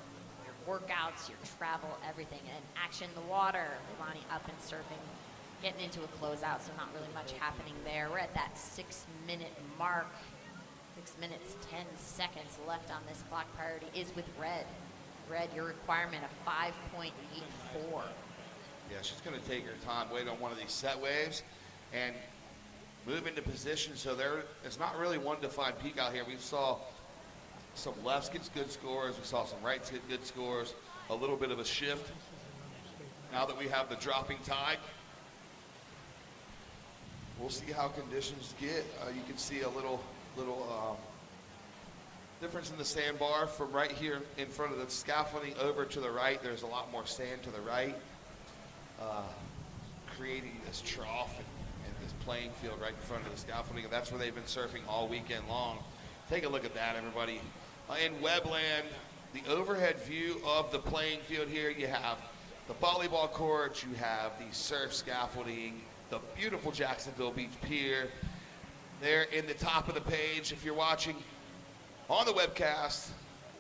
your workouts, your travel, everything. And action in the water, Leilani up and surfing, getting into a closeout, so not really much happening there. We're at that 6-minute mark. 6 minutes, 10 seconds left on this clock. Priority is with Red. Red, your requirement of 5.84. Yeah, she's going to take her time, wait on one of these set waves, and move into position. So it's not really one defined peak out here. We saw some lefts get good scores. We saw some rights get good scores. A little bit of a shift. Now that we have the dropping tide, we'll see how conditions get. You can see a little difference in the sandbar from right here in front of the scaffolding over to the right. There's a lot more sand to the right, creating this trough and this playing field right in front of the scaffolding. And that's where they've been surfing all weekend long. Take a look at that, everybody. In Webland, the overhead view of the playing field here, you have the volleyball courts, you have the surf scaffolding, the beautiful Jacksonville Beach Pier. There in the top of the page, if you're watching on the webcast,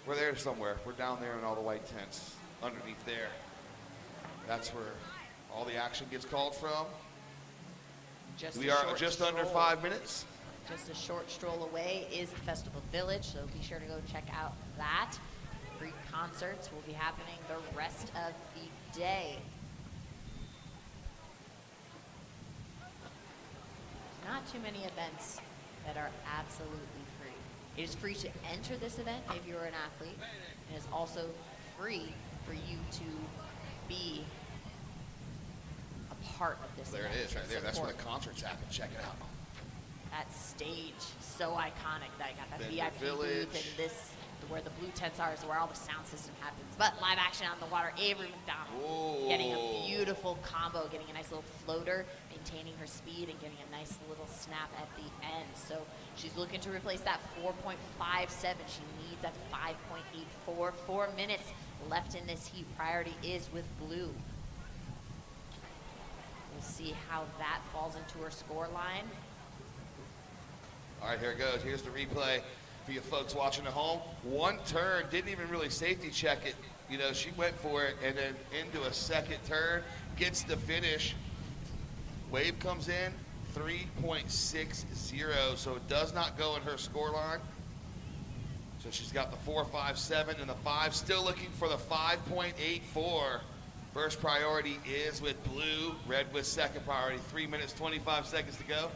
we're there somewhere. We're down there in all the white tents. underneath there. That's where all the action gets called from. We are just under 5 minutes. Just a short stroll away is the Festival Village, so be sure to go check out that. Free concerts will be happening the rest of the day. Not too many events that are absolutely free. It is free to enter this event if you're an athlete. It is also free for you to be a part of this There event. it is, right there. That's where the Support. concerts happen. Check it out. That stage, so iconic. That got that Then VIP the village. booth, and this, where the blue tents are, is where all the sound system happens. But live action on the water, Avery McDonald getting a beautiful combo, getting a nice little floater, maintaining her speed, and getting a nice little snap at the end. So she's looking to replace that 4.57. She needs that 5.84. 4 minutes left in this heat. Priority is with blue. We'll see how that falls into her score line. All right, here it goes. Here's the replay for you folks watching at home. One turn, didn't even really safety check it. You know, she went for it and then into a second turn, gets the finish. Wave comes in, 3.60, so it does not go in her score line. So she's got the 4.57 and the 5, still looking for the 5.84. First priority is with blue, red with second priority. 3 minutes, 25 seconds to go.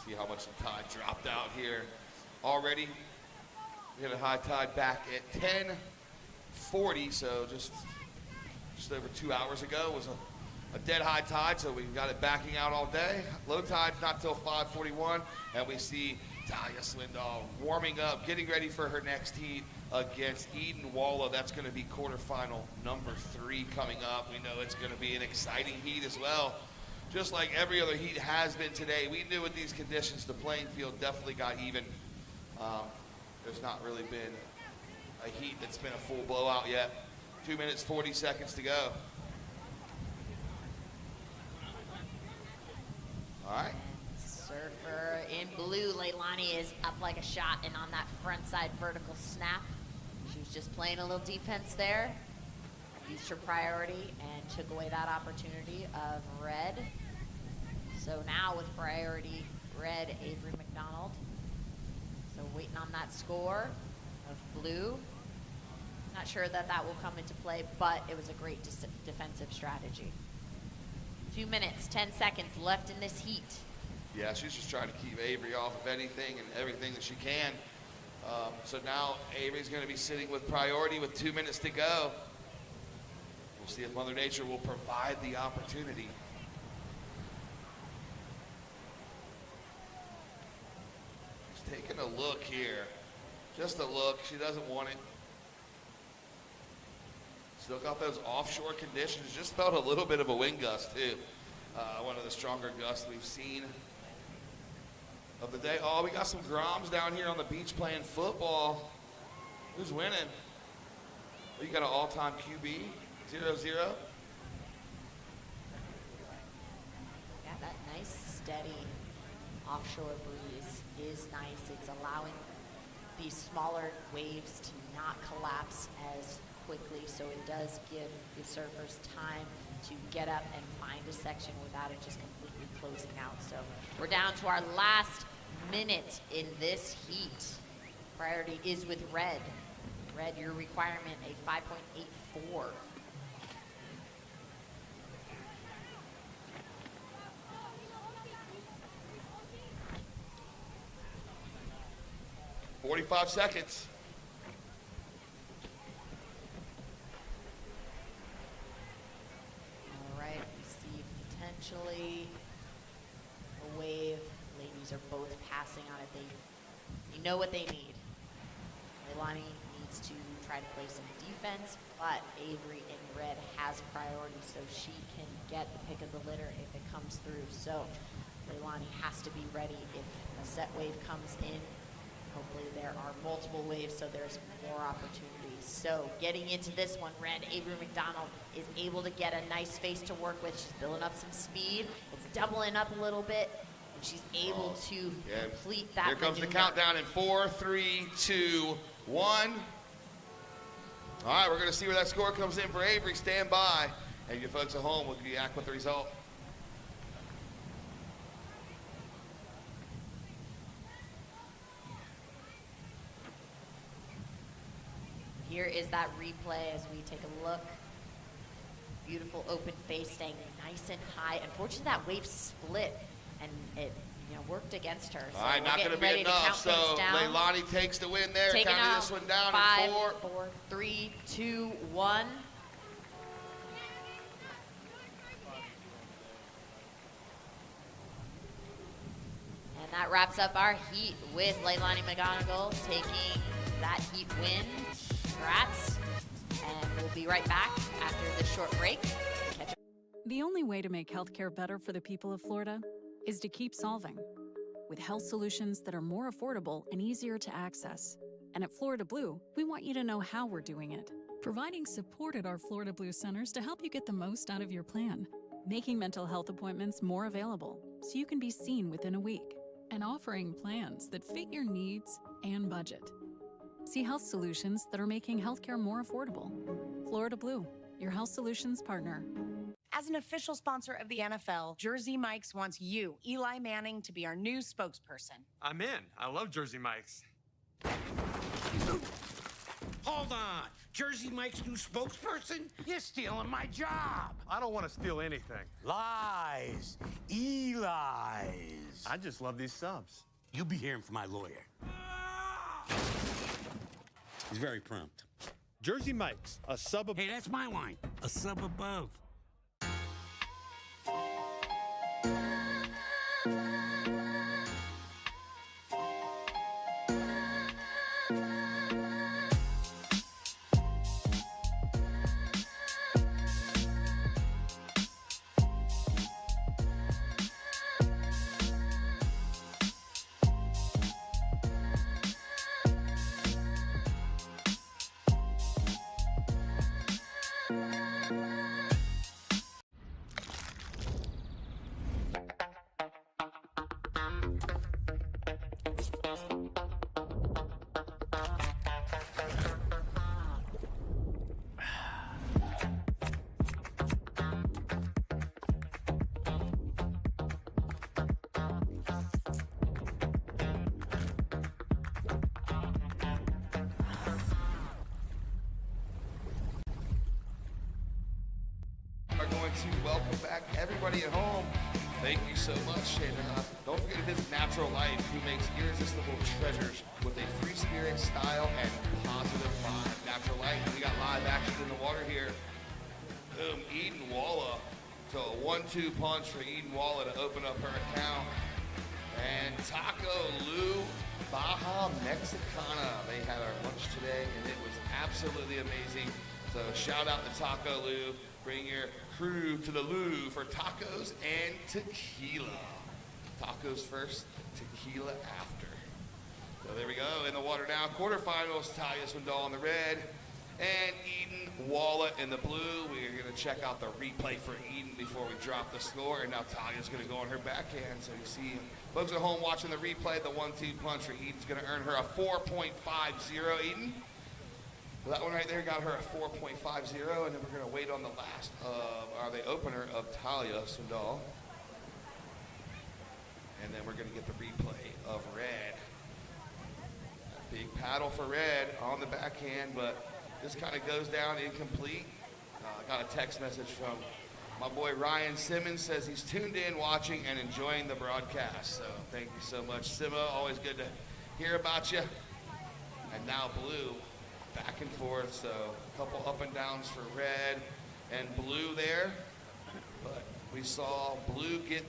See how much the tide dropped out here already. We had a high tide back at 10:40, so just over 2 hours ago was a dead high tide, so we got it backing out all day. Low tide's not till 5:41, and we see Talia Swindoll warming up, getting ready for her next heat against Eden Walla. That's going to be quarterfinal number 3 coming up. We know it's going to be an exciting heat as well. Just like every other heat has been today, we knew with these conditions the playing field definitely got even. There's not really been a heat that's been a full blowout yet. 2 minutes, 40 seconds to go. All right. Surfer in blue, Leilani is up like a shot and on that front side vertical snap. She was just playing a little defense there. Used her priority and took away that opportunity of red. So now with priority red, Avery McDonald. So waiting on that score of blue. Not sure that that will come into play, but it was a great defensive strategy. 2 minutes, 10 seconds left in this heat. Yeah, she's just trying to keep Avery off of anything and everything that she can. So now Avery's going to be sitting with priority with 2 minutes to go. We'll see if Mother Nature will provide the opportunity. She's taking a look here. Just a look. She doesn't want it. Still got those offshore conditions. Just felt a little bit of a wind gust, too. One of the stronger gusts we've seen of the day. Oh, we got some Groms down here on the beach playing football. Who's winning? Oh, you got an all-time QB, 0-0. Yeah, that nice, steady offshore breeze is nice. It's allowing these smaller waves to not collapse as quickly, so it does give the surfers time to get up and find a section without it just completely closing out. So we're down to our last minute in this heat. Priority is with red. Red, your requirement, a 5.84. $45 seconds. All right, we see potentially a wave. Ladies are both passing on it. You know what they need. Leilani needs to try to play some defense, but Avery in red has priority, so she can get the pick of the litter if it comes through. So Leilani has to be ready if a set wave comes in. Hopefully there are multiple waves, so there's more opportunities. So getting into this one, red, Avery McDonald is able to get a nice face to work with. She's building up some speed. It's doubling up a little bit. and she's able to complete that Here comes the maneuver. countdown in 4, 3, 2, 1. All right, we're going to see where that score comes in for Avery. Stand by. And you folks at home will be back with the result. Here is that replay as we take a look. Beautiful open face, staying nice and high. Unfortunately, that wave split, and it worked against her. So All right, not going to be enough. So Leilani takes the win there. Taking Counting out this one down 5, in 4. 4, 3, 2, 1. And that wraps up our heat with Leilani McGonagle taking that heat win. Congrats. And we'll be right back after this short break. The only way to make healthcare better for the people of Florida is to keep solving with health solutions that are more affordable and easier to access. And at Florida Blue, we want you to know how we're doing it. Providing support at our Florida Blue centers to help you get the most out of your plan. Making mental health appointments more available so you can be seen within a week. And offering plans that fit your needs and budget. See health solutions that are making healthcare more affordable. Florida Blue, your health solutions partner. As an official sponsor of the NFL, Jersey Mike's wants you, Eli Manning, to be our new spokesperson. I'm in. I love Jersey Mike's. Hold on. Jersey Mike's new spokesperson? You're stealing my job. I don't want to steal anything. Lies. Eli's. I just love these subs. You'll be hearing from my lawyer. He's very prompt. Jersey Mike's, a sub above. Hey, that's my line. A sub above. To welcome back everybody at home. Thank you so much. And don't forget to visit Natural Life, who makes irresistible treasures with a free spirit, style, and positive vibe. Natural Life, we got live action in the water here. Boom, Eden Walla. So a 1-2 punch for Eden Walla to open up her account. And Taco Lou Baja Mexicana. They had our lunch today, and it was absolutely amazing. So shout out to Taco Lou. Bring your crew to the Lou for tacos and tequila. Tacos first, tequila after. So there we go, in the water now. Quarterfinals, Talia Swindoll in the red, and Eden Walla in the blue. We are gonna check out the replay for Eden before we drop the score, and now Talia's gonna go on her backhand. So you see folks at home watching the replay, the 1-2 punch for Eden's gonna earn her a 4.50, Eden. So that one right there got her a 4.50, and then we're going to wait on the last the opener of Talia Swindoll. And then we're going to get the replay of Red. A big paddle for Red on the backhand, but this kind of goes down incomplete. I got a text message from my boy Ryan Simmons, says he's tuned in, watching, and enjoying the broadcast. So thank you so much, Sima. Always good to hear about you. And now Blue. Back and forth, so a couple up and downs for Red and Blue there. But we saw Blue get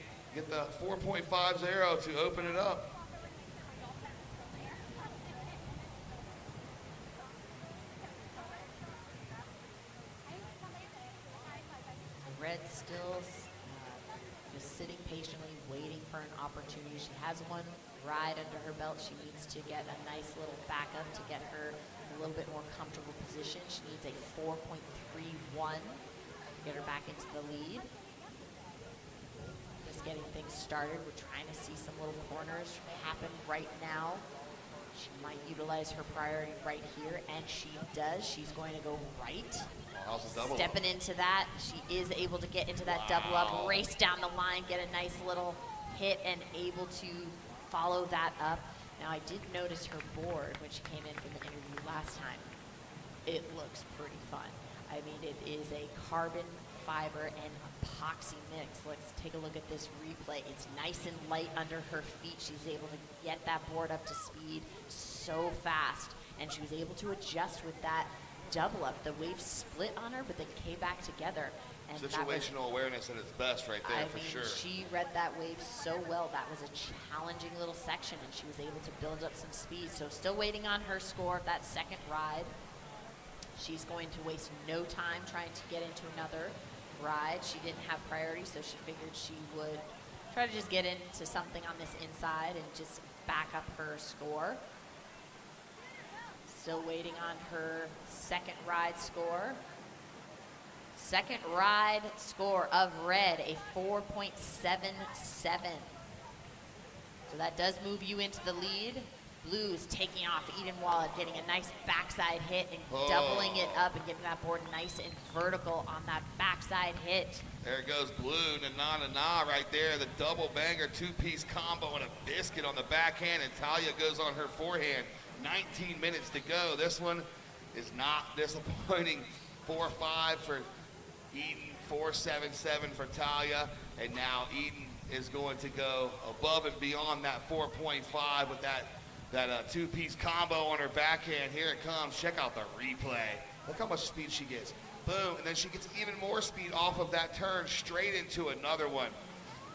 the 4.50 to open it up. Red still just sitting patiently, waiting for an opportunity. She has one ride under her belt. She needs to get a nice little backup to get her a little bit more comfortable position. She needs a 4.31 to get her back into the lead. just getting things started. We're trying to see some little corners happen right now. She might utilize her priority right here, and she does. She's going to go right. How's the double Stepping into that, she is able to get into that double up, race down the line, get a nice little hit, and able to follow that up. Now, I did notice her board when she came in from the interview last time. It looks pretty fun. I mean, it is a carbon fiber and epoxy mix. Let's take a look at this replay. It's nice and light under her feet. She's able to get that board up to speed so fast, and she was able to adjust with that double up. The wave split on her, but they came back together. And Situational awareness at its best right there, for sure. She read that wave so well. That was a challenging little section, and she was able to build up some speed. So still waiting on her score of that second ride. She's going to waste no time trying to get into another ride. She didn't have priority, so she figured she would try to just get into something on this inside and just back up her score. Still waiting on her second ride score. Second ride score of red, a 4.77. So that does move you into the lead. Blues taking off Eden Walla, getting a nice backside hit and doubling it up and getting that board nice and vertical on that backside hit. There goes Blue, na right there. The double banger, two-piece combo and a biscuit on the backhand, and Talia goes on her forehand. 19 minutes to go. This one is not disappointing. 4-5 for Eden, 4.77 for Talia, and now Eden is going to go above and beyond that 4.5 with that two-piece combo on her backhand. Here it comes. Check out the replay. Look how much speed she gets. Boom, and then she gets even more speed off of that turn straight into another one.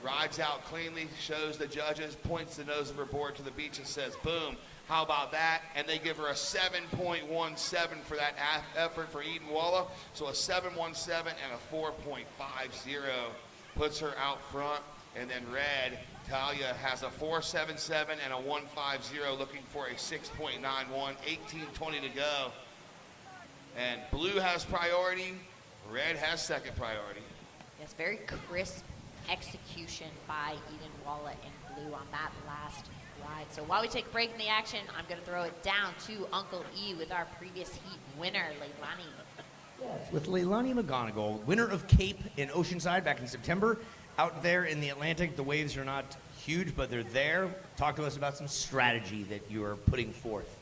Rides out cleanly, shows the judges, points the nose of her board to the beach and says, boom, how about that? And they give her a 7.17 for that effort for Eden Walla. So a 7.17 and a 4.50 puts her out front. And then red, Talia has a 4.77 and a 1.50, looking for a 6.91, 18:20 to go. And blue has priority, red has second priority. Yes, very crisp execution by Eden Walla and blue on that last ride. So while we take a break in the action, I'm going to throw it down to Uncle E with our previous heat winner, Leilani. With Leilani McGonagle, winner of Cape in Oceanside back in September. Out there in the Atlantic, the waves are not huge, but they're there. Talk to us about some strategy that you are putting forth.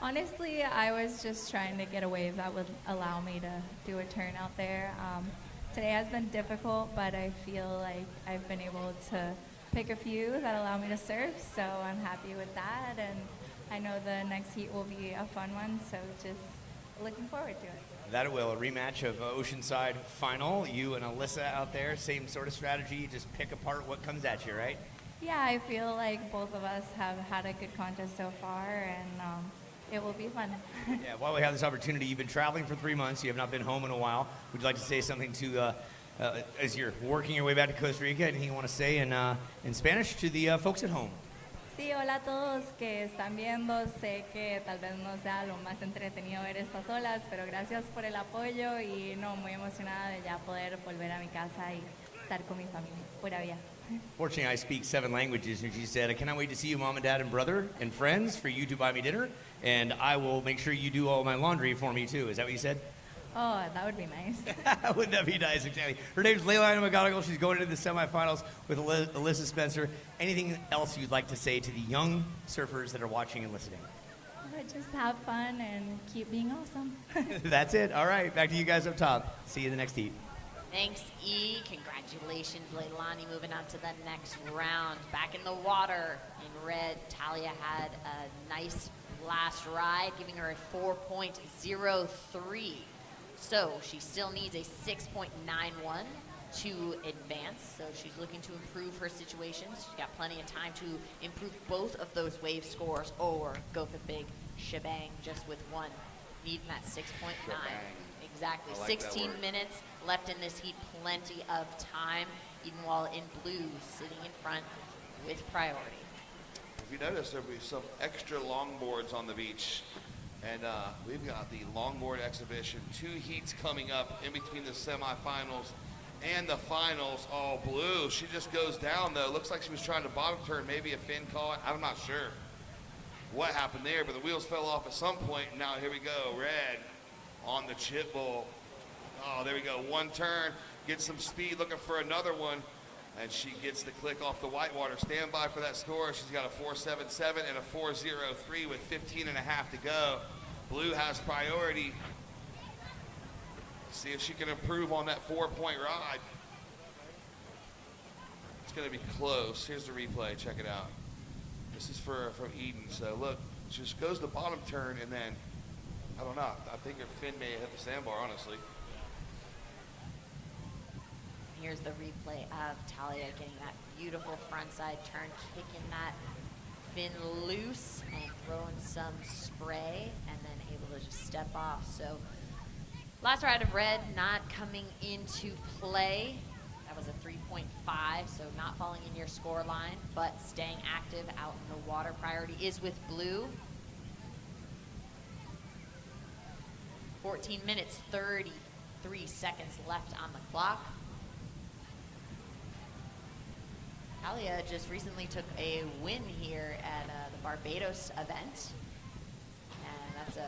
Honestly, I was just trying to get a wave that would allow me to do a turn out there. Today has been difficult, but I feel like I've been able to pick a few that allow me to surf, so I'm happy with that. And I know the next heat will be a fun one, so just looking forward to it. That will, a rematch of Oceanside final. You and Alyssa out there, same sort of strategy, just pick apart what comes at you, right? Yeah, I feel like both of us have had a good contest so far, and it will be fun. Yeah, while we have this opportunity, you've been traveling for 3 months. You have not been home in a while. Would you like to say something to, as you're working your way back to Costa Rica, anything you want to say in Spanish to the folks at home? Sí, hola a todos que están viendo. Sé que tal vez no sea lo más entretenido ver estas olas, pero gracias por el apoyo y no, muy emocionada de ya poder volver a mi casa y estar con mi familia. Pura vida. Fortunately, I speak 7 languages, and she said, I cannot wait to see you, Mom and Dad and brother and friends, for you to buy me dinner, and I will make sure you do all my laundry for me, too. Is that what you said? Oh, that would be nice. Wouldn't that be nice, exactly. Her name's Leilani McGonagle. She's going into the semifinals with Alyssa Spencer. Anything else you'd like to say to the young surfers that are watching and listening? Just have fun and keep being awesome. That's it. All right, back to you guys up top. See you in the next heat. Thanks, E. Congratulations, Leilani, moving on to the next round. Back in the water in red, Talia had a nice last ride, giving her a 4.03. So she still needs a 6.91 to advance. So she's looking to improve her situations. She's got plenty of time to improve both of those wave scores or go for the big shebang just with one. Needing that 6.9. Exactly. Like 16 minutes left in this heat. Plenty of time. Eden Walla in blue sitting in front with priority. If you notice, there'll be some extra longboards on the beach. And we've got the Longboard Exhibition, 2 heats coming up in between the semifinals and the finals. Oh, Blue, she just goes down though. Looks like she was trying to bottom turn, maybe a fin call. I'm not sure what happened there, but the wheels fell off at some point. And now here we go, Red on the chip bowl. Oh, there we go, one turn, gets some speed, looking for another one, and she gets the click off the whitewater. Stand by for that score. She's got a 4.77 and a 4.03 with 15 and a half to go. Blue has priority. See if she can improve on that 4-point ride. It's gonna be close. Here's the replay, check it out. This is from Eden, so look, she just goes the bottom turn and then, I don't know, I think her fin may have hit the sandbar, honestly. Here's the replay of Talia getting that beautiful frontside turn, kicking that fin loose and throwing some spray and then able to just step off. So last ride of Red not coming into play. That was a 3.5, so not falling in your score line, but staying active out in the water. Priority is with Blue. 14 minutes, 33 seconds left on the clock. Talia just recently took a win here at the Barbados event, and that's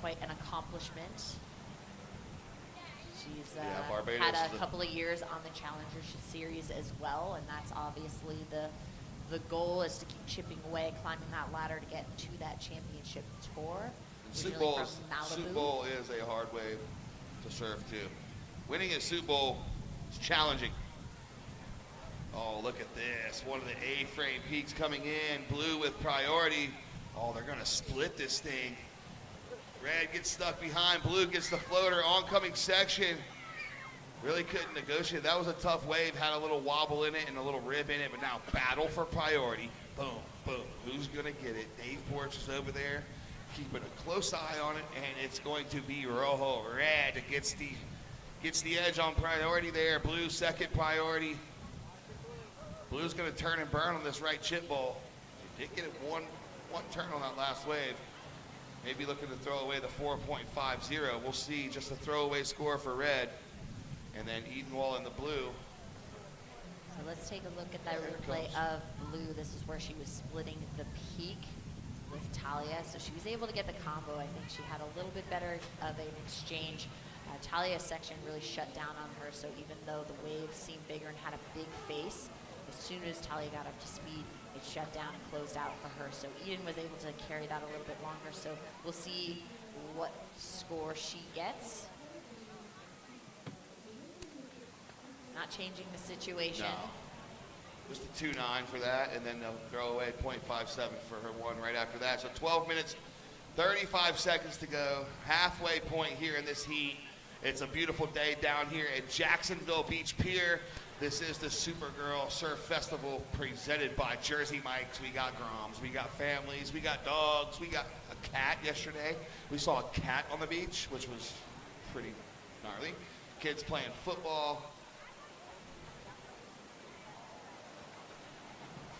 quite an accomplishment. She's had a couple of years on the Challenger Series as well, and that's obviously the goal is to keep chipping away, climbing that ladder to get to that championship tour. Soup Bowl is a hard wave to surf too. Winning at Soup Bowl is challenging. Oh, look at this. One of the A-frame peaks coming in. Blue with priority. Oh, they're gonna split this thing. Red gets stuck behind. Blue gets the floater. Oncoming section. Really couldn't negotiate. That was a tough wave. Had a little wobble in it and a little rip in it, but now battle for priority. Boom, boom. Who's gonna get it? Dave Porch is over there, keeping a close eye on it, and it's going to be Rojo Red that gets the edge on priority there. Blue second priority. Blue's gonna turn and burn on this right chip bowl. They did get it one turn on that last wave. Maybe looking to throw away the 4.50. We'll see. Just a throwaway score for Red. And then Eden Wall in the blue. So let's take a look at that replay of Blue. This is where she was splitting the peak with Talia. So she was able to get the combo. I think she had a little bit better of an exchange. Talia's section really shut down on her. So even though the wave seemed bigger and had a big face, as soon as Talia got up to speed, it shut down and closed out for her. So Eden was able to carry that a little bit longer. So we'll see what score she gets. Not changing the situation. No. Just a 2.9 for that, and then they'll throw away 0.57 for her one right after that. So 12 minutes, 35 seconds to go. Halfway point here in this heat. It's a beautiful day down here at Jacksonville Beach Pier. This is the Supergirl Surf Festival presented by Jersey Mike's. We got Groms, we got families, we got dogs, we got a cat yesterday. We saw a cat on the beach, which was pretty gnarly. Kids playing football.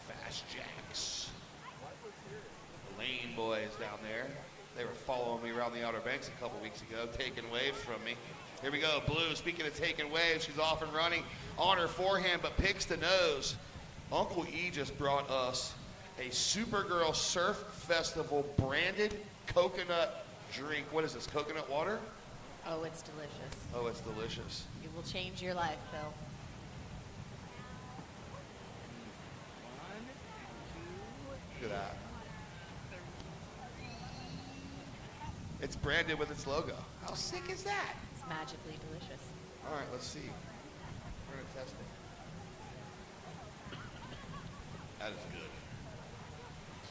Fast Jacks. The Lane boys down there. They were following me around the Outer Banks a couple weeks ago, taking waves from me. Here we go, Blue. Speaking of taking waves, she's off and running on her forehand, but picks the nose. Uncle E just brought us a Supergirl Surf Festival branded coconut drink. What is this, coconut water? Oh, it's delicious. Oh, it's delicious. It will change your life, Phil. Look at that. It's branded with its logo. How sick is that? It's magically delicious. All right, let's see. We're gonna test it. That is good.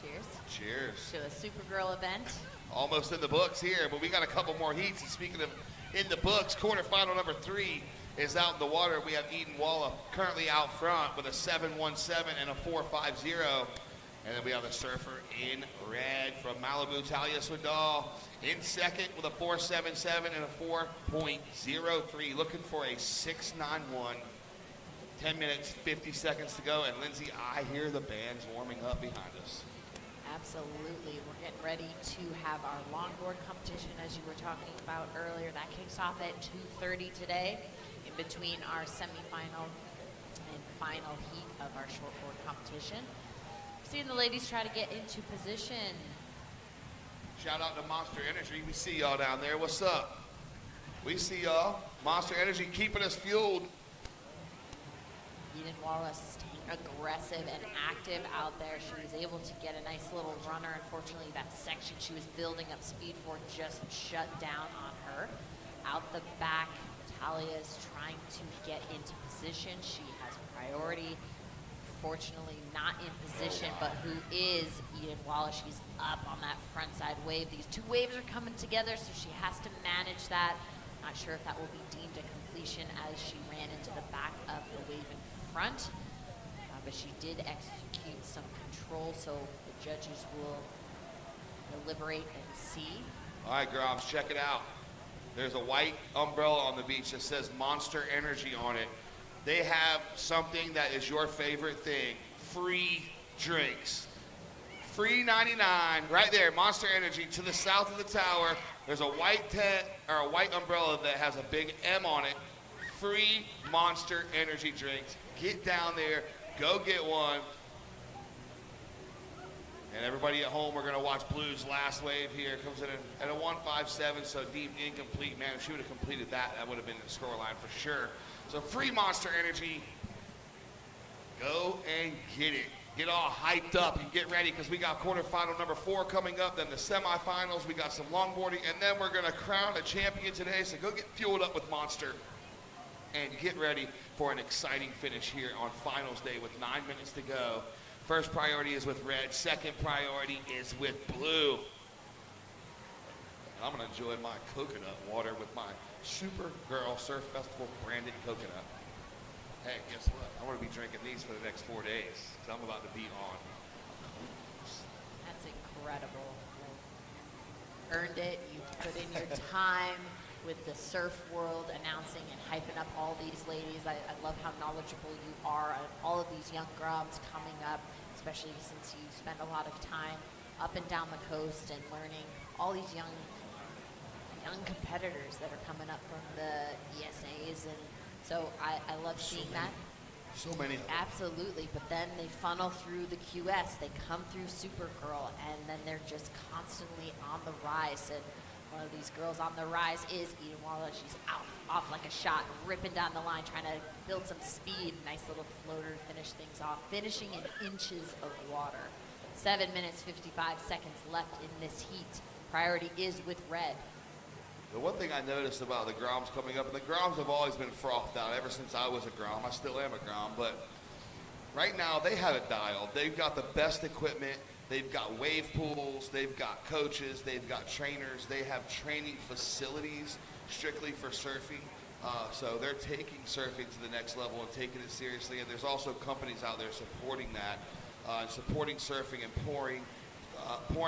Cheers. Cheers. To a Supergirl event. Almost in the books here, but we got a couple more heats. And speaking of in the books, quarterfinal number 3 is out in the water. We have Eden Walla currently out front with a 7.17 and a 4.50. And then we have the surfer in red from Malibu, Talia Swindoll, in second with a 4.77 and a 4.03. Looking for a 6.91. 10 minutes, 50 seconds to go. And Lindsay, I hear the band's warming up behind us. Absolutely. We're getting ready to have our longboard competition, as you were talking about earlier. That kicks off at 2:30 today. In between our semifinal and final heat of our shortboard competition. Seeing the ladies try to get into position. Shout out to Monster Energy. We see y'all down there. What's up? We see y'all. Monster Energy keeping us fueled. Walla staying aggressive and active out there. She was able to get a nice little runner. Unfortunately, that section she was building up speed for just shut down on her. Out the back, Talia is trying to get into position. She has priority. Fortunately, not in position, but who is Walla? She's up on that front side wave. These two waves are coming together, so she has to manage that. Not sure if that will be deemed a completion as she ran into the back of the wave in front, but she did execute some control, so the judges will deliberate and see. All right, Groms, check it out. There's a white umbrella on the beach that says Monster Energy on it. They have something that is your favorite thing, free drinks. Free 99, right there, Monster Energy. To the south of the tower, there's a white tent, or a white umbrella that has a big M on it. Free Monster Energy drinks. Get down there, go get one. And everybody at home, we're gonna watch Blue's last wave here. Comes in at a 157, so deemed incomplete. Man, if she would have completed that, that would have been the scoreline for sure. So free Monster Energy. Go and get it. Get all hyped up and get ready, because we got quarterfinal number 4 coming up, then the semifinals. We got some longboarding, and then we're gonna crown a champion today. So go get fueled up with Monster and get ready for an exciting finish here on finals day with 9 minutes to go. First priority is with red, second priority is with blue. And I'm gonna enjoy my coconut water with my Supergirl Surf Festival branded coconut. Hey, guess what? I'm gonna be drinking these for the next 4 days, because I'm about to be on. That's incredible. Earned it, you put in your time with the surf world, announcing and hyping up all these ladies. I love how knowledgeable you are on all of these young grubs coming up, especially since you spend a lot of time up and down the coast and learning all these young competitors that are coming up from the ESAs. And so I love seeing that. So many of them. Absolutely, but then they funnel through the QS, they come through Supergirl, and then they're just constantly on the rise. And one of these girls on the rise is Walla. She's off like a shot, ripping down the line, trying to build some speed. Nice little floater to finish things off, finishing in inches of water. 7 minutes, 55 seconds left in this heat. Priority is with red. The one thing I noticed about the Groms coming up, and the Groms have always been frothed out ever since I was a Grom. I still am a Grom, but right now they have it dialed. They've got the best equipment. They've got wave pools. They've got coaches. They've got trainers. They have training facilities strictly for surfing. So they're taking surfing to the next level and taking it seriously. And there's also companies out there supporting that, supporting surfing and pouring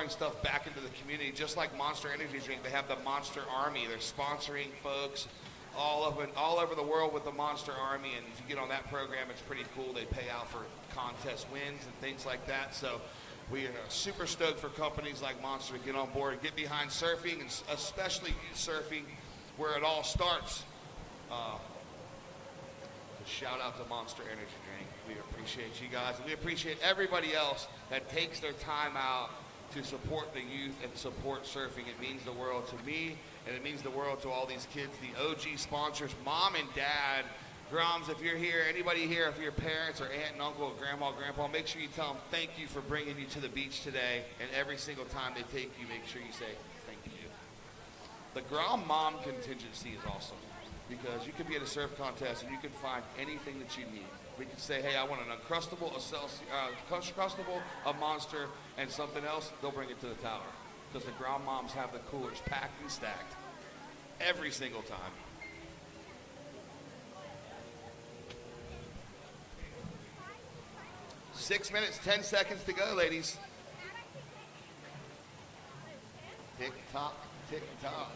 stuff back into the community, just like Monster Energy Drink. They have the Monster Army. They're sponsoring folks all over the world with the Monster Army, and if you get on that program, it's pretty cool. They pay out for contest wins and things like that. So we are super stoked for companies like Monster to get on board and get behind surfing, and especially youth surfing, where it all starts. Shout out to Monster Energy Drink. We appreciate you guys, and we appreciate everybody else that takes their time out to support the youth and support surfing. It means the world to me, and it means the world to all these kids, the OG sponsors, mom and dad. Groms, if you're here, anybody here, if your parents or aunt and uncle, or grandma, grandpa, make sure you tell them thank you for bringing you to the beach today, and every single time they take you, make sure you say thank you. The Grom Mom contingency is awesome, because you can be at a surf contest and you can find anything that you need. We can say, hey, I want an Uncrustable, a Monster, and something else. They'll bring it to the tower, because the Grom Moms have the coolers packed and stacked every single time. Six minutes, 10 seconds to go, ladies. Tick tock, tick tock.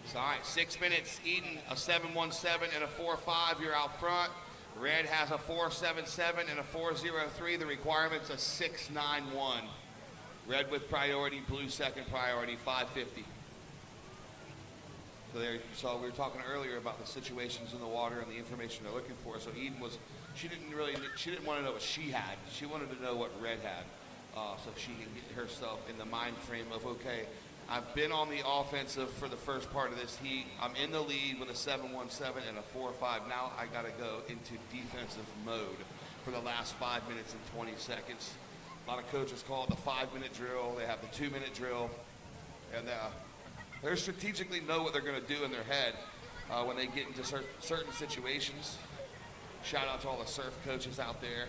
So, all right, 6 minutes. Eden, a 717 and a 45. You're out front. Red has a 477 and a 403. The requirement's a 691. Red with priority, blue second priority, 550. So there you saw, we were talking earlier about the situations in the water and the information they're looking for. So Eden she didn't want to know what she had. She wanted to know what Red had. So she can get herself in the mind frame of, okay, I've been on the offensive for the first part of this heat. I'm in the lead with a 7-1-7 and a 4-5. Now I got to go into defensive mode for the last 5 minutes and 20 seconds. A lot of coaches call it the 5-minute drill. They have the 2-minute drill. And they strategically know what they're going to do in their head when they get into certain situations. Shout out to all the surf coaches out there,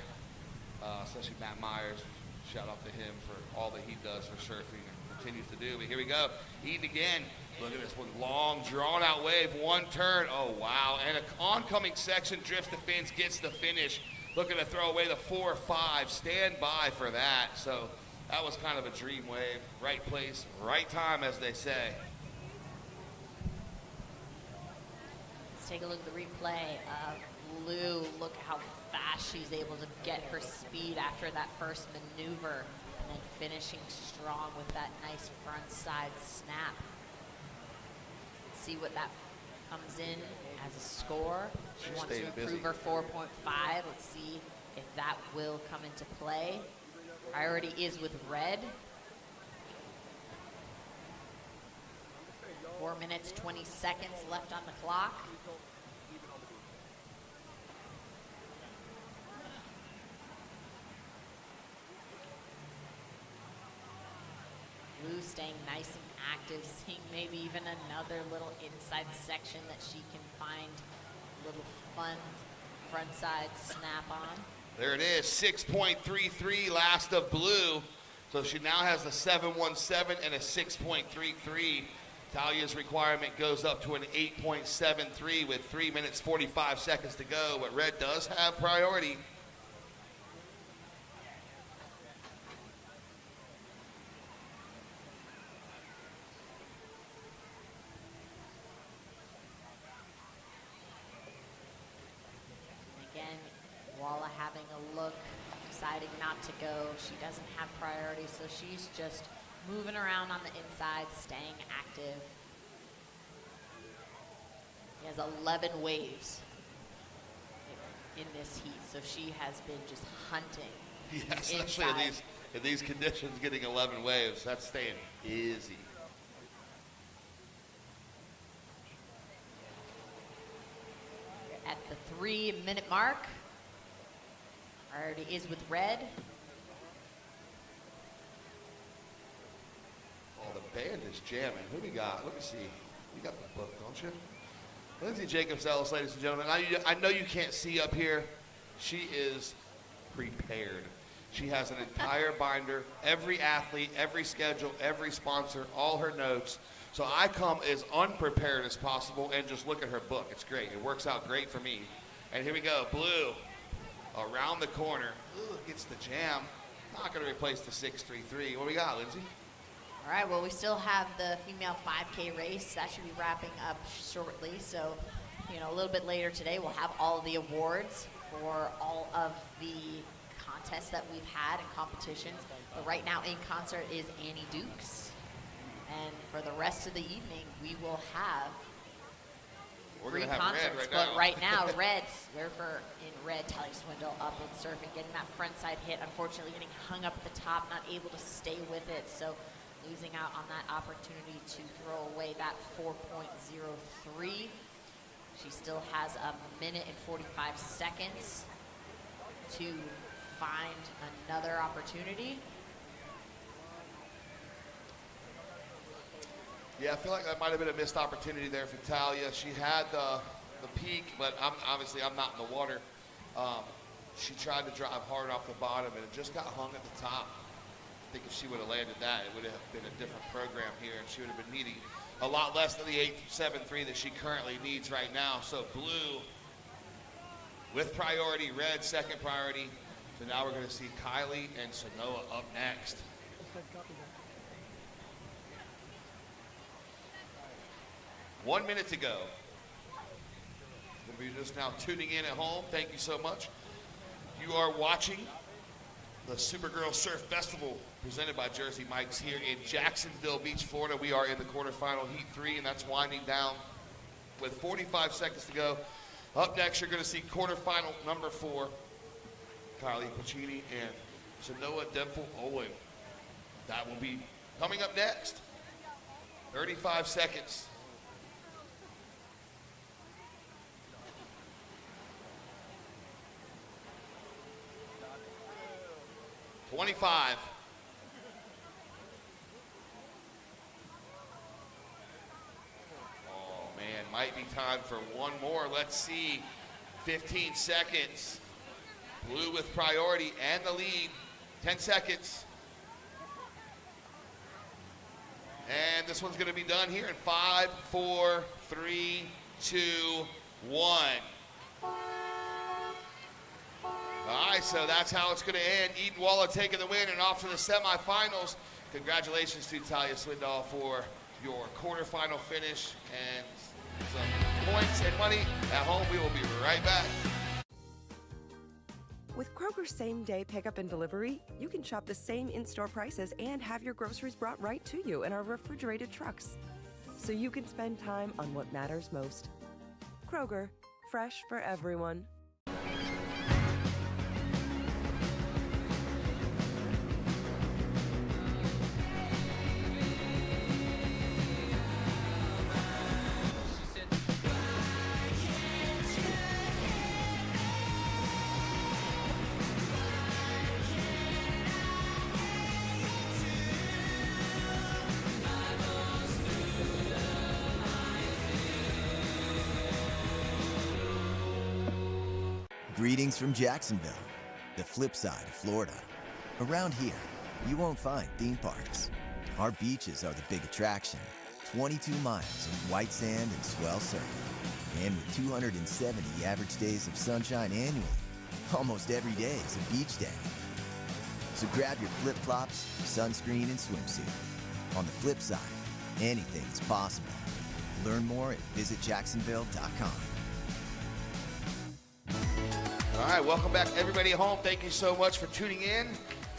especially Matt Myers. Shout out to him for all that he does for surfing and continues to do. But here we go. Eden again. Look at this one. Long, drawn-out wave. One turn. Oh, wow. And an oncoming section drifts the fins, gets the finish. Looking to throw away the 4-5. Stand by for that. So that was kind of a dream wave. Right place, right time, as they say. Let's take a look at the replay of Blue. Look how fast she's able to get her speed after that first maneuver, and then finishing strong with that nice front side snap. Let's see what that comes in as a score. She wants to improve her 4.5. Let's see if that will come into play. Priority is with Red. 4 minutes, 20 seconds left on the clock. Blue staying nice and active, seeing maybe even another little inside section that she can find a little fun front side snap on. There it is, 6.33 last of Blue. So she now has a 7.17 and a 6.33. Talia's requirement goes up to an 8.73 with 3 minutes, 45 seconds to go, but Red does have priority. Again, Walla having a look, deciding not to go. She doesn't have priority, so she's just moving around on the inside, staying active. He has 11 waves in this heat, so she has been just hunting. Yeah, especially in these conditions, getting 11 waves, that's staying busy. We're at the 3-minute mark. Priority is with Red. Oh, the band is jamming. Who we got? Let me see. You got the book, don't you? Lindsay Jacobs-Ellis, ladies and gentlemen. I know you can't see up here. She is prepared. She has an entire binder, every athlete, every schedule, every sponsor, all her notes. So I come as unprepared as possible and just look at her book. It's great. It works out great for me. And here we go. Blue around the corner. Ooh, gets the jam. Not going to replace the 6.33. What do we got, Lindsay? All right, well, we still have the female 5K race. That should be wrapping up shortly. So, you know, a little bit later today, we'll have all of the awards for all of the contests that we've had and competitions. But right now in concert is Annie Dukes. And for the rest of the evening, we will have three concerts. Right now, Reds, in red, Talia Swindoll up with surfing, getting that front side hit. Unfortunately, getting hung up at the top, not able to stay with it. So losing out on that opportunity to throw away that 4.03. She still has a minute and 45 seconds to find another opportunity. Yeah, I feel like that might have been a missed opportunity there for Talia. She had the peak, but I'm not in the water. She tried to drive hard off the bottom, and it just got hung at the top. I think if she would have landed that, it would have been a different program here, and she would have been needing a lot less than the 8.73 that she currently needs right now. So Blue with priority, Red second priority. So now we're going to see Kylie and Sanoa up next. 1 minute to go. If you're just now tuning in at home, thank you so much. You are watching the Supergirl Surf Festival presented by Jersey Mike's here in Jacksonville Beach, Florida. We are in the quarterfinal heat 3, and that's winding down with 45 seconds to go. Up next, you're going to see quarterfinal number 4, Kylie Pulchini and Sanoa Demfel-Olin. That will be coming up next. 35 seconds. $25. Oh man, might be time for one more. Let's see. 15 seconds. Blue with priority and the lead. 10 seconds. And this one's going to be done here in 5, 4, 3, 2, 1. All right, so that's how it's going to end. Eden Walla taking the win and off to the semifinals. Congratulations to Talia Swindoll for your quarterfinal finish and some points and money at home. We will be right back. With Kroger's same-day pickup and delivery, you can shop the same in-store prices and have your groceries brought right to you in our refrigerated trucks. So you can spend time on what matters most. Kroger, fresh for everyone. Greetings from Jacksonville, the flip side of Florida. Around here, you won't find theme parks. Our beaches are the big attraction. 22 miles of white sand and swell surf. And with 270 average days of sunshine annually, almost every day is a beach day. So grab your flip-flops, sunscreen, and swimsuit. On the flip side, anything is possible. Learn more at visitjacksonville.com. All right, welcome back, everybody at home. Thank you so much for tuning in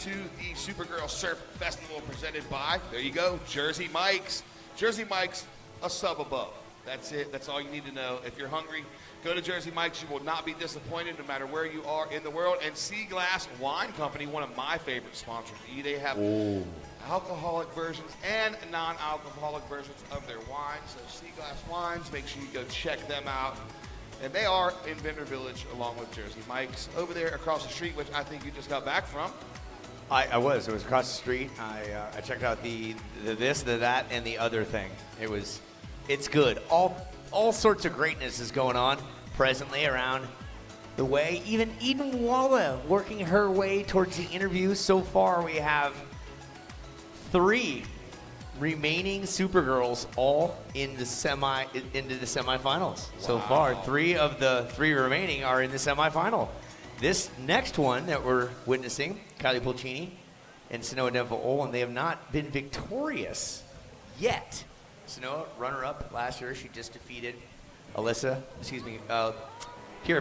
to the Supergirl Surf Festival presented by, there you go, Jersey Mike's. Jersey Mike's, a sub above. That's it. That's all you need to know. If you're hungry, go to Jersey Mike's. You will not be disappointed no matter where you are in the world. And Sea Glass Wine Company, one of my favorite sponsors. They have alcoholic versions and non-alcoholic versions of their wine. So Sea Glass Wines, make sure you go check them out. And they are in Vendor Village along with Jersey Mike's over there across the street, which I think you just got back from. It was across the street. I checked out the this, the that, and the other thing. It's good. All sorts of greatness is going on presently around the way. Even Eden Walla working her way towards the interview. So far, we have 3 remaining Supergirls all in the into the semifinals. So far, 3 of the 3 remaining are in the semifinal. This next one that we're witnessing, Kylie Pulchini and Sanoa Demfel-Olin, they have not been victorious yet. Sanoa, runner-up last year, she just defeated Kira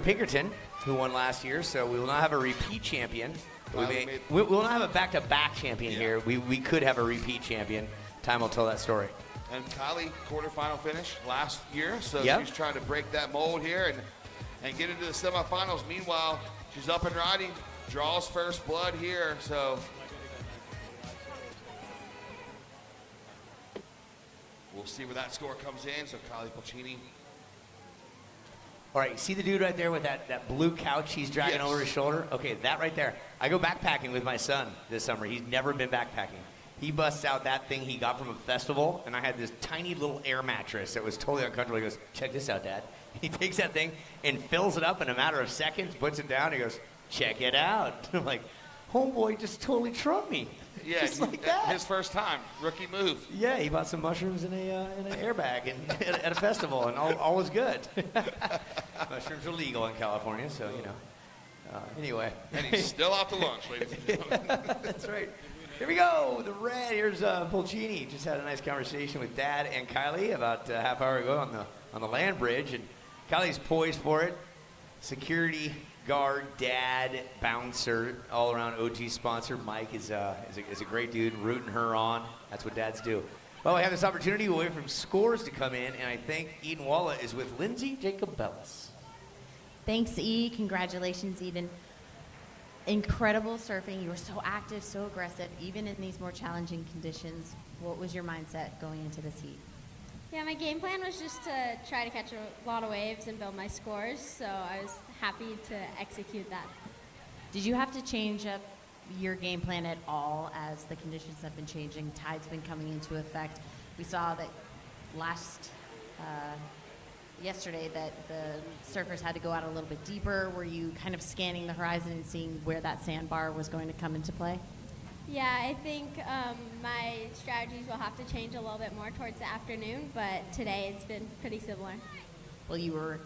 Pinkerton, who won last year. So we will not have a repeat champion. We will not have a back-to-back champion here. We could have a repeat champion. Time will tell that story. And Kylie, quarterfinal finish last year, so she's trying to break that mold here and get into the semifinals. Meanwhile, she's up and riding, draws first blood here, so we'll see where that score comes in. So Kylie Pulchini. All right, you see the dude right there with that blue couch he's dragging over his shoulder? Okay, that right there. I go backpacking with my son this summer. He's never been backpacking. He busts out that thing he got from a festival, and I had this tiny little air mattress that was totally uncomfortable. He goes, check this out, Dad. He takes that thing and fills it up in a matter of seconds, puts it down, he goes, check it out. I'm like, homeboy just totally trumped me. Yeah, just like that. His first time, rookie move. Yeah, he bought some mushrooms in an airbag at a festival, and all was good. Mushrooms are legal in California, so, you know. Anyway. And he's still out to lunch, ladies and gentlemen. That's right. Here we go, the red. Here's Pulchini. Just had a nice conversation with Dad and Kylie about a half hour ago on the land bridge, and Kylie's poised for it. Security guard, dad, bouncer, all-around OG sponsor. Mike is a great dude, rooting her on. That's what dads do. Well, we have this opportunity away from scores to come in, and I think Eden Walla is with Lindsay Jacobellis. Thanks, E. Congratulations, Eden. Incredible surfing. You were so active, so aggressive, even in these more challenging conditions. What was your mindset going into this heat? Yeah, my game plan was just to try to catch a lot of waves and build my scores, so I was happy to execute that. Did you have to change up your game plan at all as the conditions have been changing? Tide's been coming into effect. We saw that yesterday that the surfers had to go out a little bit deeper. Were you kind of scanning the horizon and seeing where that sandbar was going to come into play? Yeah, I think my strategies will have to change a little bit more towards the afternoon, but today it's been pretty similar. Well, you were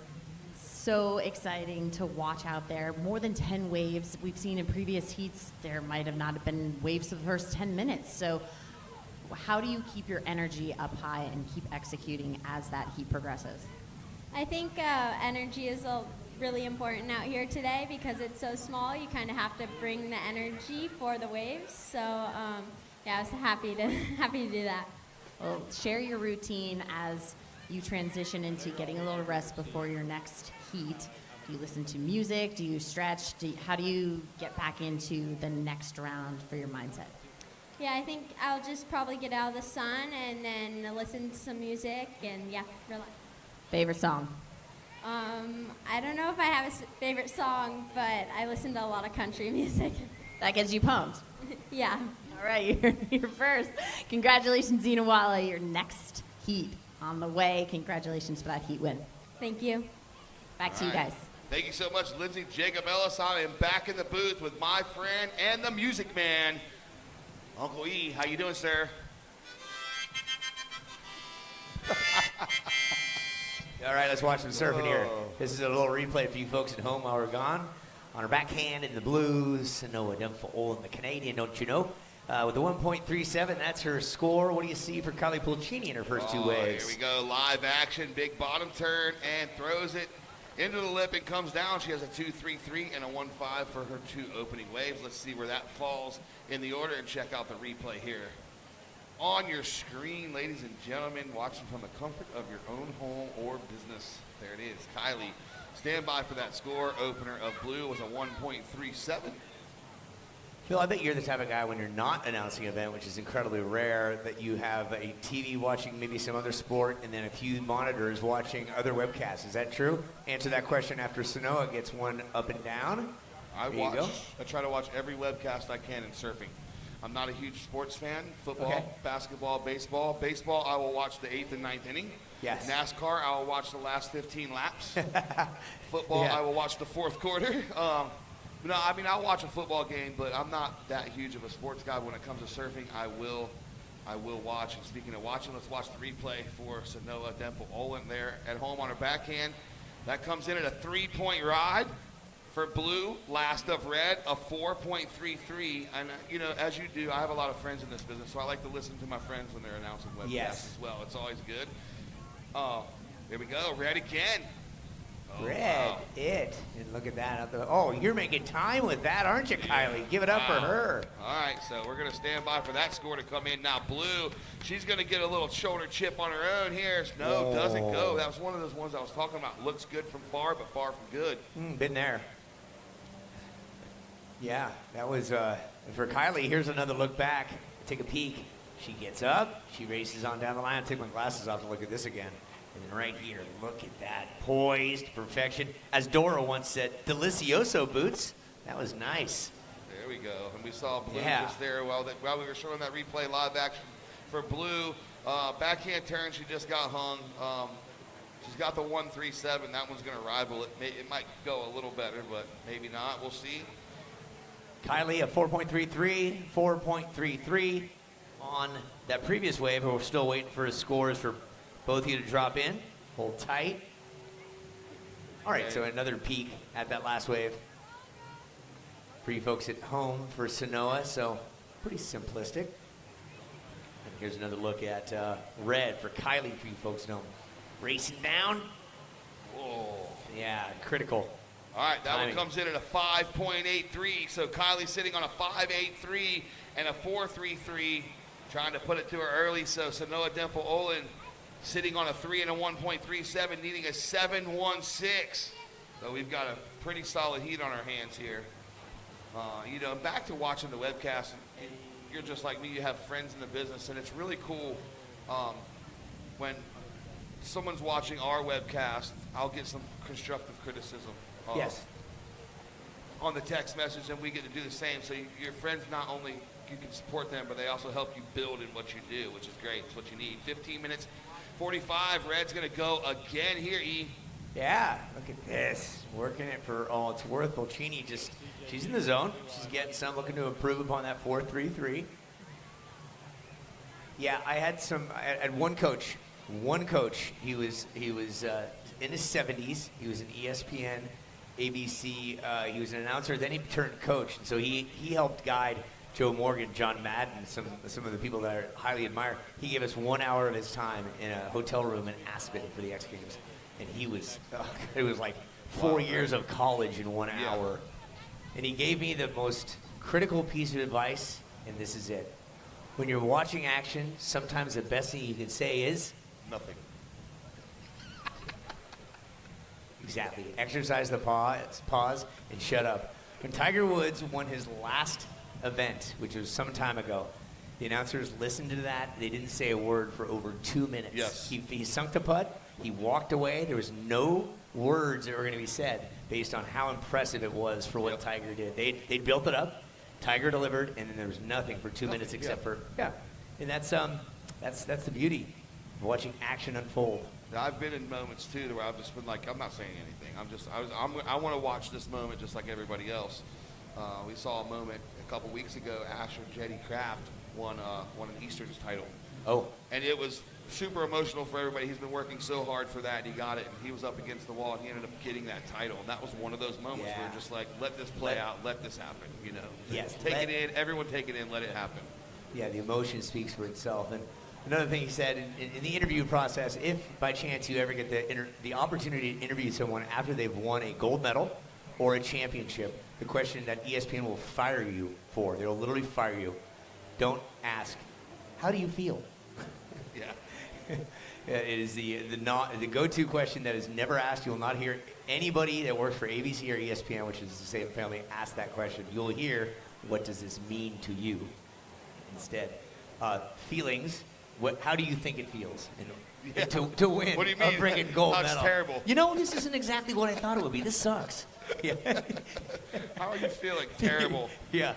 so exciting to watch out there. More than 10 waves. We've seen in previous heats there might have not been waves for the first 10 minutes. So how do you keep your energy up high and keep executing as that heat progresses? I think energy is really important out here today because it's so small. You kind of have to bring the energy for the waves. So yeah, I was happy to do that. Well, share your routine as you transition into getting a little rest before your next heat. Do you listen to music? Do you stretch? How do you get back into the next round for your mindset? Yeah, I think I'll just probably get out of the sun and then listen to some music and yeah, relax. Favorite song? I don't know if I have a favorite song, but I listen to a lot of country music. That gets you pumped. Yeah. All right, you're first. Congratulations, Eden Walla, your next heat on the way. Congratulations for that heat win. Thank you. Back to you guys. Thank you so much, Lindsay Jacobellis. I am back in the booth with my friend and the music man, Uncle E. How you doing, sir? All right, let's watch some surfing here. This is a little replay for you folks at home while we're gone. On her backhand in the blues, Noah Dunford in the Canadian, don't you know? With the 1.37, that's her score. What do you see for Kylie Pulchini in her first two waves? Here we go, live action, big bottom turn, and throws it into the lip and comes down. She has a 2.33 and a 1.5 for her two opening waves. Let's see where that falls in the order and check out the replay here on your screen, ladies and gentlemen, watching from the comfort of your own home or business. There it is. Kylie, stand by for that score. Opener of blue was a 1.37. Phil, I bet you're the type of guy when you're not announcing an event, which is incredibly rare, that you have a TV watching maybe some other sport and then a few monitors watching other webcasts. Is that true? Answer that question after Sanoa gets one up and down. I try to watch every webcast I can in surfing. I'm not a huge sports fan. Football, basketball, baseball. Baseball, I will watch the 8th and 9th inning. Yes. NASCAR, I will watch the last 15 laps. Football, I will watch the fourth quarter. No, I mean, I'll watch a football game, but I'm not that huge of a sports guy. When it comes to surfing, I will watch. And speaking of watching, let's watch the replay for Sanoa Dempo-Olin there at home on her backhand. That comes in at a 3-point ride. For blue, last of red, a 4.33. And, you know, as you do, I have a lot of friends in this business, so I like to listen to my friends when they're announcing webcasts as well. It's always good. There we go. Red again. Oh, Red, it. And look at that. Oh, you're making time with that, aren't you, Kylie? Give it up for her. All right, so we're going to stand by for that score to come in. Now, blue, she's going to get a little shoulder chip on her own here. No, doesn't go. That was one of those ones I was talking about. Looks good from far, but far from good. Been there. Yeah, that was, for Kylie, here's another look back. Take a peek. She gets up. She races on down the line. Take my glasses off to look at this again. And then right here, look at that. Poised, perfection. As Dora once said, delicioso boots. That was nice. There we go. And we saw blue just there while we were showing that replay live action for blue. Backhand turn, she just got hung. She's got the 1.37. That one's going to rival it. It might go a little better, but maybe not. We'll see. Kylie, a 4.33, 4.33 on that previous wave. We're still waiting for his scores for both of you to drop in. Hold tight. All right, so another peek at that last wave for you folks at home for Sanoa. So pretty simplistic. And here's another look at red for Kylie for you folks at home. Racing down. Oh, yeah, critical. All right, that Timing. one comes in at a 5.83. So Kylie's sitting on a 5.83 and a 4.33, trying to put it to her early. So Sanoa Dempo-Olin sitting on a 3 and a 1.37, needing a 7.16. So we've got a pretty solid heat on our hands here. You know, back to watching the webcast, and you're just like me, you have friends in the business, and it's really cool when someone's watching our webcast, I'll get some constructive criticism Yes. on the text message, and we get to do the same. So your friends, not only you can support them, but they also help you build in what you do, which is great. It's what you need. 15 minutes, 45. Red's going to go again here, E. Yeah, look at this. Working it for all it's worth. Pulchini she's in the zone. She's getting some, looking to improve upon that 4.33. Yeah, I had one coach, he was in his 70s. He was an ESPN, ABC, he was an announcer, then he turned coach. And so he helped guide Joe Morgan, John Madden, some of the people that I highly admire. He gave us 1 hour of his time in a hotel room in Aspen for the X Games. And it was like 4 years of college in 1 hour. And he gave me the most critical piece of advice, and this is it. When you're watching action, sometimes the best thing you can say is nothing. Exactly. Exercise the pause, and shut up. When Tiger Woods won his last event, which was some time ago, the announcers listened to that. They didn't say a word for over 2 minutes. Yes. He sunk the putt. He walked away. There was no words that were going to be said based on how impressive it was for what Tiger did. They built it up. Tiger delivered, and then there was nothing for 2 minutes except for And that's the beauty of watching action unfold. I've been in moments too where I've just been like, I'm not saying anything. I want to watch this moment just like everybody else. We saw a moment a couple weeks ago. Asher Jetty Kraft won an Eastern's title. Oh. And it was super emotional for everybody. He's been working so hard for that, and he got it. And he was up against the wall, and he ended up getting that title. And that was one of those moments where just like, let this play out, let this happen. You know. Yes. Take it in. Everyone take it in. Let it happen. Yeah, the emotion speaks for itself. And another thing he said in the interview process, if by chance you ever get the opportunity to interview someone after they've won a gold medal or a championship, the question that ESPN will fire you for, they'll literally fire you. Don't ask, how do you feel? Yeah. It is the go-to question that is never asked. You will not hear anybody that works for ABC or ESPN, which is the same family, ask that question. You'll hear, what does this mean to you? Instead, feelings. How do you think it feels? And to win What do you mean? a freaking gold That's medal. terrible. You know, this isn't exactly what I thought it would be. This sucks. Yeah. How are you feeling? Terrible. Yeah.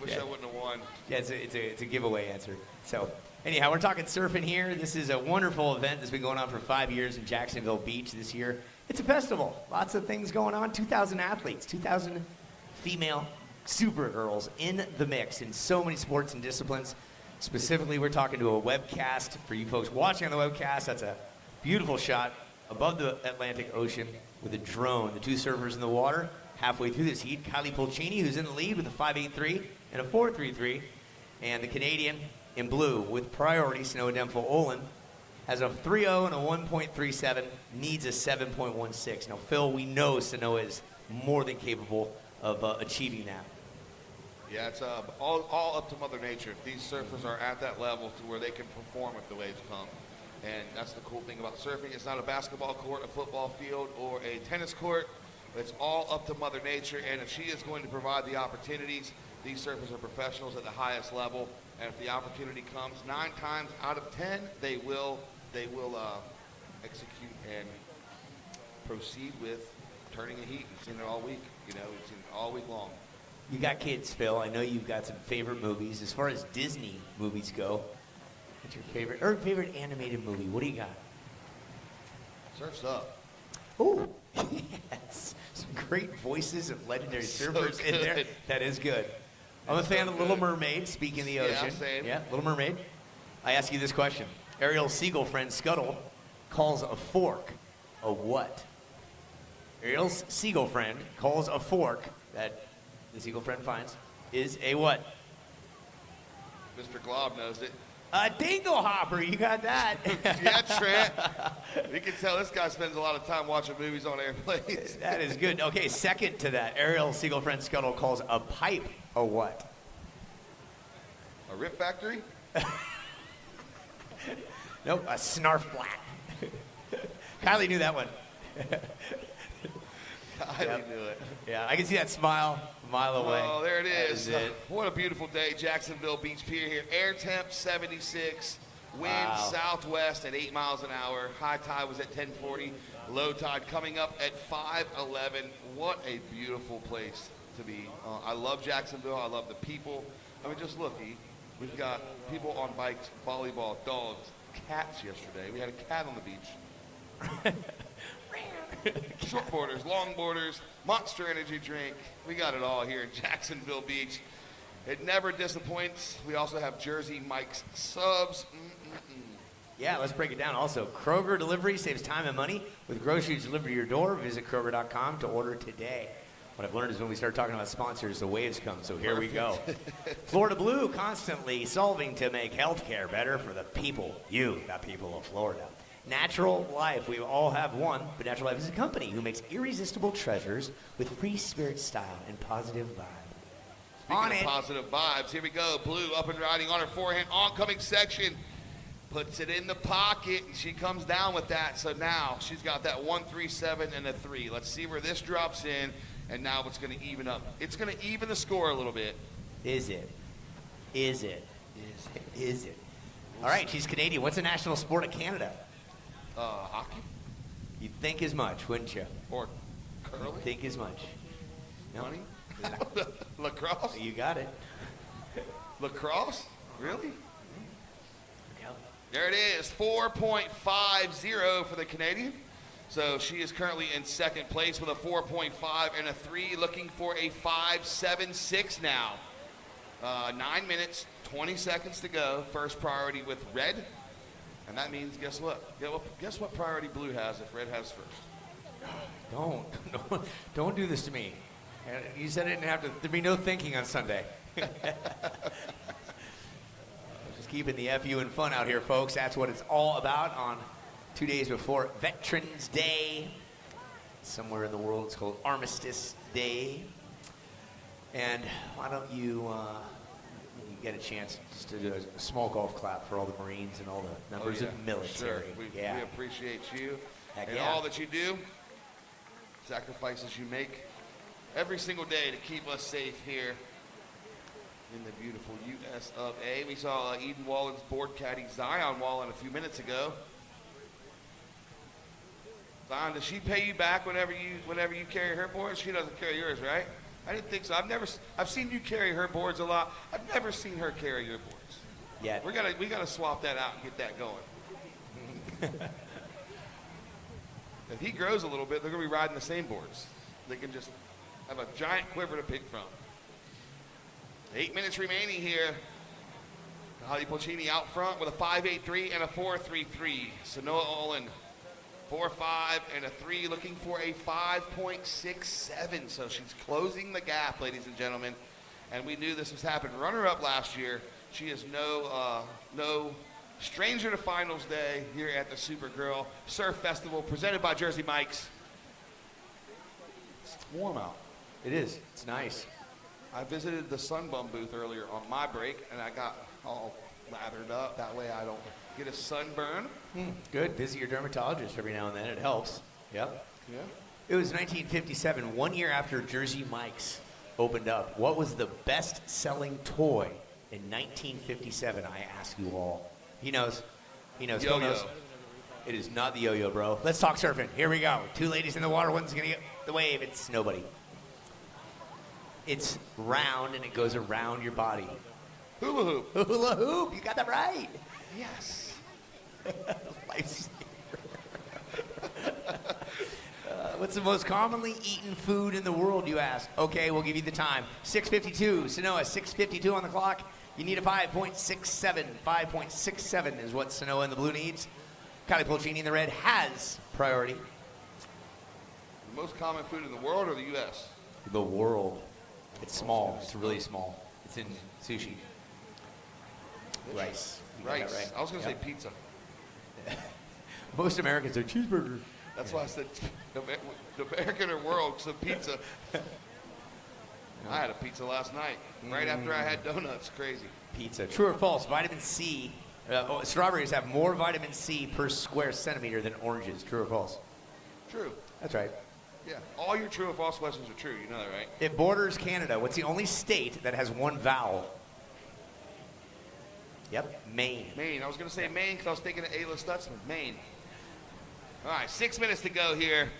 Wish I wouldn't have won. Yeah, it's a giveaway answer. So anyhow, we're talking surfing here. This is a wonderful event that's been going on for 5 years in Jacksonville Beach this year. It's a festival. Lots of things going on. 2,000 athletes, 2,000 female super girls in the mix in so many sports and disciplines. Specifically, we're talking to a webcast. For you folks watching on the webcast, that's a beautiful shot above the Atlantic Ocean with a drone. The two surfers in the water halfway through this heat. Kylie Pulchini, who's in the lead with a 5.83 and a 4.33. And the Canadian in blue with priority, Sanoa Dempo-Olin, has a 3.0 and a 1.37, needs a 7.16. Now, Phil, we know Sanoa is more than capable of achieving that. Yeah, it's all up to Mother Nature. These surfers are at that level to where they can perform if the waves come. And that's the cool thing about surfing. It's not a basketball court, a football field, or a tennis court. It's all up to Mother Nature. And if she is going to provide the opportunities, these surfers are professionals at the highest level. And if the opportunity comes, 9 times out of 10, they will execute and proceed with turning a heat. We've seen it all week. We've seen it all week long. You got kids, Phil. I know you've got some favorite movies. As far as Disney movies go, what's your favorite animated movie? What do you got? Surf's Up. Oh, yes. Some great voices of legendary surfers in there. That is good. I'm a fan of Little Mermaid, Speaking the Ocean. Same. Yeah, Little Mermaid. I ask you this question. Ariel's seagull friend, Scuttle, calls a fork a what? Ariel's seagull friend calls a fork that the seagull friend finds is a what? Mr. Glob knows it. A dingle hopper, you got that. Yeah, Trent. You can tell this guy spends a lot of time watching movies on airplanes. That is good. Okay, second to that, Ariel Siegel Friend Scuttle calls a pipe a what? A rip factory? Nope, a snarf flat. Kylie knew that one. Kylie knew it. Yeah, I can see that smile a mile away. Oh, there it is. That is it. What a beautiful day. Jacksonville Beach Pier here. Air temp 76. Wind southwest at 8 miles an hour. High tide was at 10:40. Low tide coming up at 5:11. What a beautiful place to be. I love Jacksonville. I love the people. I mean, just look, E. We've got people on bikes, volleyball, dogs, cats yesterday. We had a cat on the beach. Shortboarders, longboarders, Monster Energy drink. We got it all here in Jacksonville Beach. It never disappoints. We also have Jersey Mike's subs. Yeah, let's break it down. Also, Kroger delivery saves time and money with groceries delivered to your door. Visit Kroger.com to order today. What I've learned is when we start talking about sponsors, the waves come, so here we go. Florida Blue, constantly solving to make healthcare better for the people, the people of Florida. Natural Life, we all have one, but Natural Life is a company who makes irresistible treasures with free spirit style and positive vibe. Speaking of positive vibes, here we go. Blue up and riding on her forehand, oncoming section. Puts it in the pocket, and she comes down with that. So now she's got that 1-3-7 and a 3. Let's see where this drops in, and now it's going to even up. It's going to even the score a little bit. Is it? Is it? Is it? Is it? All right, she's Canadian. What's the national sport of Canada? Hockey? You'd think as much, wouldn't you? Or curling? You'd think as much. No? Money? Lacrosse? You got it. Lacrosse? Really? Yep. There it is, 4.50 for the Canadian. So she is currently in second place with a 4.5 and a 3, looking for a 5.76 now. 9 minutes, 20 seconds to go. First priority with red. And that means, guess what? Guess what priority blue has if red has first? Don't do this to me. You said it didn't have to, there'd be no thinking on Sunday. Just keeping the FU and fun out here, folks. That's what it's all about on 2 days before Veterans Day. Somewhere in the world it's called Armistice Day. And why don't you get a chance just to do a small golf clap for all the Marines and all the members of the military. Sure. We appreciate you and yeah. all that you do, sacrifices you make every single day to keep us safe here in the beautiful US of A. We saw Eden Wallen's board caddy Zion Wallen a few minutes ago. Zion, does she pay you back whenever you carry her boards? She doesn't carry yours, right? I didn't think so. I've seen you carry her boards a lot. I've never seen her carry your boards. Yeah. We gotta swap that out and get that going. If he grows a little bit, they're gonna be riding the same boards. They can just have a giant quiver to pick from. 8 minutes remaining here. Pulchini out front with a 5.83 and a 4.33. Sanoa Olin 4.5 and a 3, looking for a 5.67. So she's closing the gap, ladies and gentlemen. And we knew this was happening. Runner-up last year. She is no stranger to finals day here at the Supergirl Surf Festival, presented by Jersey Mike's. It's warm out. It is. It's nice. I visited the Sunbum booth earlier on my break, and I got all lathered up. That way I don't get a sunburn. Good. Visit your dermatologist every now and then. It helps. Yep. Yeah. It was 1957, 1 year after Jersey Mike's opened up. What was the best-selling toy in 1957? I ask you all. He knows. He knows. Phil knows. It is not the yo-yo, bro. Let's talk surfing. Here we go. Two ladies in the water. One's going to get the wave. It's nobody. It's round, and it goes around your body. Hula hoop. Hula hoop. You got that right. Yes. Lifesaver. What's the most commonly eaten food in the world, you ask? Okay, we'll give you the time. 6:52. Sanoa, 6:52 on the clock. You need a 5.67. 5.67 is what Sanoa in the blue needs. Kylie Pulchini in the red has priority. The most common food in the world or the U.S.? The world. It's small. It's really small. It's in sushi. Rice. You got Rice. that right. I was going to Yep. say pizza. Most Americans are cheeseburger. That's why I said the American or world said pizza. I had a pizza last night, right after I had donuts. Crazy. Pizza. True or false? Vitamin C. Strawberries have more vitamin C per square centimeter than oranges. True or false? True. That's right. Yeah. All your true or false questions are true. You know that, right? It borders Canada. What's the only state that has one vowel? Yep, Maine. Maine. I was going to say Maine because I was thinking of Ayla Stutzman. Maine. All right, 6 minutes to go here.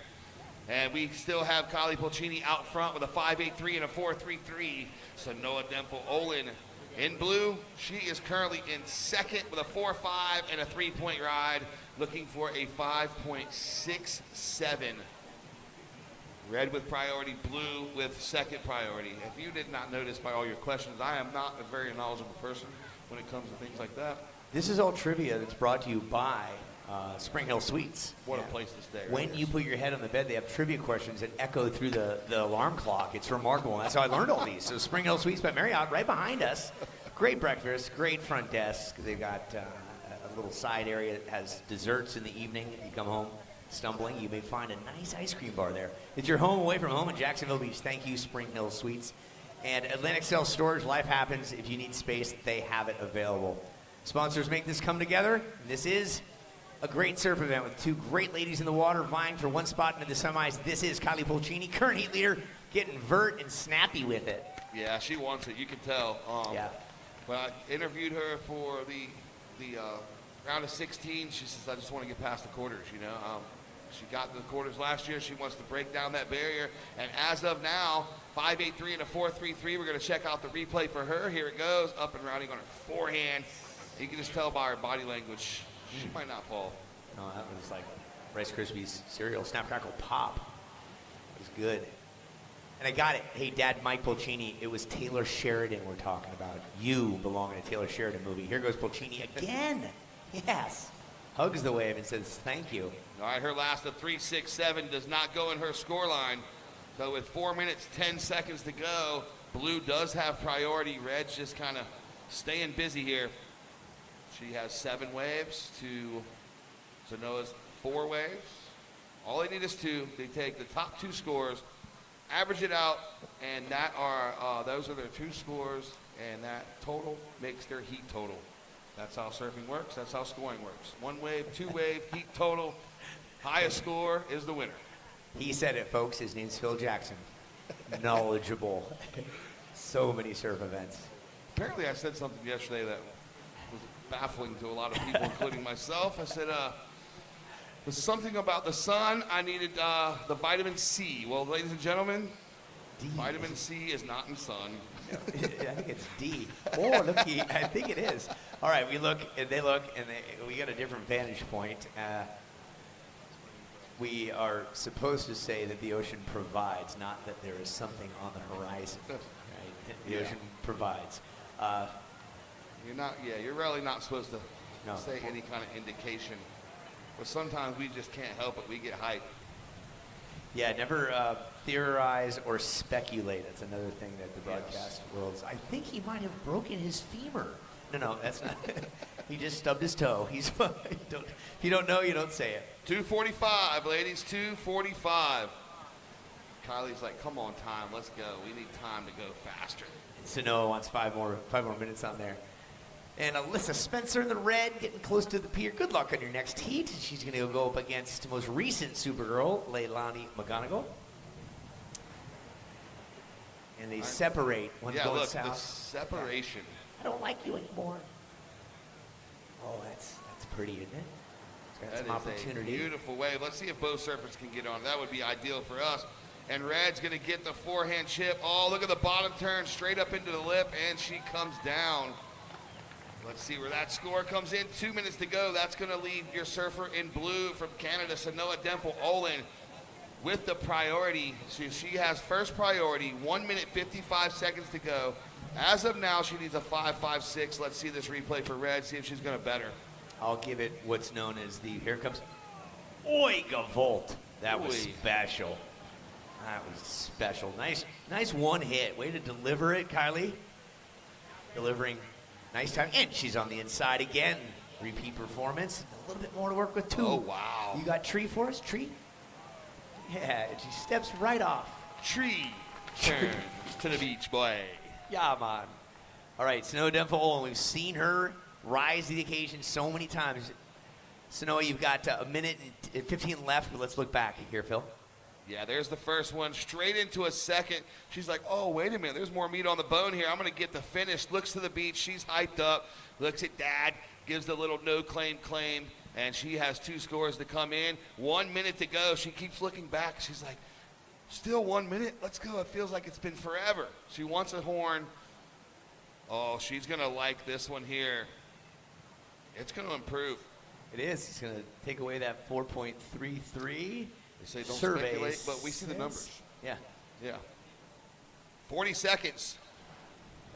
And we still have Kylie Pulchini out front with a 5.83 and a 4.33. So Noah Dempel-Olin in blue. She is currently in second with a 4.5 and a 3-point ride, looking for a 5.67. Red with priority, blue with second priority. If you did not notice by all your questions, I am not a very knowledgeable person when it comes to things like that. This is all trivia that's brought to you by Spring Hill Suites. What a place to stay. When you put your head on the bed, they have trivia questions that echo through the alarm clock. It's remarkable. And that's how I learned all these. So Spring Hill Suites by Marriott, right behind us. Great breakfast, great front desk. They've got a little side area that has desserts in the evening. If you come home stumbling, you may find a nice ice cream bar there. It's your home away from home in Jacksonville Beach. Thank you, Spring Hill Suites. And Atlantic Self Storage, life happens. If you need space, they have it available. Sponsors make this come together. This is a great surf event with two great ladies in the water vying for one spot into the semis. This is Kylie Pulchini, current heat leader, getting vert and snappy with it. Yeah, she wants it. You can tell. Yeah. When I interviewed her for the round of 16, she says, I just want to get past the quarters, you know. She got to the quarters last year. She wants to break down that barrier. And as of now, 5.83 and a 4.33. We're going to check out the replay for her. Here it goes, up and rounding on her forehand. You can just tell by her body language, she might not fall. No, that was like Rice Krispies cereal, snap, crackle, pop. It was good. And I got it. Hey, Dad, Mike Pulchini, it was Taylor Sheridan we're talking about. You belong in a Taylor Sheridan movie. Here goes Pulchini again. Yes. Hugs the wave and says thank you. All right, her last of 3.67 does not go in her scoreline. So with 4 minutes, 10 seconds to go, blue does have priority. Red's just kind of staying busy here. She has 7 waves to Zanoa's 4 waves. All they need is 2. They take the top 2 scores, average it out, and that are those are their 2 scores, and that total makes their heat total. That's how surfing works. That's how scoring works. 1 wave, 2 wave, heat total. Highest score is the winner. He said it, folks. His name's Phil Jackson. Knowledgeable. So many surf events. Apparently I said something yesterday that was baffling to a lot of people, including myself. I said, there's something about the sun. I needed the vitamin C. Well, ladies and gentlemen, vitamin C is not in sun. I think it's D. Oh, looky. I think it is. All right, we look, and they look, and we got a different vantage point. We are supposed to say that the ocean provides, not that there is something on the horizon. Right? The ocean provides. You're really not supposed to say any kind of indication. But sometimes we just can't help it. We get hyped. Yeah, never theorize or speculate. That's another thing that the broadcast world's. I think he might have broken his femur. No, that's not. He just stubbed his toe. He's. If you don't know, you don't say it. 2:45, ladies. 2:45. Kylie's like, come on, time. Let's go. We need time to go faster. Sanoa wants 5 more minutes on there. And Alyssa Spencer in the red, getting close to the pier. Good luck on your next heat. She's going to go up against the most recent Supergirl, Leilani McGonagle. And they separate. One's going look, south. the separation. I don't like you anymore. Oh, that's pretty, isn't it? It's got That some is opportunity. a beautiful wave. Let's see if both surfers can get on. That would be ideal for us. And Red's going to get the forehand chip. Oh, look at the bottom turn, straight up into the lip, and she comes down. Let's see where that score comes in. 2 minutes to go. That's going to leave your surfer in blue from Canada, Sanoa Dempel-Olin, with the priority. So she has first priority, 1 minute, 55 seconds to go. As of now, she needs a 5.56. Let's see this replay for Red, see if she's going to better. I'll give it what's known as the, here comes, Oiga Volt. That was special. That was special. Nice one hit. Way to deliver it, Kylie. Delivering Nice time, and she's on the inside again. Repeat performance. A little bit more to work with, too. Oh, wow. You got Tree for us, Tree? Yeah, she steps right off. Tree turns to the beach, boy. Yeah, man. All right, Sanoa Denfo, we've seen her rise to the occasion so many times. Sanoa, you've got a minute and 15 left, but let's look back here, Phil. Yeah, there's the first one, straight into a second. She's like, oh, wait a minute, there's more meat on the bone here. I'm going to get the finish. Looks to the beach, she's hyped up, looks at Dad, gives the little no claim, and she has 2 scores to come in. 1 minute to go. She keeps looking back. She's like, still 1 minute? Let's go. It feels like it's been forever. She wants a horn. Oh, she's going to like this one here. It's going to improve. It is. He's going to take away that 4.33. They say don't surveys. speculate, but we see the numbers. Yeah. Yeah. 40 seconds.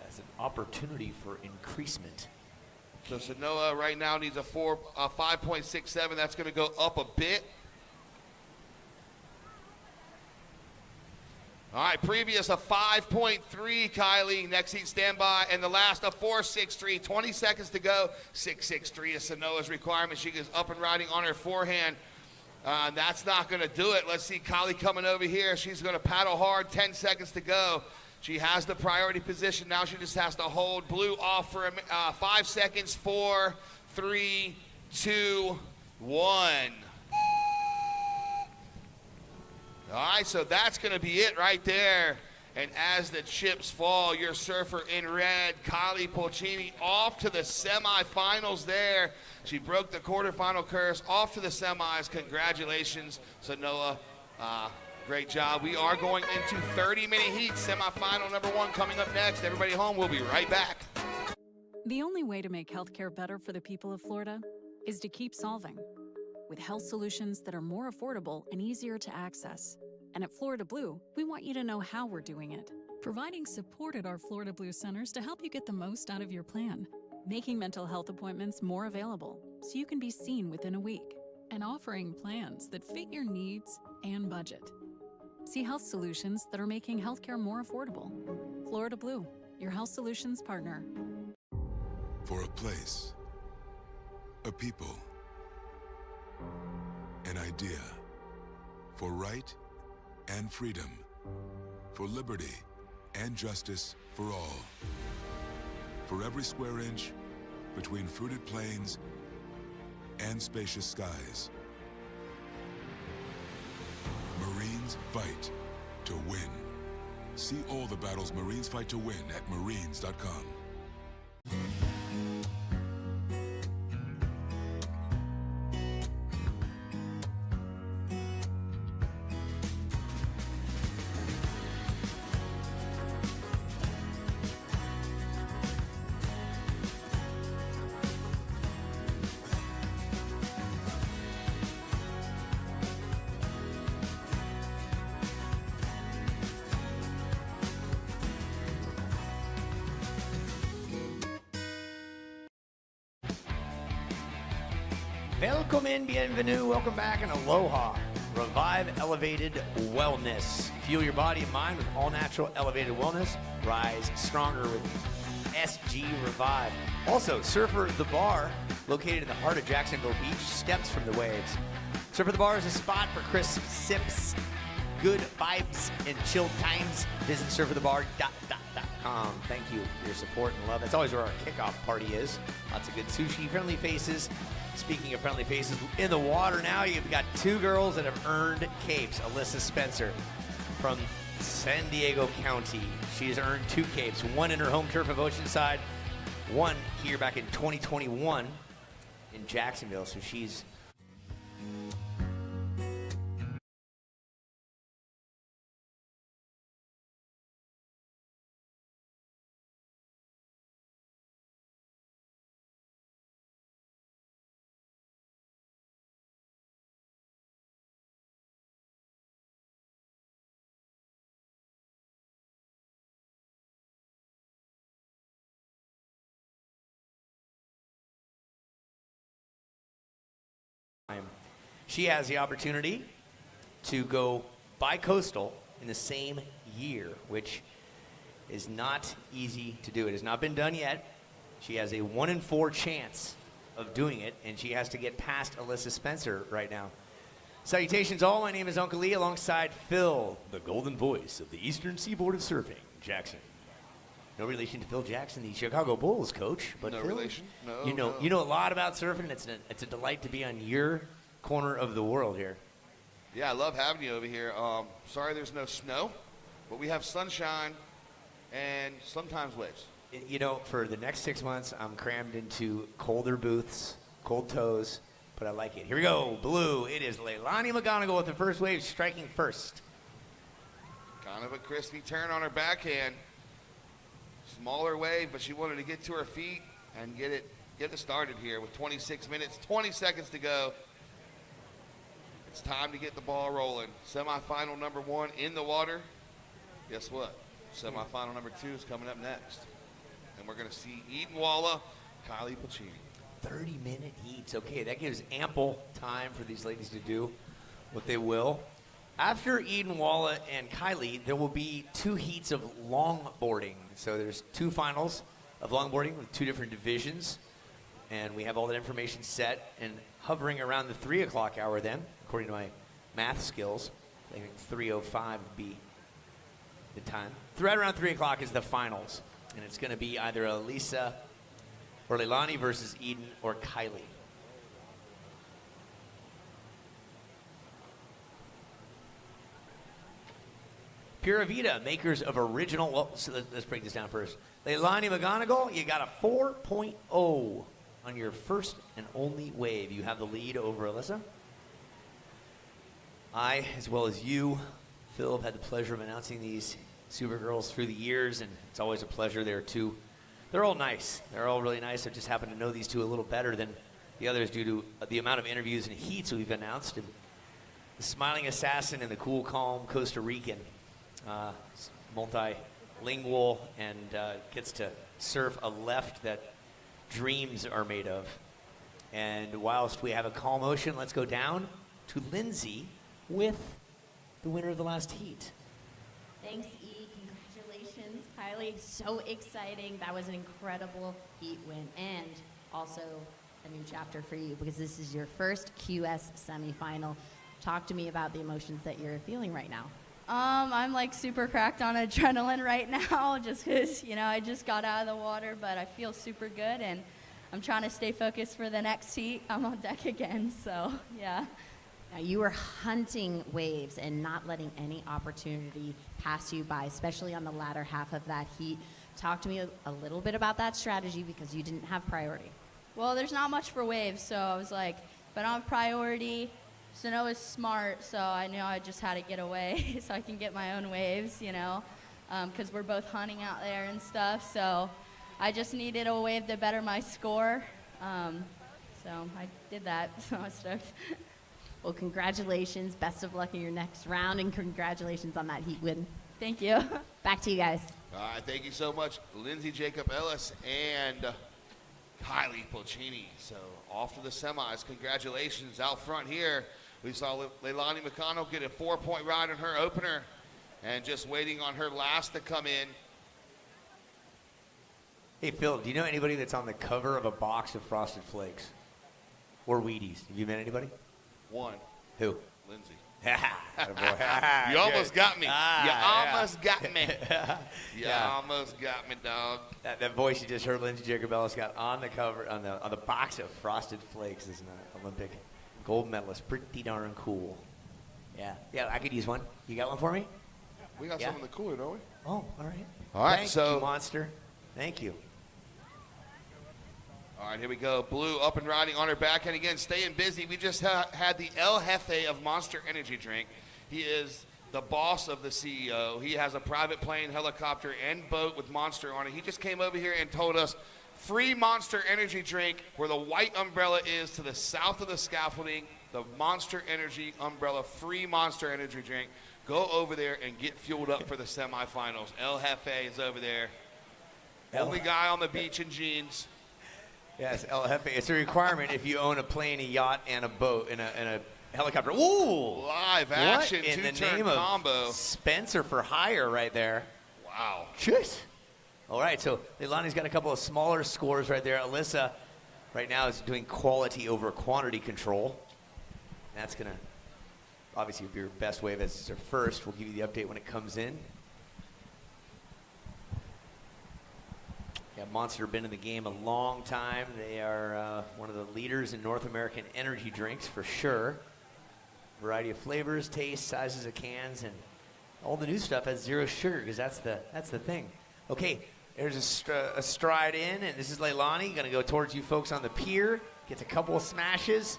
That's an opportunity for increasement. So Sanoa right now needs a 5.67. That's going to go up a bit. All right, previous a 5.3, Kylie. Next heat standby. And the last a 4.63. 20 seconds to go. 6.63 is Sanoa's requirement. She gets up and riding on her forehand. That's not going to do it. Let's see Kylie coming over here. She's going to paddle hard. 10 seconds to go. She has the priority position. Now she just has to hold blue off for 5 seconds. 4, 3, 2, 1. All right, so that's going to be it right there. And as the chips fall, your surfer in red, Kylie Pulchini, off to the semifinals there. She broke the quarterfinal curse, off to the semis. Congratulations, Sanoa. Great job. We are going into 30-minute heat. Semifinal number 1 coming up next. Everybody home. We'll be right back. The only way to make healthcare better for the people of Florida is to keep solving with health solutions that are more affordable and easier to access. And at Florida Blue, we want you to know how we're doing it. Providing support at our Florida Blue centers to help you get the most out of your plan. Making mental health appointments more available so you can be seen within a week. And offering plans that fit your needs and budget. See health solutions that are making healthcare more affordable. Florida Blue, your health solutions partner. For a place, a people, an idea, for right and freedom, for liberty and justice for all. For every square inch between fruited plains and spacious skies. Marines fight to win. See all the battles Marines fight to win at marines.com. Welcome, bienvenue, welcome back, and aloha. Revive Elevated Wellness. Fuel your body and mind with all-natural elevated wellness. Rise stronger with SG Revive. Also, Surfer the Bar, located in the heart of Jacksonville Beach, steps from the waves. Surfer the Bar is a spot for crisp sips, good vibes, and chilled times. Visit surferthebar.com. Thank you for your support and love. That's always where our kickoff party is. Lots of good sushi, friendly faces. Speaking of friendly faces, in the water now, you've got 2 girls that have earned capes. Alyssa Spencer from San Diego County. She has earned 2 capes, 1 in her home turf of Oceanside, 1 here back in 2021 in Jacksonville. So she's she has the opportunity to go bi-coastal in the same year, which is not easy to do. It has not been done yet. She has a 1 in 4 chance of doing it, and she has to get past Alyssa Spencer right now. Salutations all, my name is Uncle Lee alongside Phil, the golden voice of the Eastern Seaboard of Surfing, Jackson. No relation to Phil Jackson, the Chicago Bulls coach, but No Phil, relation? No, you know a lot about surfing, and it's a delight to be on your corner of the world here. Yeah, I love having you over here. Sorry there's no snow, but we have sunshine and sometimes waves. You know, for the next 6 months, I'm crammed into colder booths, cold toes, but I like it. Here we go, blue. It is Leilani McGonagle with the first wave striking first. Kind of a crispy turn on her backhand. Smaller wave, but she wanted to get to her feet and get it started here with 26 minutes, 20 seconds to go. It's time to get the ball rolling. Semifinal number 1 in the water. Guess what? Semifinal number 2 is coming up next. And we're going to see Eden Walla, Kylie Pulchini. 30-minute heats. Okay, that gives ample time for these ladies to do what they will. After Eden Walla and Kylie, there will be 2 heats of longboarding. So there's 2 finals of longboarding with 2 different divisions. And we have all that information set and hovering around the 3 o'clock hour then, according to my math skills. I think 3:05 would be the time. Right around 3 o'clock is the finals. And it's going to be either Elisa or Leilani versus Eden or Kylie. Pura Vida, makers of original, well, so let's break this down first. Leilani McGonagle, you got a 4.0 on your first and only wave. You have the lead over Alyssa. I, as well as you, Phil, have had the pleasure of announcing these Supergirls through the years, and it's always a pleasure. They're all nice. They're all really nice. I just happen to know these 2 a little better than the others due to the amount of interviews and heats we've announced. And the smiling assassin and the cool, calm Costa Rican, multilingual, and gets to surf a left that dreams are made of. And whilst we have a calm ocean, let's go down to Lindsay with the winner of the last heat. Thanks, E. Congratulations, Kylie. So exciting. That was an incredible heat win. And also a new chapter for you because this is your first QS semifinal. Talk to me about the emotions that you're feeling right now. I'm like super cracked on adrenaline right now just because, I just got out of the water, but I feel super good and I'm trying to stay focused for the next heat. I'm on deck again, so yeah. Now, you were hunting waves and not letting any opportunity pass you by, especially on the latter half of that heat. Talk to me a little bit about that strategy because you didn't have priority. Well, there's not much for waves, so I was like, if I don't have priority, Snow is smart, so I knew I just had to get away so I can get my own waves, because we're both hunting out there and stuff. So I just needed a wave to better my score. So I did that, so I was stoked. Well, congratulations. Best of luck in your next round, and congratulations on that heat win. Thank you. Back to you guys. All right, thank you so much, Lindsay Jacob Ellis and Kylie Pulchini. So off to the semis. Congratulations. Out front here, we saw Leilani McConnell get a 4-point ride on her opener and just waiting on her last to come in. Hey, Phil, do you know anybody that's on the cover of a box of Frosted Flakes or Wheaties? Have you met anybody? One. Who? Lindsay. Attaboy. You almost got me. Yeah. Almost got me. You almost got me, dog. That voice you just heard, Lindsay Jacob Ellis, got on the cover on the box of Frosted Flakes as an Olympic gold medalist. Pretty darn cool. Yeah, I could use one. You got one for me? We got some in the cooler, don't we? Oh, all right. All right, Thank so you, Monster. Thank you. All right, here we go. Blue up and riding on her backhand again, staying busy. We just had the El Jefe of Monster Energy Drink. He is the boss of the CEO. He has a private plane, helicopter, and boat with Monster on it. He just came over here and told us free Monster Energy Drink where the white umbrella is to the south of the scaffolding. The Monster Energy umbrella, free Monster Energy Drink. Go over there and get fueled up for the semifinals. El Jefe is over there. Only guy on the beach in jeans. Yes, El Jefe. It's a requirement if you own a plane, a yacht, and a boat, and a helicopter. Ooh! Live action, what in the two-turn name combo. of Spencer for hire right there. Wow. Jeez. All right, so Leilani's got a couple of smaller scores right there. Alyssa right now is doing quality over quantity control. That's going to obviously be your best wave as her first. We'll give you the update when it comes in. Yeah, Monster been in the game a long time. They are one of the leaders in North American energy drinks for sure. Variety of flavors, tastes, sizes of cans, and all the new stuff has 0 sugar because that's the thing. Okay, there's a stride in, and this is Leilani. Going to go towards you folks on the pier. Gets a couple of smashes.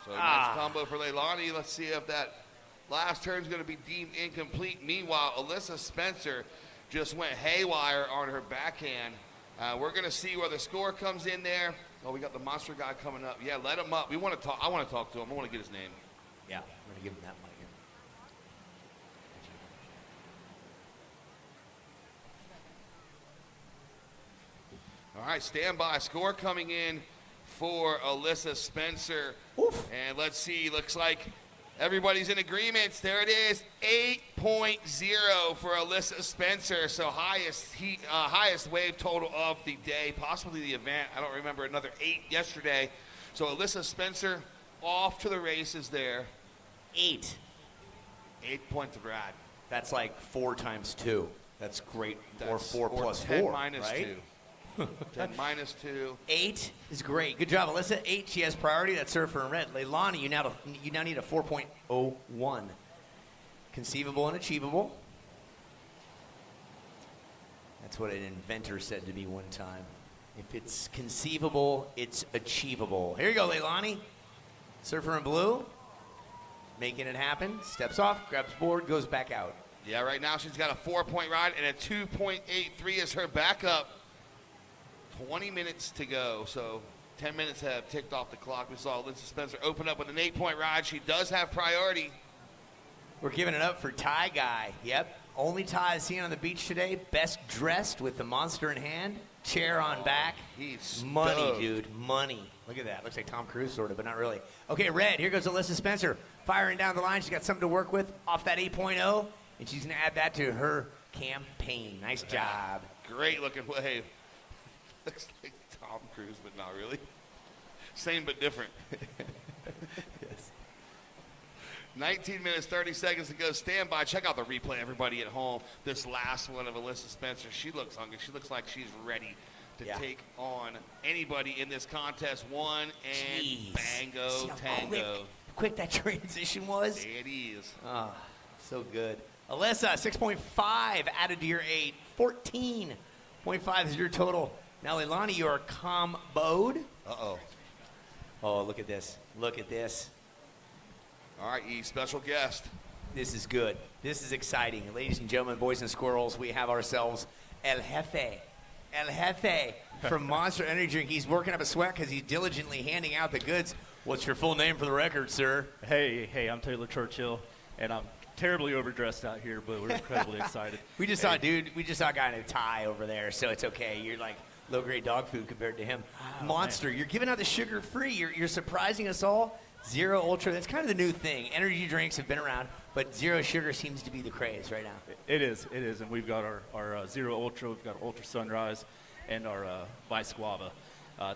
So nice combo for Leilani. Let's see if that last turn is going to be deemed incomplete. Meanwhile, Alyssa Spencer just went haywire on her backhand. We're going to see where the score comes in there. Oh, we got the monster guy coming up. Yeah, let him up. We want to talk. I want to talk to him. I want to get his name. Yeah, I'm going to give him that mic. All right, stand by. Score coming in for Alyssa Spencer. Oof. And let's see. Looks like everybody's in agreement. There it is, 8.0 for Alyssa Spencer. So highest wave total of the day, possibly the event. I don't remember, another 8 yesterday. So Alyssa Spencer off to the races there. 8. 8 points of rad. That's like 4 times 2. That's great. Or 4 plus 10 4, minus right? 2. 10 minus 2. 8 is great. Good job, Alyssa. 8, she has priority. That's her for red. Leilani, you now need a 4.01. Conceivable and achievable. That's what an inventor said to me one time. If it's conceivable, it's achievable. Here you go, Leilani. Surfer in blue. Making it happen. Steps off, grabs board, goes back out. Yeah, right now she's got a 4-point ride and a 2.83 as her backup. 20 minutes to go, so 10 minutes have ticked off the clock. We saw Alyssa Spencer open up with an 8-point ride. She does have priority. We're giving it up for Ty Guy. Yep, only Ty is seen on the beach today. Best dressed with the monster in hand. Chair on back. He's money, stoked. dude, money. Look at that. Looks like Tom Cruise sort of, but not really. Okay, red. Here goes Alyssa Spencer. Firing down the line. She's got something to work with off that 8.0, and she's going to add that to her campaign. Nice job. Great looking wave. Looks like Tom Cruise, but not really. Same but different. Yes. 19 minutes, 30 seconds to go. Stand by. Check out the replay, everybody at home. This last one of Alyssa Spencer. She looks hungry. She looks like she's ready to take on anybody in this contest. One and Jeez. bango, See how tango. Quick that transition was. It is. Ah, so good. Alyssa, 6.5 added to your 8. 14.5 is your total. Now, Leilani, you are comboed. Uh-oh. Oh, look at this. Look at this. All right, E, special guest. This is good. This is exciting. Ladies and gentlemen, boys and squirrels, we have ourselves El Jefe. El Jefe from Monster Energy Drink. He's working up a sweat because he's diligently handing out the goods. What's your full name for the record, sir? Hey, I'm Taylor Churchill, and I'm terribly overdressed out here, but we're incredibly excited. We just saw a guy in a tie over there, so it's okay. You're like low-grade dog food compared to him. Oh, Monster, man. You're giving out the sugar-free. You're surprising us all. Zero Ultra, that's kind of the new thing. Energy drinks have been around, but zero sugar seems to be the craze right now. It is, and we've got our Zero Ultra, we've got Ultra Sunrise, and our Vice Guava.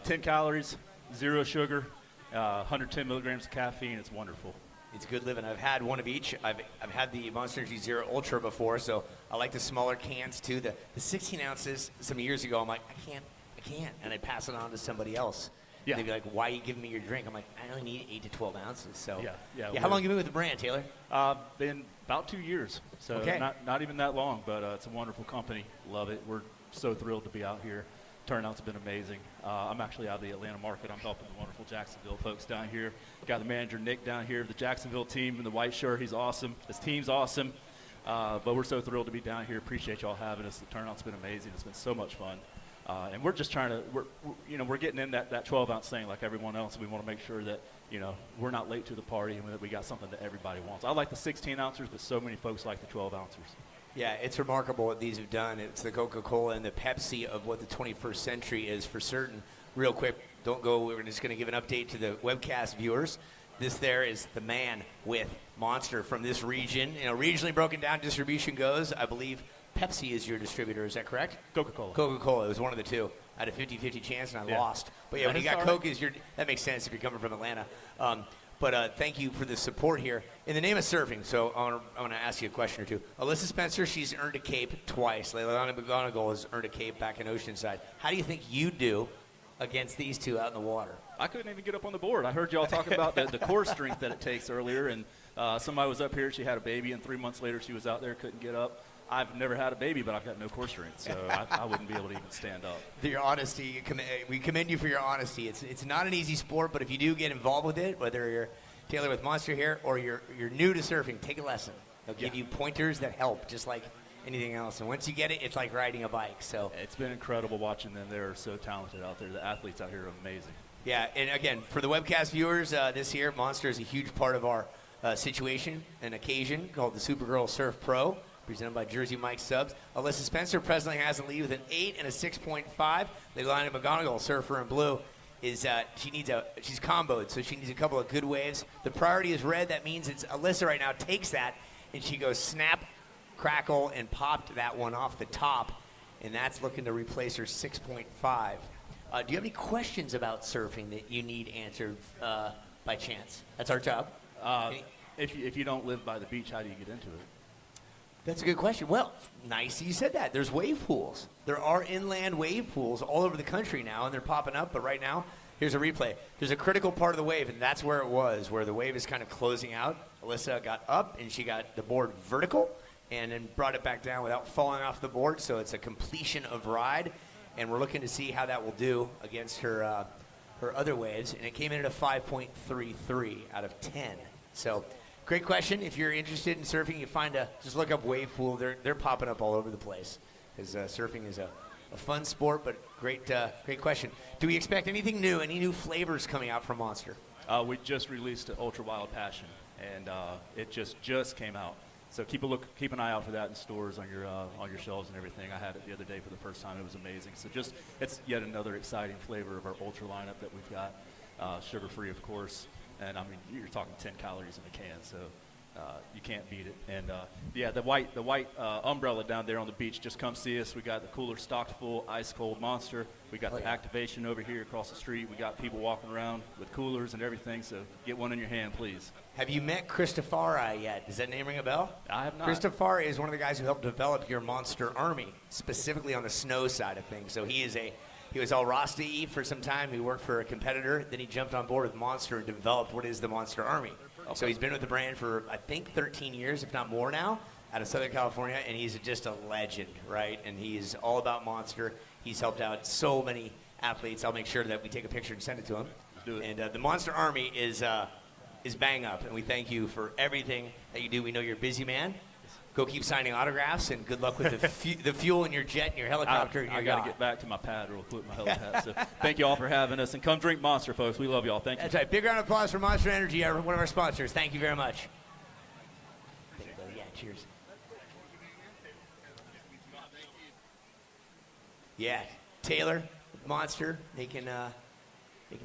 10 calories, zero sugar, 110 milligrams of caffeine. It's wonderful. It's good living. I've had one of each. I've had the Monster Energy Zero Ultra before, so I like the smaller cans too. The 16 ounces some years ago, I'm like, I can't, and I'd pass it on to somebody else. Yeah. They'd be like, why are you giving me your drink? I'm like, I only need 8 to 12 ounces. So Yeah. How long have you been with the brand, Taylor? Been about 2 years, so Okay. not even that long, but it's a wonderful company. Love it. We're so thrilled to be out here. Turnout's been amazing. I'm actually out of the Atlanta market. I'm helping the wonderful Jacksonville folks down here. Got the manager, Nick, down here, the Jacksonville team in the white shirt. He's awesome. His team's awesome. But we're so thrilled to be down here. Appreciate y'all having us. The turnout's been amazing. It's been so much fun. And we're just trying to, we're getting in that 12-ounce thing like everyone else. And we want to make sure that, we're not late to the party and that we got something that everybody wants. I like the 16-ouncers, but so many folks like the 12-ouncers. Yeah, it's remarkable what these have done. It's the Coca-Cola and the Pepsi of what the 21st century is for certain. Real quick, don't go. We're just going to give an update to the webcast viewers. This there is the man with Monster from this region. Regionally broken down distribution goes, I believe, Pepsi is your distributor. Is that correct? Coca-Cola. Coca-Cola. It was one of the two. I had a 50-50 chance, and I Yeah. lost. But yeah, when you got Coke, that makes sense if you're coming from Atlanta. But thank you for the support here. In the name of surfing, so I want to ask you a question or two. Alyssa Spencer, she's earned a cape twice. Leilani McGonagle has earned a cape back in Oceanside. How do you think you do against these two out in the water? I couldn't even get up on the board. I heard y'all talking about the core strength that it takes earlier, and somebody was up here, she had a baby, and 3 months later she was out there, couldn't get up. I've never had a baby, but I've got no core strength, so I wouldn't be able to even stand up. Your honesty, we commend you for your honesty. It's not an easy sport, but if you do get involved with it, whether you're Taylor with Monster here or you're new to surfing, take a lesson. They'll give you pointers that help, just like anything else. And once you get it, it's like riding a bike. So it's been incredible watching them. They're so talented out there. The athletes out here are amazing. Yeah, and again, for the webcast viewers, this year, Monster is a huge part of our situation and occasion called the Supergirl Surf Pro, presented by Jersey Mike Subs. Alyssa Spencer presently has the lead with an 8 and a 6.5. Leilani McGonagle, surfer in blue, she's comboed, so she needs a couple of good waves. The priority is red. That means it's Alyssa right now takes that, and she goes snap, crackle, and popped that one off the top, and that's looking to replace her 6.5. Do you have any questions about surfing that you need answered by chance? That's our job. If you don't live by the beach, how do you get into it? That's a good question. Well, nice you said that. There's wave pools. There are inland wave pools all over the country now, and they're popping up. But right now, here's a replay. There's a critical part of the wave, and that's where it was, where the wave is kind of closing out. Alyssa got up, and she got the board vertical and then brought it back down without falling off the board. So it's a completion of ride, and we're looking to see how that will do against her other waves. And it came in at a 5.33 out of 10. So great question. If you're interested in surfing, just look up wave pool. They're popping up all over the place because surfing is a fun sport, but great question. Do we expect anything new, any new flavors coming out from Monster? We just released Ultra Wild Passion, and it just came out. So keep an eye out for that in stores on your shelves and everything. I had it the other day for the first time. It was amazing. So it's yet another exciting flavor of our Ultra lineup that we've got, sugar-free, of course. And I mean, you're talking 10 calories in a can, so you can't beat it. And yeah, the white umbrella down there on the beach, just come see us. We got the cooler stocked full, ice cold Monster. We got the activation over here across the street. We got people walking around with coolers and everything, so get one in your hand, please. Have you met Christopher yet? Does that name ring a bell? I have not. Christopher is one of the guys who helped develop your Monster Army, specifically on the snow side of things. So he was all Rasta-y for some time. He worked for a competitor. Then he jumped on board with Monster and developed what is the Monster Army. Okay. So he's been with the brand for, I think, 13 years, if not more now, out of Southern California, and he's just a legend, right? And he's all about Monster. He's helped out so many athletes. I'll make sure that we take a picture and send it to him. Let's do it. And the Monster Army is bang up, and we thank you for everything that you do. We know you're a busy man. Go keep signing autographs, and good luck with the fuel in your jet and your helicopter and your I got yacht. to get back to my pad real quick, my helipad. So thank you all for having us, and come drink Monster, folks. We love y'all. Thank you. That's right. Big round of applause for Monster Energy, one of our sponsors. Thank you very much. Yeah, cheers. Yeah, Taylor, Monster, making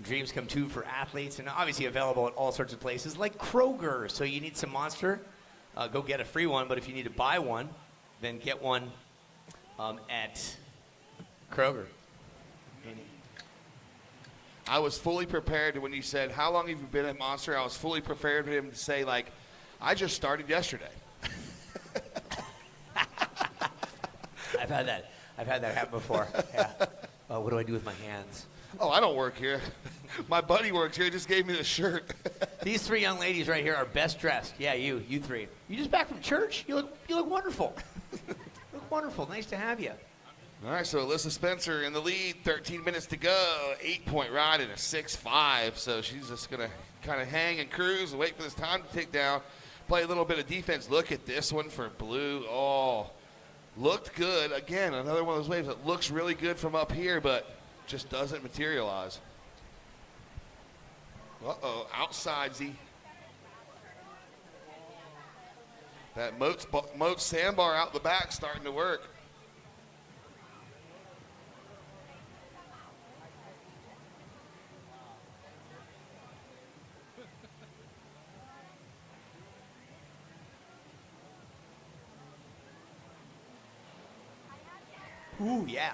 dreams come true for athletes, and obviously available at all sorts of places like Kroger. So you need some Monster, go get a free one. But if you need to buy one, then get one at Kroger. I was fully prepared when you said, how long have you been at Monster? I was fully prepared for him to say, like, I just started yesterday. I've had that happen before. Yeah. What do I do with my hands? Oh, I don't work here. My buddy works here. He just gave me the shirt. These three young ladies right here are best dressed. Yeah, you three. You just back from church? You look wonderful. You look wonderful. Nice to have you. All right, so Alyssa Spencer in the lead, 13 minutes to go, 8-point ride and a 6.5. So she's just going to kind of hang and cruise and wait for this time to tick down, play a little bit of defense. Look at this one for Blue. Oh, looked good. Again, another one of those waves that looks really good from up here, but just doesn't materialize. Uh-oh, outside Z. That Moat sandbar out the back starting to work. Ooh, yeah.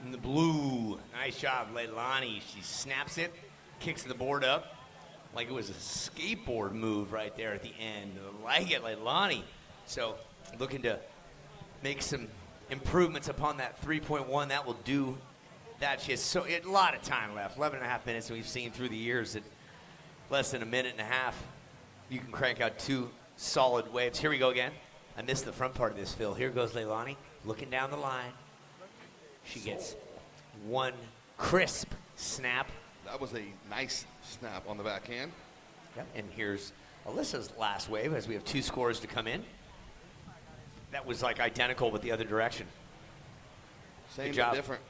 In the blue. Nice job, Leilani. She snaps it, kicks the board up like it was a skateboard move right there at the end. I like it, Leilani. So looking to make some improvements upon that 3.1. That will do that. She has a lot of time left, 11 and a half minutes, and we've seen through the years that less than a minute and a half, you can crank out 2 solid waves. Here we go again. I missed the front part of this, Phil. Here goes Leilani, looking down the line. She gets 1 crisp snap. That was a nice snap on the backhand. Yep. And here's Alyssa's last wave as we have 2 scores to come in. That was like identical with the other direction. Same Good job. but different.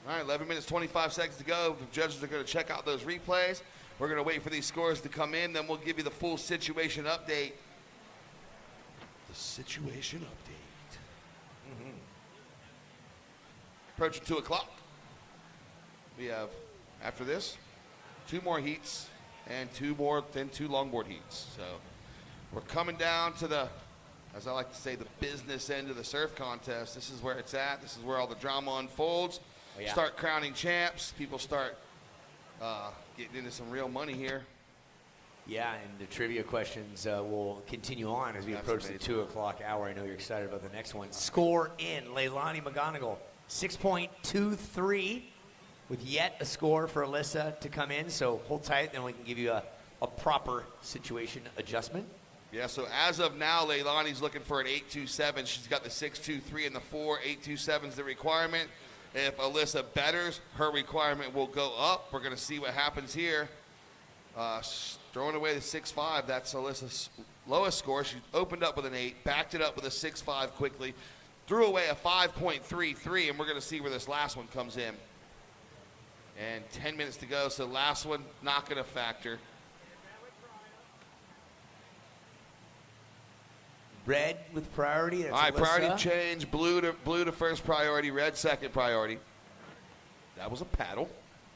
All right, 11 minutes, 25 seconds to go. The judges are going to check out those replays. We're going to wait for these scores to come in. Then we'll give you the full situation update. The situation update. Mm-hmm. Approaching 2 o'clock. We have, after this, 2 more heats and 2 longboard heats. So we're coming down to the, as I like to say, the business end of the surf contest. This is where it's at. This is where all the drama unfolds. Oh, yeah. Start crowning champs. People start getting into some real money here. Yeah, and the trivia questions will continue on as we approach the 2 o'clock hour. I know you're excited about the next one. Score in, Leilani McGonagle, 6.23, with yet a score for Alyssa to come in. So hold tight, then we can give you a proper situation adjustment. Yeah, so as of now, Leilani's looking for an 8.27. She's got the 6.23 and the 4. 8.27 is the requirement. If Alyssa betters, her requirement will go up. We're going to see what happens here. Throwing away the 6.5, that's Alyssa's lowest score. She opened up with an 8, backed it up with a 6.5 quickly, threw away a 5.33, and we're going to see where this last one comes in. And 10 minutes to go, so last one not going to factor. Red with priority. That's All right, Alyssa. priority change. Blue to first priority. Red second priority. That was a paddle.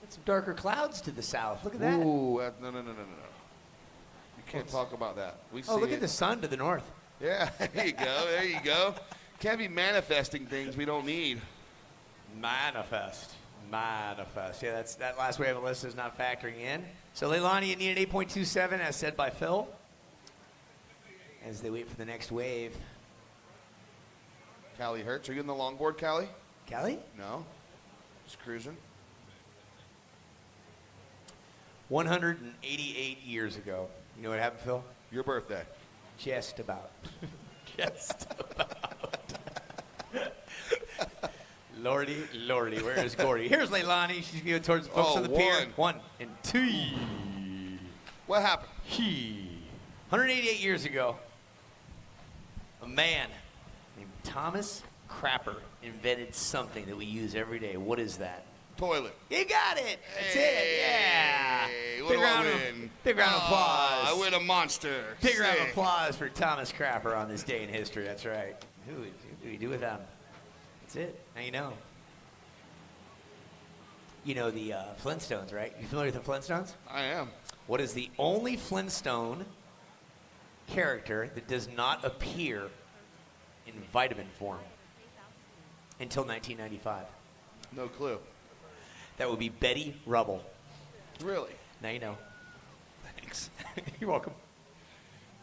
Got some darker clouds to the south. Look at that. Ooh, no. You can't talk about that. We see look at the sun to the north. Yeah, there you go. There you go. Can't be manifesting things we don't need. Manifest. Yeah, that last wave of Alyssa is not factoring in. So Leilani, you need an 8.27, as said by Phil. As they wait for the next wave. Callie Hertz, are you in the longboard, Callie? Callie? No. Just cruising. 188 years ago. You know what happened, Phil? Your birthday. Just about. Just about. Lordy, where is Gordy? Here's Leilani. She's going towards the folks on the pier. 1 and 2. What happened? 188 years ago, a man named Thomas Crapper invented something that we use every day. What is that? Toilet. You got it. That's it. Yeah. What do I win? Big round of applause. I win a monster. Big round of applause for Thomas Crapper on this day in history. That's right. Who do we do without him? That's it. Now you know. You know the Flintstones, right? You familiar with the Flintstones? I am. What is the only Flintstone character that does not appear in vitamin form until 1995? No clue. That would be Betty Rubble. Really? Now you know. Thanks. You're welcome.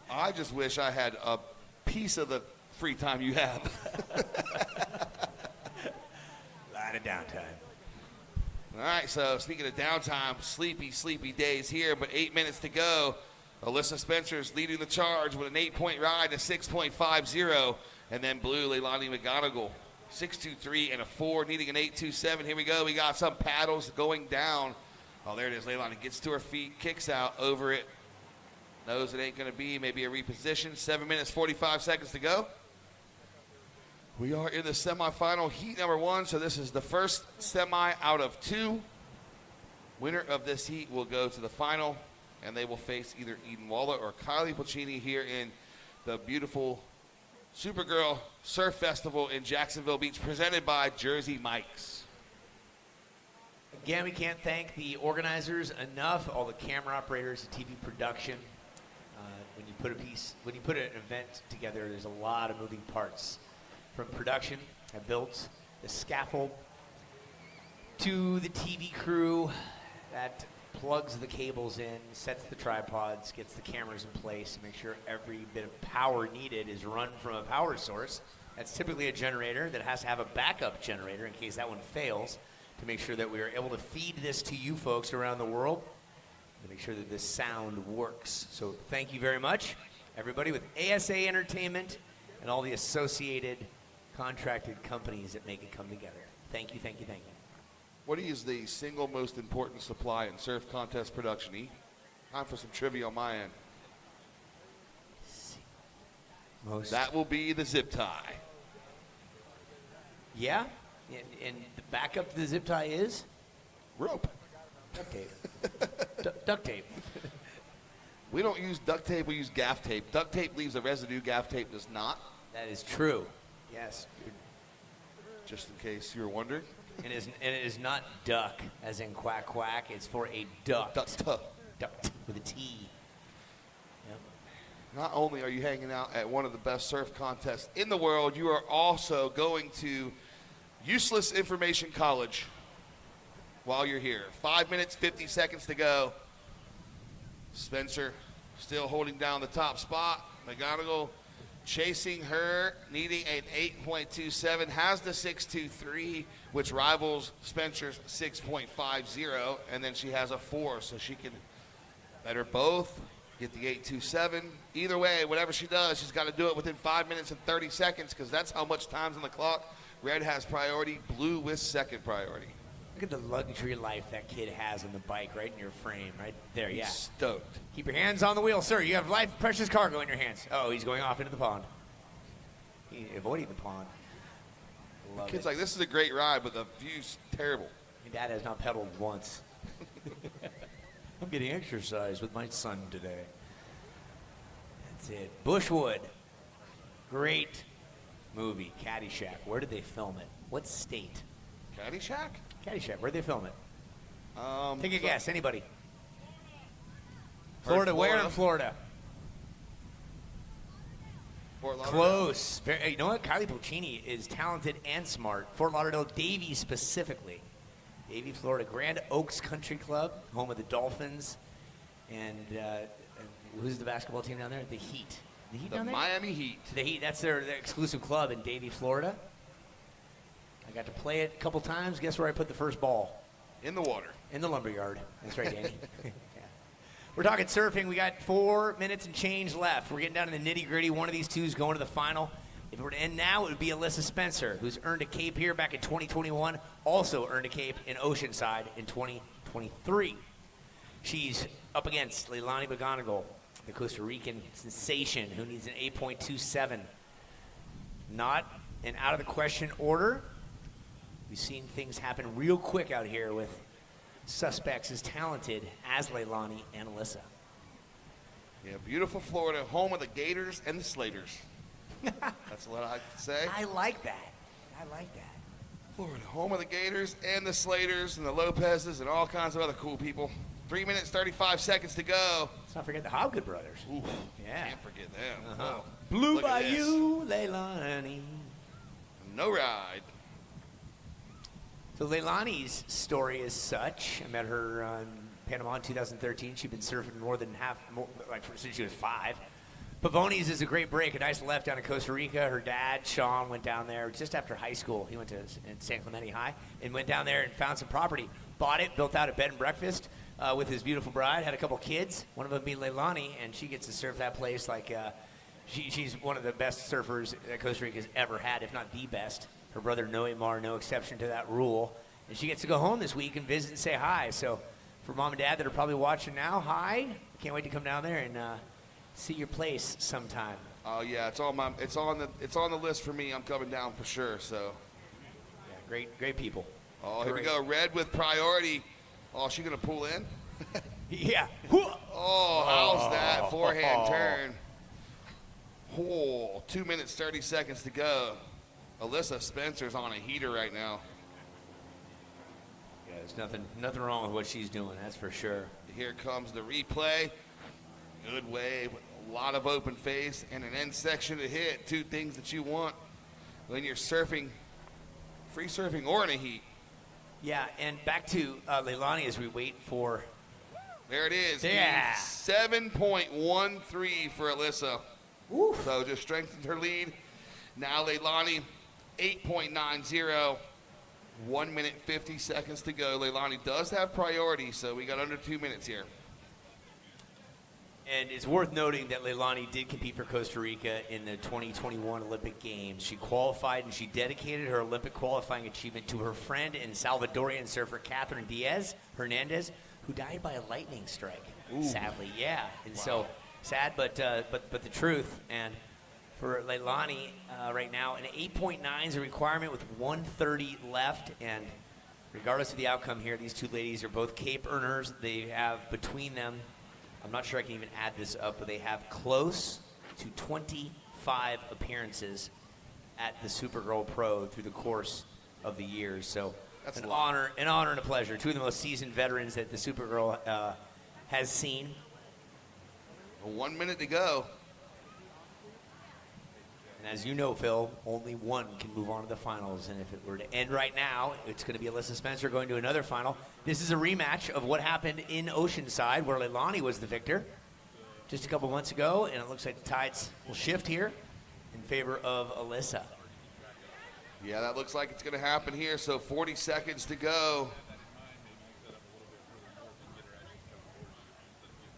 I just wish I had a piece of the free time you have. Lot of downtime. All right, so speaking of downtime, sleepy days here, but 8 minutes to go. Alyssa Spencer's leading the charge with an 8-point ride, a 6.50, and then blue, Leilani McGonagle, 6.23 and a 4, needing an 8.27. Here we go. We got some paddles going down. Oh, there it is. Leilani gets to her feet, kicks out over it. Knows it ain't going to be. Maybe a reposition. 7 minutes, 45 seconds to go. We are in the semifinal heat number 1, so this is the first semi out of 2. Winner of this heat will go to the final, and they will face either Walla or Kylie Pulchini here in the beautiful Supergirl Surf Festival in Jacksonville Beach, presented by Jersey Mike's. Again, we can't thank the organizers enough, all the camera operators, the TV production. When you put an event together, there's a lot of moving parts. From production have built the scaffold to the TV crew that plugs the cables in, sets the tripods, gets the cameras in place to make sure every bit of power needed is run from a power source. That's typically a generator that has to have a backup generator in case that one fails, to make sure that we are able to feed this to you folks around the world, to make sure that this sound works. So thank you very much, everybody with ASA Entertainment and all the associated contracted companies that make it come together. Thank you, thank you, thank you. What is the single most important supply in surf contest production, E? Time for some trivia on my end. That will be the zip tie. Yeah, and the backup to the zip tie is? Rope. Duct tape. Duct tape. We don't use duct tape, we use gaff tape. Duct tape leaves a residue, gaff tape does not. That is true. Yes. Just in case you were wondering. And it is not duck, as in quack quack. It's for a duct. Duct with a T. Yep. Not only are you hanging out at one of the best surf contests in the world, you are also going to Useless Information College while you're here. 5 minutes, 50 seconds to go. Spencer still holding down the top spot. McGonagle chasing her, needing an 8.27, has the 6.23, which rivals Spencer's 6.50, and then she has a 4, so she can better both, get the 8.27. Either way, whatever she does, she's got to do it within 5 minutes and 30 seconds, because that's how much time's on the clock. Red has priority, blue with second priority. Look at the luxury life that kid has on the bike right in your frame, right there, yeah. He's stoked. Keep your hands on the wheel, sir. You have life precious cargo in your hands. Oh, he's going off into the pond. He's avoiding the pond. Love Kid's it. like, this is a great ride, but the view's terrible. My dad has not pedaled once. I'm getting exercise with my son today. That's it. Bushwood. Great movie, Caddyshack. Where did they film it? What state? Caddyshack? Caddyshack. Where'd they film it? Take a so- guess. Anybody? Florida. Where in Florida? Fort Lauderdale. Close. You know what? Kylie Pulchini is talented and smart. Fort Lauderdale, Davie specifically. Davie, Florida. Grand Oaks Country Club, home of the Dolphins. And who's the basketball team down there? The Heat. The Heat down there? Miami Heat. The Heat. That's their exclusive club in Davie, Florida. I got to play it a couple times. Guess where I put the first ball? In the water. In the lumberyard. That's right, Danny. Yeah. We're talking surfing. We got 4 minutes and change left. We're getting down to the nitty-gritty. One of these two is going to the final. If it were to end now, it would be Alyssa Spencer, who's earned a cape here back in 2021, also earned a cape in Oceanside in 2023. She's up against Leilani McGonagle, the Costa Rican sensation, who needs an 8.27. Not an out-of-the-question order. We've seen things happen real quick out here with suspects as talented as Leilani and Alyssa. Yeah, beautiful Florida, home of the Gators and the Slaters. That's what I can say. I like that. I like that. Florida, home of the Gators and the Slaters and the Lopezes and all kinds of other cool people. 3 minutes, 35 seconds to go. Let's not forget the Hobgood brothers. Ooh, yeah. Can't forget them. Uh-huh. Oh, Blue look at Bayou, Leilani. No ride. So Leilani's story is such. I met her in Panama in 2013. She'd been surfing since she was 5. Pavones is a great break, a nice left down in Costa Rica. Her dad, Sean, went down there just after high school. He went to San Clemente High and went down there and found some property. Bought it, built out a bed and breakfast with his beautiful bride, had a couple kids. One of them being Leilani, and she gets to surf that place like she's one of the best surfers that Costa Rica's ever had, if not the best. Her brother Noemar, no exception to that rule. And she gets to go home this week and visit and say hi. So for mom and dad that are probably watching now, hi. Can't wait to come down there and see your place sometime. Oh yeah, it's on the list for me. I'm coming down for sure. So yeah, great people. Oh, here we go. Red with priority. Oh, is she gonna pull in? Yeah. Oh, how's that forehand turn? Oh, 2 minutes 30 seconds to go. Alyssa Spencer's on a heater right now. Yeah, there's nothing wrong with what she's doing, that's for sure. Here comes the replay. Good wave, a lot of open face, and an end section to hit. Two things that you want when you're surfing free surfing or in a heat. Yeah, and back to Leilani as we wait for. There it is. Yeah. 7.13 for Alyssa. So just strengthened her lead. Now Leilani, 8.90. 1 minute 50 seconds to go. Leilani does have priority, so we got under 2 minutes here. And it's worth noting that Leilani did compete for Costa Rica in the 2021 Olympic Games. She qualified and she dedicated her Olympic qualifying achievement to her friend and Salvadorian surfer Catherine Hernandez, who died by a lightning strike. Ooh. Sadly, yeah. And so sad, but the truth. And for Leilani right now, an 8.9 is a requirement with 1:30 left. And regardless of the outcome here, these two ladies are both Cape earners. They have between them, I'm not sure I can even add this up, but they have close to 25 appearances at the Supergirl Pro through the course of the years. So that's an honor and a pleasure. Two of the most seasoned veterans that the Supergirl has seen. 1 minute to go. And as you know, Phil, only one can move on to the finals. And if it were to end right now, it's going to be Alyssa Spencer going to another final. This is a rematch of what happened in Oceanside, where Leilani was the victor just a couple months ago. And it looks like the tides will shift here in favor of Alyssa. Yeah, that looks like it's going to happen here. So 40 seconds to go.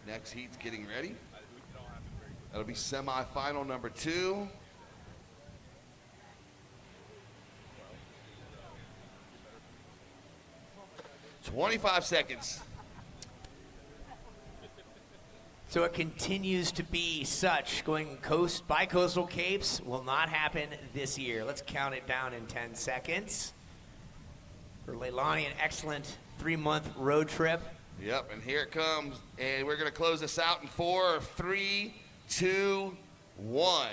Next heat's getting ready. That'll be semifinal number 2. 25 seconds. So it continues to be such. Going bi-coastal capes will not happen this year. Let's count it down in 10 seconds. For Leilani, an excellent 3-month road trip. Yep, and here it comes. And we're going to close this out in 4, 3, 2, 1.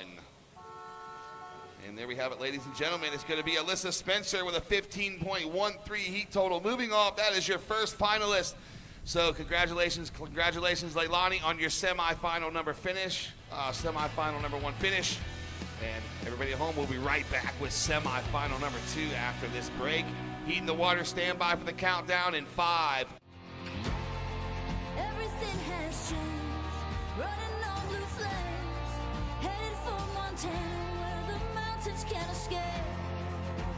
And there we have it, ladies and gentlemen. It's going to be Alyssa Spencer with a 15.13 heat total. Moving off, that is your first finalist. So congratulations, Leilani, on your semifinal number 1 finish. And everybody at home, we'll be right back with semifinal number 2 after this break. Heat in the water, stand by for the countdown in 5. Everything has changed, running on blue flames, headed for Montana where the mountains can't escape,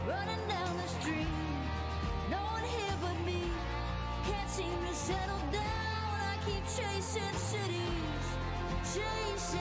running down the street, no one here but me, can't seem to settle down, I keep chasing cities, chasing.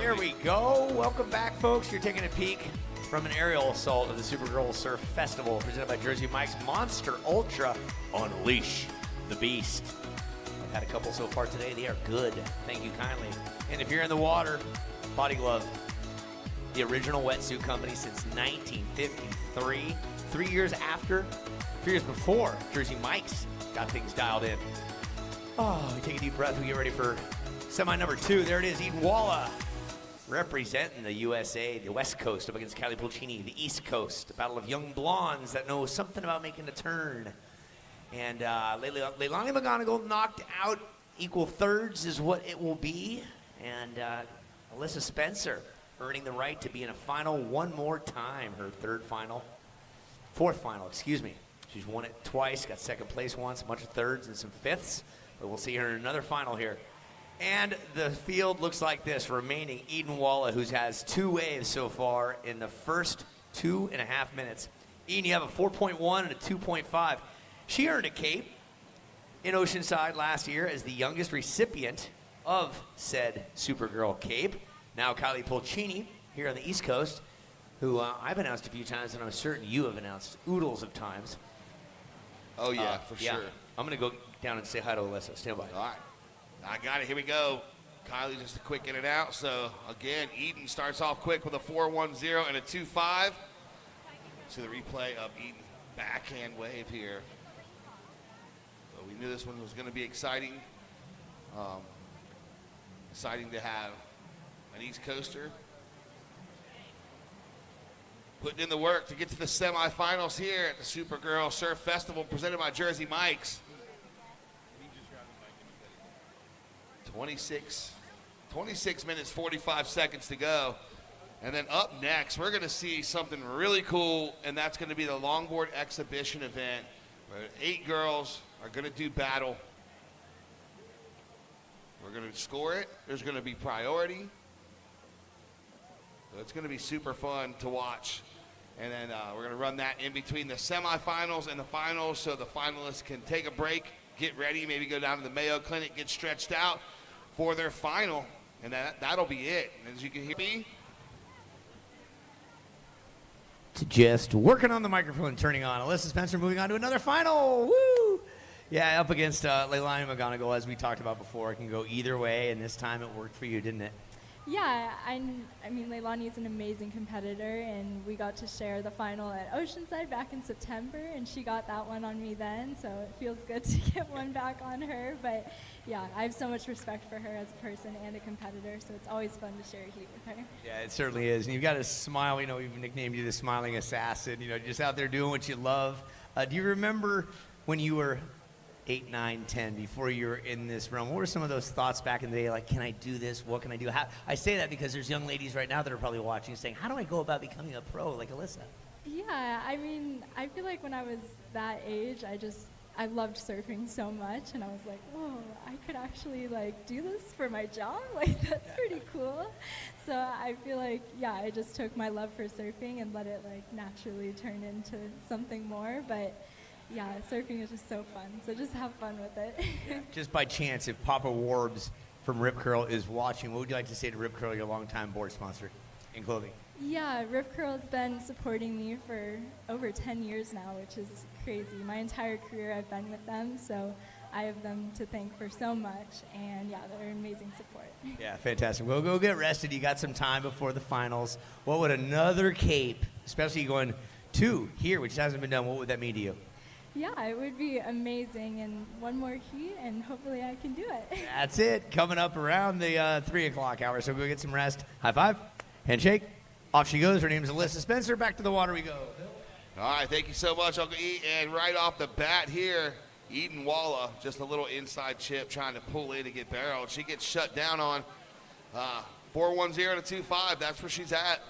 Here we go. Welcome back, folks. You're taking a peek from an aerial assault of the Supergirl Surf Festival presented by Jersey Mike's Monster Ultra. Unleash the Beast. I've had a couple so far today. They are good. Thank you kindly. And if you're in the water, Body Glove, the original wetsuit company since 1953. 3 years before Jersey Mike's got things dialed in. Oh, we take a deep breath. We get ready for semi number 2. There it is, Eden Walla, representing the USA, the West Coast, up against Kylie Pulchini, the East Coast. A battle of young blondes that know something about making a turn. And Leilani McGonagle knocked out. Equal thirds is what it will be. And Alyssa Spencer earning the right to be in a final one more time. Her fourth final, excuse me. She's won it twice, got second place once, a bunch of thirds and some fifths. But we'll see her in another final here And the field looks like this, remaining Eden Walla, who has 2 waves so far in the first 2.5 minutes. Eden, you have a 4.1 and a 2.5. She earned a cape in Oceanside last year as the youngest recipient of said Supergirl cape. Now Kylie Pulchini here on the East Coast, who I've announced a few times, and I'm certain you have announced oodles of times. Oh, yeah, for sure. I'm going to go down and say hi to Alyssa. Stand by. All right. I got it. Here we go. Kylie just a quick in and out. So, again, Eden starts off quick with a 4.10 and a 2.5. See the replay of Eden's backhand wave here. So we knew this one was going to be exciting. Exciting to have an East Coaster putting in the work to get to the semifinals here at the Supergirl Surf Festival presented by Jersey Mike's. 26 minutes, 45 seconds to go. And then up next, we're going to see something really cool, and that's going to be the Longboard Exhibition event, where 8 girls are going to do battle. We're going to score it. There's going to be priority. So it's going to be super fun to watch. And then we're going to run that in between the semifinals and the finals, so the finalists can take a break, get ready, maybe go down to the Mayo Clinic, get stretched out for their final, and that'll be it. And as you can hear me, Just working on the microphone and turning on. Alyssa Spencer moving on to another final. Woo! Yeah, up against Leilani McGonagle, as we talked about before. It can go either way, and this time it worked for you, didn't it? Yeah, I mean, Leilani is an amazing competitor, and we got to share the final at Oceanside back in September, and she got that one on me then, so it feels good to get one back on her. But yeah, I have so much respect for her as a person and a competitor, so it's always fun to share a heat with her. Yeah, it certainly is. And you've got a smile. You know, we've nicknamed you the Smiling Assassin. You know, just out there doing what you love. Do you remember when you were 8, 9, 10, before you were in this realm? What were some of those thoughts back in the day? Like, can I do this? What can I do? I say that because there's young ladies right now that are probably watching saying, how do I go about becoming a pro like Alyssa? Yeah, I mean, I feel like when I was that age, I loved surfing so much, and I was like, whoa, I could actually like do this for my job? Like, that's pretty cool. So I feel like, yeah, I just took my love for surfing and let it like naturally turn into something more. But yeah, surfing is just so fun, so just have fun with it. Yeah. Just by chance, if Papa Warbs from Rip Curl is watching, what would you like to say to Rip Curl, your longtime board sponsor in clothing? Yeah, Rip Curl's been supporting me for over 10 years now, which is crazy. My entire career I've been with them, so I have them to thank for so much, and yeah, they're amazing support. Yeah, fantastic. Well, go get rested. You got some time before the finals. What would another cape, especially going 2 here, which hasn't been done, what would that mean to you? Yeah, it would be amazing, and one more heat, and hopefully I can do it. That's it. Coming up around the 3 o'clock hour, so go get some rest. High five, handshake. Off she goes. Her name's Alyssa Spencer. Back to the water we go. all right, thank you so much, Uncle E. And right off the bat here, Eden Walla, just a little inside chip trying to pull in to get barreled. She gets shut down on 4.10 to 2.5. That's where she's at.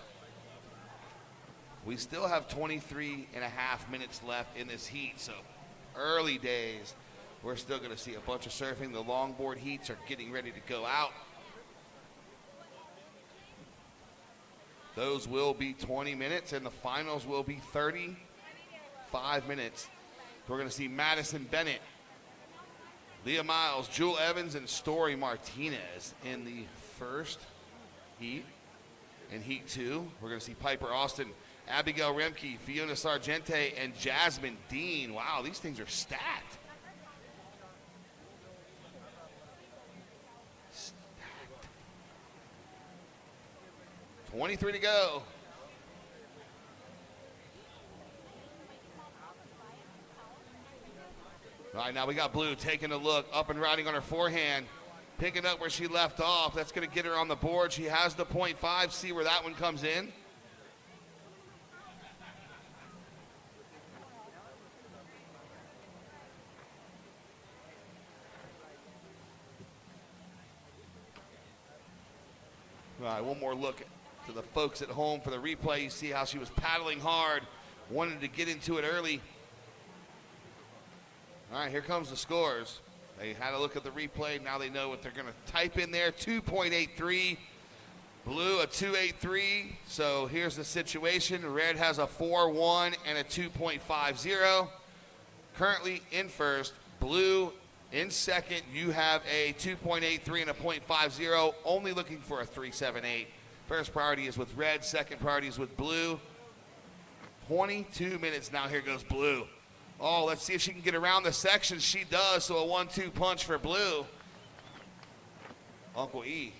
We still have 23.5 minutes left in this heat, so early days. We're still going to see a bunch of surfing. The longboard heats are getting ready to go out. Those will be 20 minutes, and the finals will be 35 minutes. We're going to see Madison Bennett, Leah Miles, Jewel Evans, and Story Martinez in the first heat. In heat 2, we're going to see Piper Austin, Abigail Remke, Fiona Sargente, and Jasmine Dean. Wow, these things are stacked. 23 to go. All right, now we got Blue taking a look, up and riding on her forehand, picking up where she left off. That's going to get her on the board. She has the 0.5. See where that one comes in. All right, one more look to the folks at home for the replay. You see how she was paddling hard, wanted to get into it early. All right, here comes the scores. They had a look at the replay. Now they know what they're going to type in there. 2.83. Blue a 2.83. So here's the situation. Red has a 4.1 and a 2.50. Currently in first. Blue in second. You have a 2.83 and a 0.50. Only looking for a 3.78. First priority is with red. Second priority is with blue. 22 minutes now. Here goes blue. Oh, let's see if she can get around the section. She does, so a 1-2 punch for blue. Uncle E.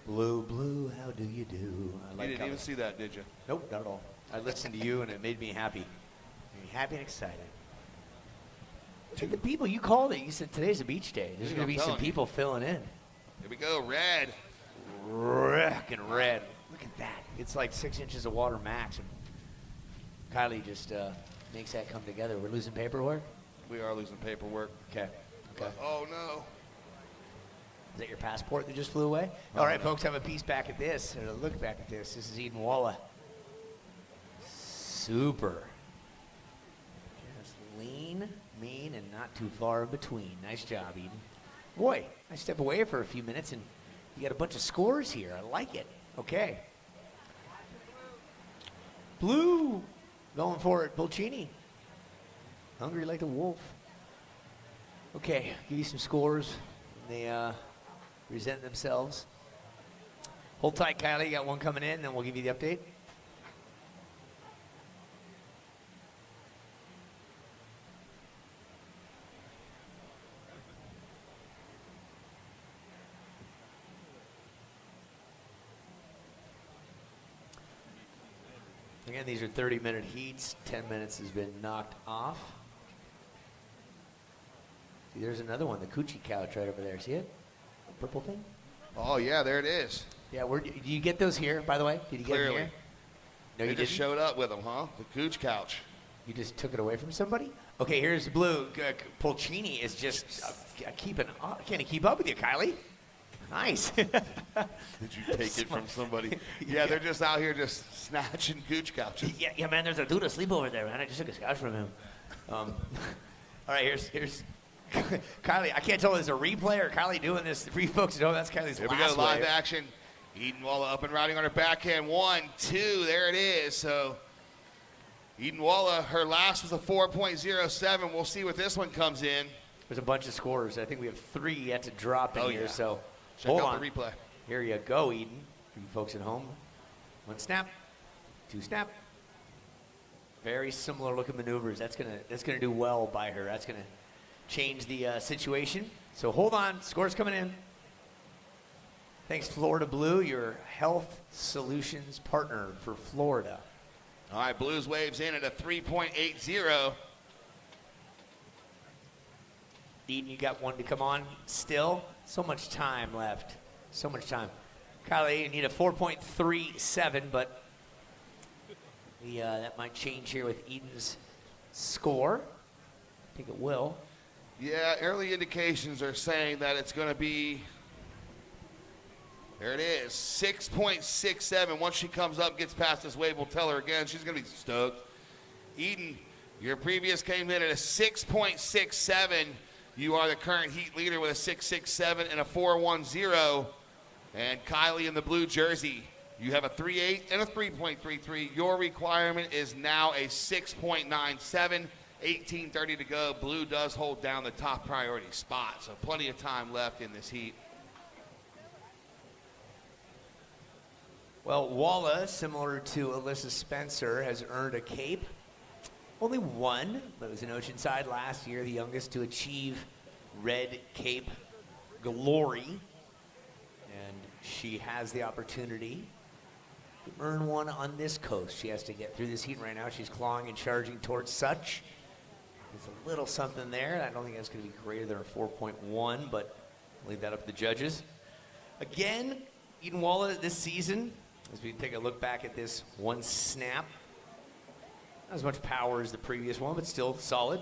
Blue, blue, how do you do? You didn't even see that, did you? Nope, not at all. I listened to you, and it made me happy. Made me happy and excited. Look at the people. You called it. You said today's a beach day. There's going to be some people filling in. Here we go, red. Wrecking red. Look at that. It's like 6 inches of water max. And Kylie just makes that come together. We're losing paperwork? We are losing paperwork. Okay. Oh, no. Is that your passport that just flew away? All right, folks, have a piece back at this, and a look back at this. This is Eden Walla. Super. Just lean, mean, and not too far in between. Nice job, Eden. Boy, I step away for a few minutes, and you got a bunch of scores here. I like it. Okay. Blue going for it. Pulchini. Hungry like the wolf. Okay, give you some scores. They present themselves. Hold tight, Kylie. You got one coming in, then we'll give you the update. Again, these are 30-minute heats. 10 minutes has been knocked off. See, there's another one, the coochie couch right over there. See it? The purple thing? Oh, yeah, there it is. Yeah, do you get those here, by the way? Did you get them here? No, they you just didn't? showed up with them, huh? The cooch couch. You just took it away from somebody? Okay, here's the blue. Pulchini is just keeping up. Can he keep up with you, Kylie? Nice. Did you take it from somebody? Yeah, they're just out here just snatching cooch couches. Yeah, man, there's a dude asleep over there, man. I just took his couch from him. All right, here's Kylie. I can't tell if it's a replay or Kylie doing this. For you folks know, that's Kylie's Here we last go, live wave. action. Eden Walla up and riding on her backhand. 1, 2, there it is. So Eden Walla, her last was a 4.07. We'll see what this one comes in. There's a bunch of scores. I think we have 3 yet to drop in here, yeah. so Check hold out on. the replay. Here you go, Eden. For you folks at home. 1 snap, 2 snap. Very similar looking maneuvers. That's gonna do well by her. That's gonna change the situation. So hold on. Scores coming in. Thanks, Florida Blue, your health solutions partner for Florida. All right, Blues waves in at a 3.80. Eden, you got one to come on still. So much time left. So much time. Kylie, you need a 4.37, but that might change here with Eden's score. I think it will. Yeah, early indications are saying that it's going to be, there it is, 6.67. Once she comes up, gets past this wave, we'll tell her again. She's going to be stoked. Eden, your previous came in at a 6.67. You are the current heat leader with a 6.67 and a 4.10. And Kylie in the blue jersey, you have a 3.8 and a 3.33. Your requirement is now a 6.97. 18:30 to go. Blue does hold down the top priority spot, so plenty of time left in this heat. Well, Walla, similar to Alyssa Spencer, has earned a cape. Only one, but it was in Oceanside last year, the youngest to achieve red cape glory. And she has the opportunity to earn one on this coast. She has to get through this heat right now. She's clawing and charging towards such. There's a little something there. I don't think that's going to be greater than a 4.1, but I'll leave that up to the judges. Again, Eden Walla this season, as we take a look back at this one snap, not as much power as the previous one, but still solid.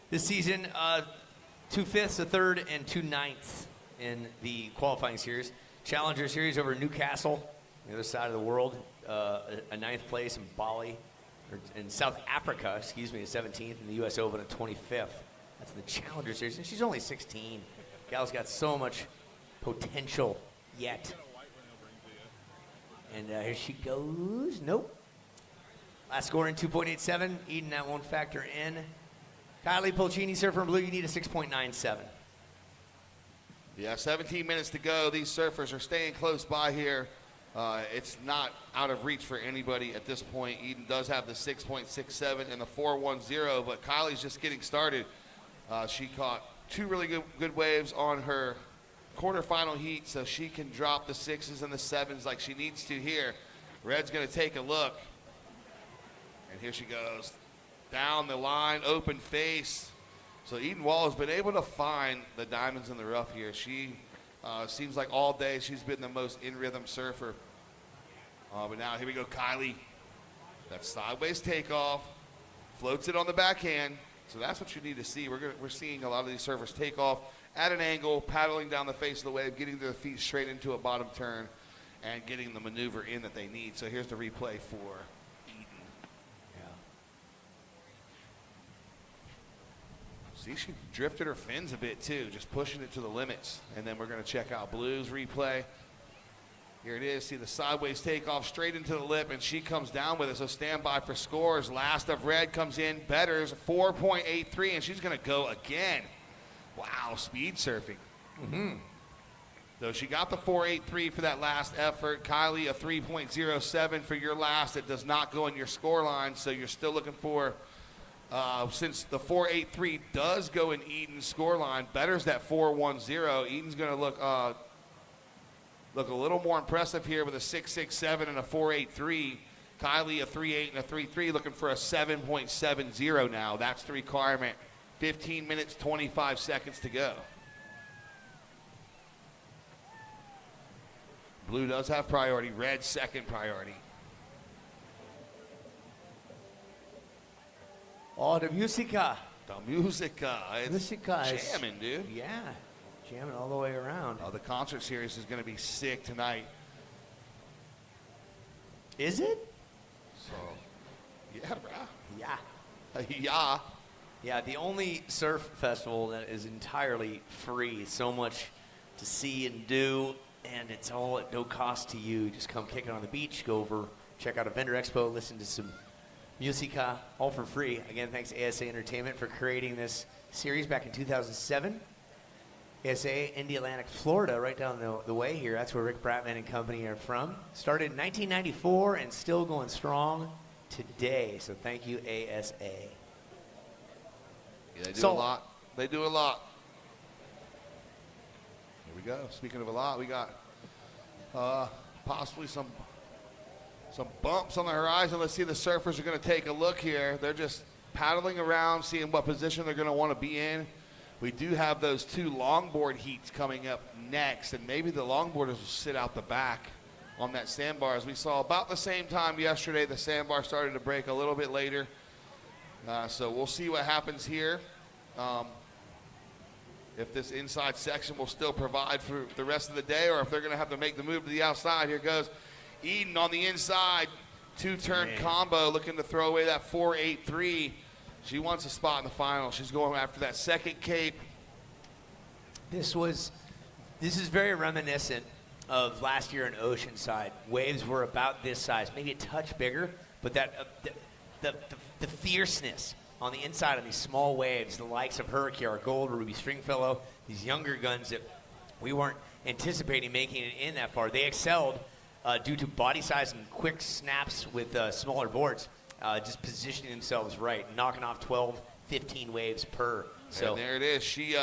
This season, 2/5, a third, and 2/9 in the qualifying series. Challenger series over Newcastle, the other side of the world, a 9th place in Bali, or in South Africa, a 17th, in the U.S. Open, a 25th. That's the Challenger series, and she's only 16. Gal's got so much potential yet. And here she goes. Nope. Last score in 2.87. Eden, that won't factor in. Kylie Pulchini, surfer in blue, you need a 6.97. Yeah, 17 minutes to go. These surfers are staying close by here. It's not out of reach for anybody at this point. Eden does have the 6.67 and the 4.10, but Kylie's just getting started. She caught 2 really good waves on her quarterfinal heat, so she can drop the 6s and the 7s like she needs to here. Red's going to take a look. And here she goes. Down the line, open face. So Eden Walla has been able to find the diamonds in the rough here. She seems like all day she's been the most in-rhythm surfer. But now here we go, Kylie. That sideways takeoff, floats it on the backhand. So that's what you need to see. We're seeing a lot of these surfers take off at an angle, paddling down the face of the wave, getting their feet straight into a bottom turn, and getting the maneuver in that they need. So here's the replay for Eden. See, she drifted her fins a bit too, just pushing it to the limits. And then we're going to check out Blue's replay. Here it is. See the sideways takeoff straight into the lip, and she comes down with it. So stand by for scores. Last of Red comes in. Betters 4.83, and she's going to go again. Wow, speed surfing. So she got the 4.83 for that last effort. Kylie, a 3.07 for your last. It does not go in your score line, so you're still looking for. Since the 4.83 does go in Eden's scoreline, Better's that 4.10. Eden's going to look a little more impressive here with a 6.67 and a 4.83. Kylie a 3.8 and a 3.3, looking for a 7.70 now. That's the requirement. 15 minutes, 25 seconds to go. Blue does have priority. Red second priority. Oh, the musica. The musica. It's Musica is jamming, dude. Yeah, jamming all the way around. Oh, the concert series is going to be sick tonight. Is it? So, yeah, bro. Yeah. Yeah. Yeah, the only surf festival that is entirely free. So much to see and do, and it's all at no cost to you. Just come kick it on the beach, go over, check out a vendor expo, listen to some musica, all for free. Again, thanks to ASA Entertainment for creating this series back in 2007. ASA, Indy Atlantic, Florida, right down the way here. That's where Rick Bratman and company are from. Started in 1994 and still going strong today. So thank you, ASA. Yeah, they do a lot. They do a lot. Here we go. Speaking of a lot, we got possibly some bumps on the horizon. Let's see, the surfers are going to take a look here. They're just paddling around, seeing what position they're going to want to be in. We do have those 2 longboard heats coming up next, and maybe the longboarders will sit out the back on that sandbar. As we saw about the same time yesterday, the sandbar started to break a little bit later. So we'll see what happens here. If this inside section will still provide for the rest of the day, or if they're going to have to make the move to the outside. Here goes Eden on the inside. 2-turn combo, looking to throw away that 4.83. She wants a spot in the final. She's going after that second cape. This is very reminiscent of last year in Oceanside. Waves were about this size, maybe a touch bigger, but that the fierceness on the inside of these small waves, the likes of Hurricane, Gold, Ruby Stringfellow, these younger guns that we weren't anticipating making it in that far. They excelled due to body size and quick snaps with smaller boards, just positioning themselves right, knocking off 12, 15 waves per. So and there it is. She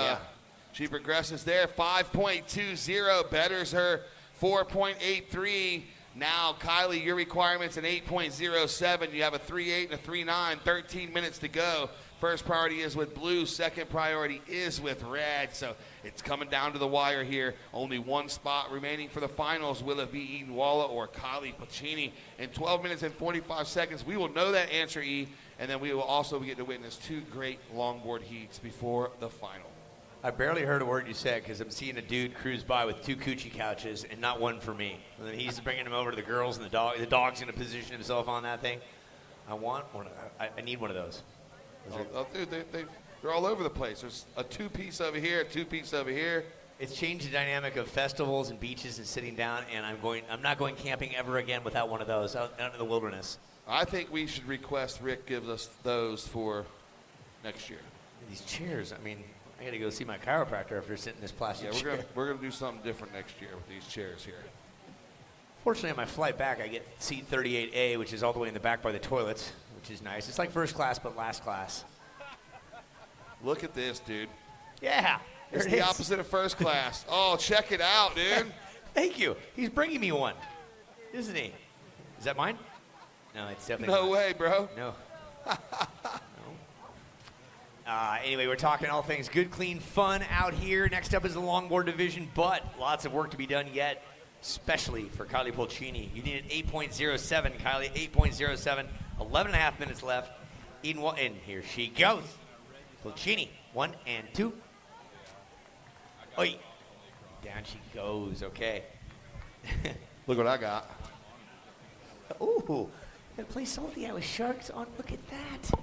progresses there. 5.20 betters her 4.83. Now, Kylie, your requirement's an 8.07. You have a 3.8 and a 3.9. 13 minutes to go. First priority is with Blue. Second priority is with Red. So it's coming down to the wire here. Only one spot remaining for the finals. Will it be Eden Walla or Kylie Pulchini? In 12 minutes and 45 seconds, we will know that answer, E. And then we will also get to witness 2 great longboard heats before the final. I barely heard a word you said because I'm seeing a dude cruise by with 2 coochie couches and not one for me. And then he's bringing them over to the girls and the dog. The dog's going to position himself on that thing. I want one. I need one of those. Dude, they're all over the place. There's a 2-piece over here, a 2-piece over here. It's changed the dynamic of festivals and beaches and sitting down, and I'm not going camping ever again without one of those out in the wilderness. I think we should request Rick gives us those for next year. These chairs, I mean, I got to go see my chiropractor after sitting in this plastic Yeah, chair. we're gonna do something different next year with these chairs here. Fortunately, on my flight back, I get seat 38A, which is all the way in the back by the toilets, which is nice. It's like first class, but last class. Look at this, dude. Yeah. It's the opposite of first class. Oh, check it out, dude. Thank you. He's bringing me one, isn't he? Is that mine? No, it's definitely No mine. way, bro. No. Anyway, we're talking all things good, clean, fun out here. Next up is the longboard division, but lots of work to be done yet, especially for Kylie Pulchini. You need an 8.07, Kylie, 8.07, 11 and a half minutes left. And here she goes. Pulchini, 1 and 2. Oi. Down she goes, okay. Look what I got. Ooh, gotta play salty out with sharks on. Look at that.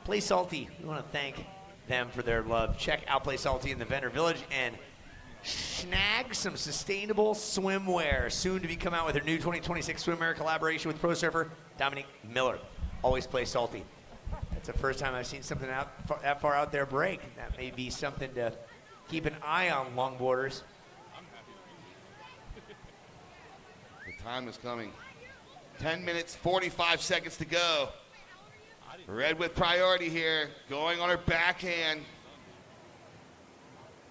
Play Salty. We want to thank them for their love. Check out Play Salty in the Vendor Village and snag some sustainable swimwear. Soon to be come out with their new 2026 swimwear collaboration with pro surfer Dominic Miller. Always Play Salty. That's the first time I've seen something that far out there break. That may be something to keep an eye on, longboarders. The time is coming. 10 minutes, 45 seconds to go. Red with priority here, going on her backhand.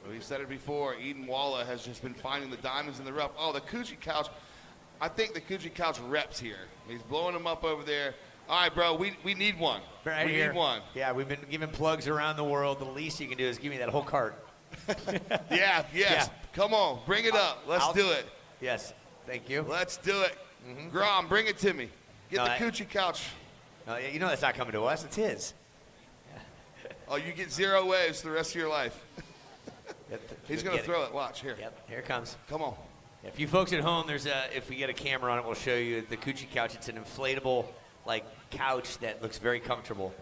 We said it before, Eden Walla has just been finding the diamonds in the rough. Oh, the Coochie Couch. I think the Coochie Couch reps here. He's blowing them up over there. All right, bro, we need one. Right we here. need one. Yeah, we've been giving plugs around the world. The least you can do is give me that whole cart. Yes. Yeah. Come on, bring it up. Let's do it. Yes, thank you. Let's do it. Grom, bring it to me. Get the Coochie Couch. You know that's not coming to us. It's his. Oh, you get 0 waves the rest of your life. He's going to throw it. Watch, here. Yep, here it comes. Come on. If you folks at home, if we get a camera on it, we'll show you the Coochie Couch. It's an inflatable, couch that looks very comfortable.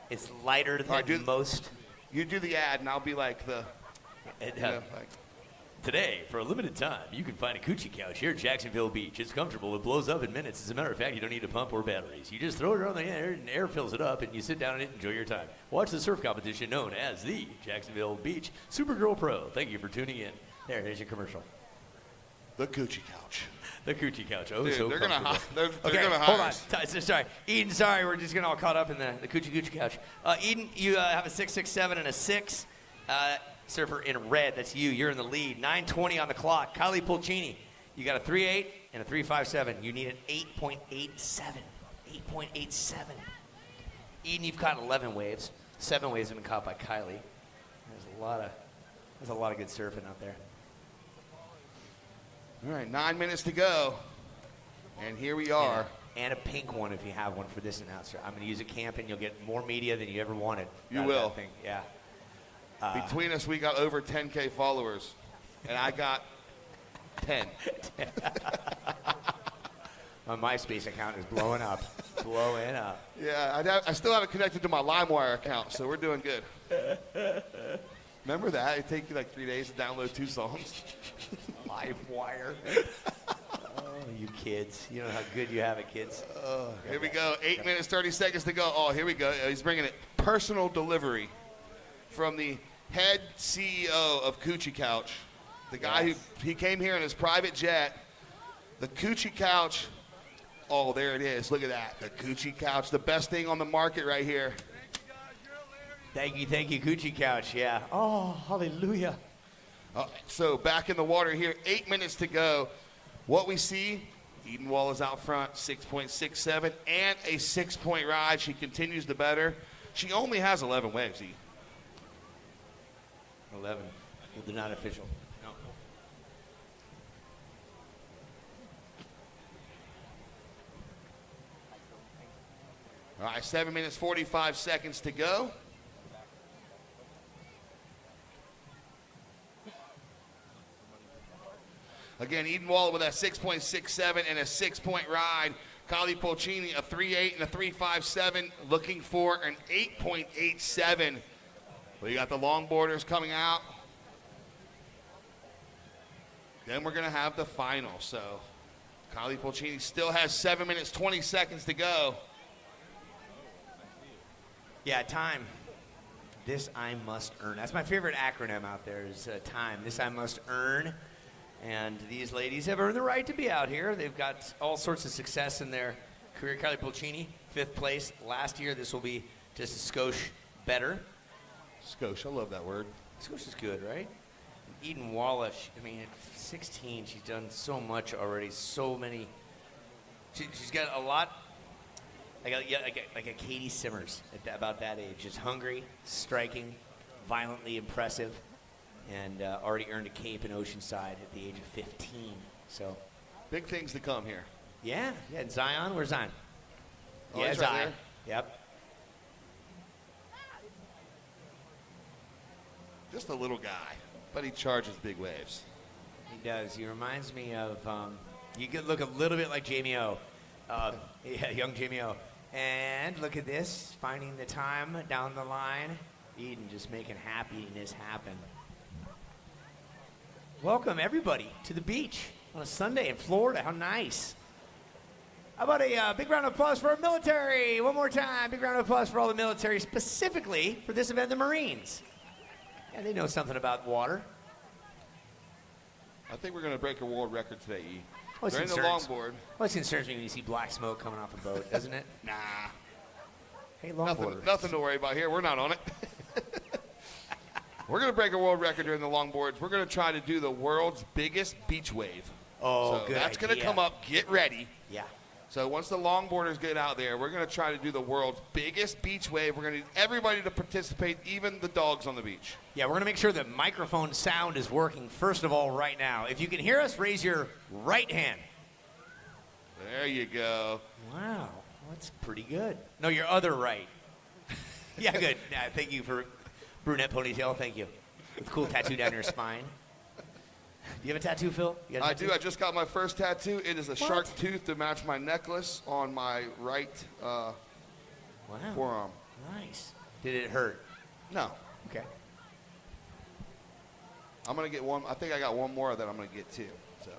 It's lighter than most. You do the ad, and I'll be like the... Today, for a limited time, you can find a Coochie Couch here at Jacksonville Beach. It's comfortable. It blows up in minutes. As a matter of fact, you don't need a pump or batteries. You just throw it on the air, and air fills it up, and you sit down in it and enjoy your time. Watch the surf competition known as the Jacksonville Beach Supergirl Pro. Thank you for tuning in. There's your commercial. The Coochie Couch. The Coochie Couch. Oh, Dude, so they're comfortable. they're Okay, gonna hold hire on. us. Sorry. Eden, sorry. We're just getting all caught up in the Coochie Couch. Eden, you have a 6.67 and a 6. Surfer in red, that's you. You're in the lead. 9:20 on the clock. Kylie Pulchini, you got a 3.8 and a 3.57. You need an 8.87. 8.87. Eden, you've caught 11 waves. 7 waves have been caught by Kylie. There's a lot of good surfing out there. All right, 9 minutes to go. And here we are. And a pink one if you have one for this announcer. I'm going to use a camp, and you'll get more media than you ever wanted. You will. That thing. Yeah. Between us, we got over 10K followers, and I got 10. My MySpace account is blowing up. Blowing up. Yeah, I still haven't connected to my LimeWire account, so we're doing good. Remember that? It'd take you like 3 days to download 2 songs. LimeWire. Oh, you kids. You know how good you have it, kids. Here we go. 8 minutes, 30 seconds to go. Oh, here we go. He's bringing it. Personal delivery from the head CEO of Coochie Couch. The guy he came here in his private jet. The Coochie Couch. Oh, there it is. Look at that. The Coochie Couch. The best thing on the market right here. Thank you, Coochie Couch. Yeah. Oh, hallelujah. So back in the water here. 8 minutes to go. What we see, Eden Wall is out front, 6.67 and a 6-point ride. She continues to better. She only has 11 waves, E. 11. Well, they're not official. No. All right, 7 minutes, 45 seconds to go. Again, Eden Wall with a 6.67 and a 6-point ride. Kylie Pulchini, a 3.8 and a 3.57, looking for an 8.87. We got the longboarders coming out. Then we're going to have the final. So Kylie Pulchini still has 7 minutes, 20 seconds to go. Yeah, time. This I must earn. That's my favorite acronym out there is time. This I must earn. And these ladies have earned the right to be out here. They've got all sorts of success in their career. Kylie Pulchini, 5th place last year. This will be just a skosh better. Skosh, I love that word. Skosh is good, right? Eden Walla, I mean, at 16, she's done so much already. So many. She's got a lot. Like a Katie Simmers about that age. Just hungry, striking, violently impressive, and already earned a cape in Oceanside at the age of 15. So, big things to come here. Yeah. And Zion, where's Zion? Oh, yeah, he's right Zion. there. Yep. Just a little guy, but he charges big waves. He does. He reminds me of, you could look a little bit like Jamie O. Yeah, young Jamie O. And look at this, finding the time down the line. Eden just making happiness happen. Welcome, everybody, to the beach on a Sunday in Florida. How nice. How about a big round of applause for our military? One more time, big round of applause for all the military, specifically for this event, the Marines. Yeah, they know something about water. I think we're going to break a world record today, E. Always They're in the longboard. Always concerns me when you see black smoke coming off a boat, doesn't it? Nah. Hey, longboarders. Nothing to worry about here. We're not on it. We're going to break a world record during the longboards. We're going to try to do the world's biggest beach wave. Oh, so good that's going to idea. come up. Get ready. Yeah. So once the longboarders get out there, we're going to try to do the world's biggest beach wave. We're going to need everybody to participate, even the dogs on the beach. Yeah, we're going to make sure the microphone sound is working, first of all, right now. If you can hear us, raise your right hand. There you go. Wow, that's pretty good. No, your other right. Yeah, good. Thank you for brunette ponytail. Thank you. With a cool tattoo down your spine. Do you have a tattoo, Phil? You got a I tattoo? do. I just got my first tattoo. It is a shark tooth to match my necklace on my right forearm. Nice. Did it hurt? No. Okay. I'm going to get one. I think I got one more that I'm going to get too. So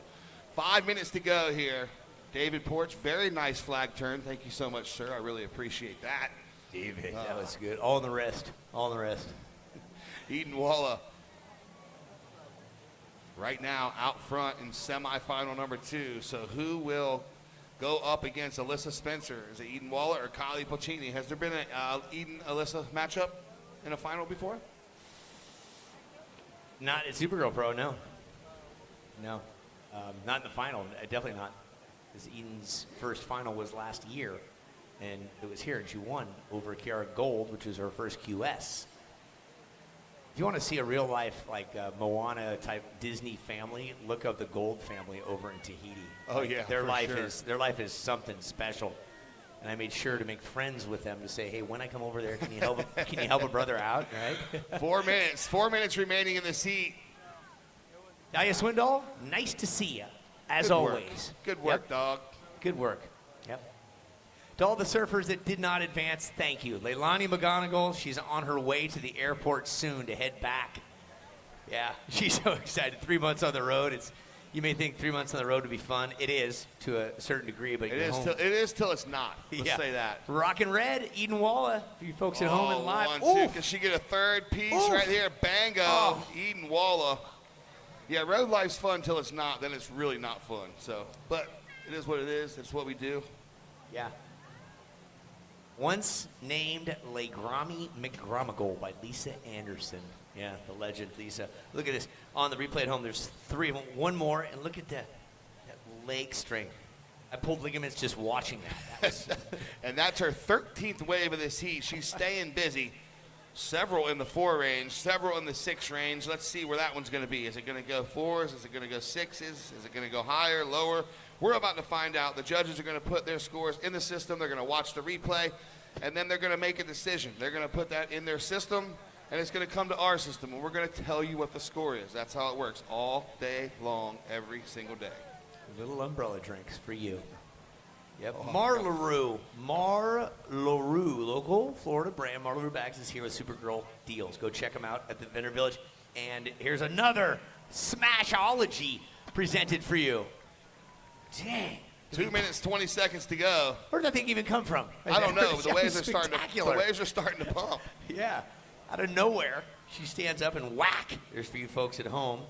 5 minutes to go here. David Porch, very nice flag turn. Thank you so much, sir. I really appreciate that. David, that was good. All in the wrist. All in the wrist. Eden Walla right now out front in semifinal number 2. So who will go up against Alyssa Spencer? Is it Eden Walla or Kylie Pulchini? Has there been an Eden-Alyssa matchup in a final before? Not at Supergirl Pro, no. No. Not in the final. Definitely not. Because Eden's first final was last year, and it was here, and she won over Kiara Gold, which was her first QS. If you want to see a real life, like Moana type Disney family, look up the Gold family over in Tahiti. Oh, yeah, their for life sure. their life is something special. And I made sure to make friends with them to say, hey, when I come over there, can you help a brother out, right? 4 minutes. 4 minutes remaining in this heat. Aya Swindoll, nice to see you, as Good work. always. Good work, dog. Good work. Yep. To all the surfers that did not advance, thank you. Leilani McGonagle, she's on her way to the airport soon to head back. Yeah, she's so excited. 3 months on the road. You may think 3 months on the road would be fun. It is to a certain degree, but It you're is home. till it is till it's not. Let's say that. Rockin' Red, Eden Walla, for you folks at home and live. 1, 2. Can she get a third piece Oof. right here? Bango. Eden Walla. Yeah, road life's fun till it's not. Then it's really not fun. So, but it is what it is. It's what we do. Yeah. Once named Legrami McGonagle by Lisa Anderson. Yeah, the legend, Lisa. Look at this. On the replay at home, there's 3 of them. One more, and look at that leg strength. I pulled ligaments just watching that. And that's her 13th wave of this heat. She's staying busy. Several in the 4 range, several in the 6 range. Let's see where that one's going to be. Is it going to go 4s? Is it going to go 6s? Is it going to go higher, lower? We're about to find out. The judges are going to put their scores in the system. They're going to watch the replay, and then they're going to make a decision. They're going to put that in their system, and it's going to come to our system, and we're going to tell you what the score is. That's how it works all day long, every single day. Little umbrella drinks for you. Yep. Marlaroo, local Florida brand. Marlaroo Bags is here with Supergirl deals. Go check them out at the Vendor Village. And here's another Smashology presented for you. Dang. 2 minutes, 20 seconds to go. Where did that thing even come from? I don't know, but the That waves was are starting to spectacular. the waves are starting to pump. Yeah, out of nowhere, she stands up and whack. There's for you folks at home.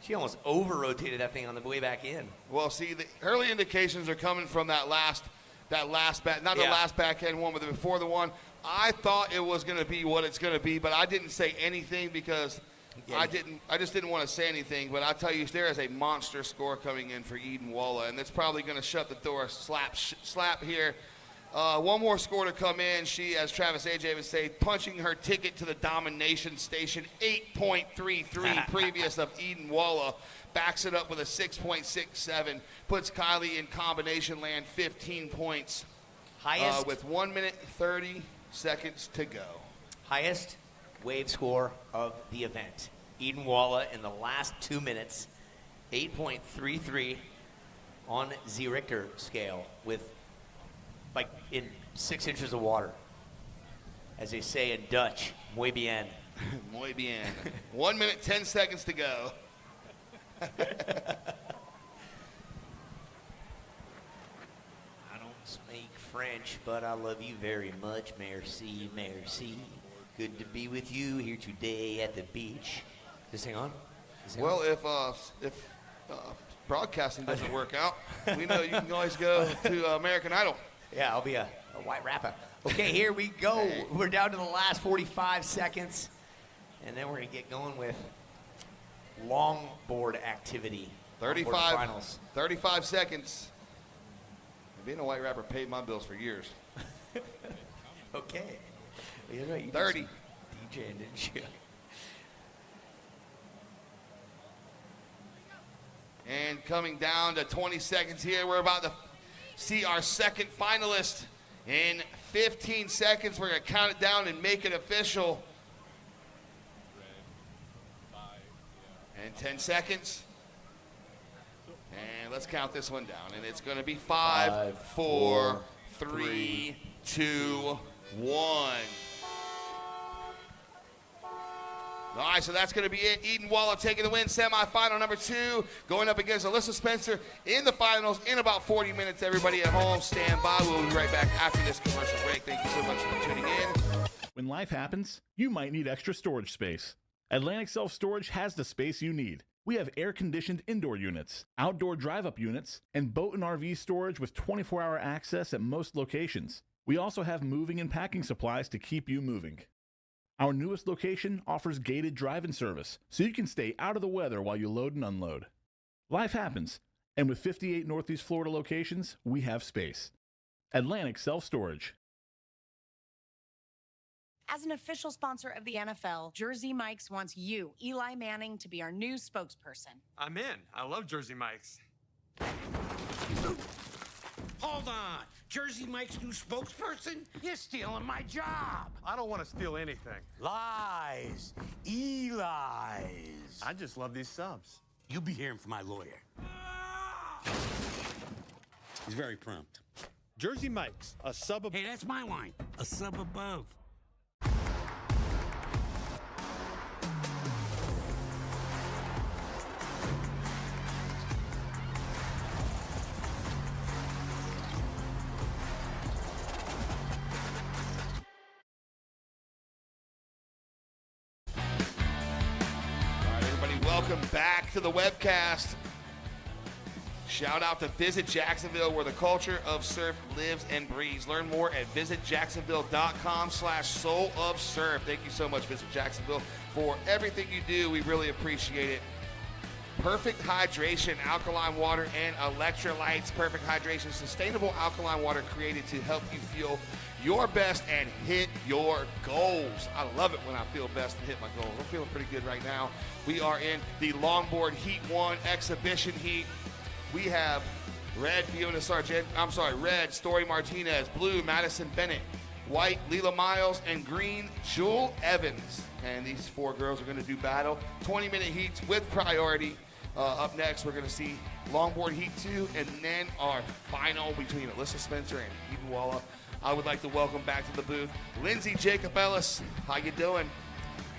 She almost over-rotated that thing on the way back in. Well, see, the early indications are coming from that last back, not the last backhand one, but before the one. I thought it was going to be what it's going to be, but I didn't say anything because I just didn't want to say anything. But I tell you, there is a monster score coming in for Eden Walla, and that's probably going to shut the door slap here. One more score to come in. She, as Travis AJ would say, punching her ticket to the domination station, 8.33 previous of Eden Walla. Backs it up with a 6.67. Puts Kylie in combination land, 15 points. Highest with 1 minute 30 seconds to go. Highest wave score of the event. Eden Walla in the last 2 minutes, 8.33 on the Richter scale with like in 6 inches of water. As they say in Dutch, muy bien. Muy bien. 1 minute, 10 seconds to go. I don't speak French, but I love you very much. Merci, merci. Good to be with you here today at the beach. Just hang on. Well, if broadcasting doesn't work out, we know you can always go to American Idol. Yeah, I'll be a white rapper. Okay, here we go. We're down to the last 45 seconds, and then we're going to get going with longboard activity. 35 seconds. Being a white rapper paid my bills for years. Okay. Well, you're right. You 30. did some DJing, didn't you? And coming down to 20 seconds here, we're about to see our second finalist. In 15 seconds, we're going to count it down and make it official. And 10 seconds. And let's count this one down. And it's going to be 5, 4, 3, 2, 1. All right, so that's going to be it. Eden Walla taking the win, semifinal number 2, going up against Alyssa Spencer in the finals in about 40 minutes. Everybody at home, stand by. We'll be right back after this commercial break. Thank you so much for tuning in. When life happens, you might need extra storage space. Atlantic Self Storage has the space you need. We have air-conditioned indoor units, outdoor drive-up units, and boat and RV storage with 24-hour access at most locations. We also have moving and packing supplies to keep you moving. Our newest location offers gated drive-in service, so you can stay out of the weather while you load and unload. Life happens, and with 58 Northeast Florida locations, we have space. Atlantic Self Storage. As an official sponsor of the NFL, Jersey Mike's wants you, Eli Manning, to be our new spokesperson. I'm in. I love Jersey Mike's. Hold on. Jersey Mike's new spokesperson? You're stealing my job. I don't want to steal anything. Lies. Eli's. I just love these subs. You'll be hearing from my lawyer. He's very prompt. Jersey Mike's, a sub above. Hey, that's my line. A sub above. Welcome back to the webcast. Shout out to Visit Jacksonville, where the culture of surf lives and breathes. Learn more at visitjacksonville.com/soulofsurf. Thank you so much, Visit Jacksonville, for everything you do. We really appreciate it. Perfect hydration, alkaline water, and electrolytes. Perfect hydration, sustainable alkaline water created to help you feel your best and hit your goals. I love it when I feel best and hit my goals. I'm feeling pretty good right now. We are in the Longboard Heat 1 exhibition heat. We have red, red, Story Martinez, blue, Madison Bennett, white, Leela Miles, and green, Jewel Evans. And these 4 girls are going to do battle. 20-minute heats with priority. Up next, we're going to see Longboard Heat 2, and then our final between Alyssa Spencer and Eden Walla. I would like to welcome back to the booth Lindsay Jacob Ellis. How you doing?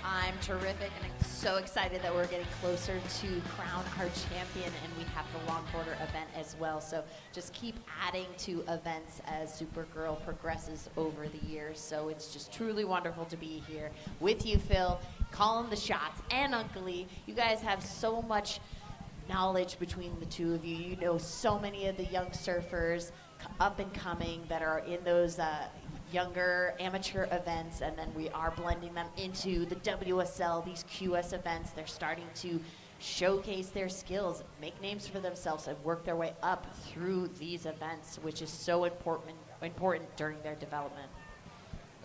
I'm terrific, and I'm so excited that we're getting closer to crown our champion, and we have the longboarder event as well. So just keep adding to events as Supergirl progresses over the years. So it's just truly wonderful to be here with you, Phil, calling the shots, and Uncle Lee. You guys have so much knowledge between the two of you. You know so many of the young surfers up and coming that are in those younger amateur events, and then we are blending them into the WSL, these QS events. They're starting to showcase their skills, make names for themselves, and work their way up through these events, which is so important during their development.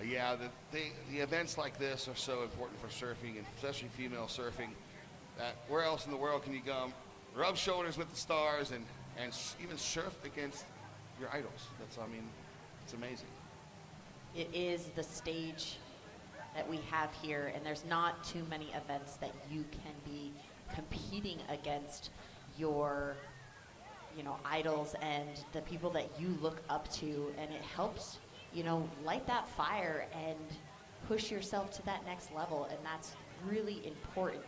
Yeah, the events like this are so important for surfing, and especially female surfing. Where else in the world can you go rub shoulders with the stars and even surf against your idols? It's amazing. It is the stage that we have here, and there's not too many events that you can be competing against your, idols and the people that you look up to, and it helps, light that fire and push yourself to that next level, and that's really important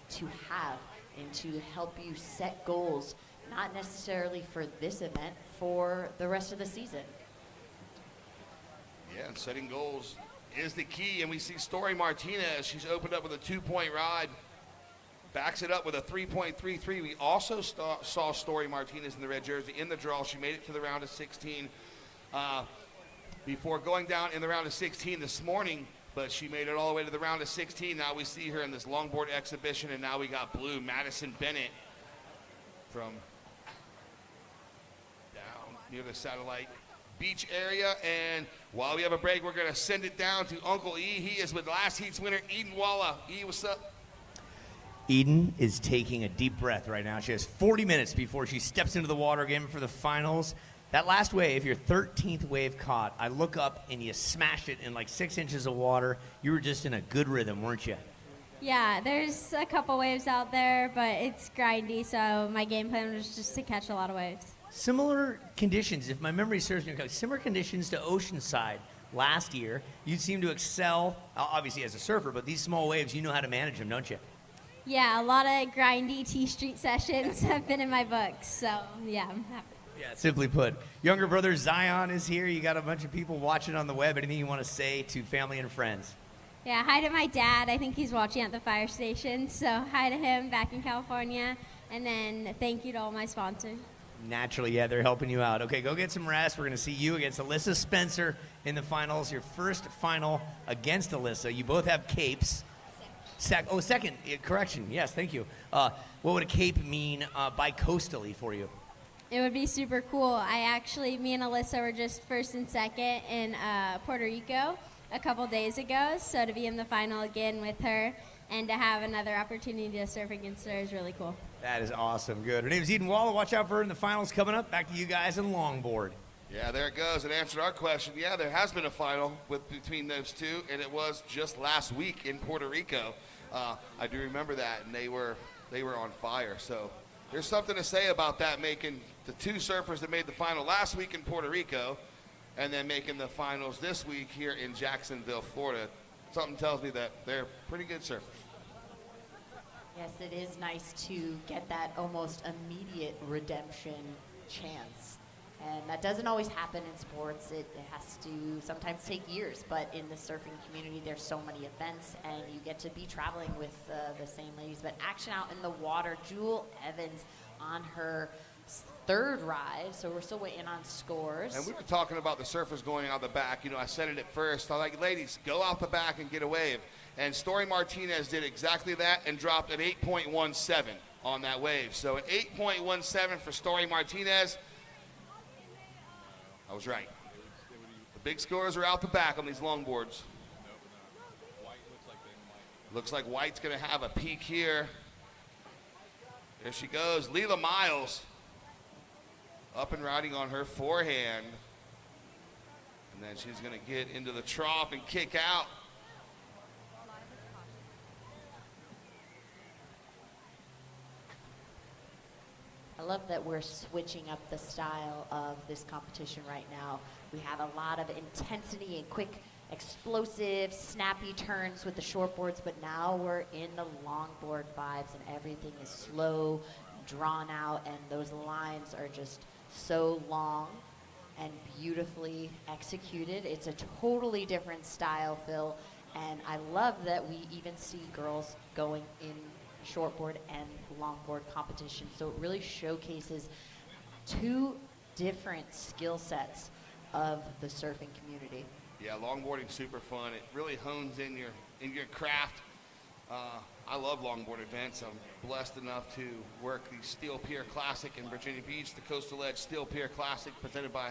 to have and to help you set goals, not necessarily for this event, for the rest of the season. Yeah, and setting goals is the key, and we see Story Martinez. She's opened up with a 2-point ride, backs it up with a 3.33. We also saw Story Martinez in the red jersey in the draw. She made it to the round of 16 before going down in the round of 16 this morning, but she made it all the way to the round of 16. Now we see her in this longboard exhibition, and now we got blue Madison Bennett from down near the Satellite Beach area. And while we have a break, we're going to send it down to Uncle E. He is with last heat's winner, Eden Walla. E, what's up? Eden is taking a deep breath right now. She has 40 minutes before she steps into the water again for the finals. That last wave, your 13th wave caught. I look up and you smashed it in like 6 inches of water. You were just in a good rhythm, weren't you? Yeah, there's a couple waves out there, but it's grindy, so my game plan was just to catch a lot of waves. Similar conditions, if my memory serves me, similar conditions to Oceanside last year. You seem to excel, obviously as a surfer, but these small waves, you know how to manage them, don't you? Yeah, a lot of grindy T-Street sessions have been in my books, so yeah, I'm happy. Yeah, simply put. Younger brother Zion is here. You got a bunch of people watching on the web. Anything you want to say to family and friends? Yeah, hi to my dad. I think he's watching at the fire station, so hi to him back in California, and then thank you to all my sponsors. Naturally, yeah, they're helping you out. Okay, go get some rest. We're going to see you against Alyssa Spencer in the finals. Your first final against Alyssa. You both have capes. Second. Correction. Yes, thank you. What would a cape mean bi-coastally for you? It would be super cool. Me and Alyssa were just first and second in Puerto Rico a couple days ago, so to be in the final again with her and to have another opportunity to surf against her is really cool. That is awesome. Good. Her name is Eden Walla. Watch out for her in the finals coming up. Back to you guys in longboard. Yeah, there it goes. It answered our question. Yeah, there has been a final between those two, and it was just last week in Puerto Rico. I do remember that, and they were on fire. So there's something to say about that, making the two surfers that made the final last week in Puerto Rico and then making the finals this week here in Jacksonville, Florida. Something tells me that they're pretty good surfers. Yes, it is nice to get that almost immediate redemption chance. And that doesn't always happen in sports. It has to sometimes take years, but in the surfing community, there's so many events, and you get to be traveling with the same ladies. But action out in the water, Jewel Evans on her third ride, so we're still waiting on scores. And we were talking about the surfers going out the back. I said it at first. I was like, ladies, go out the back and get a wave. And Story Martinez did exactly that and dropped an 8.17 on that wave. So an 8.17 for Story Martinez. I was right. The big scores are out the back on these longboards. Looks like White's going to have a peek here. There she goes. Leela Miles up and riding on her forehand. And then she's going to get into the trough and kick out. I love that we're switching up the style of this competition right now. We have a lot of intensity and quick explosive, snappy turns with the shortboards, but now we're in the longboard vibes and everything is slow, drawn out, and those lines are just so long and beautifully executed. It's a totally different style, Phil, and I love that we even see girls going in shortboard and longboard competition. So it really showcases two different skill sets of the surfing community. Yeah, longboarding's super fun. It really hones in your craft. I love longboard events. I'm blessed enough to work the Steel Pier Classic in Virginia Beach, the Coastal Edge Steel Pier Classic presented by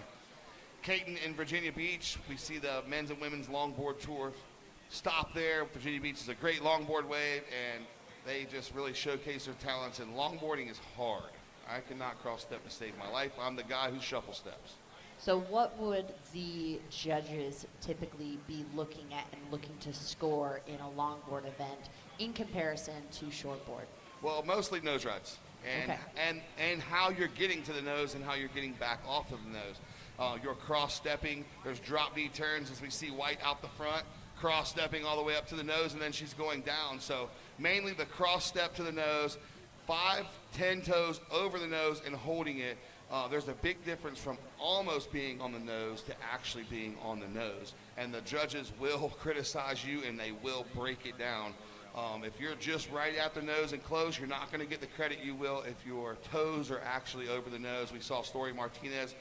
Caton in Virginia Beach. We see the men's and women's longboard tour stop there. Virginia Beach is a great longboard wave, and they just really showcase their talents. And longboarding is hard. I cannot cross step to save my life. I'm the guy who shuffle steps. So what would the judges typically be looking at and looking to score in a longboard event in comparison to shortboard? Well, mostly nose rides, and Okay. and how you're getting to the nose and how you're getting back off of the nose. You're cross-stepping. There's drop knee turns as we see White out the front, cross-stepping all the way up to the nose, and then she's going down. So mainly the cross-step to the nose, 5, 10 toes over the nose and holding it. There's a big difference from almost being on the nose to actually being on the nose. And the judges will criticize you and they will break it down. If you're just right at the nose and close, you're not going to get the credit you will if your toes are actually over the nose. We saw Story Martinez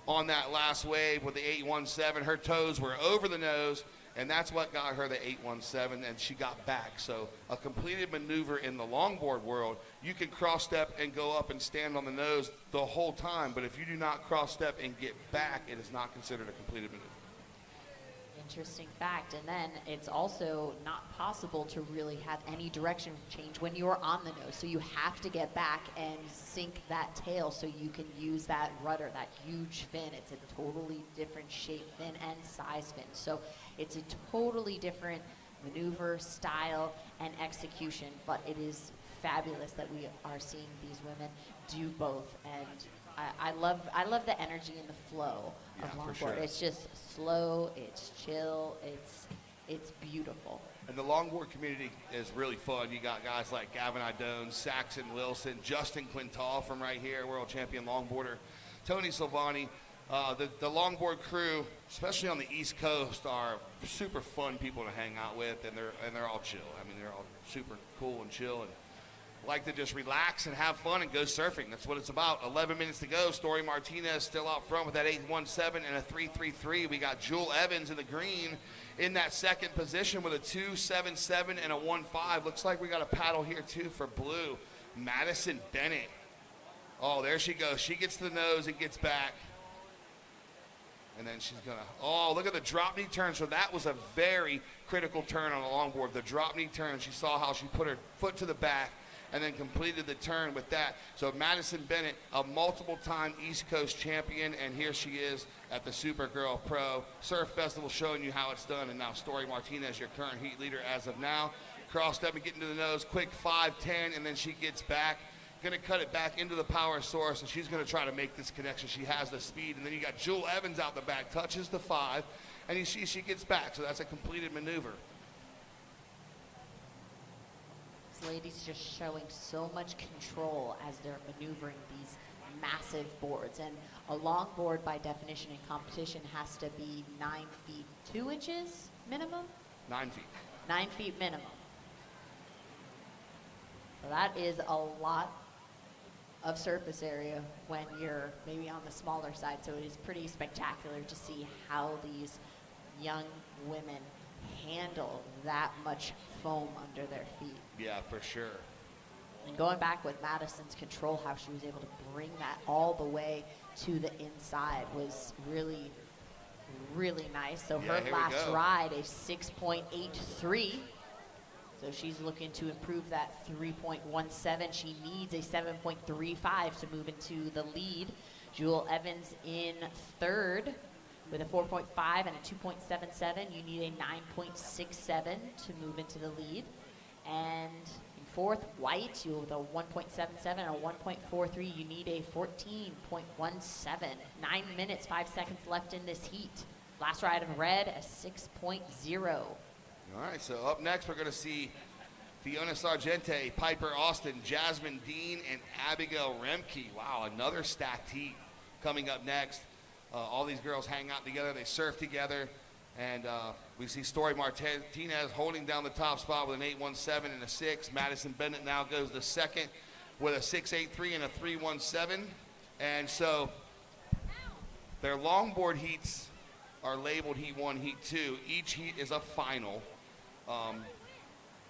on that last wave with the 817. Her toes were over the nose, and that's what got her the 817, and she got back. So a completed maneuver in the longboard world, you can cross step and go up and stand on the nose the whole time, but if you do not cross step and get back, it is not considered a completed maneuver. Interesting fact. And then it's also not possible to really have any direction change when you're on the nose. So you have to get back and sink that tail so you can use that rudder, that huge fin. It's a totally different shape fin and size fin. So it's a totally different maneuver, style, and execution. But it is fabulous that we are seeing these women do both. And I love the energy and the flow of longboard. Sure. It's just slow, it's chill, it's beautiful. And the longboard community is really fun. You got guys like Gavin Idone, Saxon Wilson, Justin Quintal from right here, world champion longboarder, Tony Silvani. The longboard crew, especially on the East Coast, are super fun people to hang out with, and they're all chill. I mean, they're all super cool and chill and like to just relax and have fun and go surfing. That's what it's about. 11 minutes to go. Story Martinez still out front with that 817 and a 333. We got Jewel Evans in the green in that second position with a 277 and a 15. Looks like we got a paddle here too for blue. Madison Bennett. Oh, there she goes. She gets to the nose and gets back. And then she's gonna, oh, look at the drop knee turn. So that was a very critical turn on the longboard. The drop knee turn, she saw how she put her foot to the back and then completed the turn with that. So Madison Bennett, a multiple-time East Coast champion, and here she is at the Supergirl Pro Surf Festival showing you how it's done. And now Story Martinez, your current heat leader as of now. Cross step and get into the nose, quick 5-10, and then she gets back. Gonna cut it back into the power source, and she's gonna try to make this connection. She has the speed, and then you got Jewel Evans out the back, touches the 5, and she gets back. So that's a completed maneuver. Ladies just showing so much control as they're maneuvering these massive boards. And a longboard, by definition in competition, has to be 9 feet 2 inches minimum? 9 feet. 9 feet minimum. So that is a lot of surface area when you're maybe on the smaller side. So it is pretty spectacular to see how these young women handle that much foam under their feet. Yeah, for sure. And going back with Madison's control, how she was able to bring that all the way to the inside was really, really nice. So Yeah, her here we last go. ride, a 6.83. So she's looking to improve that 3.17. She needs a 7.35 to move into the lead. Jewel Evans in third with a 4.5 and a 2.77. You need a 9.67 to move into the lead. And in fourth, White, you with a 1.77 and a 1.43. You need a 14.17. 9 minutes, 5 seconds left in this heat. Last ride of red, a 6.0. All right, so up next we're going to see Fiona Sargente, Piper Austin, Jasmine Dean, and Abigail Remke. Wow, another stacked heat coming up next. All these girls hang out together, they surf together, and we see Story Martinez holding down the top spot with an 8.17 and a 6. Madison Bennett now goes to second with a 6.83 and a 3.17. And so their longboard heats are labeled Heat 1, Heat 2. Each heat is a final.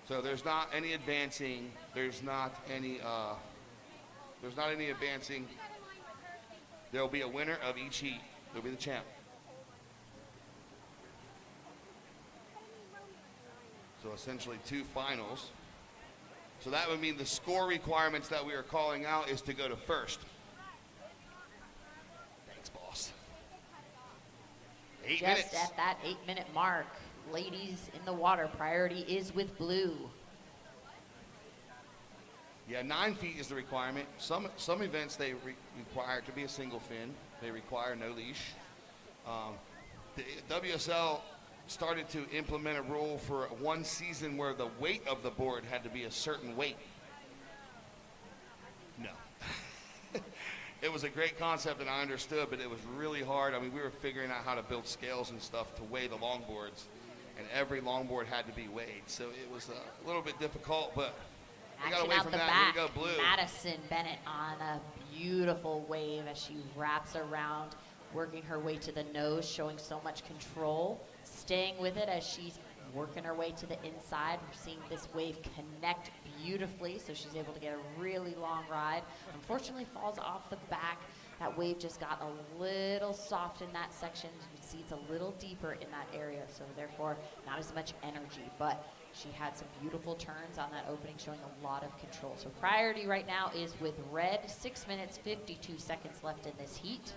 So there's not any advancing. There's not any advancing. There'll be a winner of each heat. There'll be the champ. So essentially 2 finals. So that would mean the score requirements that we are calling out is to go to first. Thanks, boss. 8 Just minutes. at that 8-minute mark. Ladies in the water, priority is with blue. Yeah, 9 feet is the requirement. Some events they require it to be a single fin. They require no leash. The WSL started to implement a rule for one season where the weight of the board had to be a certain weight. No. It was a great concept and I understood, but it was really hard. I mean, we were figuring out how to build scales and stuff to weigh the longboards, and every longboard had to be weighed. So it was a little bit difficult, but we got Action away out from the that. back. Here we go, blue. Madison Bennett on a beautiful wave as she wraps around, working her way to the nose, showing so much control, staying with it as she's working her way to the inside. We're seeing this wave connect beautifully, so she's able to get a really long ride. Unfortunately, falls off the back. That wave just got a little soft in that section. You can see it's a little deeper in that area, so therefore not as much energy, but she had some beautiful turns on that opening, showing a lot of control. So priority right now is with red. 6 minutes, 52 seconds left in this heat.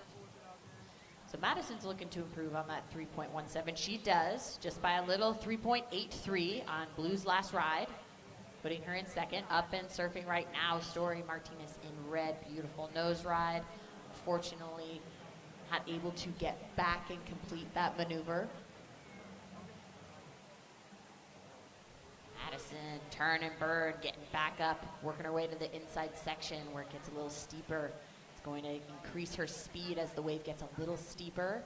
So Madison's looking to improve on that 3.17. She does, just by a little, 3.83 on Blue's last ride, putting her in second. Up and surfing right now, Story Martinez in red. Beautiful nose ride. Unfortunately, not able to get back and complete that maneuver. Madison, turn and burn, getting back up, working her way to the inside section where it gets a little steeper. It's going to increase her speed as the wave gets a little steeper.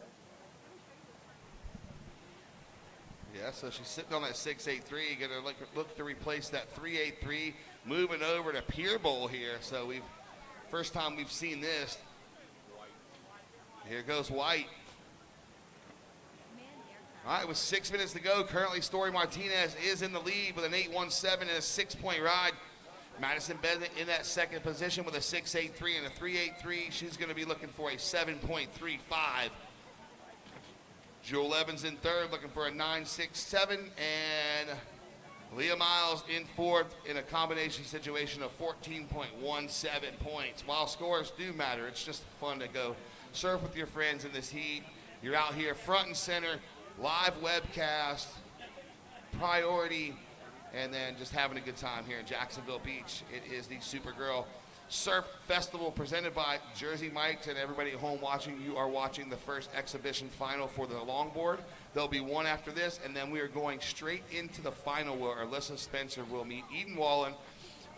Yeah, so she's sitting on that 6.83. Gonna look to replace that 3.83. Moving over to Pier Bowl here. So first time we've seen this. Here goes White. All right, with 6 minutes to go, currently Story Martinez is in the lead with an 8.17 and a 6-point ride. Madison Bennett in that second position with a 6.83 and a 3.83. She's going to be looking for a 7.35. Jewel Evans in third, looking for a 9.67, and Leah Miles in fourth in a combination situation of 14.17 points. While scores do matter, it's just fun to go surf with your friends in this heat. You're out here front and center, live webcast, priority, and then just having a good time here in Jacksonville Beach. It is the Supergirl Surf Festival presented by Jersey Mike's, and everybody at home watching, you are watching the first exhibition final for the longboard. There'll be one after this, and then we are going straight into the final where Alyssa Spencer will meet Eden Wallen.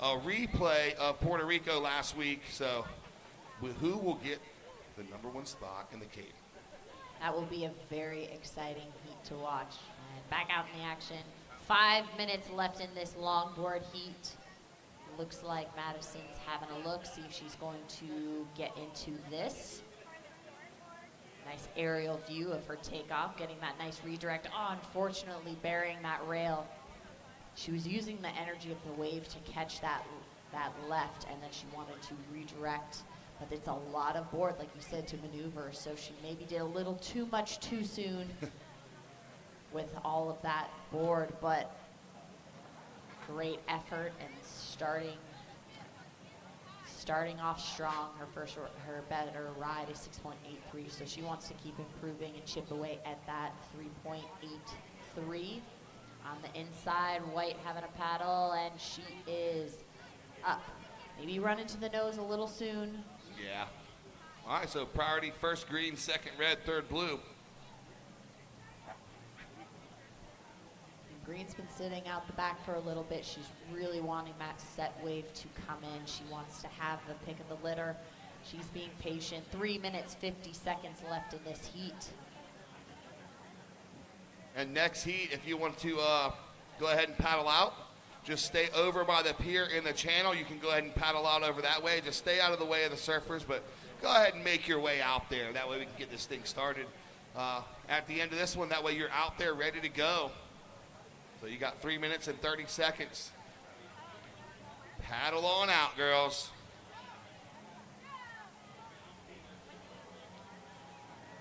A replay of Puerto Rico last week, so who will get the #1 spot in the Cape? That will be a very exciting heat to watch. And back out in the action. 5 minutes left in this longboard heat. Looks like Madison's having a look, see if she's going to get into this. Nice aerial view of her takeoff, getting that nice redirect. Oh, unfortunately, burying that rail. She was using the energy of the wave to catch that left, and then she wanted to redirect. But it's a lot of board, like you said, to maneuver, so she maybe did a little too much too soon with all of that board, but great effort and starting off strong. Her better ride is 6.83, so she wants to keep improving and chip away at that 3.83. On the inside, White having a paddle, and she is up. Maybe run into the nose a little soon. Yeah. All right, so priority first green, second red, third blue. Green's been sitting out the back for a little bit. She's really wanting that set wave to come in. She wants to have the pick of the litter. She's being patient. 3 minutes, 50 seconds left in this heat. And next heat, if you want to go ahead and paddle out, just stay over by the pier in the channel. You can go ahead and paddle out over that way. Just stay out of the way of the surfers, but go ahead and make your way out there. That way we can get this thing started at the end of this one. That way you're out there ready to go. So you got 3 minutes and 30 seconds. Paddle on out, girls.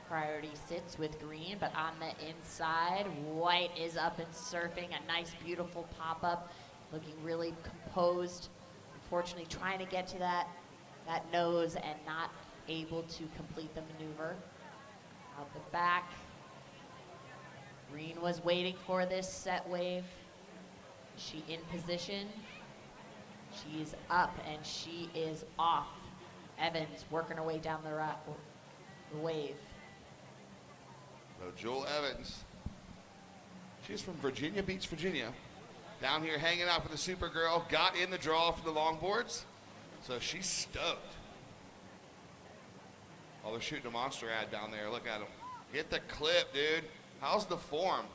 Priority sits with Green, but on the inside, White is up and surfing. A nice, beautiful pop-up, looking really composed. Unfortunately, trying to get to that nose and not able to complete the maneuver. Out the back. Green was waiting for this set wave. She in position. She's up and she is off. Evans working her way down the wave. So Jewel Evans, she's from Virginia Beach, Virginia. Down here hanging out with the Supergirl, got in the draw for the longboards, so she's stoked. Oh, they're shooting a monster ad down there. Look at them. Get the clip, dude. How's the form?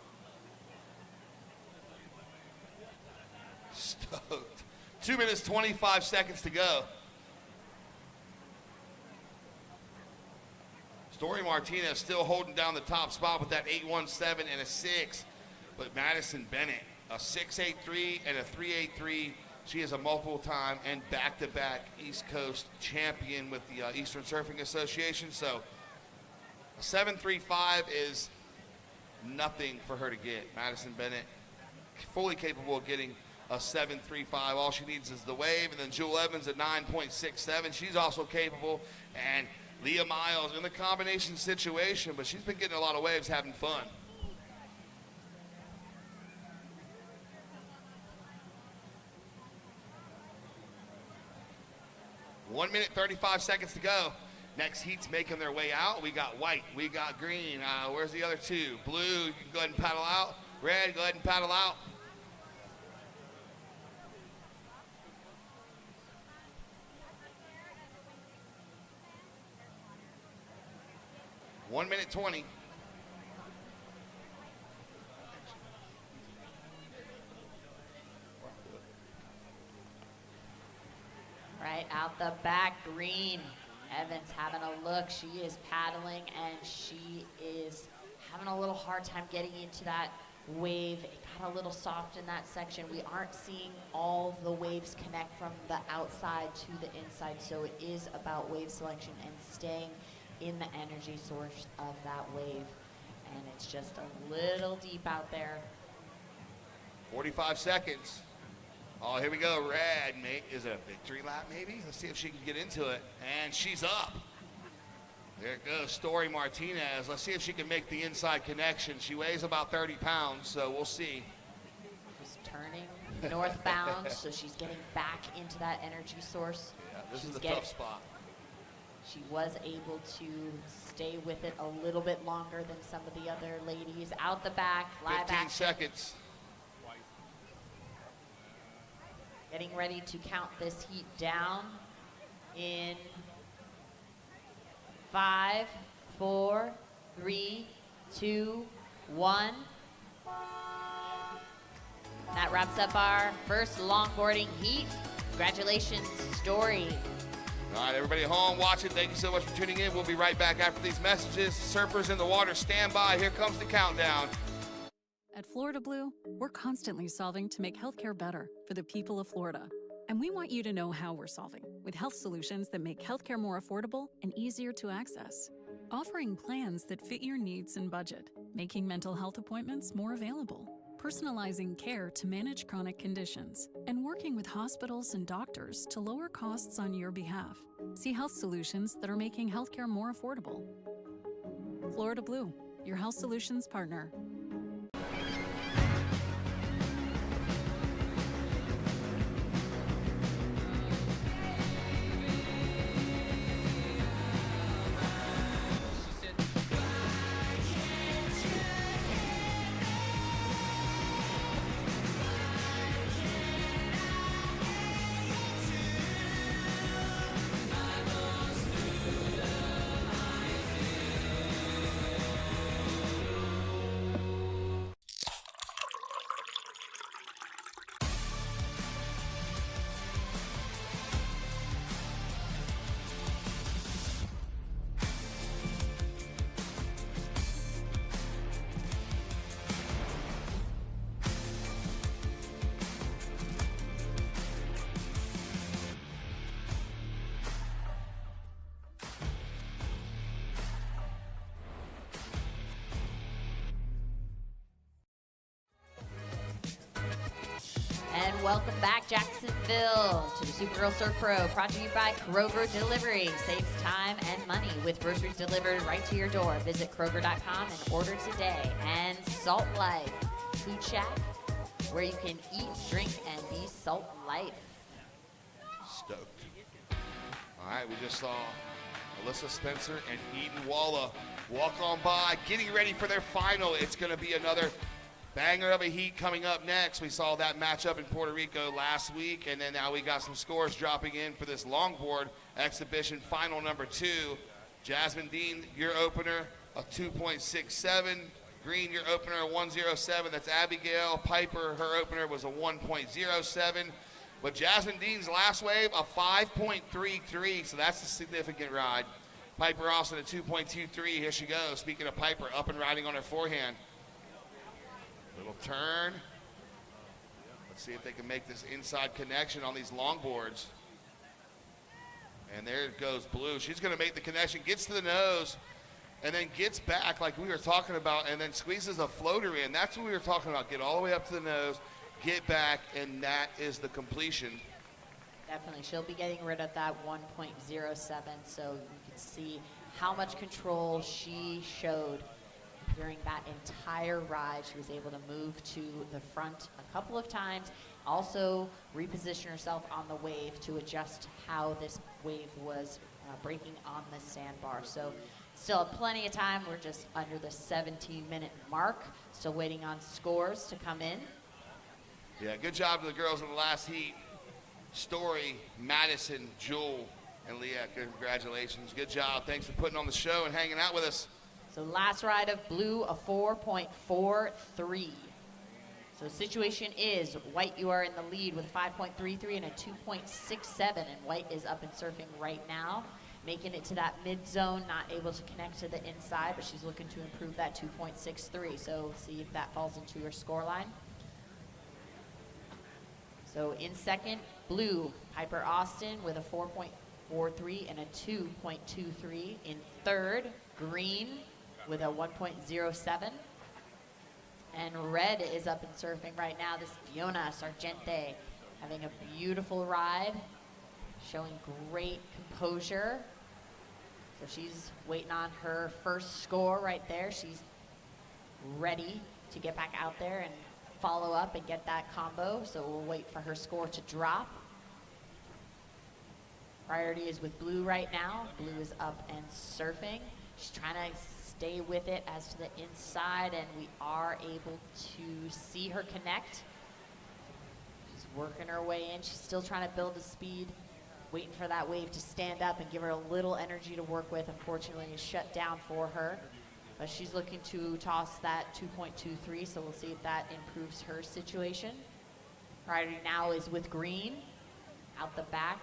Stoked. 2 minutes, 25 seconds to go. Story Martinez still holding down the top spot with that 8.17 and a 6. But Madison Bennett, a 6.83 and a 3.83. She is a multiple-time and back-to-back East Coast champion with the Eastern Surfing Association. So a 7.35 is nothing for her to get. Madison Bennett, fully capable of getting a 7.35. All she needs is the wave. And then Jewel Evans at 9.67. She's also capable. And Leah Miles in the combination situation, but she's been getting a lot of waves, having fun. One minute, 35 seconds to go. Next heat's making their way out. We got White, we got Green. Where's the other two? Blue, you can go ahead and paddle out. Red, go ahead and paddle out. One minute 20. Right out the back, Green. Evans having a look. She is paddling and she is having a little hard time getting into that wave. It got a little soft in that section. We aren't seeing all the waves connect from the outside to the inside, so it is about wave selection and staying in the energy source of that wave. And it's just a little deep out there. 45 seconds. Oh, here we go. Red, mate. Is it a victory lap, maybe? Let's see if she can get into it. And she's up. There it goes, Story Martinez. Let's see if she can make the inside connection. She weighs about 30 pounds, so we'll see. She's turning northbound, so she's getting back into that energy source. Yeah, this is the tough spot. She was able to stay with it a little bit longer than some of the other ladies. Out the back, live 15 action. seconds. Getting ready to count this heat down in 5, 4, 3, 2, 1. That wraps up our first longboarding heat. Congratulations, Story. All right, everybody at home watching, thank you so much for tuning in. We'll be right back after these messages. Surfers in the water, stand by. Here comes the countdown. At Florida Blue, we're constantly solving to make healthcare better for the people of Florida. And we want you to know how we're solving with health solutions that make healthcare more affordable and easier to access. Offering plans that fit your needs and budget, making mental health appointments more available, personalizing care to manage chronic conditions, and working with hospitals and doctors to lower costs on your behalf. See health solutions that are making healthcare more affordable. Florida Blue, your health solutions partner. welcome back Jacksonville to the Supergirl Surf Pro, brought to you by Kroger Delivery. Saves time and money with groceries delivered right to your door. Visit Kroger.com and order today. And Salt Life Food Shack, where you can eat, drink, and be Salt Life. Stoked. All right, we just saw Alyssa Spencer and Eden Walla walk on by, getting ready for their final. It's going to be another banger of a heat coming up next. We saw that matchup in Puerto Rico last week, and then now we got some scores dropping in for this Longboard Exhibition final number 2. Jasmine Dean, your opener, a 2.67. Green, your opener, a 1.07. That's Abigail. Piper, her opener was a 1.07. But Jasmine Dean's last wave, a 5.33, so that's a significant ride. Piper Austin, a 2.23. Here she goes. Speaking of Piper, up and riding on her forehand. Little turn. Let's see if they can make this inside connection on these longboards. And there goes Blue. She's going to make the connection, gets to the nose, and then gets back like we were talking about, and then squeezes a floater in. That's what we were talking about. Get all the way up to the nose, get back, and that is the completion. Definitely. She'll be getting rid of that 1.07, so you can see how much control she showed during that entire ride. She was able to move to the front a couple of times, also reposition herself on the wave to adjust how this wave was breaking on the sandbar. So still plenty of time. We're just under the 17-minute mark. Still waiting on scores to come in. Yeah, good job to the girls in the last heat. Story, Madison, Jewel, and Leah, congratulations. Good job. Thanks for putting on the show and hanging out with us. So last ride of Blue, a 4.43. So situation is White, you are in the lead with 5.33 and a 2.67, and White is up and surfing right now, making it to that mid zone, not able to connect to the inside, but she's looking to improve that 2.63. So see if that falls into her score line. So in second, Blue, Piper Austin with a 4.43 and a 2.23. In third, Green with a 1.07. And Red is up and surfing right now. This Fiona Sargente having a beautiful ride, showing great composure. So she's waiting on her first score right there. She's ready to get back out there and follow up and get that combo. So we'll wait for her score to drop. Priority is with Blue right now. Blue is up and surfing. She's trying to stay with it as to the inside, and we are able to see her connect. She's working her way in. She's still trying to build the speed, waiting for that wave to stand up and give her a little energy to work with. Unfortunately, it's shut down for her, but she's looking to toss that 2.23, so we'll see if that improves her situation. Priority now is with Green, out the back.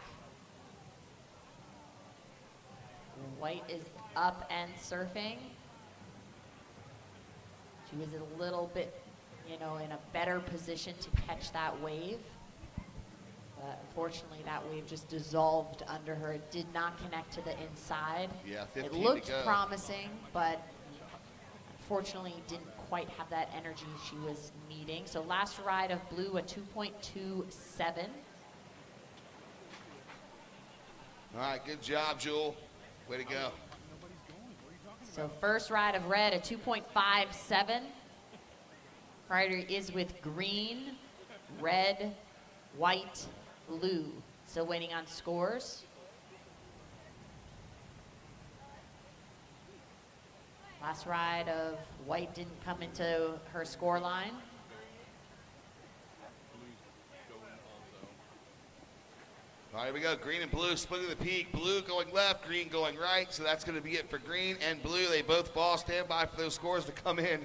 White is up and surfing. She was a little bit, in a better position to catch that wave. But unfortunately, that wave just dissolved under her. It did not connect to the inside. Yeah, 15 It looked to go. promising, but unfortunately didn't quite have that energy she was needing. So last ride of Blue, a 2.27. All right, good job, Jewel. Way to go. So first ride of Red, a 2.57. Priority is with Green, Red, White, Blue. Still waiting on scores. Last ride of White didn't come into her score line. All right, here we go. Green and Blue splitting the peak. Blue going left, Green going right. So that's going to be it for Green and Blue. They both fall. Stand by for those scores to come in.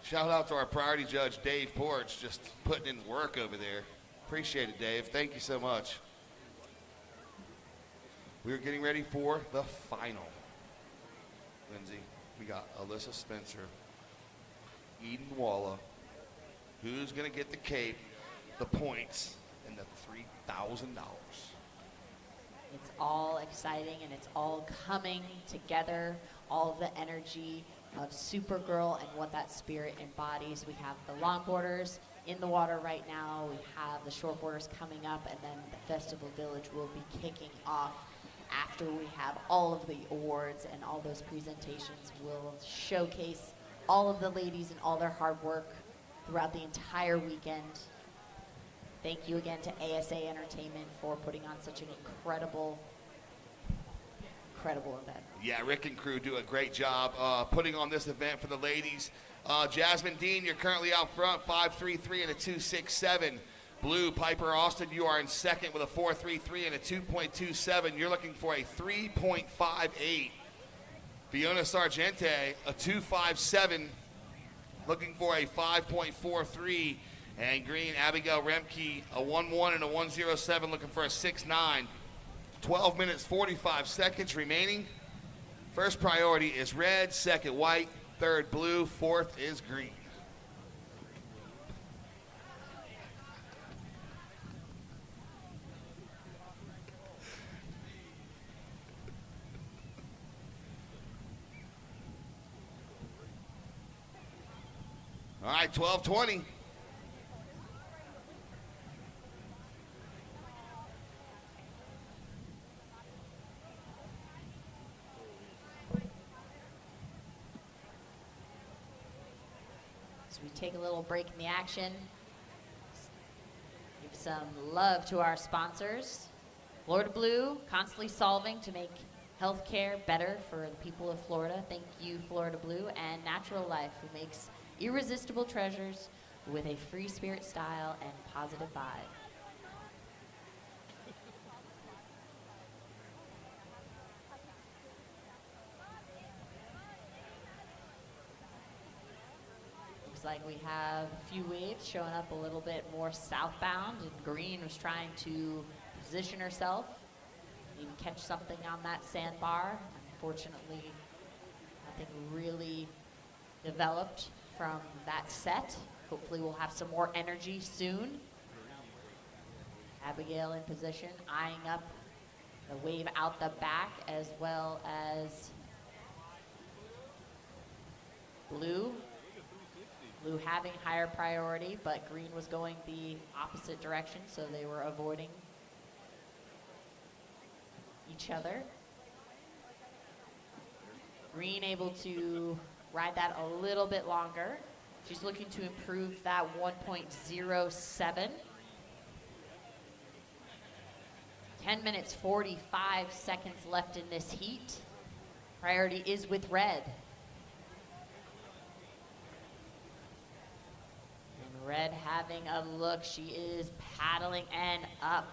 Shout out to our priority judge, Dave Porch, just putting in work over there. Appreciate it, Dave. Thank you so much. We're getting ready for the final. Lindsay, we got Alyssa Spencer, Eden Walla. Who's going to get the cape, the points, and the $3,000? It's all exciting and it's all coming together. All of the energy of Supergirl and what that spirit embodies. We have the longboarders in the water right now. We have the shortboarders coming up, and then the Festival Village will be kicking off after we have all of the awards and all those presentations. Will showcase all of the ladies and all their hard work throughout the entire weekend. Thank you again to ASA Entertainment for putting on such an incredible event. Yeah, Rick and crew do a great job putting on this event for the ladies. Jasmine Dean, you're currently out front, 5.33 and a 2.67. Blue, Piper Austin, you are in second with a 4.33 and a 2.27. You're looking for a 3.58. Fiona Sargente, a 2.57, looking for a 5.43. And green, Abigail Remke, a 1.1 and a 1.07, looking for a 6.9. 12 minutes, 45 seconds remaining. First priority is red, second white, third blue, fourth is green. All right, 12:20. So we take a little break in the action. Give some love to our sponsors. Florida Blue, constantly solving to make healthcare better for the people of Florida. Thank you, Florida Blue. And Natural Life, who makes irresistible treasures with a free spirit style and positive vibe. Looks like we have a few waves showing up a little bit more southbound, and green was trying to position herself, maybe catch something on that sandbar. Unfortunately, nothing really developed from that set. Hopefully we'll have some more energy soon. Abigail in position, eyeing up the wave out the back, as well as Blue. Blue having higher priority, but green was going the opposite direction, so they were avoiding each other. Green able to ride that a little bit longer. She's looking to improve that 1.07. 10 minutes, 45 seconds left in this heat. Priority is with red. And red having a look. She is paddling and up.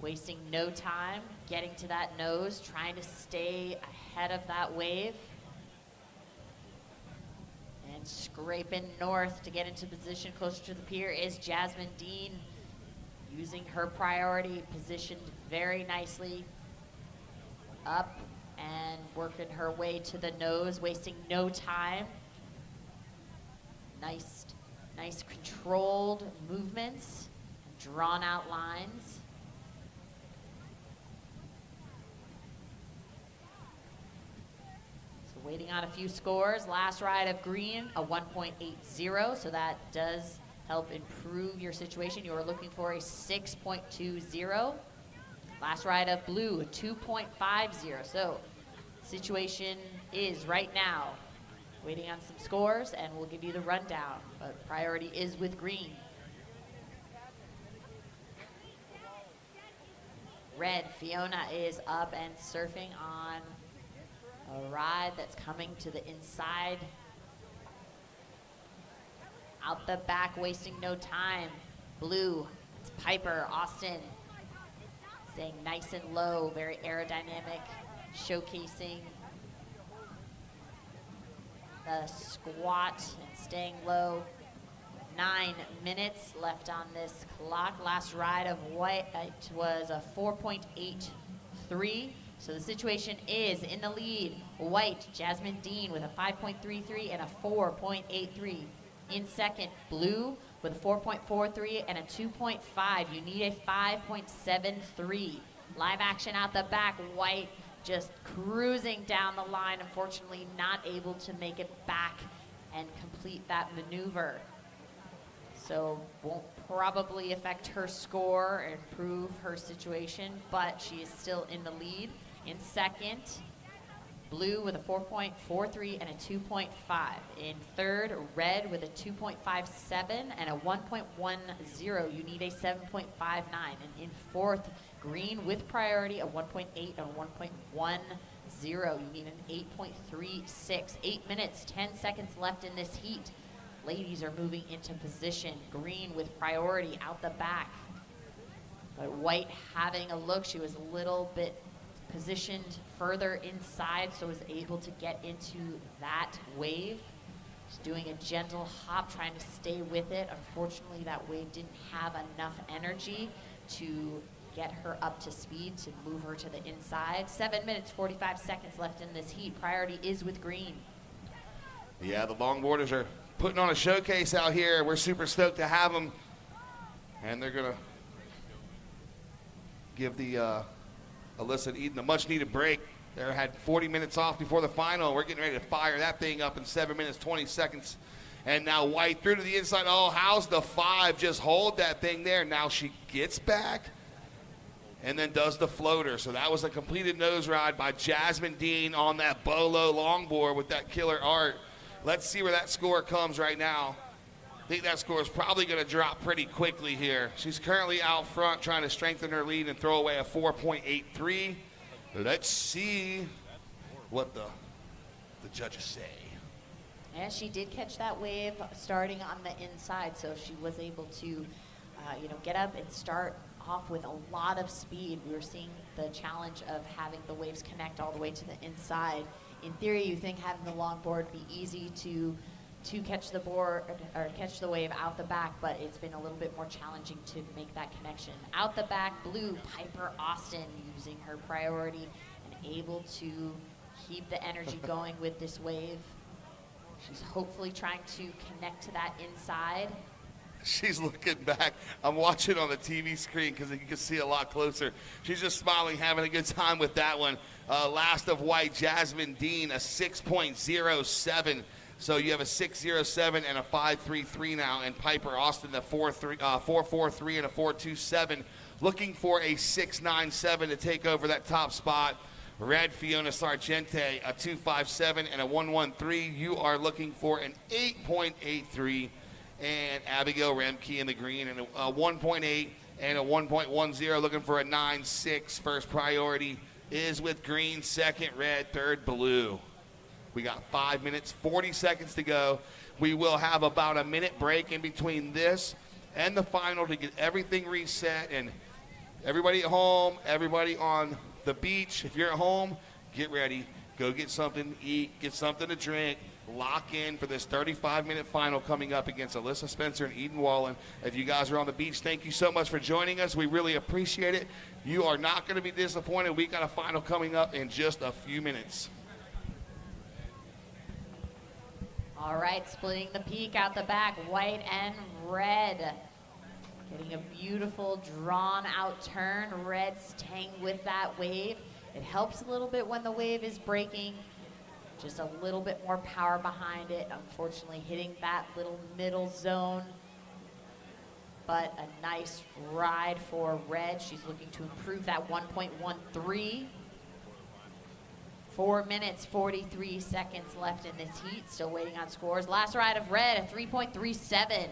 Wasting no time, getting to that nose, trying to stay ahead of that wave. And scraping north to get into position closer to the pier is Jasmine Dean, using her priority, positioned very nicely up and working her way to the nose, wasting no time. Nice controlled movements, drawn out lines. Waiting on a few scores. Last ride of green, a 1.80, so that does help improve your situation. You are looking for a 6.20. Last ride of blue, a 2.50. So situation is right now waiting on some scores, and we'll give you the rundown, but priority is with green. Red, Fiona is up and surfing on a ride that's coming to the inside. Out the back, wasting no time. Blue, it's Piper Austin. Staying nice and low, very aerodynamic, showcasing the squat and staying low. 9 minutes left on this clock. Last ride of white, it was a 4.83. So the situation is in the lead. White, Jasmine Dean with a 5.33 and a 4.83. In second, blue with a 4.43 and a 2.5. You need a 5.73. Live action out the back. White just cruising down the line. Unfortunately, not able to make it back and complete that maneuver. so won't probably affect her score or improve her situation, but she is still in the lead. In second, blue with a 4.43 and a 2.5. In third, red with a 2.57 and a 1.10. You need a 7.59. And in fourth, green with priority, a 1.8 and a 1.10. You need an 8.36. 8 minutes, 10 seconds left in this heat. Ladies are moving into position. Green with priority out the back. But white having a look. She was a little bit positioned further inside, so was able to get into that wave. She's doing a gentle hop, trying to stay with it. Unfortunately, that wave didn't have enough energy to get her up to speed to move her to the inside. 7 minutes, 45 seconds left in this heat. Priority is with green. Yeah, the longboarders are putting on a showcase out here. We're super stoked to have them. And they're going to give the Alyssa and Eden a much-needed break. They had 40 minutes off before the final. We're getting ready to fire that thing up in 7 minutes, 20 seconds. And now White through to the inside. Oh, how's the 5 just hold that thing there? Now she gets back and then does the floater. So that was a completed nose ride by Jasmine Dean on that Bolo longboard with that killer art. Let's see where that score comes right now. I think that score is probably going to drop pretty quickly here. She's currently out front trying to strengthen her lead and throw away a 4.83. Let's see what the judges say. And she did catch that wave starting on the inside, so she was able to get up and start off with a lot of speed. We were seeing the challenge of having the waves connect all the way to the inside. In theory, you think having the longboard be easy to catch the board or catch the wave out the back, but it's been a little bit more challenging to make that connection. Out the back, blue, Piper Austin using her priority and able to keep the energy going with this wave. She's hopefully trying to connect to that inside. She's looking back. I'm watching on the TV screen because you can see a lot closer. She's just smiling, having a good time with that one. Last of white, Jasmine Dean, a 6.07. So you have a 6.07 and a 5.33 now, and Piper Austin, the 4.43 and a 4.27, looking for a 6.97 to take over that top spot. Red, Fiona Sargente, a 2.57 and a 1.13. You are looking for an 8.83. And Abigail Remke in the green, and a 1.8 and a 1.10, looking for a 9.6. First priority is with green, second red, third blue. We got 5 minutes, 40 seconds to go. We will have about a minute break in between this and the final to get everything reset. And everybody at home, everybody on the beach, if you're at home, get ready. Go get something to eat, get something to drink. Lock in for this 35-minute final coming up against Alyssa Spencer and Eden Wallen. If you guys are on the beach, thank you so much for joining us. We really appreciate it. You are not going to be disappointed. We got a final coming up in just a few minutes. All right, splitting the peak out the back, white and red. Getting a beautiful drawn-out turn. Red staying with that wave. It helps a little bit when the wave is breaking. Just a little bit more power behind it. Unfortunately, hitting that little middle zone. But a nice ride for red. She's looking to improve that 1.13. 4 minutes, 43 seconds left in this heat. Still waiting on scores. Last ride of red, a 3.37.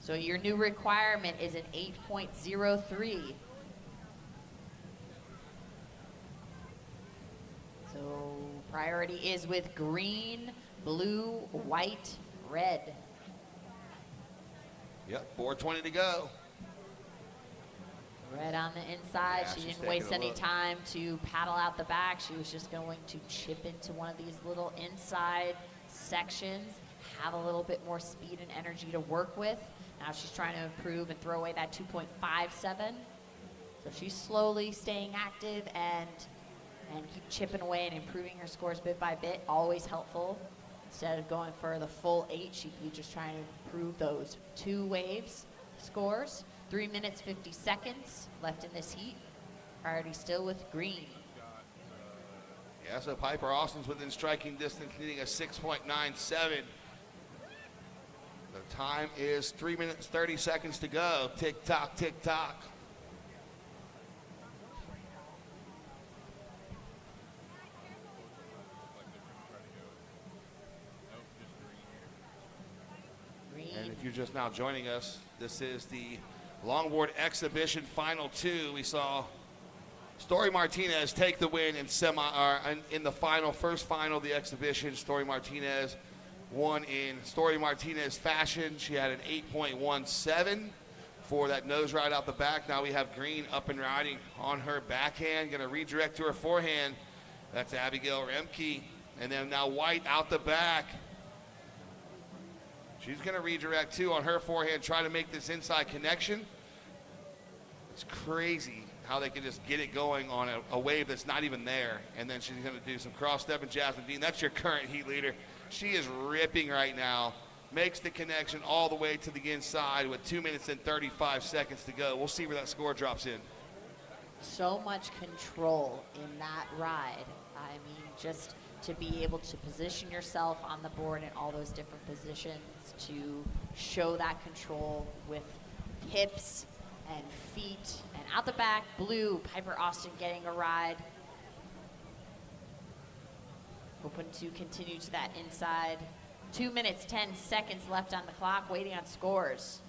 So your new requirement is an 8.03. So priority is with green, blue, white, red. Yep, 4:20 to go. Red on the inside. Yeah, she she's didn't waste taking a any look. time to paddle out the back. She was just going to chip into one of these little inside sections, have a little bit more speed and energy to work with. Now she's trying to improve and throw away that 2.57. So she's slowly staying active and keep chipping away and improving her scores bit by bit. Always helpful. Instead of going for the full 8, she could be just trying to improve those 2 waves scores. 3 minutes, 50 seconds left in this heat. Priority still with green. Yeah, so Piper Austin's within striking distance, needing a 6.97. The time is 3 minutes, 30 seconds to go. Tick tock, tick tock. And if you're just now joining us, this is the Longboard Exhibition Final 2. We saw Story Martinez take the win in the first final of the exhibition. Story Martinez won in Story Martinez fashion. She had an 8.17 for that nose ride out the back. Now we have Green up and riding on her backhand, going to redirect to her forehand. That's Abigail Remke. And then now White out the back. She's going to redirect too on her forehand, try to make this inside connection. It's crazy how they can just get it going on a wave that's not even there. And then she's going to do some cross step and Jasmine Dean. That's your current heat leader. She is ripping right now. Makes the connection all the way to the inside with 2 minutes and 35 seconds to go. We'll see where that score drops in. So much control in that ride. I mean, just to be able to position yourself on the board in all those different positions, to show that control with hips and feet. And out the back, Blue, Piper Austin getting a ride. Hoping to continue to that inside. 2 minutes, 10 seconds left on the clock, waiting on scores.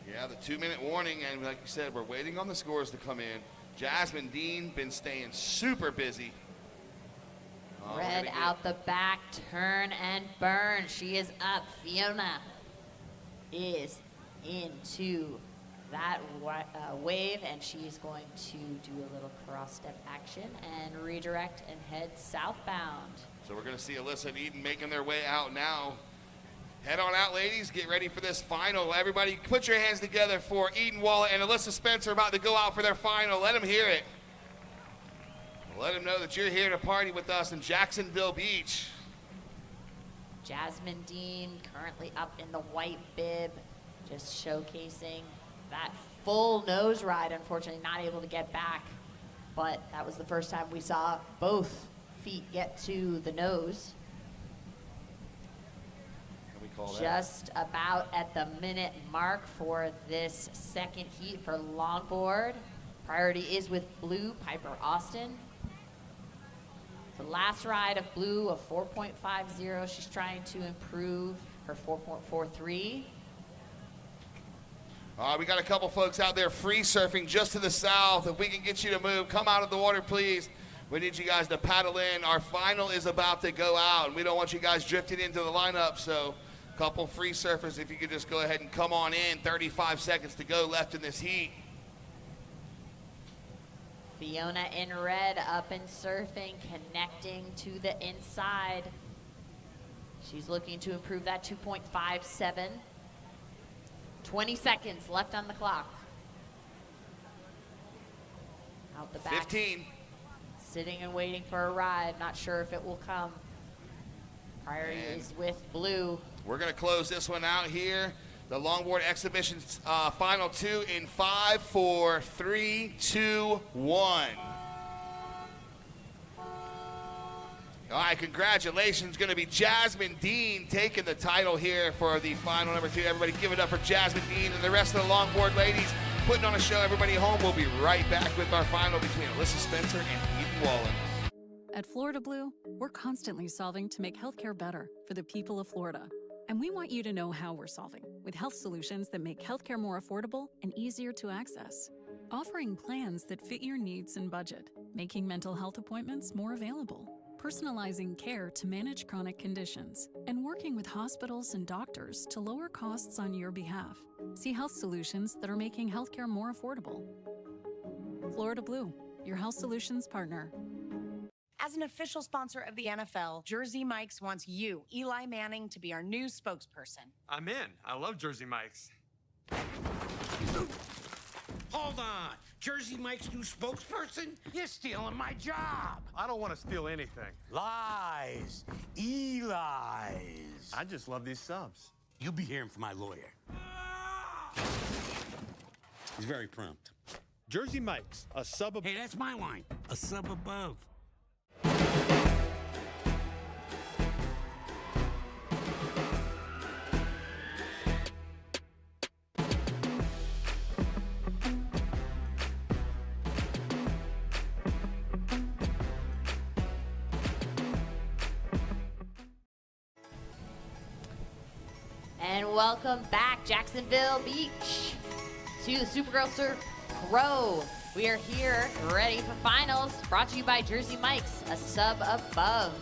Yeah, the 2 minute warning, and like you said, we're waiting on the scores to come in. Jasmine Dean been staying super busy. Red out the back, turn and burn. She is up. Fiona is into that wave, and she's going to do a little cross step action and redirect and head southbound. So we're going to see Alyssa and Eden making their way out now. Head on out, ladies. Get ready for this final. Everybody put your hands together for Eden Walla and Alyssa Spencer about to go out for their final. Let them hear it. Let them know that you're here to party with us in Jacksonville Beach. Jasmine Dean currently up in the white bib, just showcasing that full nose ride. Unfortunately, not able to get back, but that was the first time we saw both feet get to the nose. Can we call that? Just about at the minute mark for this second heat for longboard. Priority is with Blue, Piper Austin. The last ride of Blue, a 4.50. She's trying to improve her 4.43. We got a couple folks out there free surfing just to the south. If we can get you to move, come out of the water, please. We need you guys to paddle in. Our final is about to go out, and we don't want you guys drifting into the lineup. So a couple free surfers, if you could just go ahead and come on in. 35 seconds to go left in this heat. Fiona in red, up and surfing, connecting to the inside. She's looking to improve that 2.57. 20 seconds left on the clock. Out the back. 15. Sitting and waiting for a ride. Not sure if it will come. Priority is with Blue. We're going to close this one out here. The Longboard Exhibition Final 2 in 5, 4, 3, 2, 1. All right, congratulations. Going to be Jasmine Dean taking the title here for the final number 2. Everybody give it up for Jasmine Dean and the rest of the longboard ladies putting on a show. Everybody at home, we'll be right back with our final between Alyssa Spencer and Eden Walla. At Florida Blue, we're constantly solving to make healthcare better for the people of Florida. And we want you to know how we're solving with health solutions that make healthcare more affordable and easier to access. Offering plans that fit your needs and budget, making mental health appointments more available, personalizing care to manage chronic conditions, and working with hospitals and doctors to lower costs on your behalf. See health solutions that are making healthcare more affordable. Florida Blue, your health solutions partner. As an official sponsor of the NFL, Jersey Mike's wants you, Eli Manning, to be our new spokesperson. I'm in. I love Jersey Mike's. Hold on. Jersey Mike's new spokesperson? You're stealing my job. I don't want to steal anything. Lies. Eli's. I just love these subs. You'll be hearing from my lawyer. He's very prompt. Jersey Mike's, a sub above. Hey, that's my line. A sub above. And welcome back, Jacksonville Beach, to the Supergirl Surf Pro. We are here, ready for finals, brought to you by Jersey Mike's, a sub above.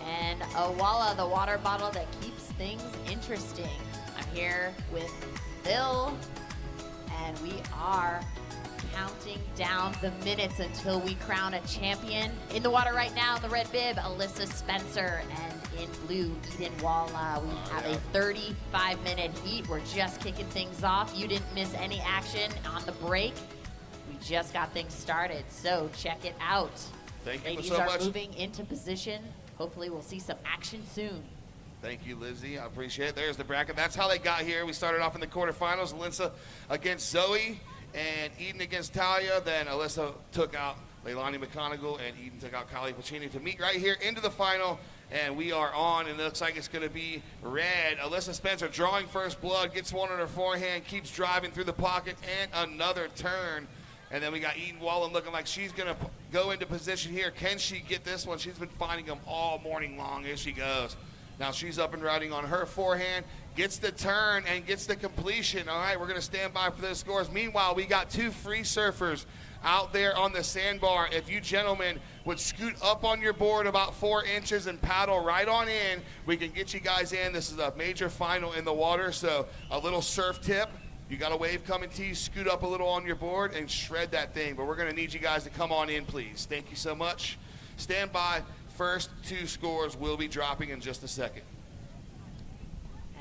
And a Walla, the water bottle that keeps things interesting. I'm here with Phil, and we are counting down the minutes until we crown a champion. In the water right now, in the red bib, Alyssa Spencer, and in blue, Eden Walla. We have a 35-minute heat. We're just kicking things off. You didn't miss any action on the break. We just got things started, so check it out. Thank you Ladies so are much. moving into position. Hopefully we'll see some action soon. Thank you, Lizzie. I appreciate it. There's the bracket. That's how they got here. We started off in the quarterfinals. Alyssa against Zoe and Eden against Talia. Then Alyssa took out Leilani McGonagle and Eden took out Kylie Pulchini to meet right here into the final. And we are on, and it looks like it's going to be red. Alyssa Spencer drawing first blood, gets one on her forehand, keeps driving through the pocket, and another turn. And then we got Eden Wallen looking like she's going to go into position here. Can she get this one? She's been finding them all morning long. Here she goes. Now she's up and riding on her forehand, gets the turn and gets the completion. All right, we're going to stand by for those scores. Meanwhile, we got two free surfers out there on the sandbar. If you gentlemen would scoot up on your board about 4 inches and paddle right on in, we can get you guys in. This is a major final in the water, so a little surf tip. You got a wave coming to you, scoot up a little on your board and shred that thing. But we're going to need you guys to come on in, please. Thank you so much. Stand by. First 2 scores will be dropping in just a second.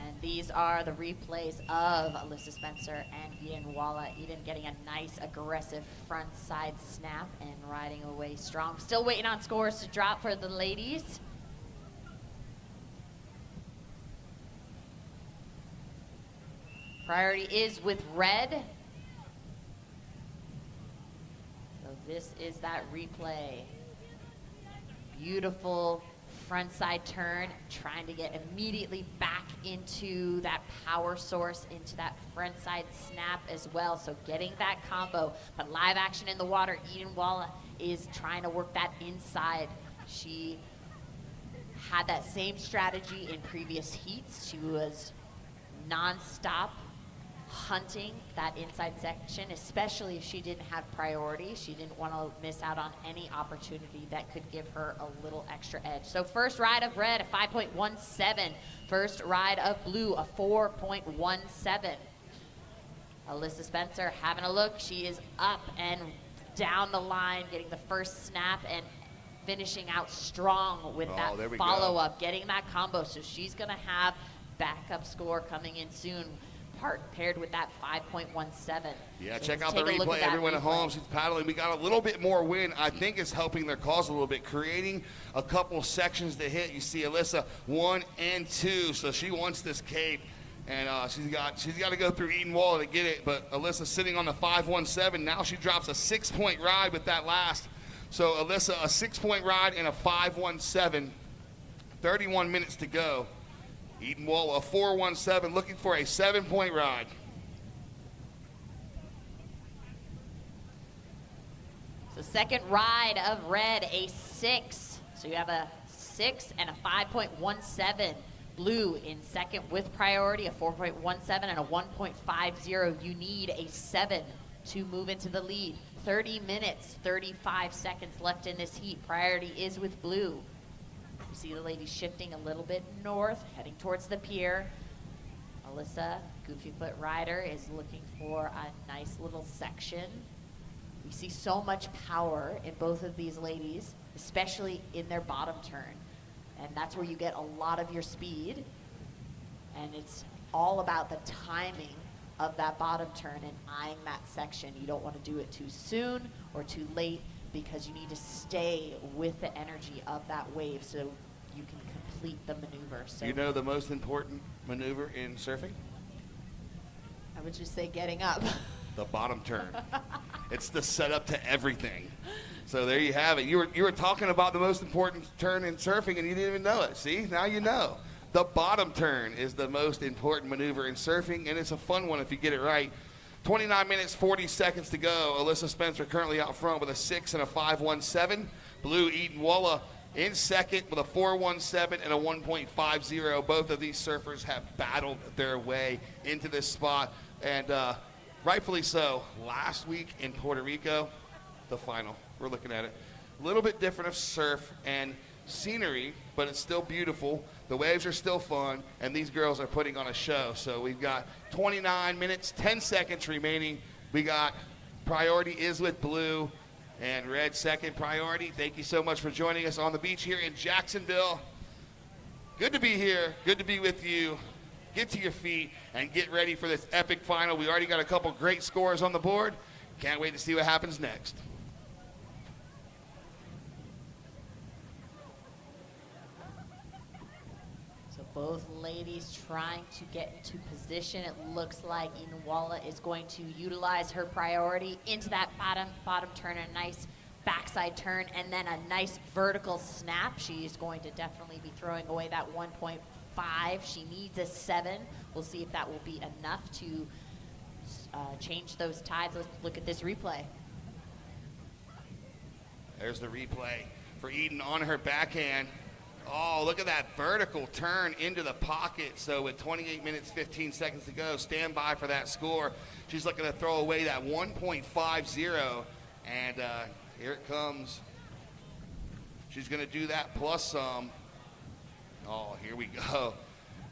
And these are the replays of Alyssa Spencer and Eden Walla. Eden getting a nice aggressive front side snap and riding away strong. Still waiting on scores to drop for the ladies. Priority is with red. So this is that replay. Beautiful front side turn, trying to get immediately back into that power source, into that front side snap as well. So getting that combo, but live action in the water. Eden Walla is trying to work that inside. She had that same strategy in previous heats. She was non-stop hunting that inside section, especially if she didn't have priority. She didn't want to miss out on any opportunity that could give her a little extra edge. So first ride of red, a 5.17. First ride of blue, a 4.17. Alyssa Spencer having a look. She is up and down the line, getting the first snap and finishing out strong with that follow-up, getting that combo. So she's going to have backup score coming in soon, paired with that 5.17. Yeah, so check out the replay. Everyone at home, she's paddling. We got a little bit more wind. I think it's helping their cause a little bit, creating a couple sections to hit. You see Alyssa 1 and 2, so she wants this cape. And she's got to go through Eden Walla to get it, but Alyssa sitting on the 5.17. Now she drops a 6-point ride with that last. So Alyssa, a 6-point ride and a 5.17. 31 minutes to go. Eden Walla, a 4.17, looking for a 7-point ride. So second ride of red, a 6. So you have a 6 and a 5.17. Blue in second with priority, a 4.17 and a 1.50. You need a 7 to move into the lead. 30 minutes, 35 seconds left in this heat. Priority is with blue. You see the ladies shifting a little bit north, heading towards the pier. Alyssa, Goofy Foot Rider, is looking for a nice little section. We see so much power in both of these ladies, especially in their bottom turn. And that's where you get a lot of your speed. And it's all about the timing of that bottom turn and eyeing that section. You don't want to do it too soon or too late, because you need to stay with the energy of that wave so you can complete the maneuver. So You know the most important maneuver in surfing? I would just say getting up. The bottom turn. It's the setup to everything. So there you have it. You were talking about the most important turn in surfing and you didn't even know it. See, now you know. The bottom turn is the most important maneuver in surfing, and it's a fun one if you get it right. 29 minutes, 40 seconds to go. Alyssa Spencer currently out front with a 6 and a 5.17. Blue, Eden Walla In second with a 4.17 and a 1.50. Both of these surfers have battled their way into this spot, and rightfully so. Last week in Puerto Rico, the final, we're looking at it. A little bit different of surf and scenery, but it's still beautiful. The waves are still fun, and these girls are putting on a show. So we've got 29 minutes, 10 seconds remaining. We got priority is with blue, and red second priority. Thank you so much for joining us on the beach here in Jacksonville. Good to be here. Good to be with you. Get to your feet and get ready for this epic final. We already got a couple great scores on the board. Can't wait to see what happens next. Both ladies trying to get into position. It looks like Walla is going to utilize her priority into that bottom turn, a nice backside turn, and then a nice vertical snap. She's going to definitely be throwing away that 1.5. She needs a 7. We'll see if that will be enough to change those tides. Let's look at this replay. There's the replay for Eden on her backhand. Oh, look at that vertical turn into the pocket. So with 28 minutes, 15 seconds to go, stand by for that score. She's looking to throw away that 1.50, and here it comes. She's going to do that plus some. Oh, here we go.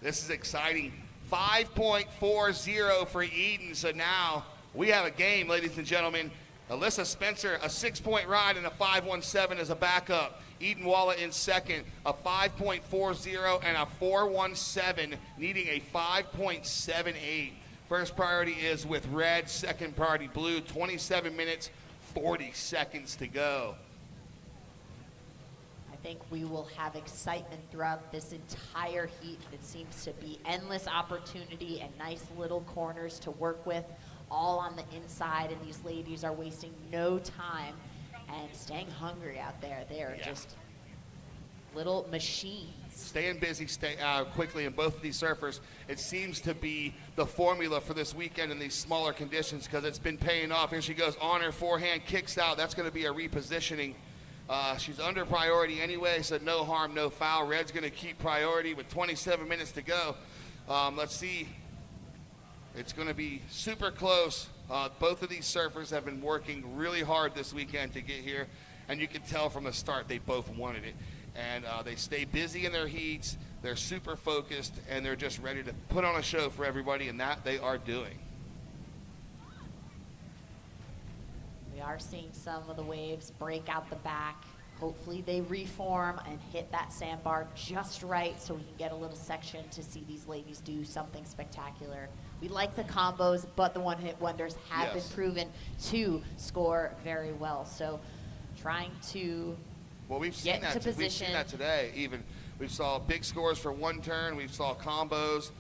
This is exciting. 5.40 for Eden. So now we have a game, ladies and gentlemen. Alyssa Spencer, a 6-point ride and a 5.17 as a backup. Eden Walla in second, a 5.40 and a 4.17, needing a 5.78. First priority is with red, second priority blue, 27 minutes, 40 seconds to go. I think we will have excitement throughout this entire heat. It seems to be endless opportunity and nice little corners to work with, all on the inside, and these ladies are wasting no time and staying hungry out there. They are just little machines. Staying busy quickly in both of these surfers. It seems to be the formula for this weekend in these smaller conditions because it's been paying off. Here she goes on her forehand, kicks out. That's going to be a repositioning. She's under priority anyway, so no harm, no foul. Red's going to keep priority with 27 minutes to go. Let's see. It's going to be super close. Both of these surfers have been working really hard this weekend to get here, and you can tell from the start they both wanted it. And they stay busy in their heats. They're super focused, and they're just ready to put on a show for everybody, and that they are doing. We are seeing some of the waves break out the back. Hopefully they reform and hit that sandbar just right so we can get a little section to see these ladies do something spectacular. We like the combos, but the one-hit wonders have been proven to score very well. So trying to we've seen get into position. We've seen that today even. We saw big scores for one turn. We saw combos.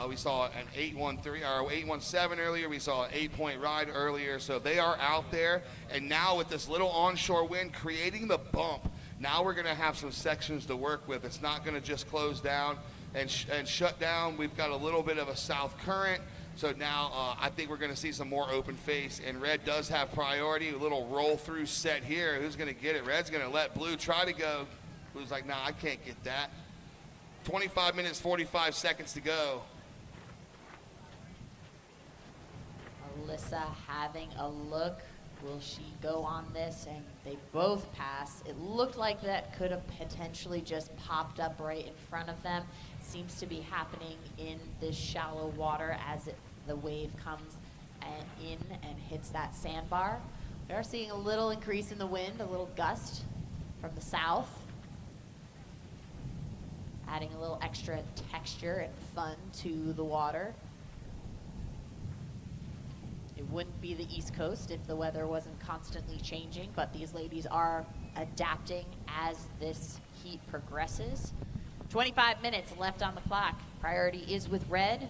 We saw an 8.13 or 8.17 earlier. We saw an 8-point ride earlier. So they are out there. And now with this little onshore wind creating the bump, now we're going to have some sections to work with. It's not going to just close down and shut down. We've got a little bit of a south current. So now I think we're going to see some more open face. And red does have priority. A little roll through set here. Who's going to get it? Red's going to let blue try to go. Blue's like, nah, I can't get that. 25 minutes, 45 seconds to go. Alyssa having a look. Will she go on this? And they both pass. It looked like that could have potentially just popped up right in front of them. Seems to be happening in this shallow water as the wave comes in and hits that sandbar. We are seeing a little increase in the wind, a little gust from the south, adding a little extra texture and fun to the water. It wouldn't be the East Coast if the weather wasn't constantly changing, but these ladies are adapting as this heat progresses. 25 minutes left on the clock. Priority is with red.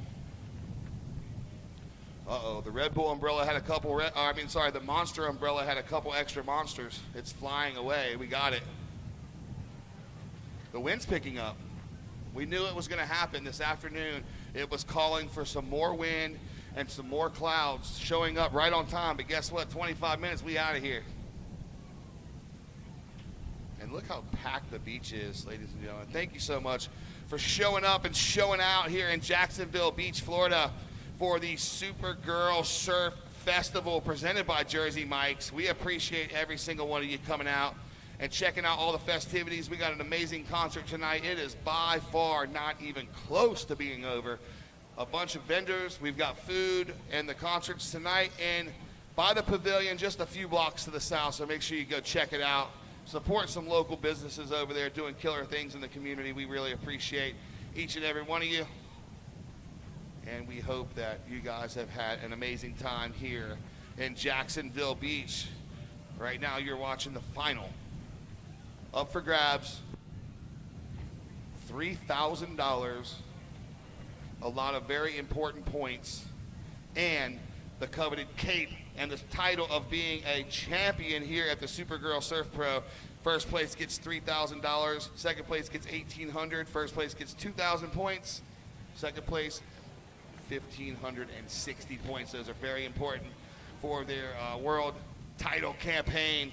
Uh-oh, the Red Bull umbrella had a couple, the Monster umbrella had a couple extra monsters. It's flying away. We got it. The wind's picking up. We knew it was going to happen this afternoon. It was calling for some more wind and some more clouds showing up right on time. But guess what? 25 minutes, we out of here. And Look how packed the beach is, ladies and gentlemen. Thank you so much for showing up and showing out here in Jacksonville Beach, Florida for the Supergirl Surf Festival presented by Jersey Mike's. We appreciate every single one of you coming out and checking out all the festivities. We got an amazing concert tonight. It is by far not even close to being over. A bunch of vendors. We've got food and the concerts tonight. And by the pavilion, just a few blocks to the south, so make sure you go check it out. Support some local businesses over there doing killer things in the community. We really appreciate each and every one of you. And we hope that you guys have had an amazing time here in Jacksonville Beach. Right now, you're watching the final. Up for grabs, $3,000, a lot of very important points, and the coveted cape and the title of being a champion here at the Supergirl Surf Pro. First place gets $3,000. Second place gets $1,800. First place gets 2,000 points. Second place, 1,560 points. Those are very important for their world title campaign.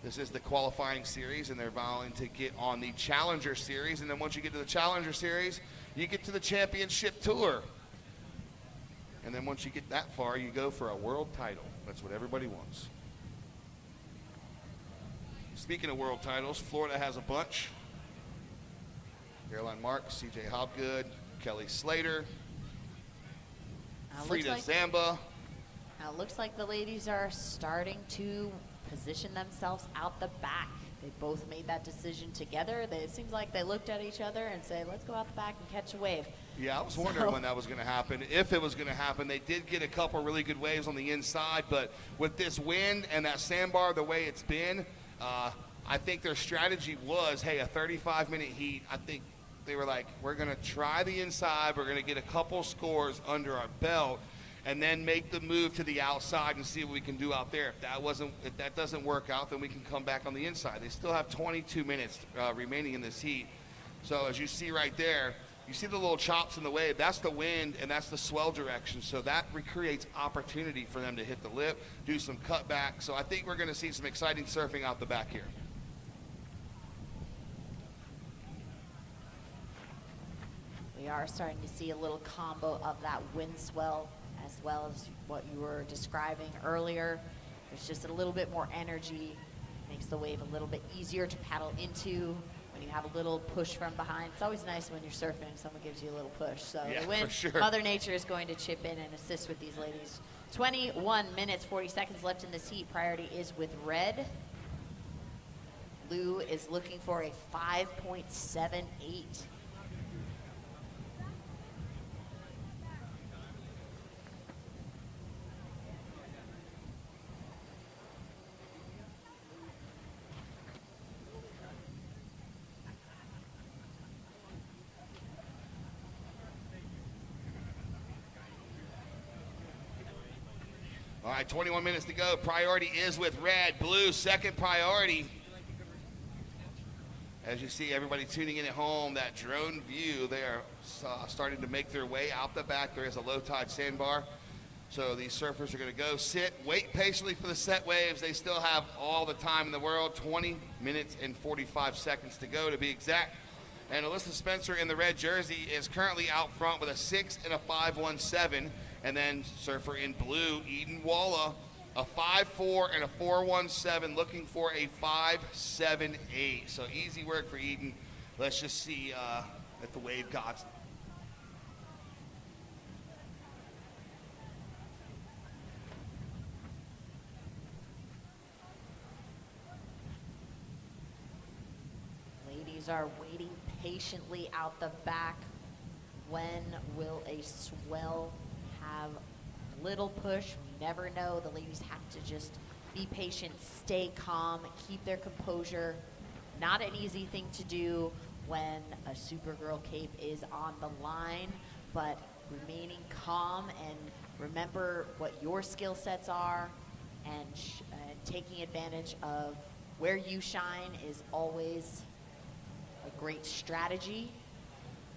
This is the qualifying series, and they're vowing to get on the Challenger Series. And then once you get to the Challenger Series, you get to the Championship Tour. And then once you get that far, you go for a world title. That's what everybody wants. Speaking of world titles, Florida has a bunch. Caroline Marks, CJ Hobgood, Kelly Slater, Frida Zamba. Now it looks like the ladies are starting to position themselves out the back. They both made that decision together. It seems like they looked at each other and said, let's go out the back and catch a wave. Yeah, I was wondering when that was going to happen, if it was going to happen. They did get a couple really good waves on the inside, but with this wind and that sandbar the way it's been, I think their strategy was, hey, a 35-minute heat. I think they were like, we're going to try the inside. We're going to get a couple scores under our belt, and then make the move to the outside and see what we can do out there. If that doesn't work out, then we can come back on the inside. They still have 22 minutes remaining in this heat. So as you see right there, you see the little chops in the wave. That's the wind and that's the swell direction. So that recreates opportunity for them to hit the lip, do some cutback. So I think we're going to see some exciting surfing out the back here. We are starting to see a little combo of that wind swell as well as what you were describing earlier. There's just a little bit more energy, makes the wave a little bit easier to paddle into when you have a little push from behind. It's always nice when you're surfing and someone gives you a little push. So yeah, the wind, for sure. Mother Nature is going to chip in and assist with these ladies. 21 minutes, 40 seconds left in this heat. Priority is with red. Blue is looking for a 5.78. All right, 21 minutes to go. Priority is with red. Blue, second priority. As you see everybody tuning in at home, that drone view, they are starting to make their way out the back. There is a low tide sandbar. So these surfers are going to go sit, wait patiently for the set waves. They still have all the time in the world, 20 minutes and 45 seconds to go to be exact. And Alyssa Spencer in the red jersey is currently out front with a 6 and a 5.17. And then surfer in blue, Eden Walla, a 5.4 and a 4.17, looking for a 5.78. So easy work for Eden. Let's just see if the wave gods. Ladies are waiting patiently out the back. When will a swell have a little push? We never know. The ladies have to just be patient, stay calm, keep their composure. Not an easy thing to do when a Supergirl cape is on the line, but remaining calm and remember what your skill sets are and taking advantage of where you shine is always a great strategy.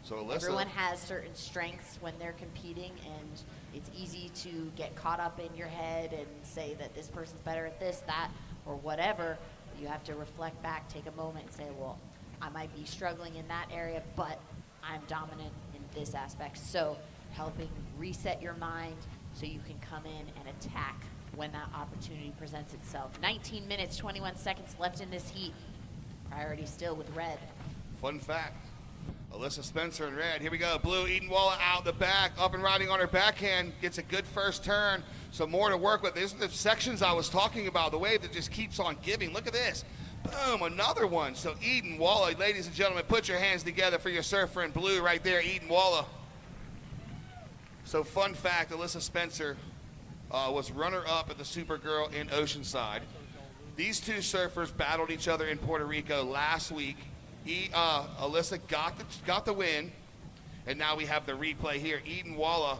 So Alyssa, everyone has certain strengths when they're competing, and it's easy to get caught up in your head and say that this person's better at this, that, or whatever. you have to reflect back, take a moment and say, well, I might be struggling in that area, but I'm dominant in this aspect. So helping reset your mind so you can come in and attack when that opportunity presents itself. 19 minutes, 21 seconds left in this heat. Priority still with red. Fun fact, Alyssa Spencer in red. Here we go. Blue, Eden Walla out the back, up and riding on her backhand. Gets a good first turn. Some more to work with. These are the sections I was talking about, the wave that just keeps on giving. Look at this. Boom, another one. So Eden Walla, ladies and gentlemen, put your hands together for your surfer in blue right there, Eden Walla. So fun fact, Alyssa Spencer was runner-up at the Supergirl in Oceanside. These two surfers battled each other in Puerto Rico last week. Alyssa got the win, and now we have the replay here. Eden Walla,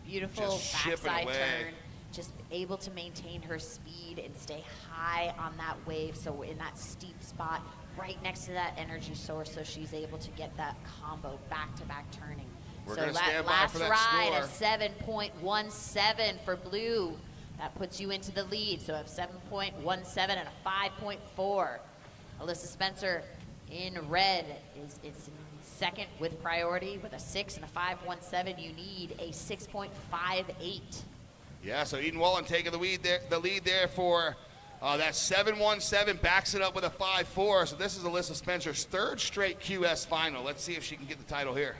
beautiful just backside away. turn, just able to maintain her speed and stay high on that wave. So we're in that steep spot right next to that energy source, so she's able to get that combo back-to-back turning. We're so gonna stand by last for that ride score. of 7.17 for blue. That puts you into the lead. So a 7.17 and a 5.4. Alyssa Spencer in red is in second with priority with a 6 and a 5.17. You need a 6.58. Yeah, so Eden Wallen taking the lead there for that 7.17, backs it up with a 5.4. So this is Alyssa Spencer's third straight QS final. Let's see if she can get the title here.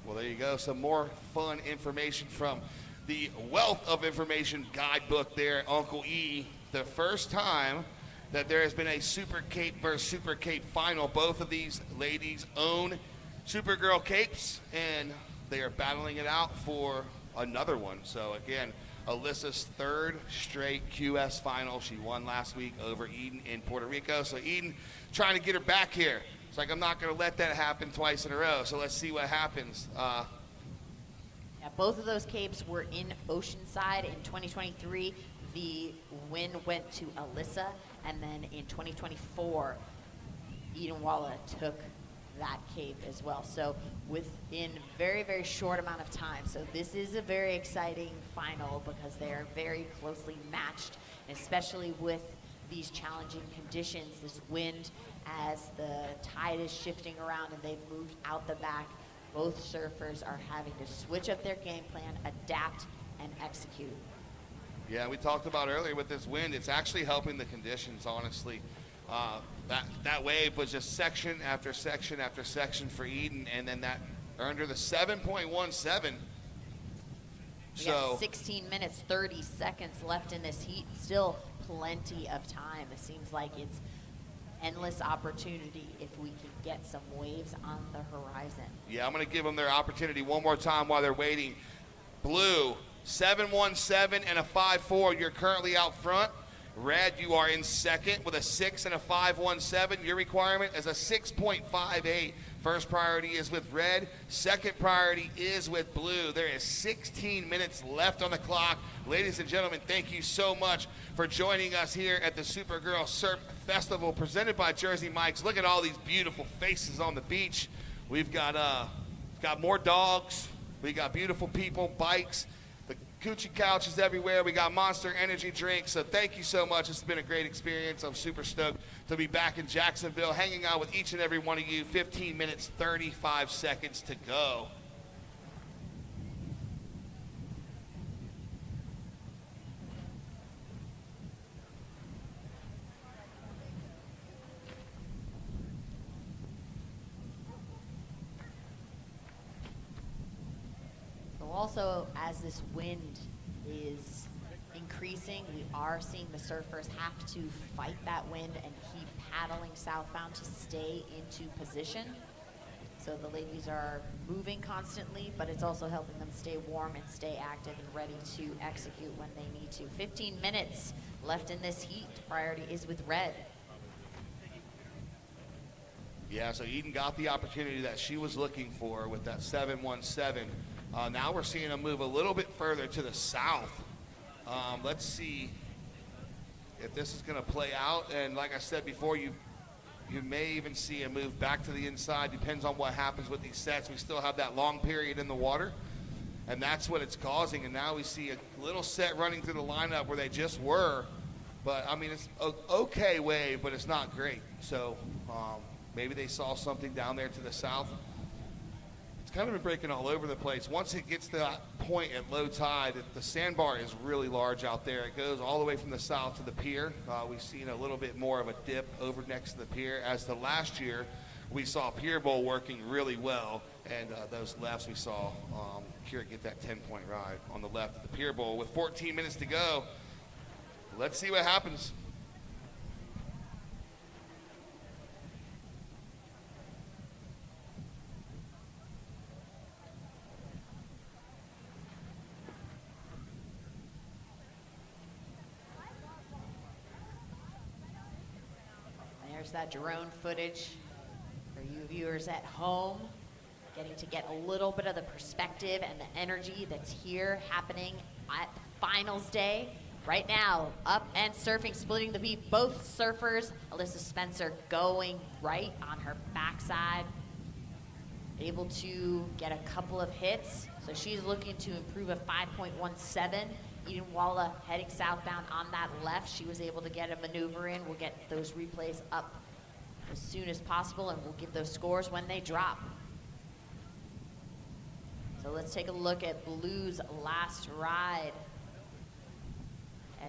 Well, there you go. Some more fun information from the Wealth of Information guidebook there, Uncle E. The first time that there has been a Super Cape versus Super Cape final. Both of these ladies own Supergirl capes, and they are battling it out for another one. So again, Alyssa's third straight QS final. She won last week over Eden in Puerto Rico. So Eden trying to get her back here. It's like, I'm not going to let that happen twice in a row. So let's see what happens. Yeah, both of those capes were in Oceanside in 2023. The win went to Alyssa, and then in 2024, Eden Walla took that cape as well. So within very, very short amount of time. So this is a very exciting final because they are very closely matched, especially with these challenging conditions, this wind as the tide is shifting around and they've moved out the back. Both surfers are having to switch up their game plan, adapt, and execute. Yeah, we talked about earlier with this wind, it's actually helping the conditions, honestly. That wave was just section after section after section for Eden, and then that earned her the 7.17. We got 16 minutes, 30 seconds left in this heat. Still plenty of time. It seems like it's endless opportunity if we can get some waves on the horizon. Yeah, I'm going to give them their opportunity one more time while they're waiting. Blue, 7.17 and a 5.4. You're currently out front. Red, you are in second with a 6 and a 5.17. Your requirement is a 6.58. First priority is with red. Second priority is with blue. There is 16 minutes left on the clock. Ladies and gentlemen, thank you so much for joining us here at the Supergirl Surf Festival presented by Jersey Mike's. Look at all these beautiful faces on the beach. We've got more dogs. We got beautiful people, bikes. The coochie couches everywhere. We got Monster Energy drinks. So thank you so much. It's been a great experience. I'm super stoked to be back in Jacksonville, hanging out with each and every one of you. 15 minutes, 35 seconds to go. Also, as this wind is increasing, we are seeing the surfers have to fight that wind and keep paddling southbound to stay into position. So the ladies are moving constantly, but it's also helping them stay warm and stay active and ready to execute when they need to. 15 minutes left in this heat. Priority is with red. Yeah, so Eden got the opportunity that she was looking for with that 7.17. Now we're seeing them move a little bit further to the south. Let's see if this is going to play out. And like I said before, you You may even see a move back to the inside. Depends on what happens with these sets. We still have that long period in the water, and that's what it's causing. And now we see a little set running through the lineup where they just were. But, I mean, it's an okay wave, but it's not great. So maybe they saw something down there to the south. It's kind of been breaking all over the place. Once it gets to that point at low tide, the sandbar is really large out there. It goes all the way from the south to the pier. We've seen a little bit more of a dip over next to the pier. As to last year, we saw Pier Bowl working really well, and those lefts we saw Kira get that 10-point ride on the left of the Pier Bowl. With 14 minutes to go, let's see what happens. There's that drone footage for you viewers at home, getting to get a little bit of the perspective and the energy that's here happening at finals day. Right now, up and surfing, splitting the beat. Both surfers, Alyssa Spencer going right on her backside, able to get a couple of hits. So she's looking to improve a 5.17. Eden Walla heading southbound on that left. She was able to get a maneuver in. We'll get those replays up as soon as possible, and we'll give those scores when they drop. So let's take a look at Blue's last ride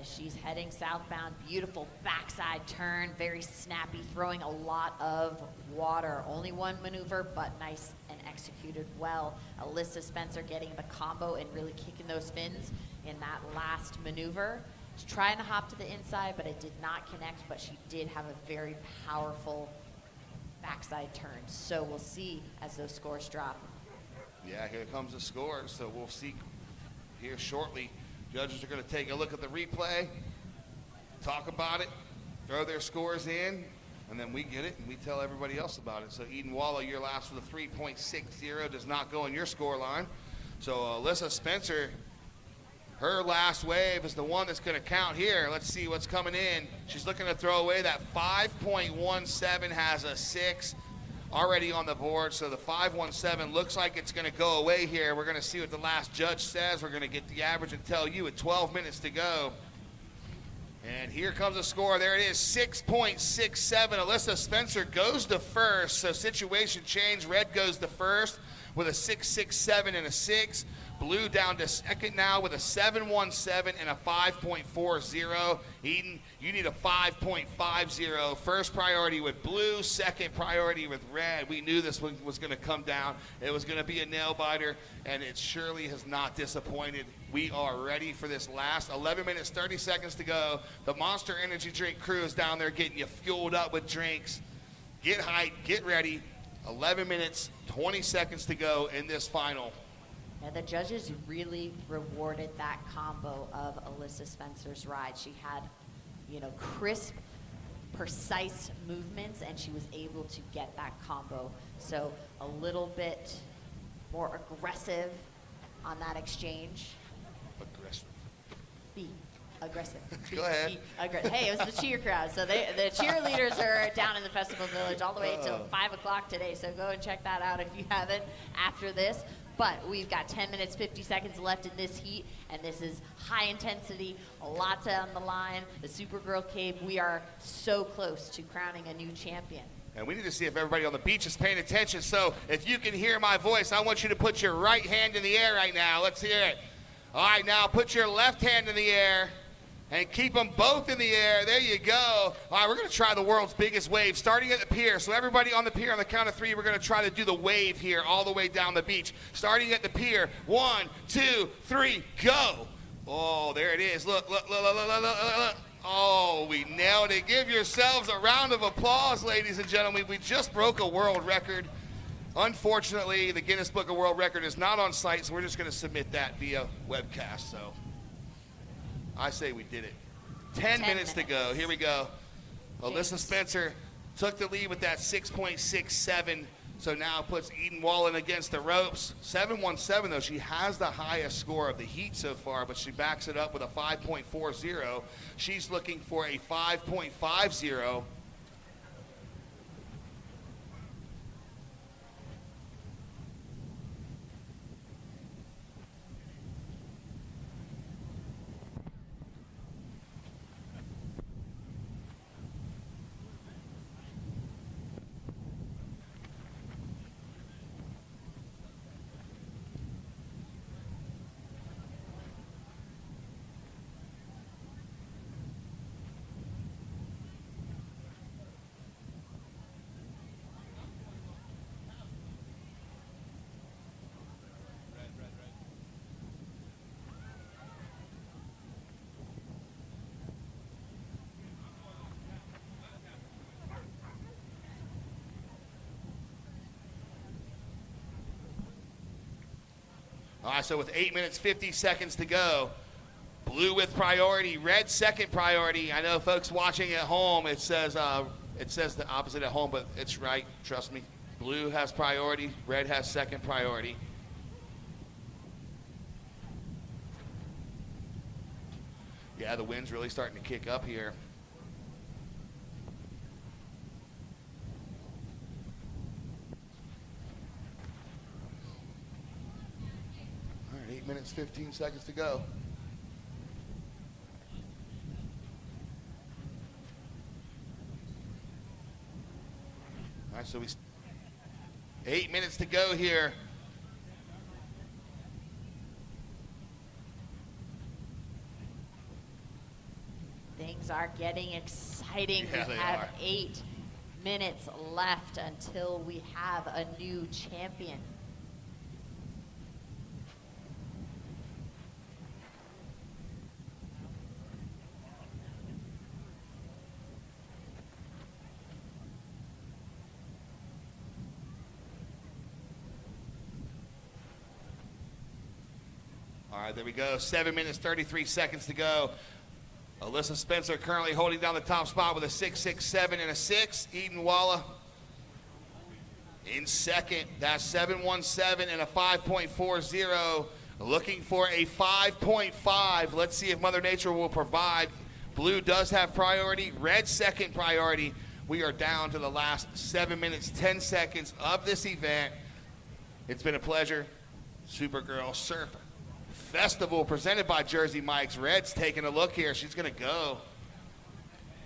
as she's heading southbound. Beautiful backside turn, very snappy, throwing a lot of water. Only one maneuver, but nice and executed well. Alyssa Spencer getting the combo and really kicking those fins in that last maneuver. She's trying to hop to the inside, but it did not connect, but she did have a very powerful backside turn. So we'll see as those scores drop. Yeah, here comes the scores, so we'll see here shortly. Judges are going to take a look at the replay, talk about it, throw their scores in, and then we get it and we tell everybody else about it. So Eden Walla, your last with a 3.60 does not go in your score line. So Alyssa Spencer, her last wave is the one that's going to count here. Let's see what's coming in. She's looking to throw away that 5.17, has a 6 already on the board. So the 5.17 looks like it's going to go away here. We're going to see what the last judge says. We're going to get the average and tell you at 12 minutes to go. And here comes the score. There it is, 6.67. Alyssa Spencer goes to first. So situation change. Red goes to first with a 6.67 and a 6. Blue down to second now with a 7.17 and a 5.40. Eden, you need a 5.50. First priority with blue, second priority with red. We knew this one was going to come down. It was going to be a nail biter, and it surely has not disappointed. We are ready for this last 11 minutes, 30 seconds to go. The Monster Energy Drink crew is down there getting you fueled up with drinks. Get hyped, get ready. 11 minutes, 20 seconds to go in this final. Yeah, the judges really rewarded that combo of Alyssa Spencer's ride. She had, you know, crisp, precise movements, and she was able to get that combo. So a little bit more aggressive on that exchange. Aggressive. Be aggressive. Go ahead. Hey, it was the cheer crowd. So the cheerleaders are down in the Festival Village all the way until 5 o'clock today. So go and check that out if you haven't after this. But we've got 10 minutes, 50 seconds left in this heat, and this is high intensity, lots on the line. The Supergirl Cape, we are so close to crowning a new champion. And we need to see if everybody on the beach is paying attention. So if you can hear my voice, I want you to put your right hand in the air right now. Let's hear it. All right, now put your left hand in the air and keep them both in the air. There you go. All right, we're going to try the world's biggest wave starting at the pier. So everybody on the pier, on the count of 3, we're going to try to do the wave here all the way down the beach. Starting at the pier. 1, 2, 3, go. Oh, there it is. Look, look, look, look, look, look, look, look. Oh, we nailed it. Give yourselves a round of applause, ladies and gentlemen. We just broke a world record. Unfortunately, the Guinness Book of World Record is not on site, so we're just going to submit that via webcast. So I say we did it. 10 minutes to go. Here we go. Alyssa Spencer took the lead with that 6.67. So now puts Eden Wallen against the ropes. 7.17 though. She has the highest score of the heat so far, but she backs it up with a 5.40. She's looking for a 5.50. All right, so with 8 minutes, 50 seconds to go, blue with priority, red second priority. I know folks watching at home, it says the opposite at home, but it's right, trust me. Blue has priority, red has second priority. Yeah, the wind's really starting to kick up here. All right, 8 minutes, 15 seconds to go. All right, so 8 minutes to go here. Things are getting exciting. Yeah, We they have are. 8 minutes left until we have a new champion. All right, there we go. 7 minutes, 33 seconds to go. Alyssa Spencer currently holding down the top spot with a 6.67 and a 6. Eden Walla in second. That's 7.17 and a 5.40. Looking for a 5.5. Let's see if Mother Nature will provide. Blue does have priority. Red second priority. We are down to the last 7 minutes, 10 seconds of this event. It's been a pleasure. Supergirl Surf Festival presented by Jersey Mike's. Red's taking a look here. She's going to go.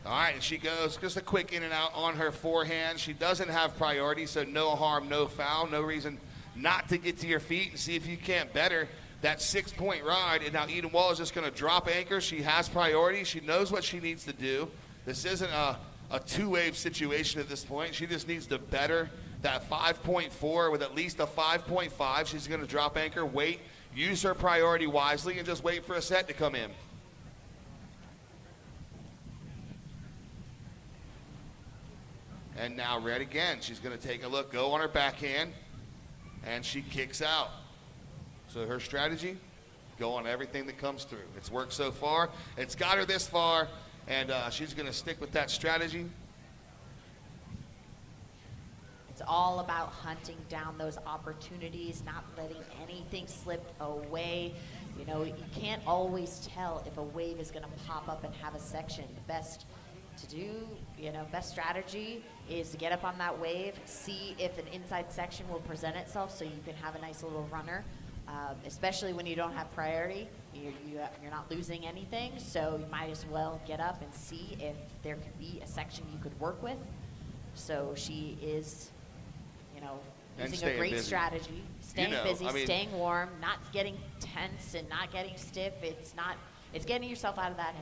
All right, and she goes. Just a quick in and out on her forehand. She doesn't have priority, so no harm, no foul. No reason not to get to your feet and see if you can't better that 6-point ride. And now Eden Wall is just going to drop anchor. She has priority. She knows what she needs to do. This isn't a two-wave situation at this point. She just needs to better that 5.4 with at least a 5.5. She's going to drop anchor, wait, use her priority wisely, and just wait for a set to come in. And now Red again. She's going to take a look, go on her backhand, and she kicks out. So her strategy, go on everything that comes through. It's worked so far. It's got her this far, and she's going to stick with that strategy. It's all about hunting down those opportunities, not letting anything slip away. You know, you can't always tell if a wave is going to pop up and have a section. The best to do, best strategy is to get up on that wave, see if an inside section will present itself so you can have a nice little runner, especially when you don't have priority. You're not losing anything, so you might as well get up and see if there could be a section you could work with. So she is, using a great strategy, staying busy, staying warm, not getting tense and not getting stiff. It's getting yourself out of that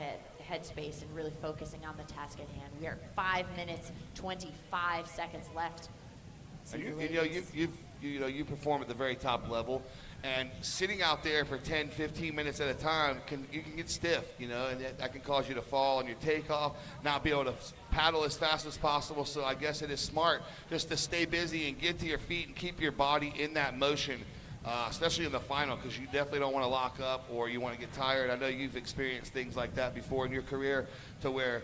headspace and really focusing on the task at hand. We are 5 minutes, 25 seconds left. So you perform at the very top level, and sitting out there for 10, 15 minutes at a time, you can get stiff, and that can cause you to fall on your takeoff, not be able to paddle as fast as possible. So I guess it is smart just to stay busy and get to your feet and keep your body in that motion, especially in the final, because you definitely don't want to lock up or you want to get tired. I know you've experienced things like that before in your career, to where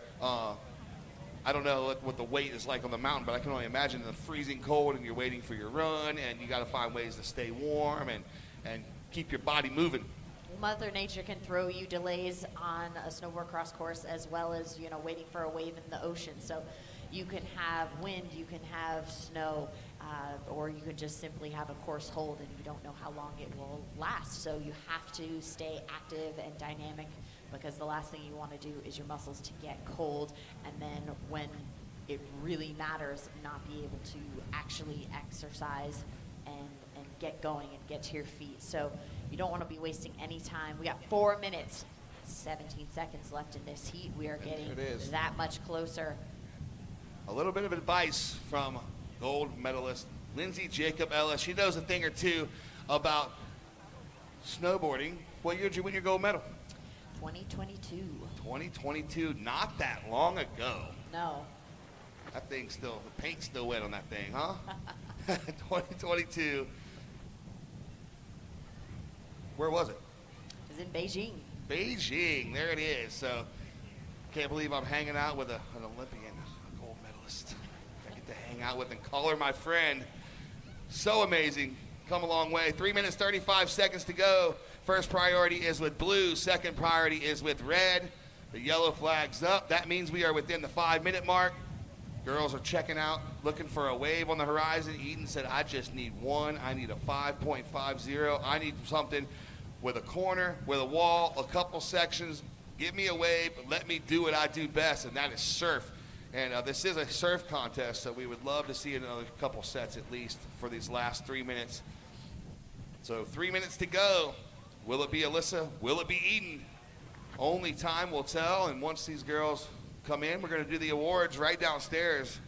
I don't know what the weight is like on the mountain, but I can only imagine in the freezing cold and you're waiting for your run, and you got to find ways to stay warm and keep your body moving. Mother Nature can throw you delays on a snowboard cross course, as well as waiting for a wave in the ocean. So you can have wind, you can have snow, or you can just simply have a course hold, and you don't know how long it will last. So you have to stay active and dynamic, because the last thing you want to do is your muscles to get cold, and then when it really matters, not be able to actually exercise and get going and get to your feet. So you don't want to be wasting any time. We got 4 minutes, 17 seconds left in this heat. We are getting that much closer. A little bit of advice from gold medalist Lindsay Jacob Ellis. She knows a thing or two about snowboarding. What year did you win your gold medal? 2022. 2022, not that long ago. No. That thing's the paint's still wet on that thing, huh? 2022. Where was it? It was in Beijing. Beijing, there it is. So, can't believe I'm hanging out with an Olympian, a gold medalist. I get to hang out with and call her my friend. So amazing. Come a long way. 3 minutes, 35 seconds to go. First priority is with blue. Second priority is with red. The yellow flag's up. That means we are within the 5-minute mark. Girls are checking out, looking for a wave on the horizon. Eden said, I just need one. I need a 5.50. I need something with a corner, with a wall, a couple sections. Give me a wave, but let me do what I do best, and that is surf. And this is a surf contest, so we would love to see another couple sets at least for these last 3 minutes. So 3 minutes to go. Will it be Alyssa? Will it be Eden? Only time will tell, and once these girls come in, we're going to do the awards right downstairs.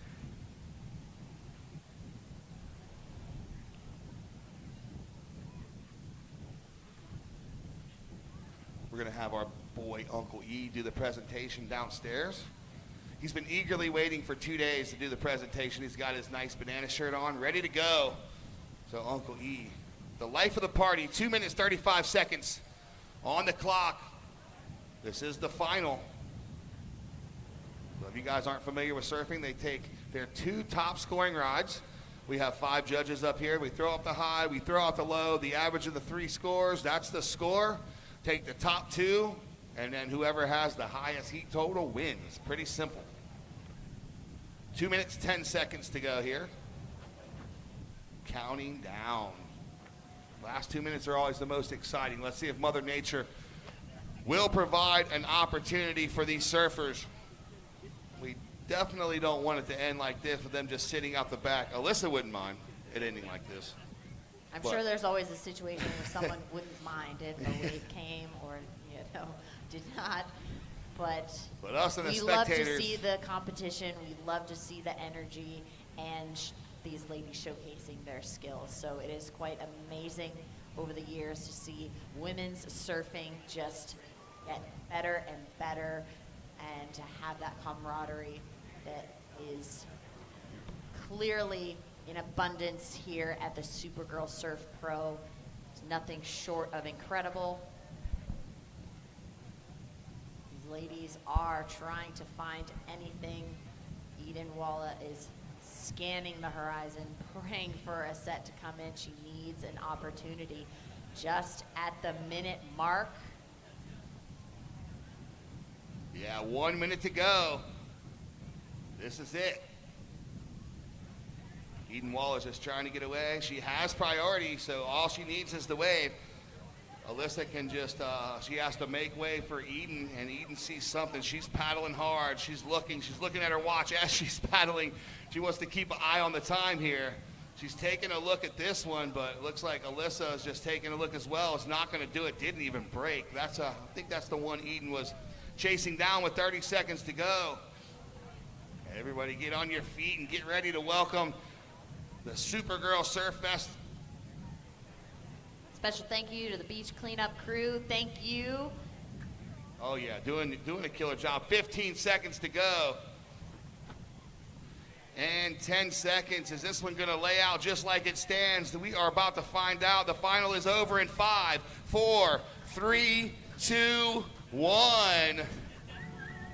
We're going to have our boy, Uncle E, do the presentation downstairs. He's been eagerly waiting for 2 days to do the presentation. He's got his nice banana shirt on, ready to go. So Uncle E, the life of the party, 2 minutes, 35 seconds on the clock. This is the final. So if you guys aren't familiar with surfing, they take their 2 top scoring rides. We have 5 judges up here. We throw up the high, we throw out the low, the average of the 3 scores, that's the score. Take the top 2, and then whoever has the highest heat total wins. Pretty simple. 2 minutes, 10 seconds to go here. Counting down. Last 2 minutes are always the most exciting. Let's see if Mother Nature will provide an opportunity for these surfers. We definitely don't want it to end like this with them just sitting out the back. Alyssa wouldn't mind it ending like this. I'm sure there's always a situation where someone wouldn't mind if a wave came or, did not. But us and the we love to spectators, see the competition. We love to see the energy and these ladies showcasing their skills. So it is quite amazing over the years to see women's surfing just get better and better, and to have that camaraderie that is clearly in abundance here at the Supergirl Surf Pro. It's nothing short of incredible. These ladies are trying to find anything. Eden Walla is scanning the horizon, praying for a set to come in. She needs an opportunity just at the minute mark. Yeah, 1 minute to go. This is it. Eden Wall is just trying to get away. She has priority, so all she needs is the wave. Alyssa can just, she has to make way for Eden, and Eden sees something. She's paddling hard. She's looking at her watch as she's paddling. She wants to keep an eye on the time here. She's taking a look at this one, but it looks like Alyssa is just taking a look as well. It's not going to do it. Didn't even break. I think that's the one Eden was chasing down with 30 seconds to go. Everybody get on your feet and get ready to welcome the Supergirl Surf Fest. Special thank you to the beach cleanup crew. Thank you. Oh yeah, doing a killer job. 15 seconds to go. And 10 seconds. Is this one gonna lay out just like it stands? We are about to find out. The final is over in 5, 4, 3, 2, 1.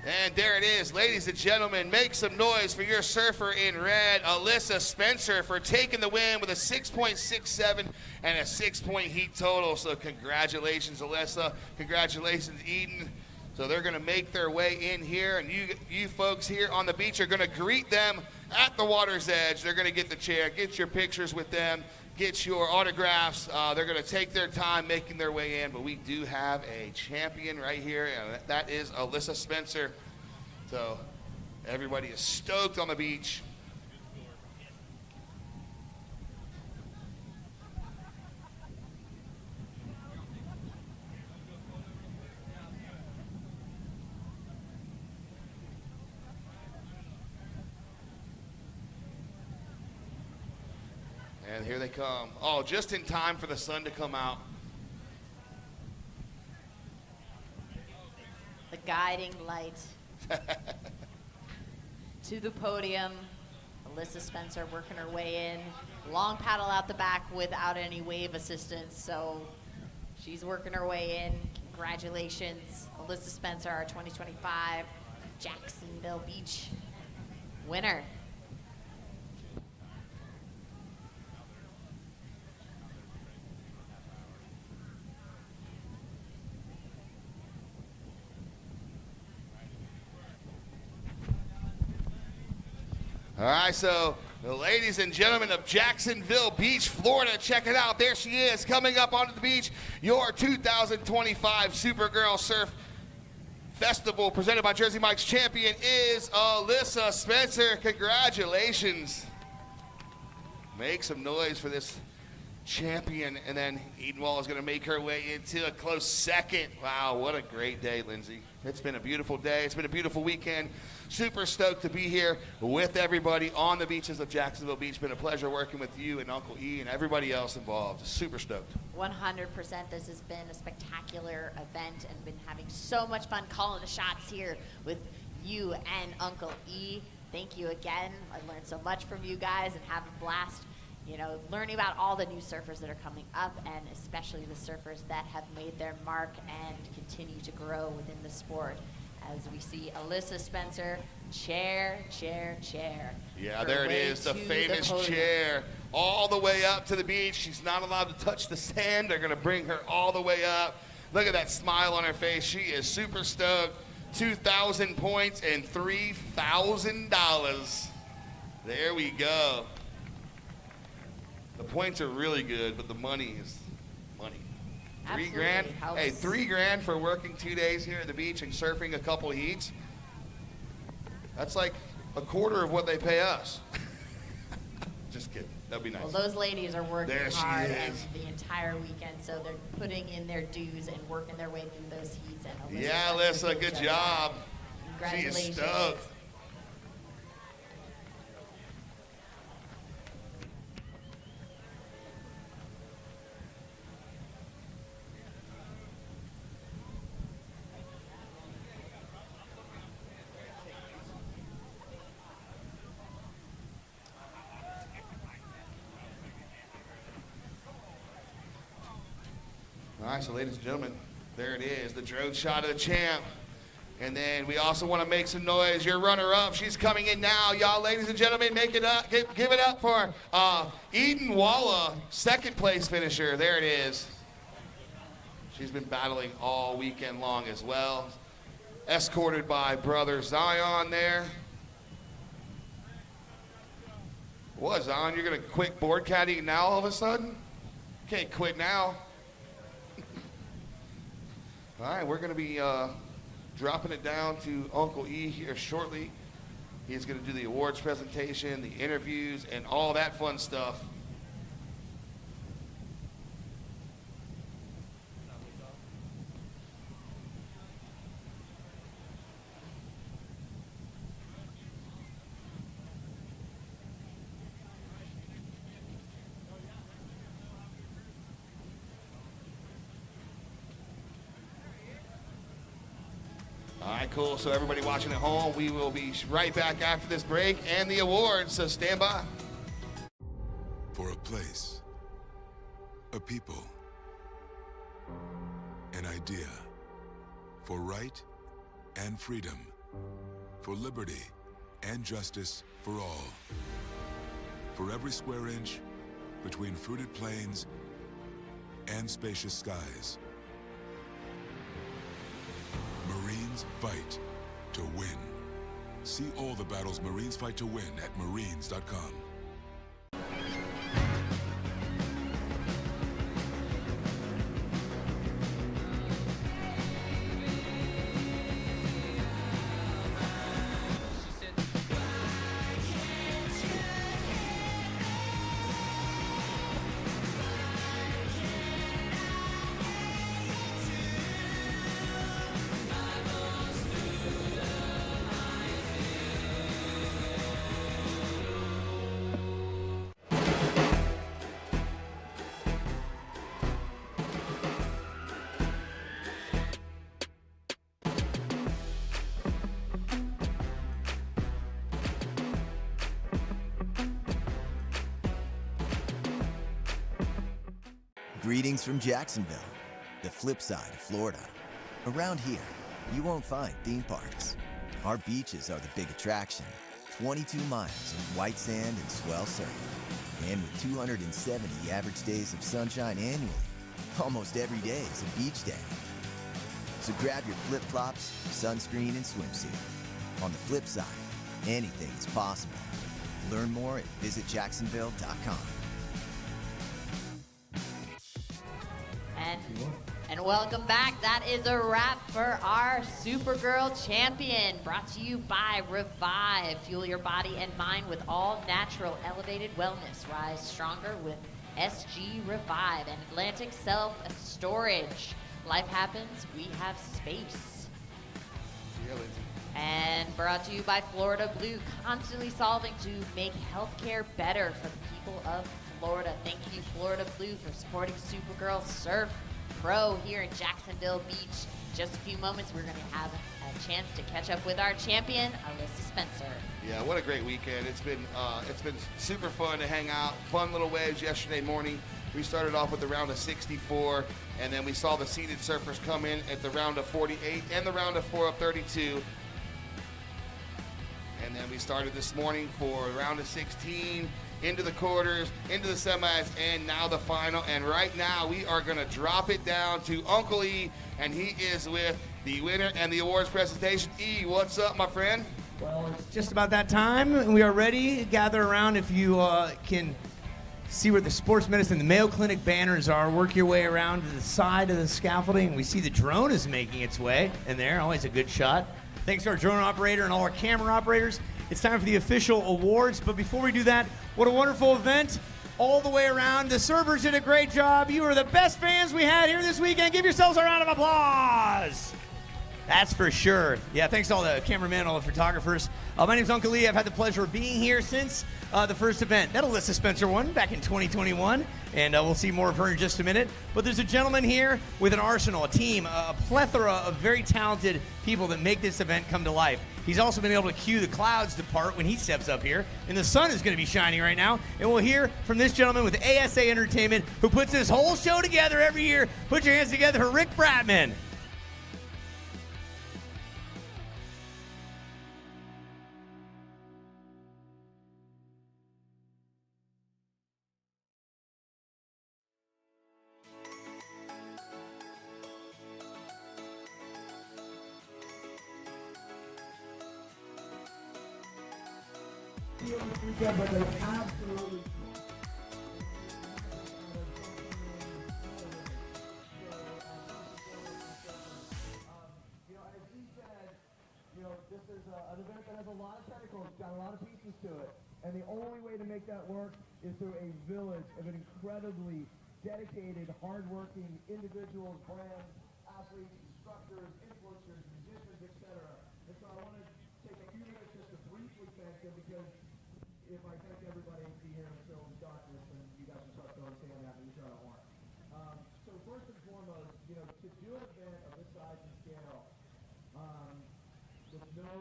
And there it is, ladies and gentlemen. Make some noise for your surfer in red, Alyssa Spencer, for taking the win with a 6.67 and a 6-point heat total. So congratulations, Alyssa. Congratulations, Eden. So they're going to make their way in here, and you folks here on the beach are going to greet them at the water's edge. They're going to get the chair, get your pictures with them, get your autographs. They're going to take their time making their way in, but we do have a champion right here, and that is Alyssa Spencer. So everybody is stoked on the beach. And here they come. Oh, just in time for the sun to come out. The guiding light to the podium. Alyssa Spencer working her way in. Long paddle out the back without any wave assistance, so She's working her way in. Congratulations, Alyssa Spencer, our 2025 Jacksonville Beach winner. All right, so the ladies and gentlemen of Jacksonville Beach, Florida, check it out. There she is, coming up onto the beach. Your 2025 Supergirl Surf Festival presented by Jersey Mike's champion is Alyssa Spencer. Congratulations. Make some noise for this champion. And then Eden Wall is going to make her way into a close second. Wow, what a great day, Lindsay. It's been a beautiful day. It's been a beautiful weekend. Super stoked to be here with everybody on the beaches of Jacksonville Beach. Been a pleasure working with you and Uncle E and everybody else involved. Super stoked. 100%. This has been a spectacular event and been having so much fun calling the shots here with you and Uncle E. Thank you again. I learned so much from you guys and have a blast, you know, learning about all the new surfers that are coming up and especially the surfers that have made their mark and continue to grow within the sport. As we see Alyssa Spencer, chair. Yeah, there it is, the famous chair, all the way up to the beach. She's not allowed to touch the sand. They're going to bring her all the way up. Look at that smile on her face. She is super stoked. 2,000 points and $3,000. There we go. The points are really good, but the money is money. $3,000. Hey, $3,000 for working 2 days here at the beach and surfing a couple heats. That's like a quarter of what they pay us. Just kidding. That'd be nice. Well, those ladies are working hard and is. the entire weekend, so they're putting in their dues and working their way through those heats. And Yeah, Alyssa, good job. She is Congratulations. stoked. All right, so ladies and gentlemen, there it is, the drone shot of the champ. And then we also want to make some noise. Your runner-up, she's coming in now. Y'all, ladies and gentlemen, make it up. Give it up for Eden Walla, second place finisher. There it is. She's been battling all weekend long as well. Escorted by brother Zion there. What, Zion, you're going to quit board caddying now all of a sudden? Can't quit now. All right, we're going to be dropping it down to Uncle E here shortly. He's going to do the awards presentation, the interviews, and all that fun stuff. All right, cool. So everybody watching at home, we will be right back after this break and the awards, so stand by. For a place, a people, an idea, for right and freedom, for liberty and justice for all. For every square inch between fruited plains and spacious skies. Marines fight to win. See all the battles Marines fight to win at marines.com. Greetings from Jacksonville, the flip side of Florida. Around here, you won't find theme parks. Our beaches are the big attraction. 22 miles of white sand and swell surf. And with 270 average days of sunshine annually, almost every day is a beach day. So grab your flip-flops, sunscreen, and swimsuit. On the flip side, anything is possible. Learn more at visitjacksonville.com. And welcome back. That is a wrap for our Supergirl champion, brought to you by Revive. Fuel your body and mind with all natural elevated wellness. Rise stronger with SG Revive and Atlantic Self Storage. Life happens, we have space. Yeah, Lindsay. And brought to you by Florida Blue, constantly solving to make healthcare better for the people of Florida. Thank you, Florida Blue, for supporting Supergirl Surf Pro here in Jacksonville Beach. Just a few moments, we're going to have a chance to catch up with our champion, Alyssa Spencer. Yeah, what a great weekend. It's been super fun to hang out. Fun little waves yesterday morning. We started off with the round of 64, and then we saw the seeded surfers come in at the round of 48 and the round of 4 of 32. And then we started this morning for a round of 16, into the quarters, into the semis, and now the final. And right now we are going to drop it down to Uncle E, and he is with the winner and the awards presentation. E, what's up, my friend? Well, it's just about that time, and we are ready. Gather around if you can see where the Sports Medicine, the Mayo Clinic banners are. Work your way around to the side of the scaffolding. We see the drone is making its way in there. Always a good shot. Thanks to our drone operator and all our camera operators. It's time for the official awards, but before we do that, what a wonderful event all the way around. The servers did a great job. You are the best fans we had here this weekend. Give yourselves a round of applause. That's for sure. Yeah, thanks to all the cameramen, all the photographers. My name's Uncle Lee. I've had the pleasure of being here since the first event. That Alyssa Spencer won back in 2021, and we'll see more of her in just a minute. But there's a gentleman here with an arsenal, a team, a plethora of very talented people that make this event come to life. He's also been able to cue the clouds to part when he steps up here, and the sun is going to be shining right now. And we'll hear from this gentleman with ASA Entertainment, who puts this whole show together every year. Put your hands together for Rick Bratman. But they absolutely this is an event that has a lot of tentacles, got a lot of pieces to it, and the only way to make that work is through a village of an incredibly dedicated, hardworking individuals, brands, athletes, instructors, influencers, musicians, etc. And so I want to take a few minutes just to briefly thank them, because if I thank everybody and be here until we start this, then you guys will start throwing sand at me, which I don't want. So first and foremost, to do an event of this size and scale, with no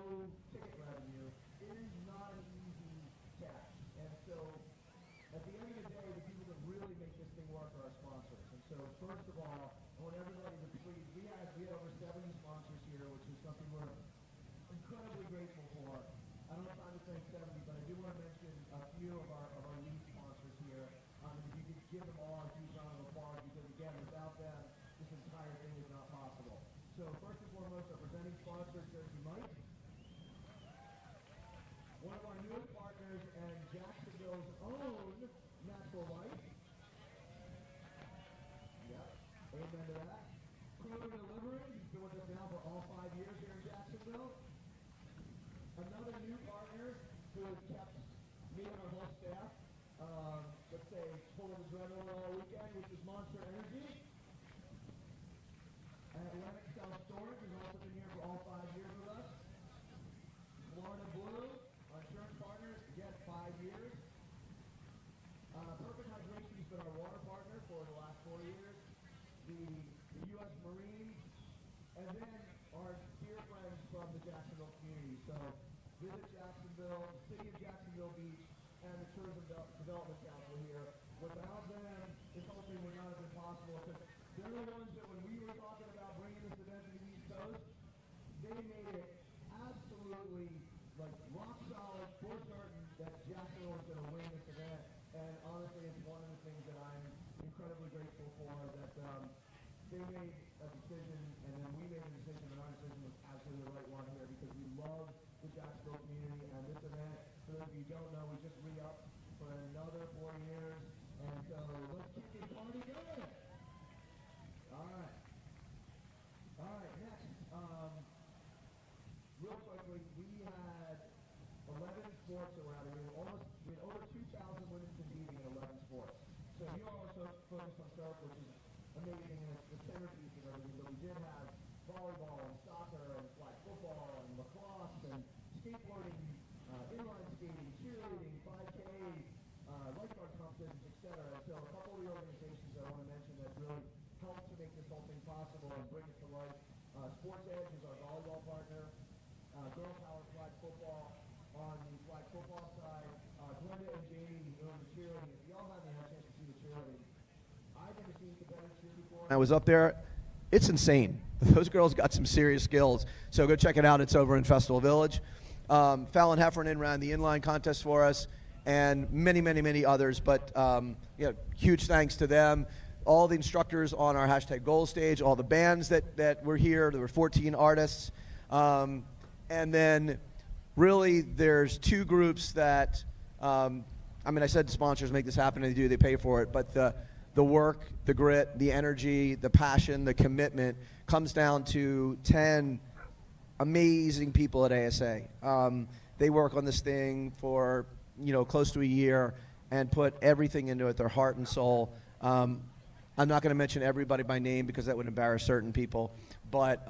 ticket revenue, it is not an easy task. And so, at the end of the day, the people that really make this thing work are our sponsors. And so, first of all, I want everybody to please, we had over 70 sponsors here, which is something we're incredibly grateful for. I don't have time to thank 70, but I do want to mention a few of our lead sponsors here. If you could give them all a huge round of applause, because again, without them, this entire thing is not possible. So first and foremost, our presenting sponsor, Jersey Mike. One of our newest partners and Jacksonville's own Natural Light. Yep, amen to that. Crew Delivery, he's been with us now for all 5 years here in Jacksonville. Another new partner who has kept me and our whole staff, let's say, pulling the adrenaline all weekend, which is Monster Energy. Atlantic Self Storage has also been here for all 5 years with us. Florida Blue, our insurance partner, again, 5 years. Perfect Hydration has been our water partner for the last 4 years. The U.S. Marines, and then our dear friends from the Jacksonville community. So Visit Jacksonville, City of Jacksonville Beach, and the Tourism Development Council here. Without them, this whole thing would not have been possible, because they're the ones that when we incredibly grateful for that they made a decision, and then we made a decision, and our decision was absolutely the right one here because we love the Jacksonville community and this event. For those of you who don't know, we just re-upped for another 4 years, and so let's keep this party going. All right. All right, next. Real quickly, we had 11 sports around here. We had over 2,000 women competing in 11 sports. So you also focused on surf, which is amazing, and it's the centerpiece of everything. But we did have volleyball and soccer and flag football and lacrosse and skateboarding, inline skating, cheerleading, 5K, lifeguard competitions, etc. So a couple of the organizations I want to mention that really helped to make this whole thing possible and bring it to life. Sports Edge is our volleyball partner. Girl Power Flag Football on the flag football side. Glenda and Jamie who own the cheerleading. If y'all haven't had a chance to see the cheerleading, I've never seen competitive cheer before. I was up there. It's insane. Those girls got some serious skills. So go check it out. It's over in Festival Village. Fallon Heffernan ran the inline contest for us, and many, many, many others. But huge thanks to them. All the instructors on our hashtag goal stage, all the bands that were here. There were 14 artists. And then really there's two groups that, I said sponsors make this happen, and they do, they pay for it. But the work, the grit, the energy, the passion, the commitment comes down to 10 amazing people at ASA. They work on this thing for, close to a year and put everything into it, their heart and soul. I'm not going to mention everybody by name because that would embarrass certain people. But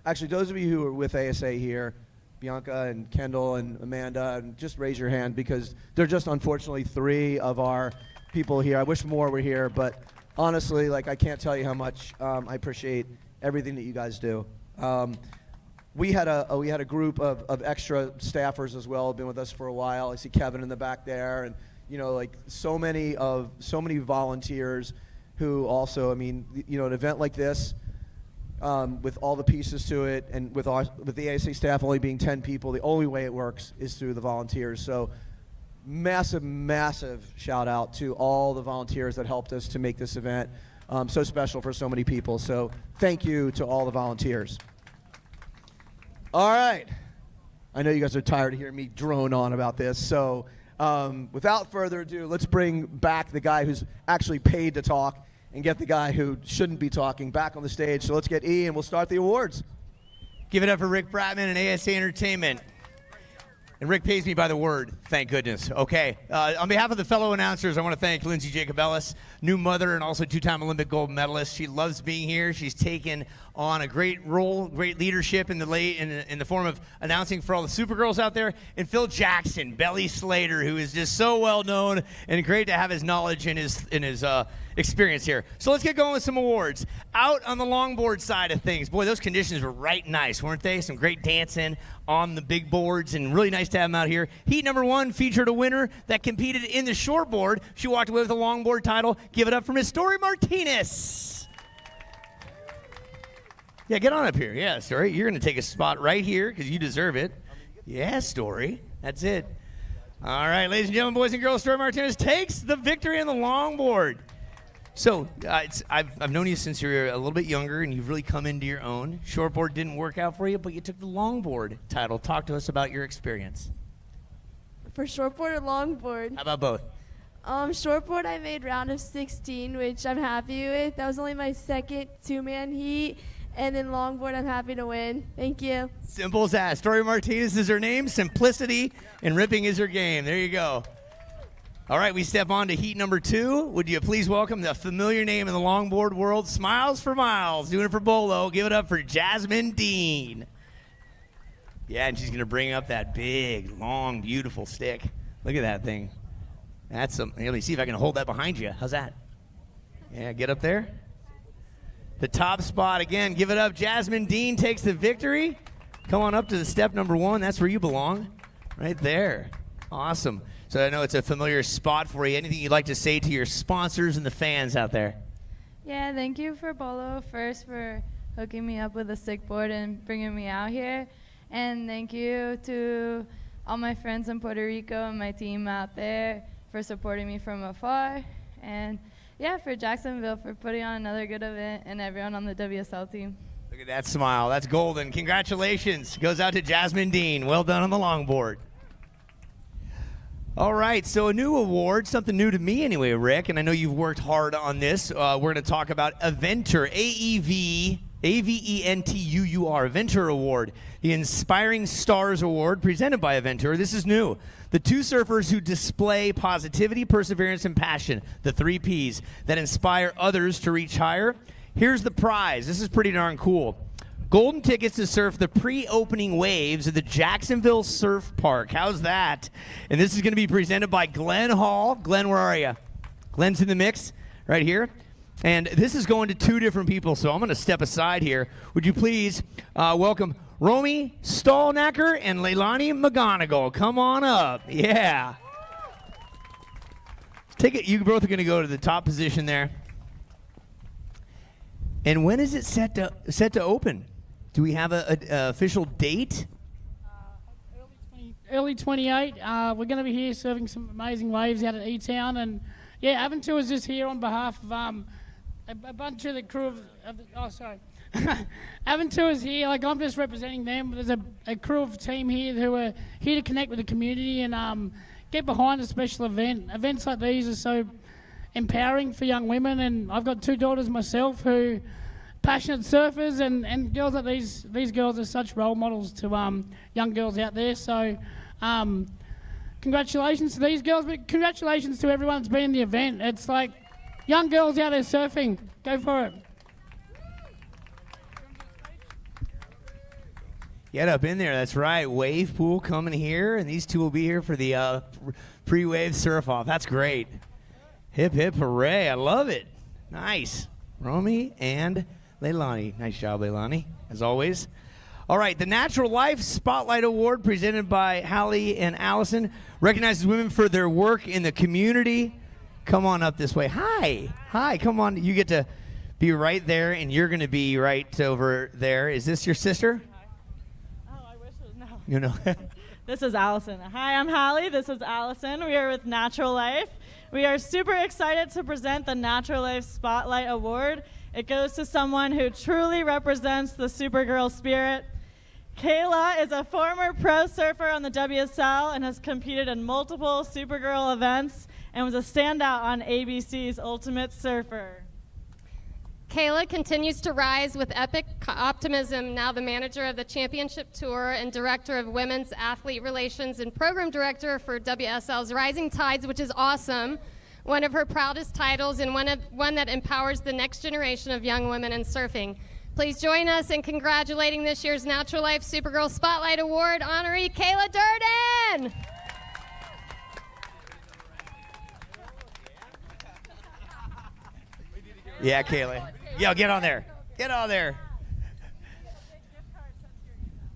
actually, those of you who are with ASA here, Bianca and Kendall and Amanda, and just raise your hand because they're just unfortunately 3 of our people here. I wish more were here, but honestly, I can't tell you how much I appreciate everything that you guys do. We had a group of extra staffers as well, been with us for a while. I see Kevin in the back there, and so many volunteers who also, an event like this, with all the pieces to it, and with the ASA staff only being 10 people, the only way it works is through the volunteers. So massive, massive shout out to all the volunteers that helped us to make this event so special for so many people. So thank you to all the volunteers. All right. I know you guys are tired of hearing me drone on about this. So without further ado, let's bring back the guy who's actually paid to talk and get the guy who shouldn't be talking back on the stage. So let's get E, and we'll start the awards. Give it up for Rick Bratman and ASA Entertainment. And Rick pays me by the word, thank goodness. Okay, on behalf of the fellow announcers, I want to thank Lindsay Jacobellis, new mother and also 2-time Olympic gold medalist. She loves being here. She's taken on a great role, great leadership in the form of announcing for all the Supergirls out there. And Phil Jackson, Belly Slater, who is just so well known, and great to have his knowledge and his experience here. So let's get going with some awards. Out on the longboard side of things, boy, those conditions were right nice, weren't they? Some great dancing on the big boards, and really nice to have them out here. Heat number 1 featured a winner that competed in the shortboard. She walked away with a longboard title. Give it up for Miss Story Martinez. Yeah, get on up here. Yeah, Story, you're going to take a spot right here because you deserve it. Yeah, Story, that's it. All right, ladies and gentlemen, boys and girls, Story Martinez takes the victory on the longboard. So I've known you since you were a little bit younger, and you've really come into your own. Shortboard didn't work out for you, but you took the longboard title. Talk to us about your experience. For shortboard or longboard? How about both? Shortboard, I made round of 16, which I'm happy with. That was only my second 2-man heat. And then longboard, I'm happy to win. Thank you. Simple as that. Story Martinez is her name. Simplicity and ripping is her game. There you go. All right, we step on to heat number 2. Would you please welcome the familiar name in the longboard world, Smiles for Miles, doing it for Bolo. Give it up for Jasmine Dean. Yeah, and she's going to bring up that big, long, beautiful stick. Look at that thing. That's some. Let me see if I can hold that behind you. How's that? Yeah, get up there. The top spot again. Give it up. Jasmine Dean takes the victory. Come on up to the step number 1. That's where you belong. Right there. Awesome. So I know it's a familiar spot for you. Anything you'd like to say to your sponsors and the fans out there? Yeah, thank you for Bolo first for hooking me up with a stick board and bringing me out here. And thank you to all my friends in Puerto Rico and my team out there for supporting me from afar. And Yeah, for Jacksonville for putting on another good event and everyone on the WSL team. Look at that smile. That's golden. Congratulations. Goes out to Jasmine Dean. Well done on the longboard. All right, so a new award, something new to me anyway, Rick, and I know you've worked hard on this. We're going to talk about Aventur, A-V-E-N-T-U-U-R, Aventur Award, the Inspiring Stars Award presented by Aventur. This is new. The two surfers who display positivity, perseverance, and passion, the 3 Ps, that inspire others to reach higher. Here's the prize. This is pretty darn cool. Golden tickets to surf the pre-opening waves at the Jacksonville Surf Park. How's that? And this is going to be presented by Glenn Hall. Glenn, where are you? Glenn's in the mix right here. And this is going to 2 different people, so I'm going to step aside here. Would you please welcome Romy Stallnacker and Leilani McGonagle. Come on up. Yeah. Take it. You both are going to go to the top position there. And when is it set to open? Do we have an official date? Early 28. We're going to be here surfing some amazing waves out at E-Town. And, yeah, Aventur is just here on behalf of a bunch of the crew Aventur is here. Like, I'm just representing them. There's a crew of team here who are here to connect with the community and get behind a special event. Events like these are so empowering for young women, and I've got 2 daughters myself who passionate surfers, and girls like these girls are such role models to young girls out there. So congratulations to these girls, but congratulations to everyone that's been in the event. It's like young girls out there surfing. Go for it. Get up in there. That's right. Wave pool coming here, and these 2 will be here for the pre-wave surf-off. That's great. Hip, hip, hooray. I love it. Nice. Romy and Leilani. Nice job, Leilani, as always. All right, the Natural Life Spotlight Award presented by Hallie and Allison recognizes women for their work in the community. Come on up this way. Hi. Hi, come on. You get to be right there, and you're going to be right over there. Is this your sister? Oh, I wish it was, no. You know. This is Allison. Hi, I'm Hallie. This is Allison. We are with Natural Life. We are super excited to present the Natural Life Spotlight Award. It goes to someone who truly represents the Supergirl spirit. Kayla is a former pro surfer on the WSL and has competed in multiple Supergirl events and was a standout on ABC's Ultimate Surfer. Kayla continues to rise with epic optimism, now the manager of the Championship Tour and director of Women's Athlete Relations and program director for WSL's Rising Tides, which is awesome. One of her proudest titles and one that empowers the next generation of young women in surfing. Please join us in congratulating this year's Natural Life Supergirl Spotlight Award honoree, Kayla Durden. Yeah, Kayla. Yo, get on there. Get on there.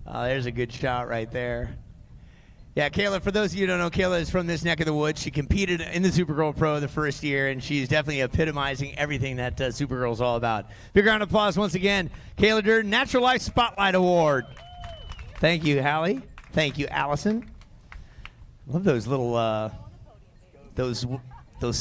Oh, there's a good shot right there. Yeah, Kayla, for those of you who don't know, Kayla is from this neck of the woods. She competed in the Supergirl Pro the first year, and she's definitely epitomizing everything that Supergirl is all about. Big round of applause once again. Kayla Durden, Natural Life Spotlight Award. Thank you, Hallie. Thank you, Allison. Love those little, those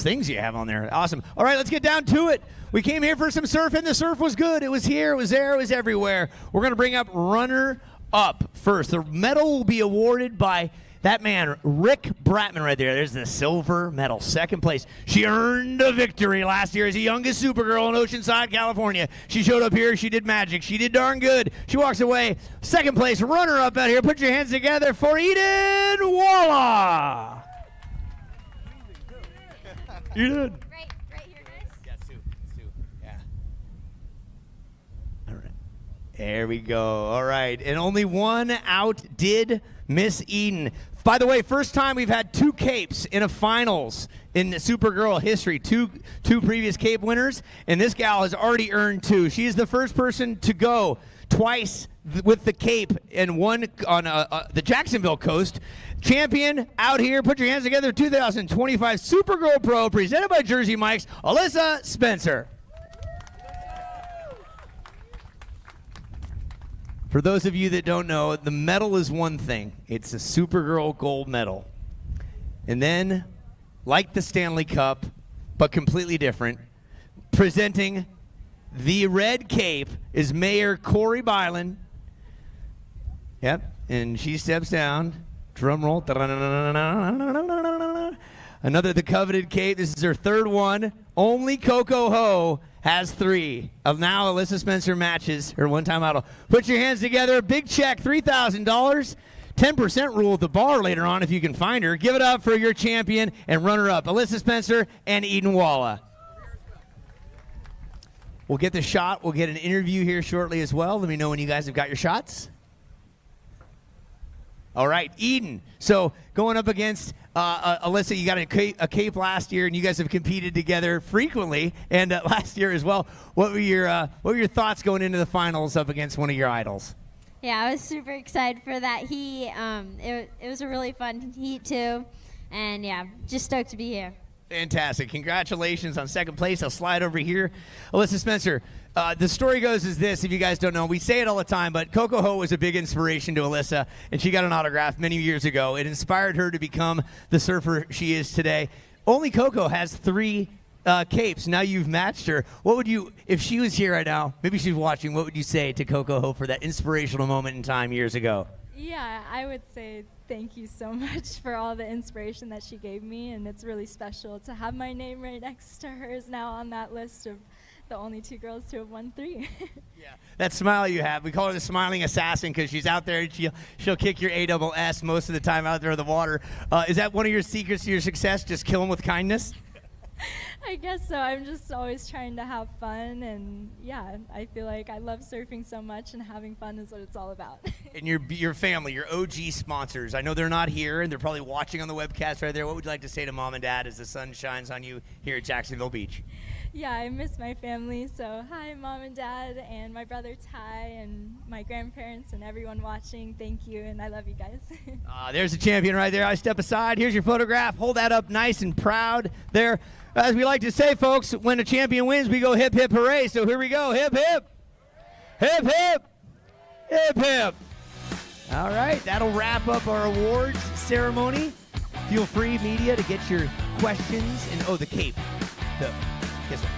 things you have on there. Awesome. All right, let's get down to it. We came here for some surf, and the surf was good. It was here, it was there, it was everywhere. We're going to bring up runner-up first. The medal will be awarded by that man, Rick Bratman, right there. There's the silver medal. Second place. She earned a victory last year as the youngest Supergirl in Oceanside, California. She showed up here. She did magic. She did darn good. She walks away. Second place, runner-up out here. Put your hands together for Eden Walla. You did. Right here, guys. Yeah, Sue. Yeah. All right. There we go. All right. And only one out did Miss Eden. By the way, first time we've had 2 capes in a finals in Supergirl history. Two previous cape winners, and this gal has already earned 2. She is the first person to go twice with the cape and one on the Jacksonville coast. Champion out here. Put your hands together. 2025 Supergirl Pro presented by Jersey Mike's, Alyssa Spencer. For those of you that don't know, the medal is one thing. It's a Supergirl gold medal. And then, like the Stanley Cup, but completely different, Presenting the red cape is Mayor Corey Byland. Yep, and she steps down. Drum roll. Another the coveted cape. This is her third one. Only Coco Ho has 3. Now Alyssa Spencer matches her one-time idol. Put your hands together. Big check, $3,000. 10% rule at the bar later on if you can find her. Give it up for your champion and runner-up, Alyssa Spencer and Eden Walla. We'll get the shot. We'll get an interview here shortly as well. Let me know when you guys have got your shots. All right, Eden. So going up against Alyssa, you got a cape last year, and you guys have competed together frequently, and last year as well. What were your thoughts going into the finals up against one of your idols? Yeah, I was super excited for that heat. It was a really fun heat too, and yeah, just stoked to be here. Fantastic. Congratulations on second place. I'll slide over here. Alyssa Spencer, the story goes is this, if you guys don't know, we say it all the time, but Coco Ho was a big inspiration to Alyssa, and she got an autograph many years ago. It inspired her to become the surfer she is today. Only Coco has 3 capes. Now you've matched her. What would you, if she was here right now, maybe she's watching, what would you say to Coco Ho for that inspirational moment in time years ago? Yeah, I would say thank you so much for all the inspiration that she gave me, and it's really special to have my name right next to hers now on that list of the only 2 girls to have won 3. Yeah, that smile you have, we call her the smiling assassin because she's out there and she'll kick your ASS most of the time out there in the water. Is that one of your secrets to your success, just kill them with kindness? I guess so. I'm just always trying to have fun, and yeah, I feel like I love surfing so much, and having fun is what it's all about. And your family, your OG sponsors, I know they're not here, and they're probably watching on the webcast right there. What would you like to say to Mom and Dad as the sun shines on you here at Jacksonville Beach? Yeah, I miss my family, so hi, Mom and Dad, and my brother Ty, and my grandparents, and everyone watching. Thank you, and I love you guys. There's the champion right there. I step aside. Here's your photograph. Hold that up nice and proud there. As we like to say, folks, when a champion wins, we go hip, hip, hooray. So here we go. Hip, hip. Hip, hip. Hip, hip. All right, that'll wrap up our awards ceremony. Feel free, media, to get your questions. And, the cape. Yes, sir.